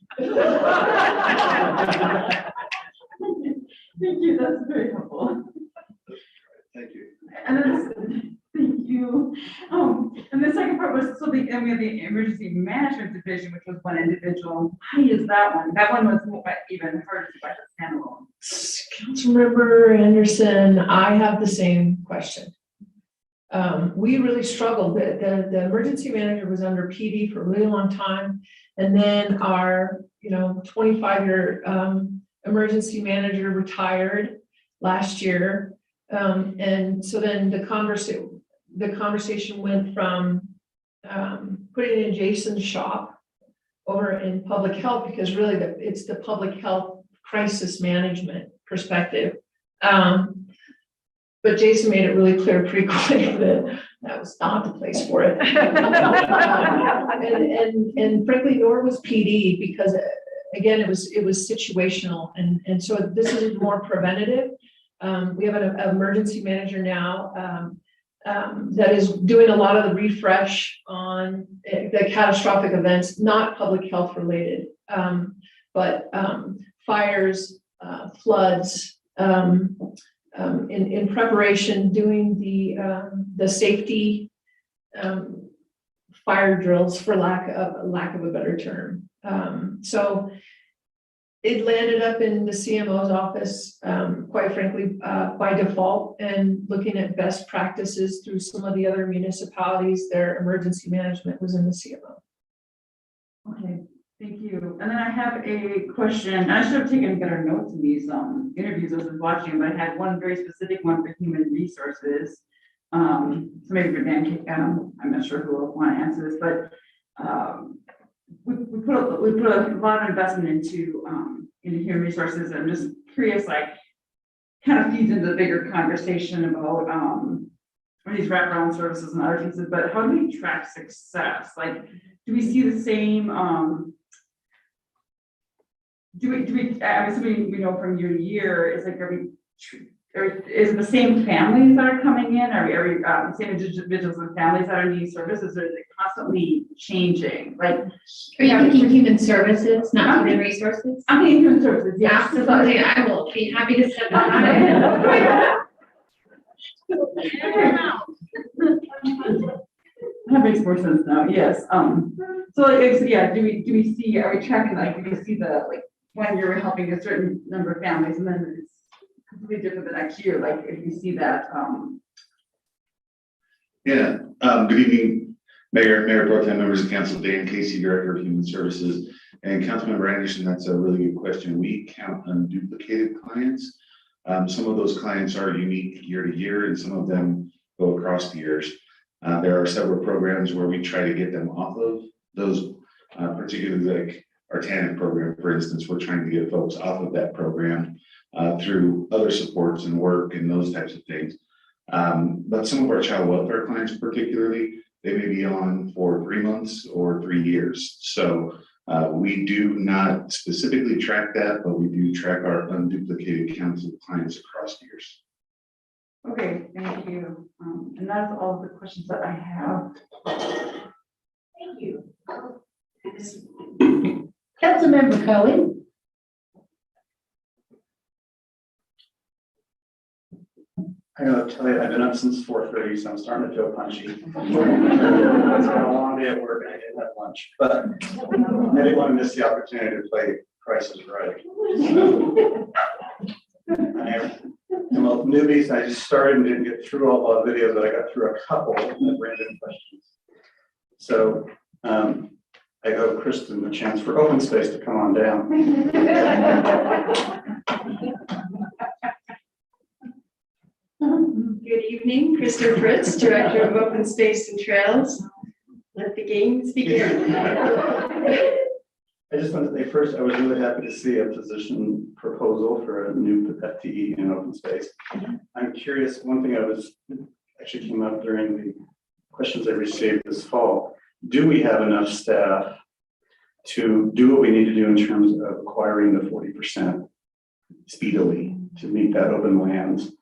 Thank you, that's very helpful. Thank you. And then, thank you. And the second part was, so we have the emergency management division, which was one individual. How is that one? That one was even harder to find a standalone. Councilmember Anderson, I have the same question. We really struggled. The emergency manager was under PD for a really long time. And then our, 25-year emergency manager retired last year. And so then the conversation went from putting it in Jason's shop over in public health, because really it's the public health crisis management perspective. But Jason made it really clear pretty quick that was not the place for it. And frankly, nor was PD, because again, it was situational. And so this is more preventative. We have an emergency manager now that is doing a lot of the refresh on the catastrophic events, not public health related, but fires, floods, in preparation, doing the safety fire drills, for lack of a better term. So it landed up in the CMO's office, quite frankly, by default, and looking at best practices through some of the other municipalities, their emergency management was in the CMO. Okay, thank you. And then I have a question. I should have taken better notes in these interviews as I was watching, but I had one very specific one for human resources. So maybe for Dan, I'm not sure who will want to answer this, but we put a lot of investment into human resources. I'm just curious, like, kind of feeds into the bigger conversation about these wraparound services and other pieces. But how do we track success? Like, do we see the same? Do we? I'm assuming we know from year to year. Is like is it the same families that are coming in? Are we same individuals and families that are needing services, or is it constantly changing? Like, are you thinking human services, not human resources? I'm thinking human services. Yeah, absolutely. I will be happy to step that. That makes more sense now. Yes. So like, yeah. Do we see? Are we tracking? Like, do we see the 1 year we're helping a certain number of families, and then it's completely different the next year? Like, if you see that. Yeah. Good evening, Mayor Pro Tem, members of council. Dan Casey, Director of Human Services, and Councilmember Anderson. That's a really good question. We count unduplicated clients. Some of those clients are unique year to year, and some of them go across the years. There are several programs where we try to get them off of those, particularly like our TANF program, for instance. We're trying to get folks off of that program through other supports and work and those types of things. But some of our child welfare clients particularly, they may be on for 3 months or 3 years. So we do not specifically track that, but we do track our unduplicated counts of clients across years. Okay, thank you. And that's all the questions that I have. Thank you. Councilmember Cohen. I gotta tell you, I've been up since 4:30, so I'm starting to feel punchy. It's been a long day at work and I didn't have lunch, but I didn't want to miss the opportunity to play Price is Right. I'm a newbie, so I just started and didn't get through all the videos, but I got through a couple of random questions. So I owe Kristen the chance for open space to come on down. Good evening, Kristen Fritz, Director of Open Space and Trails. Let the games begin. I just wanted to say first, I was really happy to see a position proposal for a new FTE in open space. I'm curious, one thing actually came up during the questions I received this fall. Do we have enough staff to do what we need to do in terms of acquiring the 40% speedily to meet that open lands?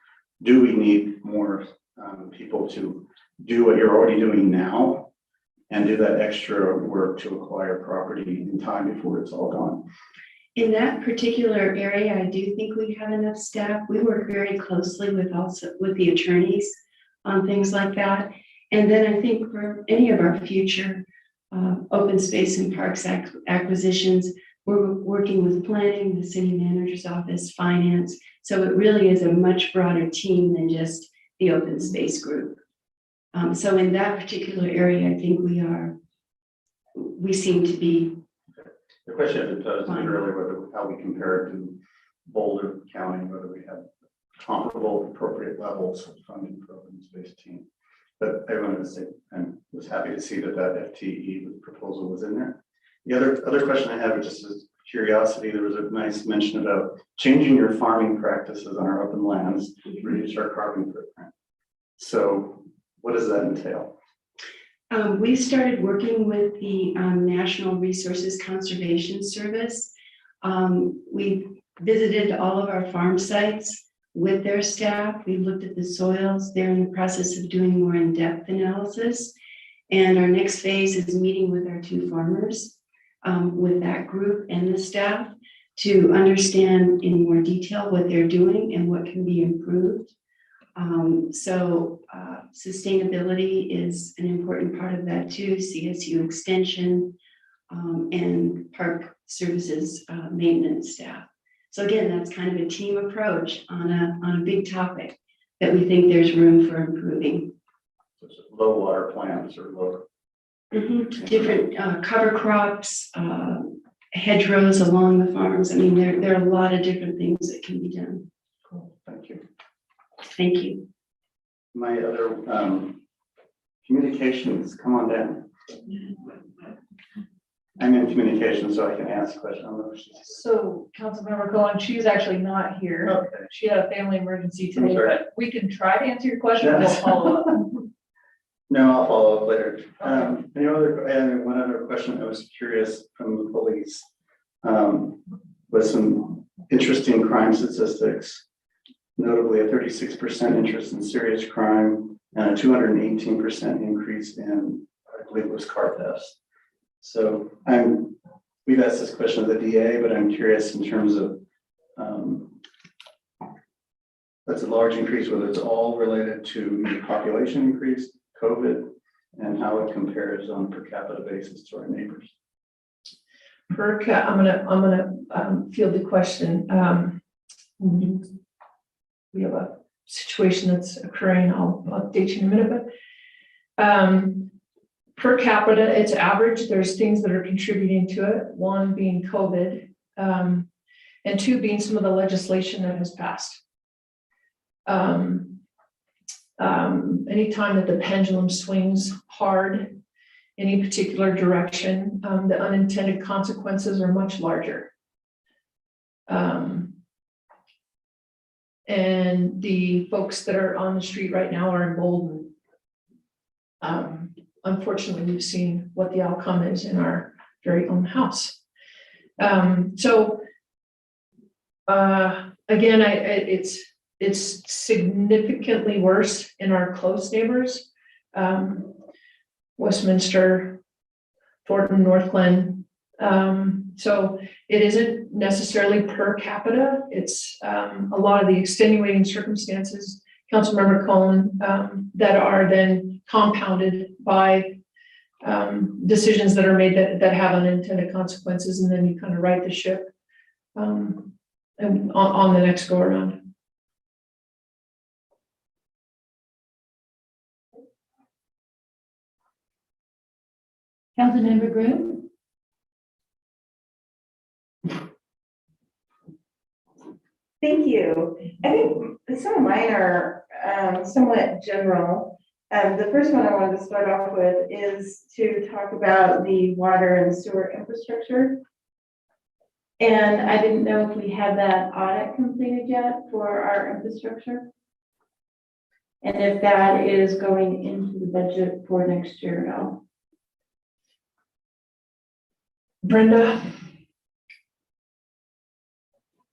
Do we need more people to do what you're already doing now and do that extra work to acquire property in time before it's all gone? In that particular area, I do think we have enough staff. We work very closely with the attorneys on things like that. And then I think for any of our future open space and parks acquisitions, we're working with planning, the city manager's office, finance. So it really is a much broader team than just the open space group. So in that particular area, I think we seem to be. The question I posed earlier, whether how we compare it to Boulder County, whether we have comparable appropriate levels of funding for open space team. But I wanted to say, I was happy to see that FTE proposal was in there. The other question I have is just as curiosity. There was a nice mention about changing your farming practices on our open lands to reduce our carbon footprint. So what does that entail? We started working with the National Resources Conservation Service. We visited all of our farm sites with their staff. We looked at the soils. They're in the process of doing more in-depth analysis. And our next phase is meeting with our 2 farmers with that group and the staff to understand in more detail what they're doing and what can be improved. Sustainability is an important part of that too, CSU extension and park services maintenance staff. So again, that's kind of a team approach on a big topic that we think there's room for improving. Low water plants or lower. Different cover crops, hedgerows along the farms. I mean, there are a lot of different things that can be done. Cool, thank you. Thank you. My other communications, come on down. I'm in communication, so I can ask questions. So Councilmember Cohen, she's actually not here. Okay. She had a family emergency I'm today, sorry. but we can try to answer your question. We'll Yes. follow up. No, I'll follow up later. I had one other question. I was curious from the police. With some interesting crime statistics, notably a 36% interest in serious crime and a 218% increase in, I believe it was car thefts. So we've asked this question of the DA, but I'm curious in terms of, that's a large increase, whether it's all related to the population increase, COVID, and how it compares on a per capita basis to our neighbors. I'm gonna field the question. We have a situation that's occurring. I'll update you in a minute, but per capita, it's average. There's things that are contributing to it. 1 being COVID, and 2 being some of the legislation that has passed. Anytime that the pendulum swings hard in any particular direction, the unintended consequences are much larger. And the folks that are on the street right now are emboldened. Unfortunately, we've seen what the outcome is in our very own house. Again, it's significantly worse in our close neighbors, Westminster, Thornton, Northglenn. So it isn't necessarily per capita. It's a lot of the extenuating circumstances, Councilmember Cohen, that are then compounded by decisions that are made that have unintended consequences, and then you kind of right the ship and on the next go around. Councilmember Groom? Thank you. I think some of mine are somewhat general. The first one I wanted to start off with is to talk about the water and sewer infrastructure. And I didn't know if we had that audit completed yet for our infrastructure. And if that is going into the budget for next year at all. Brenda.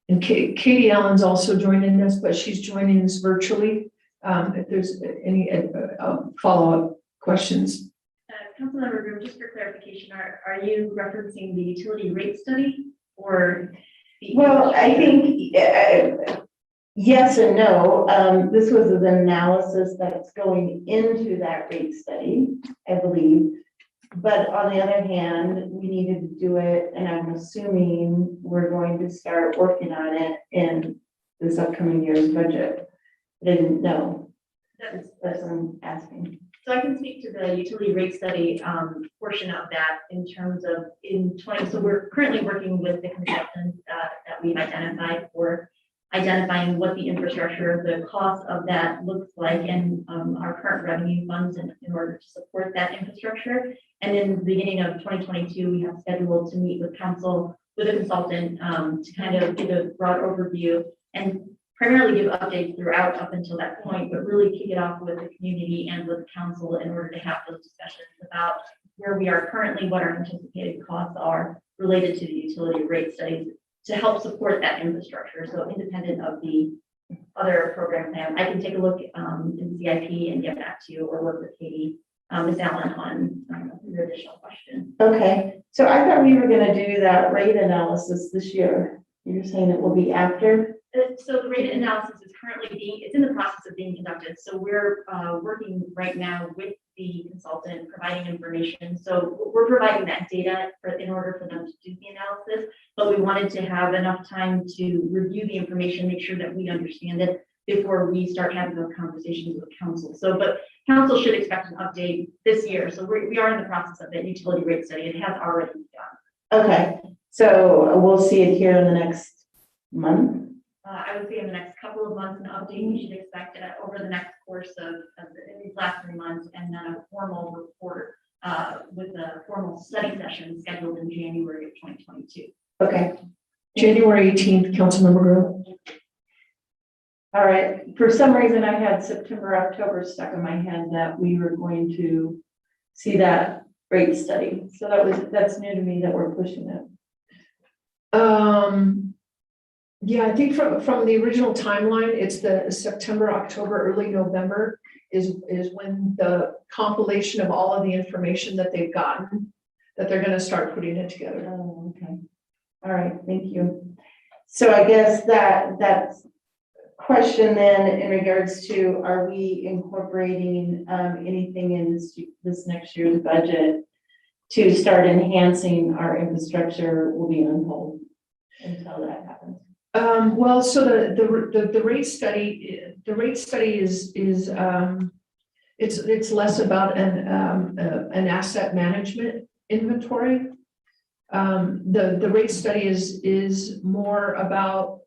And Katie Allen's also joining us, but she's joining us virtually. If there's any follow-up questions. Councilmember Groom, just for clarification, are you referencing the utility rate study or? Well, I think, yes and no. This was an analysis that's going into that rate study, I believe. But on the other hand, we needed to do it, and I'm assuming we're going to start working on it in this upcoming year's budget. I didn't know. That's what I'm asking. So I can speak to the utility rate study portion of that in terms of so we're currently working with the consultants that we've identified for identifying what the infrastructure, the cost of that looks like, and our current revenue funds in order to support that infrastructure. And in the beginning of 2022, we have scheduled to meet with council, with a consultant to kind of give a broad overview and primarily give updates throughout up until that point, but really kick it off with the community and with council in order to have those discussions about where we are currently, what our anticipated costs are related to the utility rate studies to help support that infrastructure. So independent of the other program plan, I can take a look in CIP and get back to you or work with Katie, Ms. Allen on your additional question. Okay, so I thought we were gonna do that rate analysis this year. You're saying it will be after? So the rate analysis is currently it's in the process of being conducted. So we're working right now with the consultant, providing information. So we're providing that data in order for them to do the analysis, but we wanted to have enough time to review the information, make sure that we understand it before we start having those conversations with council. So, but council should expect an update this year. So we are in the process of that utility rate study. It has already begun. Okay, so we'll see it here in the next month. I would say in the next couple of months, an update, you should expect over the next course of these last 3 months, and then a formal report with a formal study session scheduled in January of 2022. Okay. January 18th, Councilmember Grove. All right, for some reason I had September, October stuck in my head that we were going to see that rate study. So that's new to me that we're pushing it. Yeah, I think from the original timeline, it's the September, October, early November is when the compilation of all of the information that they've gotten, that they're going to start putting it together. Oh, okay. All right, thank you. So I guess that's question then in regards to, are we incorporating anything in this next year's budget to start enhancing our infrastructure? Will be on hold until that happens. Well, so the rate study is it's less about an asset management inventory. The rate study is more about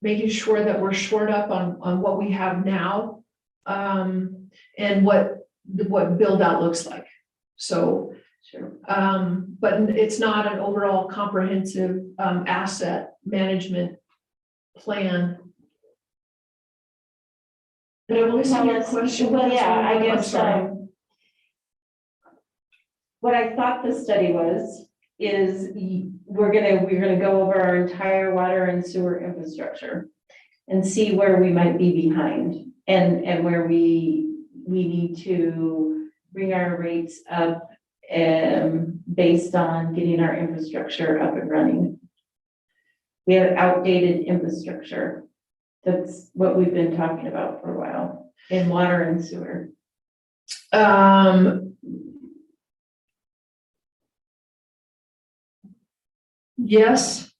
making sure that we're shored up on what we have now and what build out looks like. So. Sure. But it's not an overall comprehensive asset management plan. But I will see your question. Well, yeah, I I'm guess sorry. what I thought the study is we're gonna go over our entire water and sewer infrastructure and see where we might be behind and where we need to bring our rates up based on getting our infrastructure up and running. We have outdated infrastructure. That's what we've been talking about for a while in water and sewer. Yes,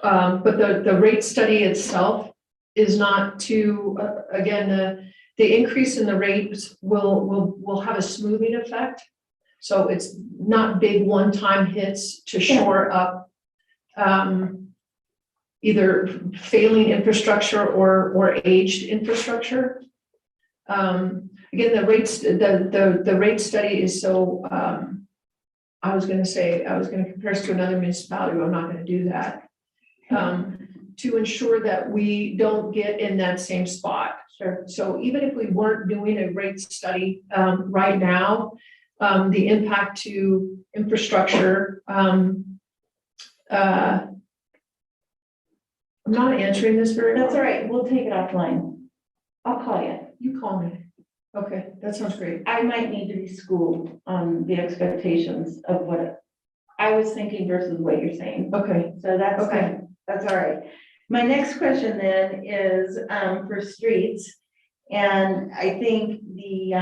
but the rate study itself is not to, again, the increase in the rates will have a smoothing effect. So it's not big one-time hits to shore up either failing infrastructure or aged infrastructure. Again, the rate study is so, I was going to compare us to another municipality, but I'm not going to do that. To ensure that we don't get in that same spot. Sure. So even if we weren't doing a rate study right now, the impact to infrastructure I'm not answering this very well. That's all right, we'll take it offline. I'll call you. You call me. Okay, that sounds great. I might need to be schooled on the expectations of what I was thinking versus what you're saying. Okay, So that's Okay. fine. That's all right. My next question then is for streets. And I think the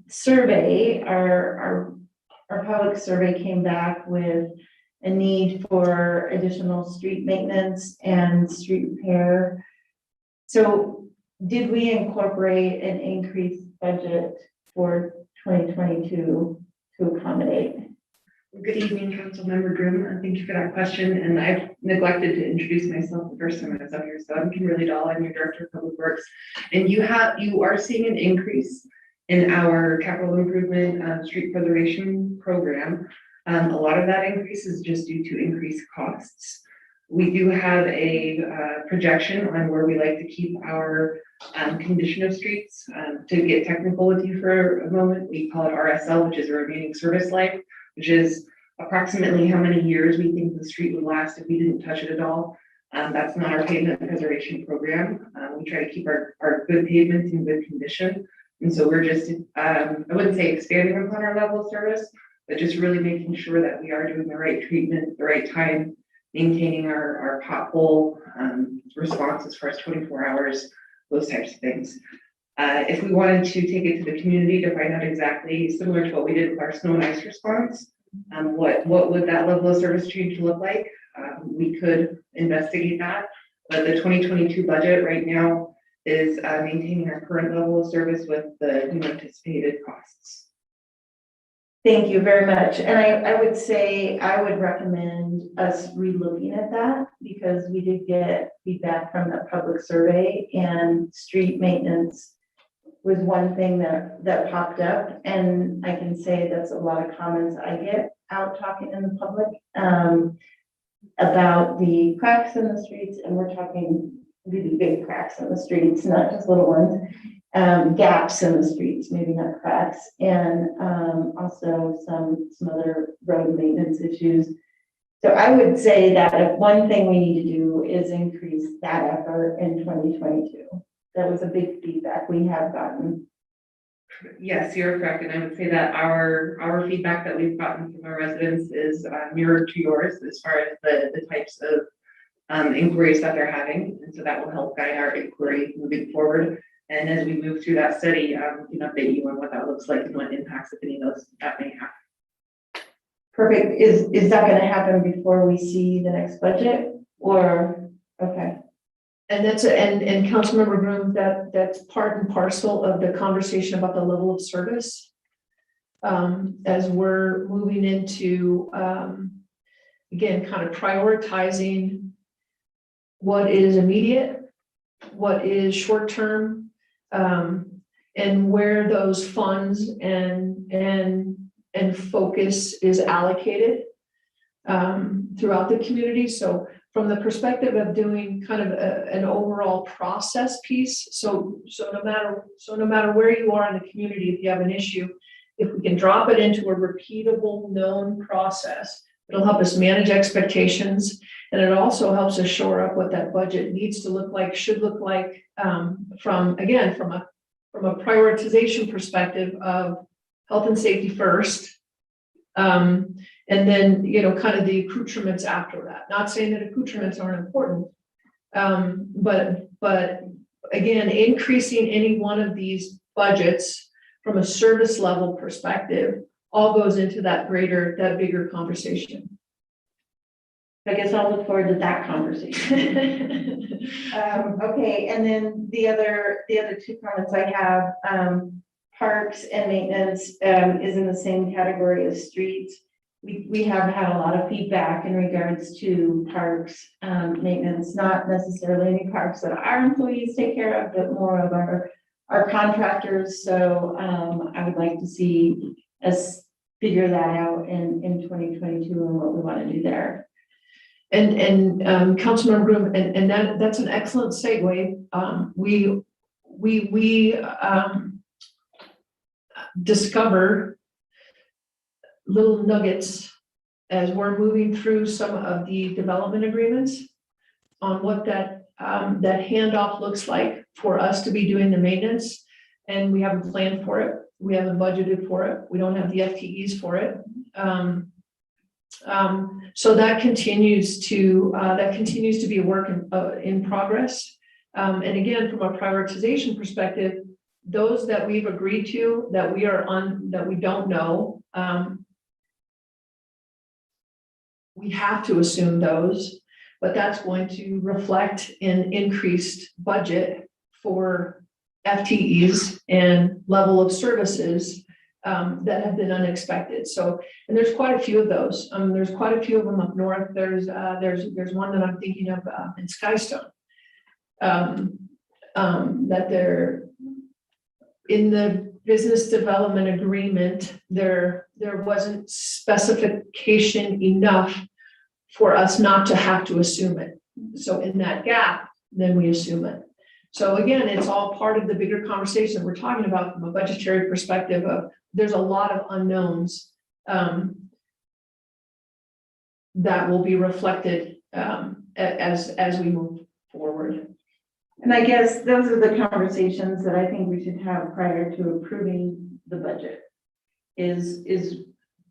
survey, our public survey came back with a need for additional street maintenance and street repair. So did we incorporate an increased budget for 2022 to accommodate? Good evening, Councilmember Grimm, and thank you for that question. And I've neglected to introduce myself the first time I was up here, so I'm Kimberly Dahl, I'm your Director of Public Works. And you are seeing an increase in our capital improvement street preservation program. A lot of that increase is just due to increased costs. We do have a projection on where we like to keep our condition of streets. To get technical with you for a moment, we call it RSL, which is a remaining service life, which is approximately how many years we think the street would last if we didn't touch it at all. That's not our pavement preservation program. We try to keep our good pavements in good condition. And so we're just, I wouldn't say expanding upon our level of service, but just really making sure that we are doing the right treatment at the right time, maintaining our pothole response as far as 24 hours, those types of things. If we wanted to take it to the community to find out exactly similar to what we did with our snow and ice response, what would that level of service change look like? We could investigate that, but the 2022 budget right now is maintaining our current level of service with the new anticipated costs. Thank you very much. And I would say I would recommend us relooking at that because we did get feedback from the public survey and street maintenance was one thing that popped up. And I can say that's a lot of comments I get out talking in the public about the cracks in the streets. And we're talking really big cracks in the streets, not just little ones. Gaps in the streets, maybe not cracks, and also some other road maintenance issues. So I would say that if one thing we need to do is increase that effort in 2022. That was a big feedback we have gotten. Yes, you're correct. And I would say that our feedback that we've gotten from our residents is mirrored to yours as far as the types of inquiries that they're having. And so that will help guide our inquiry moving forward. And as we move through that study, we can update you on what that looks like and what impacts, if any of those, that may have. Perfect. Is that going to happen before we see the next budget or, okay. And and Councilmember Groom, that's part and parcel of the conversation about the level of service. As we're moving into, again, kind of prioritizing what is immediate, what is short-term, and where those funds and focus is allocated throughout the community. So from the perspective of doing kind of an overall process piece, so no matter where you are in the community, if you have an issue, if we can drop it into a repeatable, known process, it'll help us manage expectations. And it also helps us shore up what that budget needs to look like, should look like, from a prioritization perspective of health and safety first. And then, kind of the accoutrements after that. Not saying that accoutrements aren't important. But again, increasing any one of these budgets from a service level perspective all goes into that bigger conversation. I guess I'll look forward to that conversation. Okay, and then the other two comments I have, parks and maintenance is in the same category as streets. We have had a lot of feedback in regards to parks maintenance, not necessarily any parks that our employees take care of, but more of our contractors. So I would like to see us figure that out in 2022 and what we want to do there. And Councilmember Groom, and that's an excellent segue. We discover little nuggets as we're moving through some of the development agreements what that handoff looks like for us to be doing the maintenance. And we haven't planned for it. We haven't budgeted for it. We don't have the FTEs for it. So that continues to be a work in progress. And again, from a prioritization perspective, those that we've agreed to, that we don't know, we have to assume those, but that's going to reflect an increased budget for FTEs and level of services that have been unexpected. So, and there's quite a few of those. There's quite a few of them up north. There's one that I'm thinking of in Skystone. That they're in the business development agreement, there wasn't specification enough for us not to have to assume it. So in that gap, then we assume it. So again, it's all part of the bigger conversation we're talking about from a budgetary perspective of there's a lot of unknowns that will be reflected as we move forward. And I guess those are the conversations that I think we should have prior to approving the budget. Is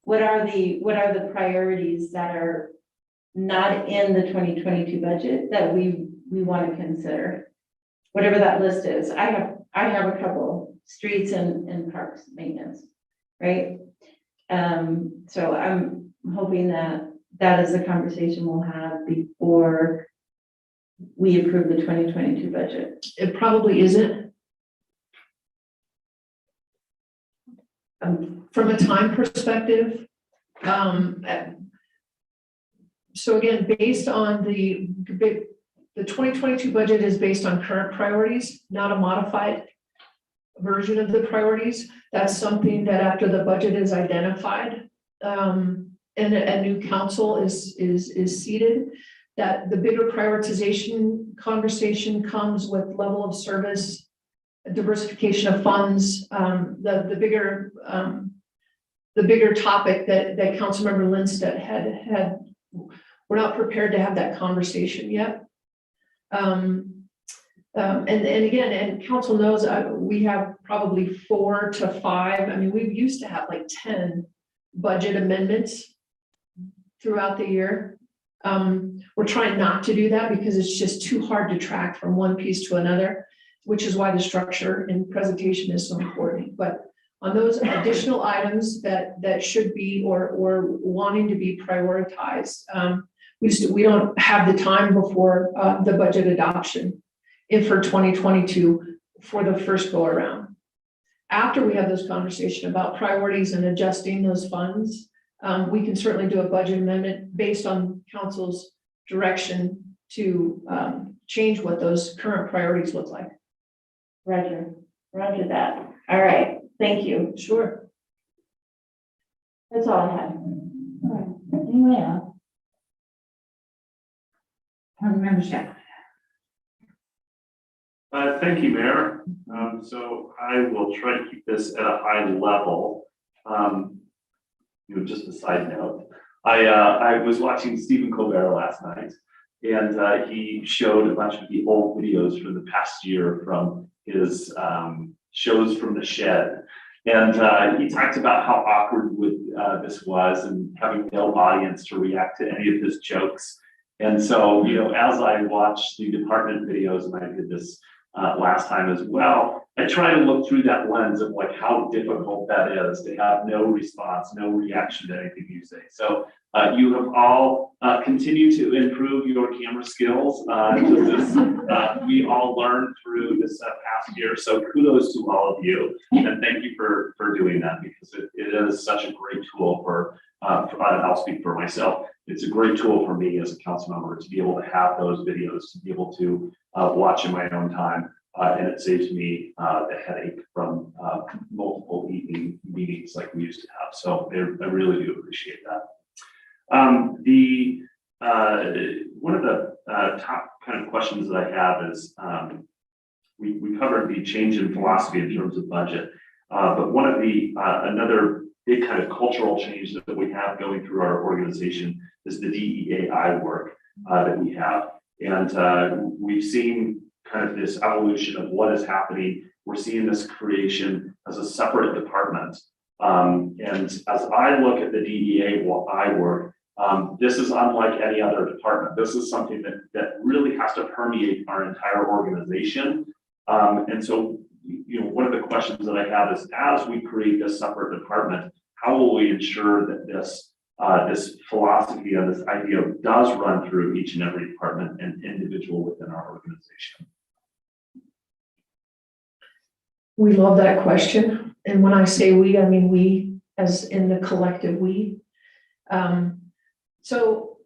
what are the priorities that are not in the 2022 budget that we want to consider? Whatever that list is. I have a couple: streets and parks maintenance, right? So I'm hoping that is a conversation we'll have before we approve the 2022 budget. It probably isn't. From a time perspective, so again, based on the 2022 budget is based on current priorities, not a modified version of the priorities. That's something that after the budget is identified, and a new council is seated, that the bigger prioritization conversation comes with level of service, diversification of funds, the bigger topic that Councilmember Lindstedt had. We're not prepared to have that conversation yet. And again, and council knows we have probably 4 to 5. I mean, we used to have like 10 budget amendments throughout the year. We're trying not to do that because it's just too hard to track from one piece to another, which is why the structure and presentation is so important. But on those additional items that should be or wanting to be prioritized, we don't have the time before the budget adoption for 2022 for the first go around. After we have this conversation about priorities and adjusting those funds, we can certainly do a budget amendment based on council's direction to change what those current priorities look like. Roger that. All right, thank you. Sure. That's all I had. All right. Anyone else? Councilmember Shepherd. Thank you, Mayor. So I will try to keep this at a high level. Just a side note, I was watching Stephen Colbert last night, and he showed a bunch of the old videos from the past year from his shows from the shed. And he talked about how awkward this was and having no audience to react to any of his jokes. And so, as I watched the department videos, and I did this last time as well, I try to look through that lens of like how difficult that is to have no response, no reaction to anything you say. So you have all continued to improve your camera skills. We all learned through this past year. So kudos to all of you, and thank you for doing that, because it is such a great tool for I'll speak for myself. It's a great tool for me as a council member to be able to have those videos, to be able to watch in my own time. And it saves me the headache from multiple evening meetings like we used to have. So I really do appreciate that. One of the top kind of questions that I have is, we covered the change in philosophy in terms of budget, but one of another big kind of cultural change that we have going through our organization is the DEAI work that we have. And we've seen kind of this evolution of what is happening. We're seeing this creation as a separate department. And as I look at the DEA, work, this is unlike any other department. This is something that really has to permeate our entire organization. And so, one of the questions that I have is, as we create this separate department, how will we ensure that this philosophy and this idea does run through each and every department and individual within our organization? We love that question. And when I say we, I mean we, as in the collective we. So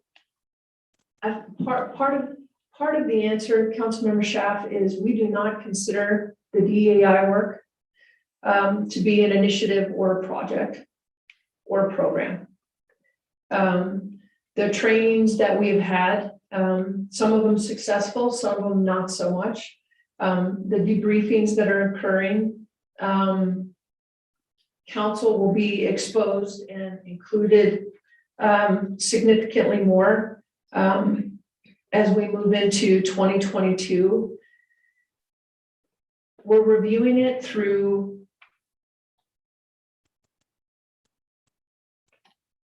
part of the answer, Councilmember Schaaf, is we do not consider the DEI work to be an initiative or a project or a program. The trainings that we've had, some of them successful, some of them not so much. The debriefings that are occurring, council will be exposed and included significantly more as we move into 2022. We're reviewing it through,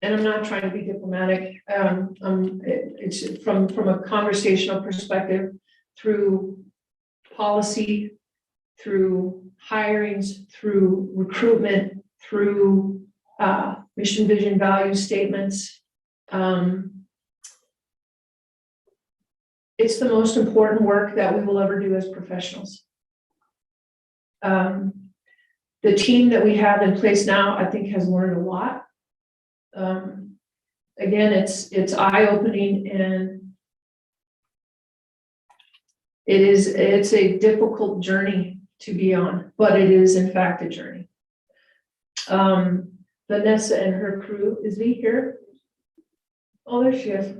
and I'm not trying to be diplomatic, it's from a conversational perspective, through policy, through hirings, through recruitment, through mission, vision, value statements. It's the most important work that we will ever do as professionals. The team that we have in place now, I think, has learned a lot. Again, it's eye-opening, and it's a difficult journey to be on, but it is in fact a journey. Vanessa and her crew, is V here? Oh, there she is.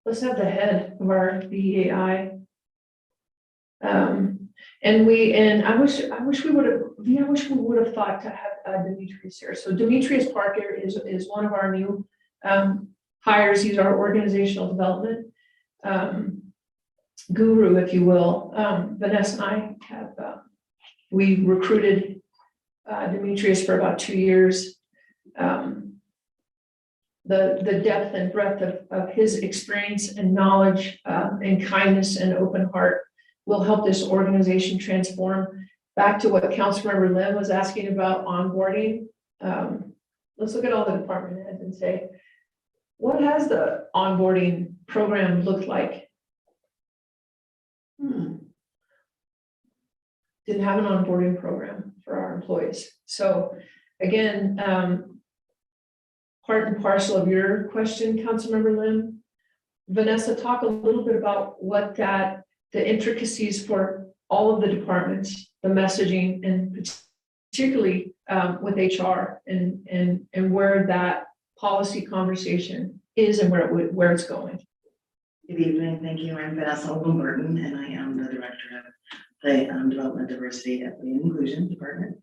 Let's have the head of our DEI. And I wish we would have thought to have Demetrius here. So Demetrius Parker is one of our new hires. He's our organizational development guru, if you will. Vanessa and I have we recruited Demetrius for about 2 years. The depth and breadth of his experience and knowledge and kindness and open heart will help this organization transform. Back to what Councilmember Lim was asking about onboarding. Let's look at all the department heads and say, what has the onboarding program looked like? Didn't have an onboarding program for our employees. So again, part and parcel of your question, Councilmember Lim. Vanessa, talk a little bit about what the intricacies for all of the departments, the messaging, and particularly with HR and where that policy conversation is and where it's going. Good evening, thank you. I'm Vanessa Olden-Burton, and I am the director of the Development, Diversity, Equity, and Inclusion Department.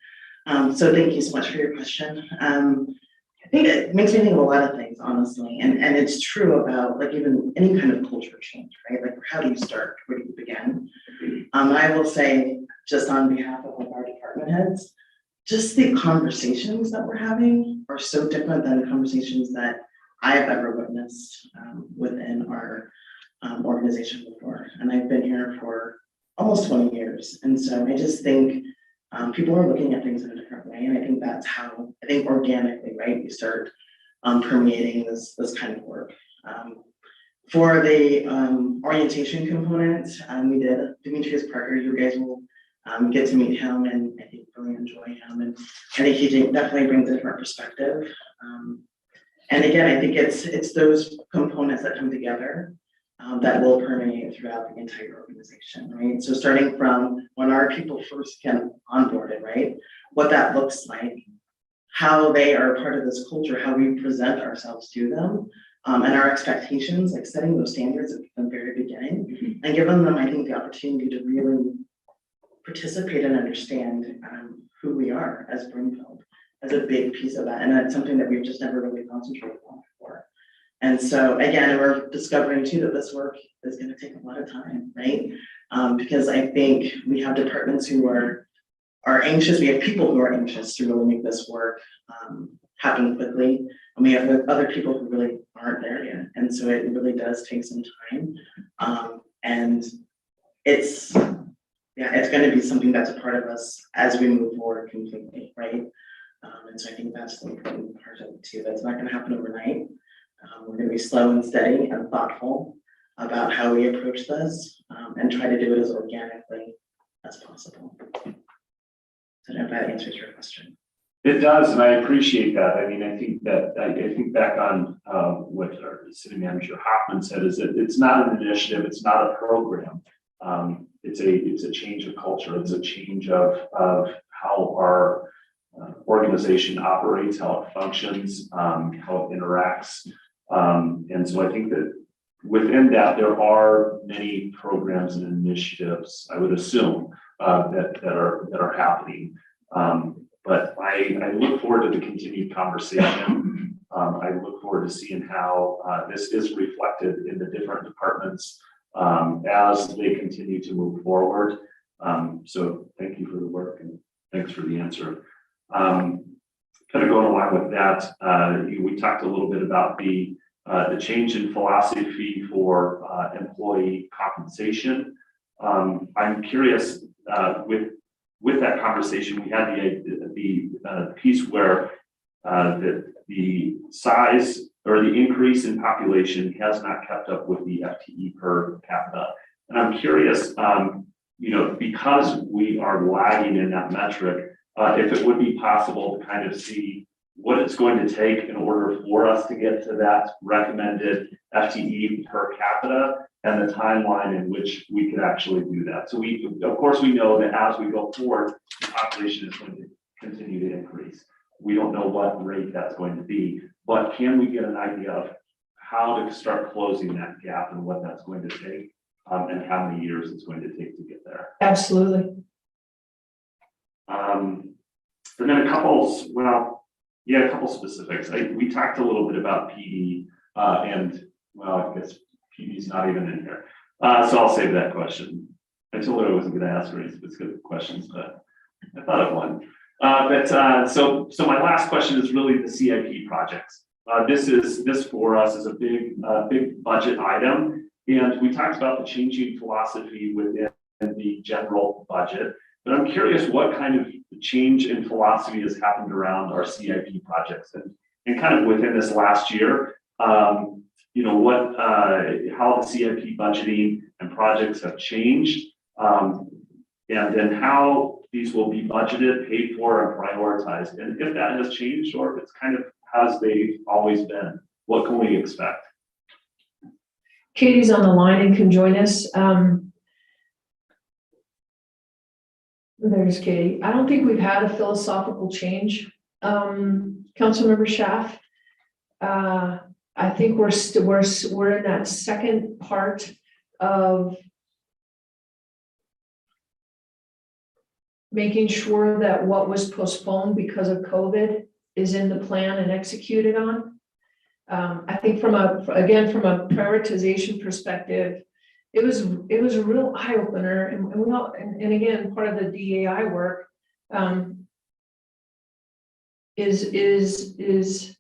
So thank you so much for your question. I think it makes me think of a lot of things, honestly, and it's true about like even any kind of culture change, right? Like how do you start? Where do you begin? I will say, just on behalf of our department heads, just the conversations that we're having are so different than the conversations that I've ever witnessed within our organization before. And I've been here for almost 20 years. And so I just think people are looking at things in a different way. And I think that's how, I think organically, right, you start permeating this kind of work. For the orientation component, we did Demetrius Parker. You guys will get to meet him and I think really enjoy him. And I think he definitely brings a different perspective. And again, I think it's those components that come together that will permeate throughout the entire organization, right? So starting from when our people first get onboarded, right? What that looks like, how they are part of this culture, how we present ourselves to them, and our expectations, like setting those standards at the very beginning, and giving them, I think, the opportunity to really participate and understand who we are as Broomfield, as a big piece of that. And that's something that we've just never really concentrated on before. And so again, we're discovering too that this work is gonna take a lot of time, right? Because I think we have departments who are anxious, we have people who are anxious to really make this work happen quickly. And we have other people who really aren't there yet. And so it really does take some time. And it's gonna be something that's a part of us as we move forward completely, right? And so I think that's the important part of it too. That's not gonna happen overnight. We're gonna be slow and steady and thoughtful about how we approach this and try to do it as organically as possible. So I don't know if that answers your question. It does, and I appreciate that. I mean, I think back on what our city manager Hoffman said, is that it's not an initiative, it's not a program. It's a change of culture, it's a change of how our organization operates, how it functions, how it interacts. And so I think that within that, there are many programs and initiatives, I would assume, that are happening. But I look forward to the continued conversation. I look forward to seeing how this is reflected in the different departments as they continue to move forward. So thank you for the work and thanks for the answer. Kind of going along with that, we talked a little bit about the change in philosophy for employee compensation. I'm curious, with that conversation, we had the piece where the size or the increase in population has not kept up with the FTE per capita. And I'm curious, because we are lagging in that metric, if it would be possible to kind of see what it's going to take in order for us to get to that recommended FTE per capita and the timeline in which we could actually do that. So of course, we know that as we go forward, the population is going to continue to increase. We don't know what rate that's going to be, but can we get an idea of how to start closing that gap and what that's going to take and how many years it's going to take to get there? Absolutely. And then a couple specifics. We talked a little bit about PD and I guess PD is not even in here. So I'll save that question. I told her I wasn't going to ask her any specific questions, but I thought of one. So my last question is really the CIP projects. This for us is a big budget item, and we talked about the changing philosophy within the general budget. But I'm curious what kind of change in philosophy has happened around our CIP projects and kind of within this last year. How the CIP budgeting and projects have changed, and then how these will be budgeted, paid for, and prioritized. And if that has changed, or if it's kind of as they've always been, what can we expect? Katie's on the line and can join us. There's Katie. I don't think we've had a philosophical change. Councilmember Schaaf, I think we're in that second part of making sure that what was postponed because of COVID is in the plan and executed on. I think from a prioritization perspective, it was a real eye opener, and again, part of the DAI work is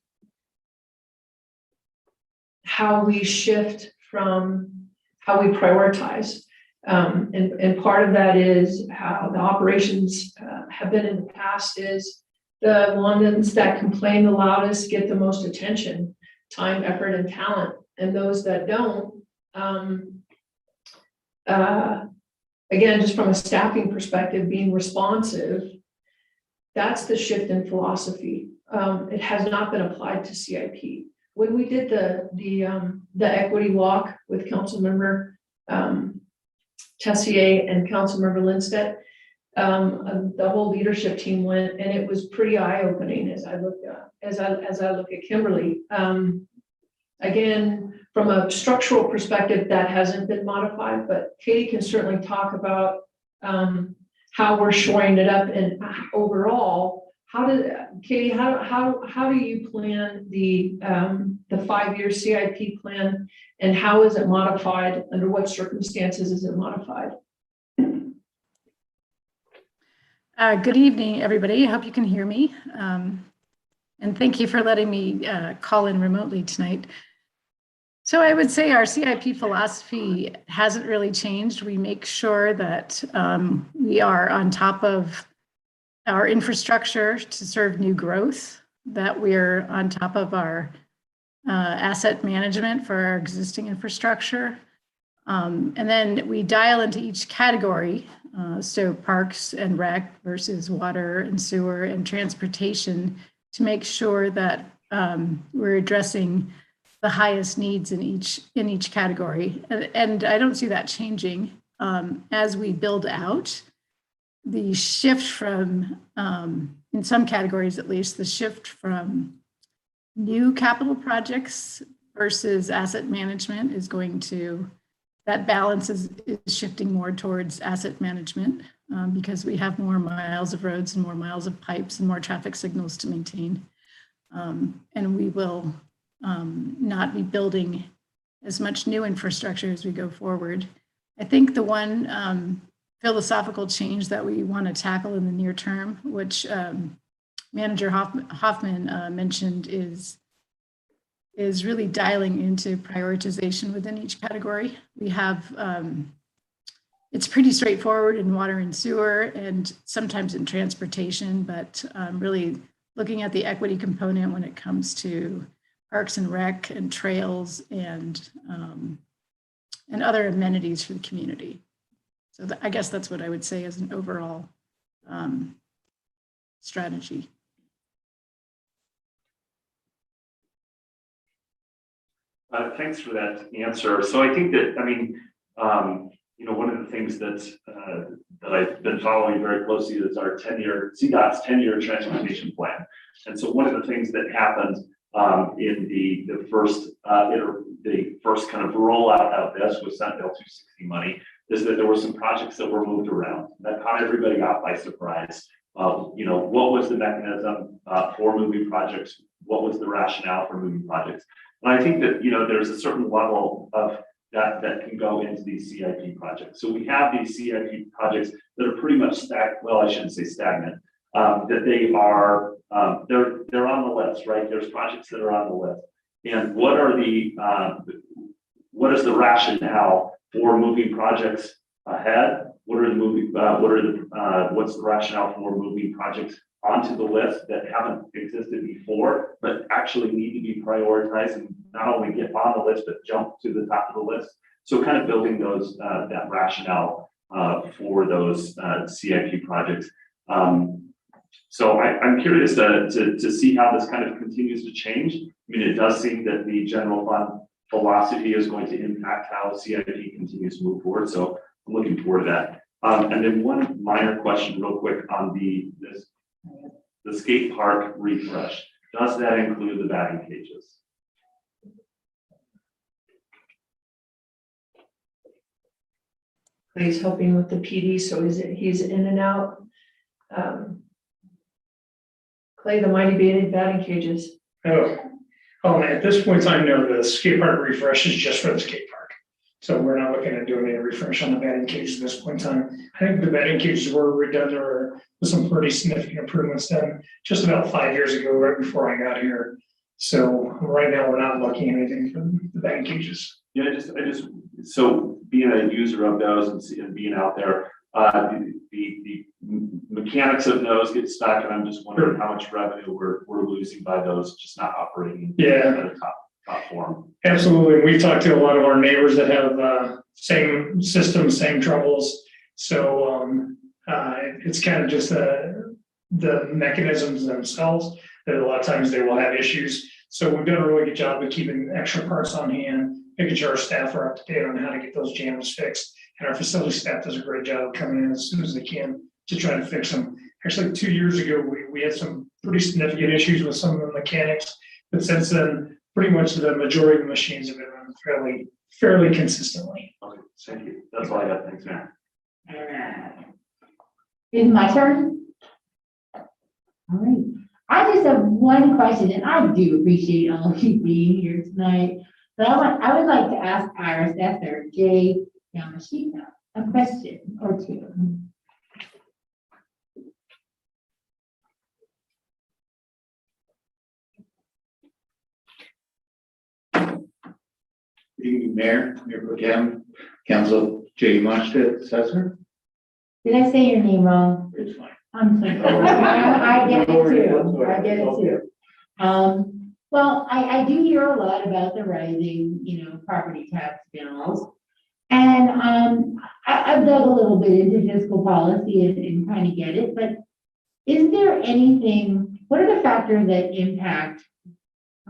how we shift from how we prioritize. And part of that is how the operations have been in the past is the ones that complain the loudest get the most attention, time, effort, and talent. And those that don't, again, just from a staffing perspective, being responsive, that's the shift in philosophy. It has not been applied to CIP. When we did the equity walk with Councilmember Tessier and Councilmember Lindstedt, the whole leadership team went, and it was pretty eye-opening as I look at Kimberly. Again, from a structural perspective, that hasn't been modified, but Katie can certainly talk about how we're shoring it up and overall Katie, how do you plan the 5-year CIP plan? And how is it modified? Under what circumstances is it modified? Good evening, everybody. I hope you can hear me. And thank you for letting me call in remotely tonight. So I would say our CIP philosophy hasn't really changed. We make sure that we are on top of our infrastructure to serve new growth, that we're on top of our asset management for our existing infrastructure. And then we dial into each category. So parks and rec versus water and sewer and transportation to make sure that we're addressing the highest needs in each category. And I don't see that changing as we build out. The shift from, in some categories at least, the shift from new capital projects versus asset management is going to, that balance is shifting more towards asset management because we have more miles of roads and more miles of pipes and more traffic signals to maintain. And we will not be building as much new infrastructure as we go forward. I think the one philosophical change that we want to tackle in the near term, which Manager Hoffman mentioned, is really dialing into prioritization within each category. We have, it's pretty straightforward in water and sewer and sometimes in transportation, but really looking at the equity component when it comes to parks and rec and trails and other amenities for the community. So I guess that's what I would say as an overall strategy. Thanks for that answer. So I think that, I mean, one of the things that I've been following very closely is our CDOT's 10-year transportation plan. And so one of the things that happened in the first kind of rollout of this with Senate Bill 260 money is that there were some projects that were moved around that caught everybody off by surprise. What was the mechanism for moving projects? What was the rationale for moving projects? And I think that, there's a certain level of that can go into these CIP projects. So we have these CIP projects that are pretty much I shouldn't say stagnant, that they are, they're on the list, right? There's projects that are on the list. And what is the rationale for moving projects ahead? What's the rationale for moving projects onto the list that haven't existed before, but actually need to be prioritized and not only get on the list, but jump to the top of the list? So kind of building those, that rationale for those CIP projects. So I'm curious to see how this kind of continues to change. I mean, it does seem that the general fund philosophy is going to impact how CIP continues to move forward. So I'm looking forward to that. And then one minor question real quick on the skate park refresh. Does that include the batting cages? Clay's helping with the PD, so he's in and out. Clay, the mighty batting cages. Oh, at this point in time, no, the skate park refresh is just for the skate park. So we're not looking at doing any refresh on the batting cages at this point in time. I think the batting cages were redone with some pretty significant improvements done just about 5 years ago, right before I got here. So right now we're not looking at anything for the batting cages. Yeah, so being a user of those and being out there, the mechanics of those get stuck, and I'm just wondering how much revenue we're losing by those just not operating at a top form. Absolutely. We've talked to a lot of our neighbors that have same systems, same troubles. So it's kind of just the mechanisms themselves that a lot of times they will have issues. So we've done a really good job of keeping extra parts on hand, making sure our staff are up to date on how to get those jams fixed. And our facility staff does a great job of coming in as soon as they can to try to fix them. Actually, 2 years ago, we had some pretty significant issues with some of the mechanics, but since then, pretty much the majority of the machines have been running fairly consistently. Okay, thank you. That's all I got. Thanks, man. Is my turn? All right. I just have one question, and I do appreciate all of you being here tonight. But I would like to ask our assessor, Jay Yamashita, a question or two. Good evening, Mayor, Mayor Pro Tem, Council, Jay Yamashita, Assessor. Did I say your name wrong? It's fine. I'm sorry. I get it too. I get it too. Well, I do hear a lot about the rising, property tax bills. And, I've dug a little bit into fiscal policy and kind of get it, but is there anything, what are the factors that impact,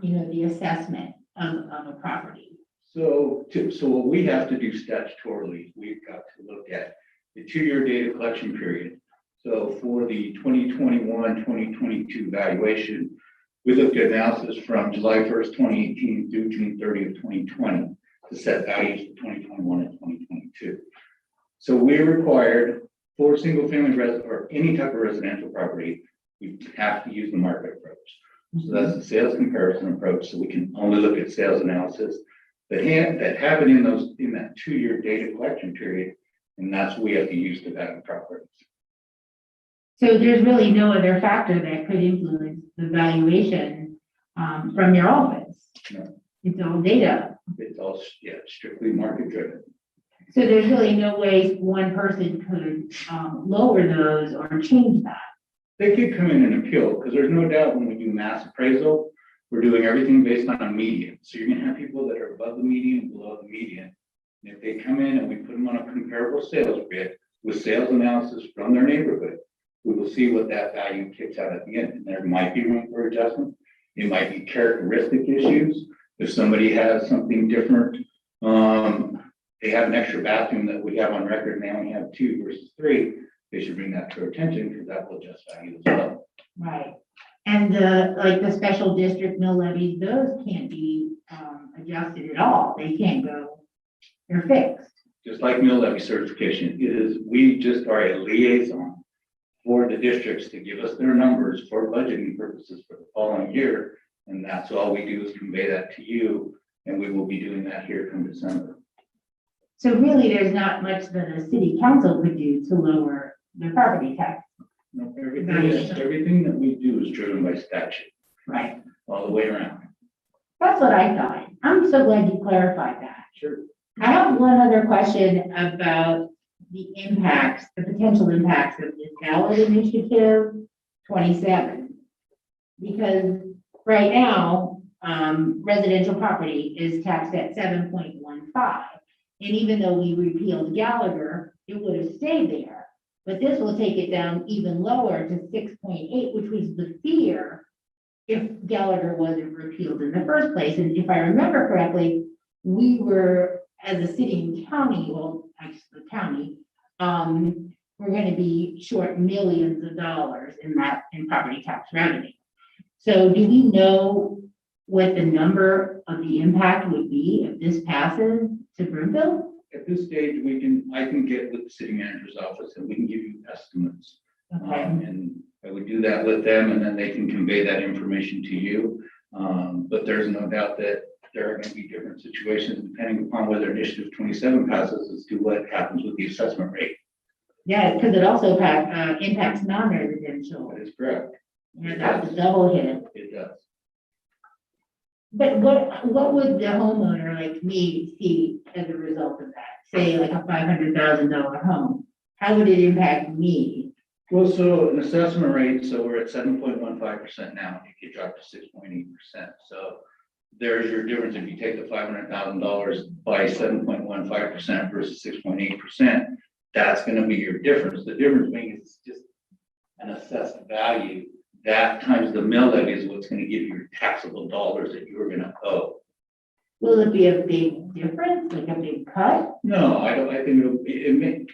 the assessment of a property? So what we have to do statutorily, we've got to look at the 2-year data collection period. So for the 2021-2022 valuation, we looked at analysis from July 1st, 2018 through June 30th, 2020 to set values for 2021 and 2022. So we're required for single-family or any type of residential property, we have to use the market approach. So that's the sales comparison approach. So we can only look at sales analysis that happen in that 2-year data collection period, and that's what we have to use to value properties. So there's really no other factor that could influence the valuation from your office? No. It's all data. It's all, strictly market driven. So there's really no way one person could lower those or change that? They could come in and appeal, because there's no doubt when we do mass appraisal, we're doing everything based on a median. So you're gonna have people that are above the median and below the median. And if they come in and we put them on a comparable sales grid with sales analysis from their neighborhood, we will see what that value kicks out at the end. And there might be room for adjustment. It might be characteristic issues. If somebody has something different, they have an extra bathroom that we have on record and they only have 2 versus 3, they should bring that to our attention because that will adjust value as well. Right. And the special district mill levies, those can't be adjusted at all. They can't go, they're fixed. Just like mill levy certification, we just are a liaison for the districts to give us their numbers for budgeting purposes for the following year. And that's all we do is convey that to you. And we will be doing that here come December. So really, there's not much that a city council could do to lower the property tax. No, everything that we do is driven by statute. Right. All the way around. That's what I thought. I'm so glad you clarified that. Sure. I have one other question about the impacts, the potential impacts of this ballot initiative 27. Because right now, residential property is taxed at 7.15. And even though we repealed Gallagher, it would have stayed there. But this will take it down even lower to 6.8, which was the fear if Gallagher wasn't repealed in the first place. And if I remember correctly, we were, as a city and county, well, actually the county, we're going to be short millions of dollars in property tax revenue. So do we know what the number of the impact would be if this passes to Broomfield? At this stage, I can get with the city manager's office and we can give you estimates. Okay. And I would do that with them and then they can convey that information to you. But there's no doubt that there are going to be different situations depending upon whether Initiative 27 passes as to what happens with the assessment rate. Yeah, because it also impacts non-residential. That is correct. Yeah, that's a double hit. It does. But what would the homeowner like me see as a result of that? Say like a $500,000 home, how would it impact me? Well, so an assessment rate, so we're at 7.15% now, it could drop to 6.8%. So there's your difference. If you take the $500,000 by 7.15% versus 6.8%, that's going to be your difference. The difference being is just an assessed value. That times the mill levy is what's going to give you your taxable dollars that you're going to owe. Will it be a big difference, like a big cut? No, I don't. I think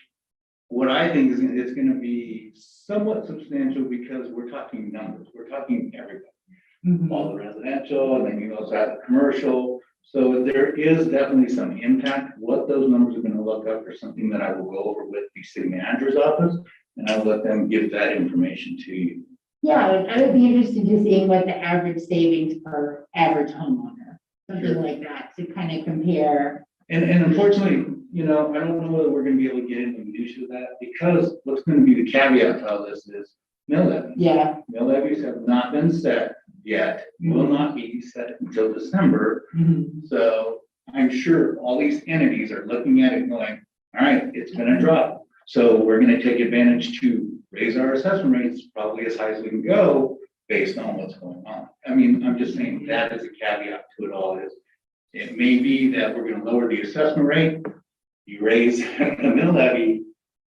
what I think is it's going to be somewhat substantial because we're talking numbers. We're talking everybody, all the residential, and then you also have the commercial. So there is definitely some impact. What those numbers are going to look up is something that I will go over with the city manager's office, and I'll let them give that information to you. Yeah, I would be interested to seeing what the average savings per average homeowner, something like that, to kind of compare. And unfortunately, you know, I don't know whether we're gonna be able to get into the minutiae of that, because what's gonna be the caveat to all this is mill levy. Yeah. Mill levies have not been set yet, will not be set until December. So I'm sure all these entities are looking at it and going, all right, it's gonna drop. So we're gonna take advantage to raise our assessment rates probably as high as we can go based on what's going on. I mean, I'm just saying that is a caveat to it all is it may be that we're gonna lower the assessment rate, you raise the mill levy,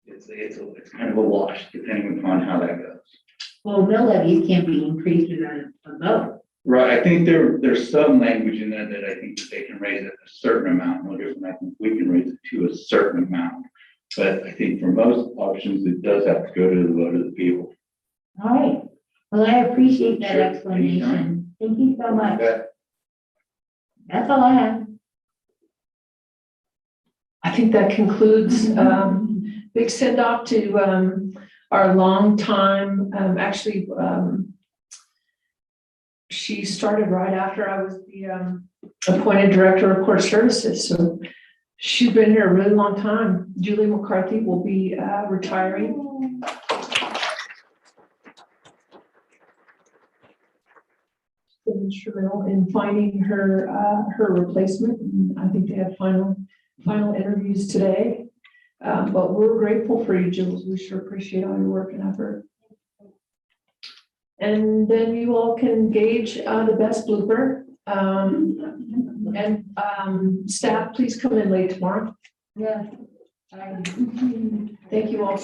it's kind of a wash depending upon how that goes. Well, mill levies can't be increased without a vote. Right, I think there's some language in there that I think that they can raise it a certain amount, no different, I think we can raise it to a certain amount. But I think for most options, it does have to go to the vote of the people. All right. Well, I appreciate that Sure, explanation. Thank you so much. That- That's all I have. I think that concludes, big send off to, our longtime, she started right after I was the, appointed director of court services, so she's been here a really long time. Julie McCarthy will be, retiring. Been instrumental in finding her, her replacement, and I think they had final interviews today. But we're grateful for you, Jules. We sure appreciate all your work and effort. And then you all can gauge the best blooper. Staff, please come in late tomorrow. Yeah. Thank you all.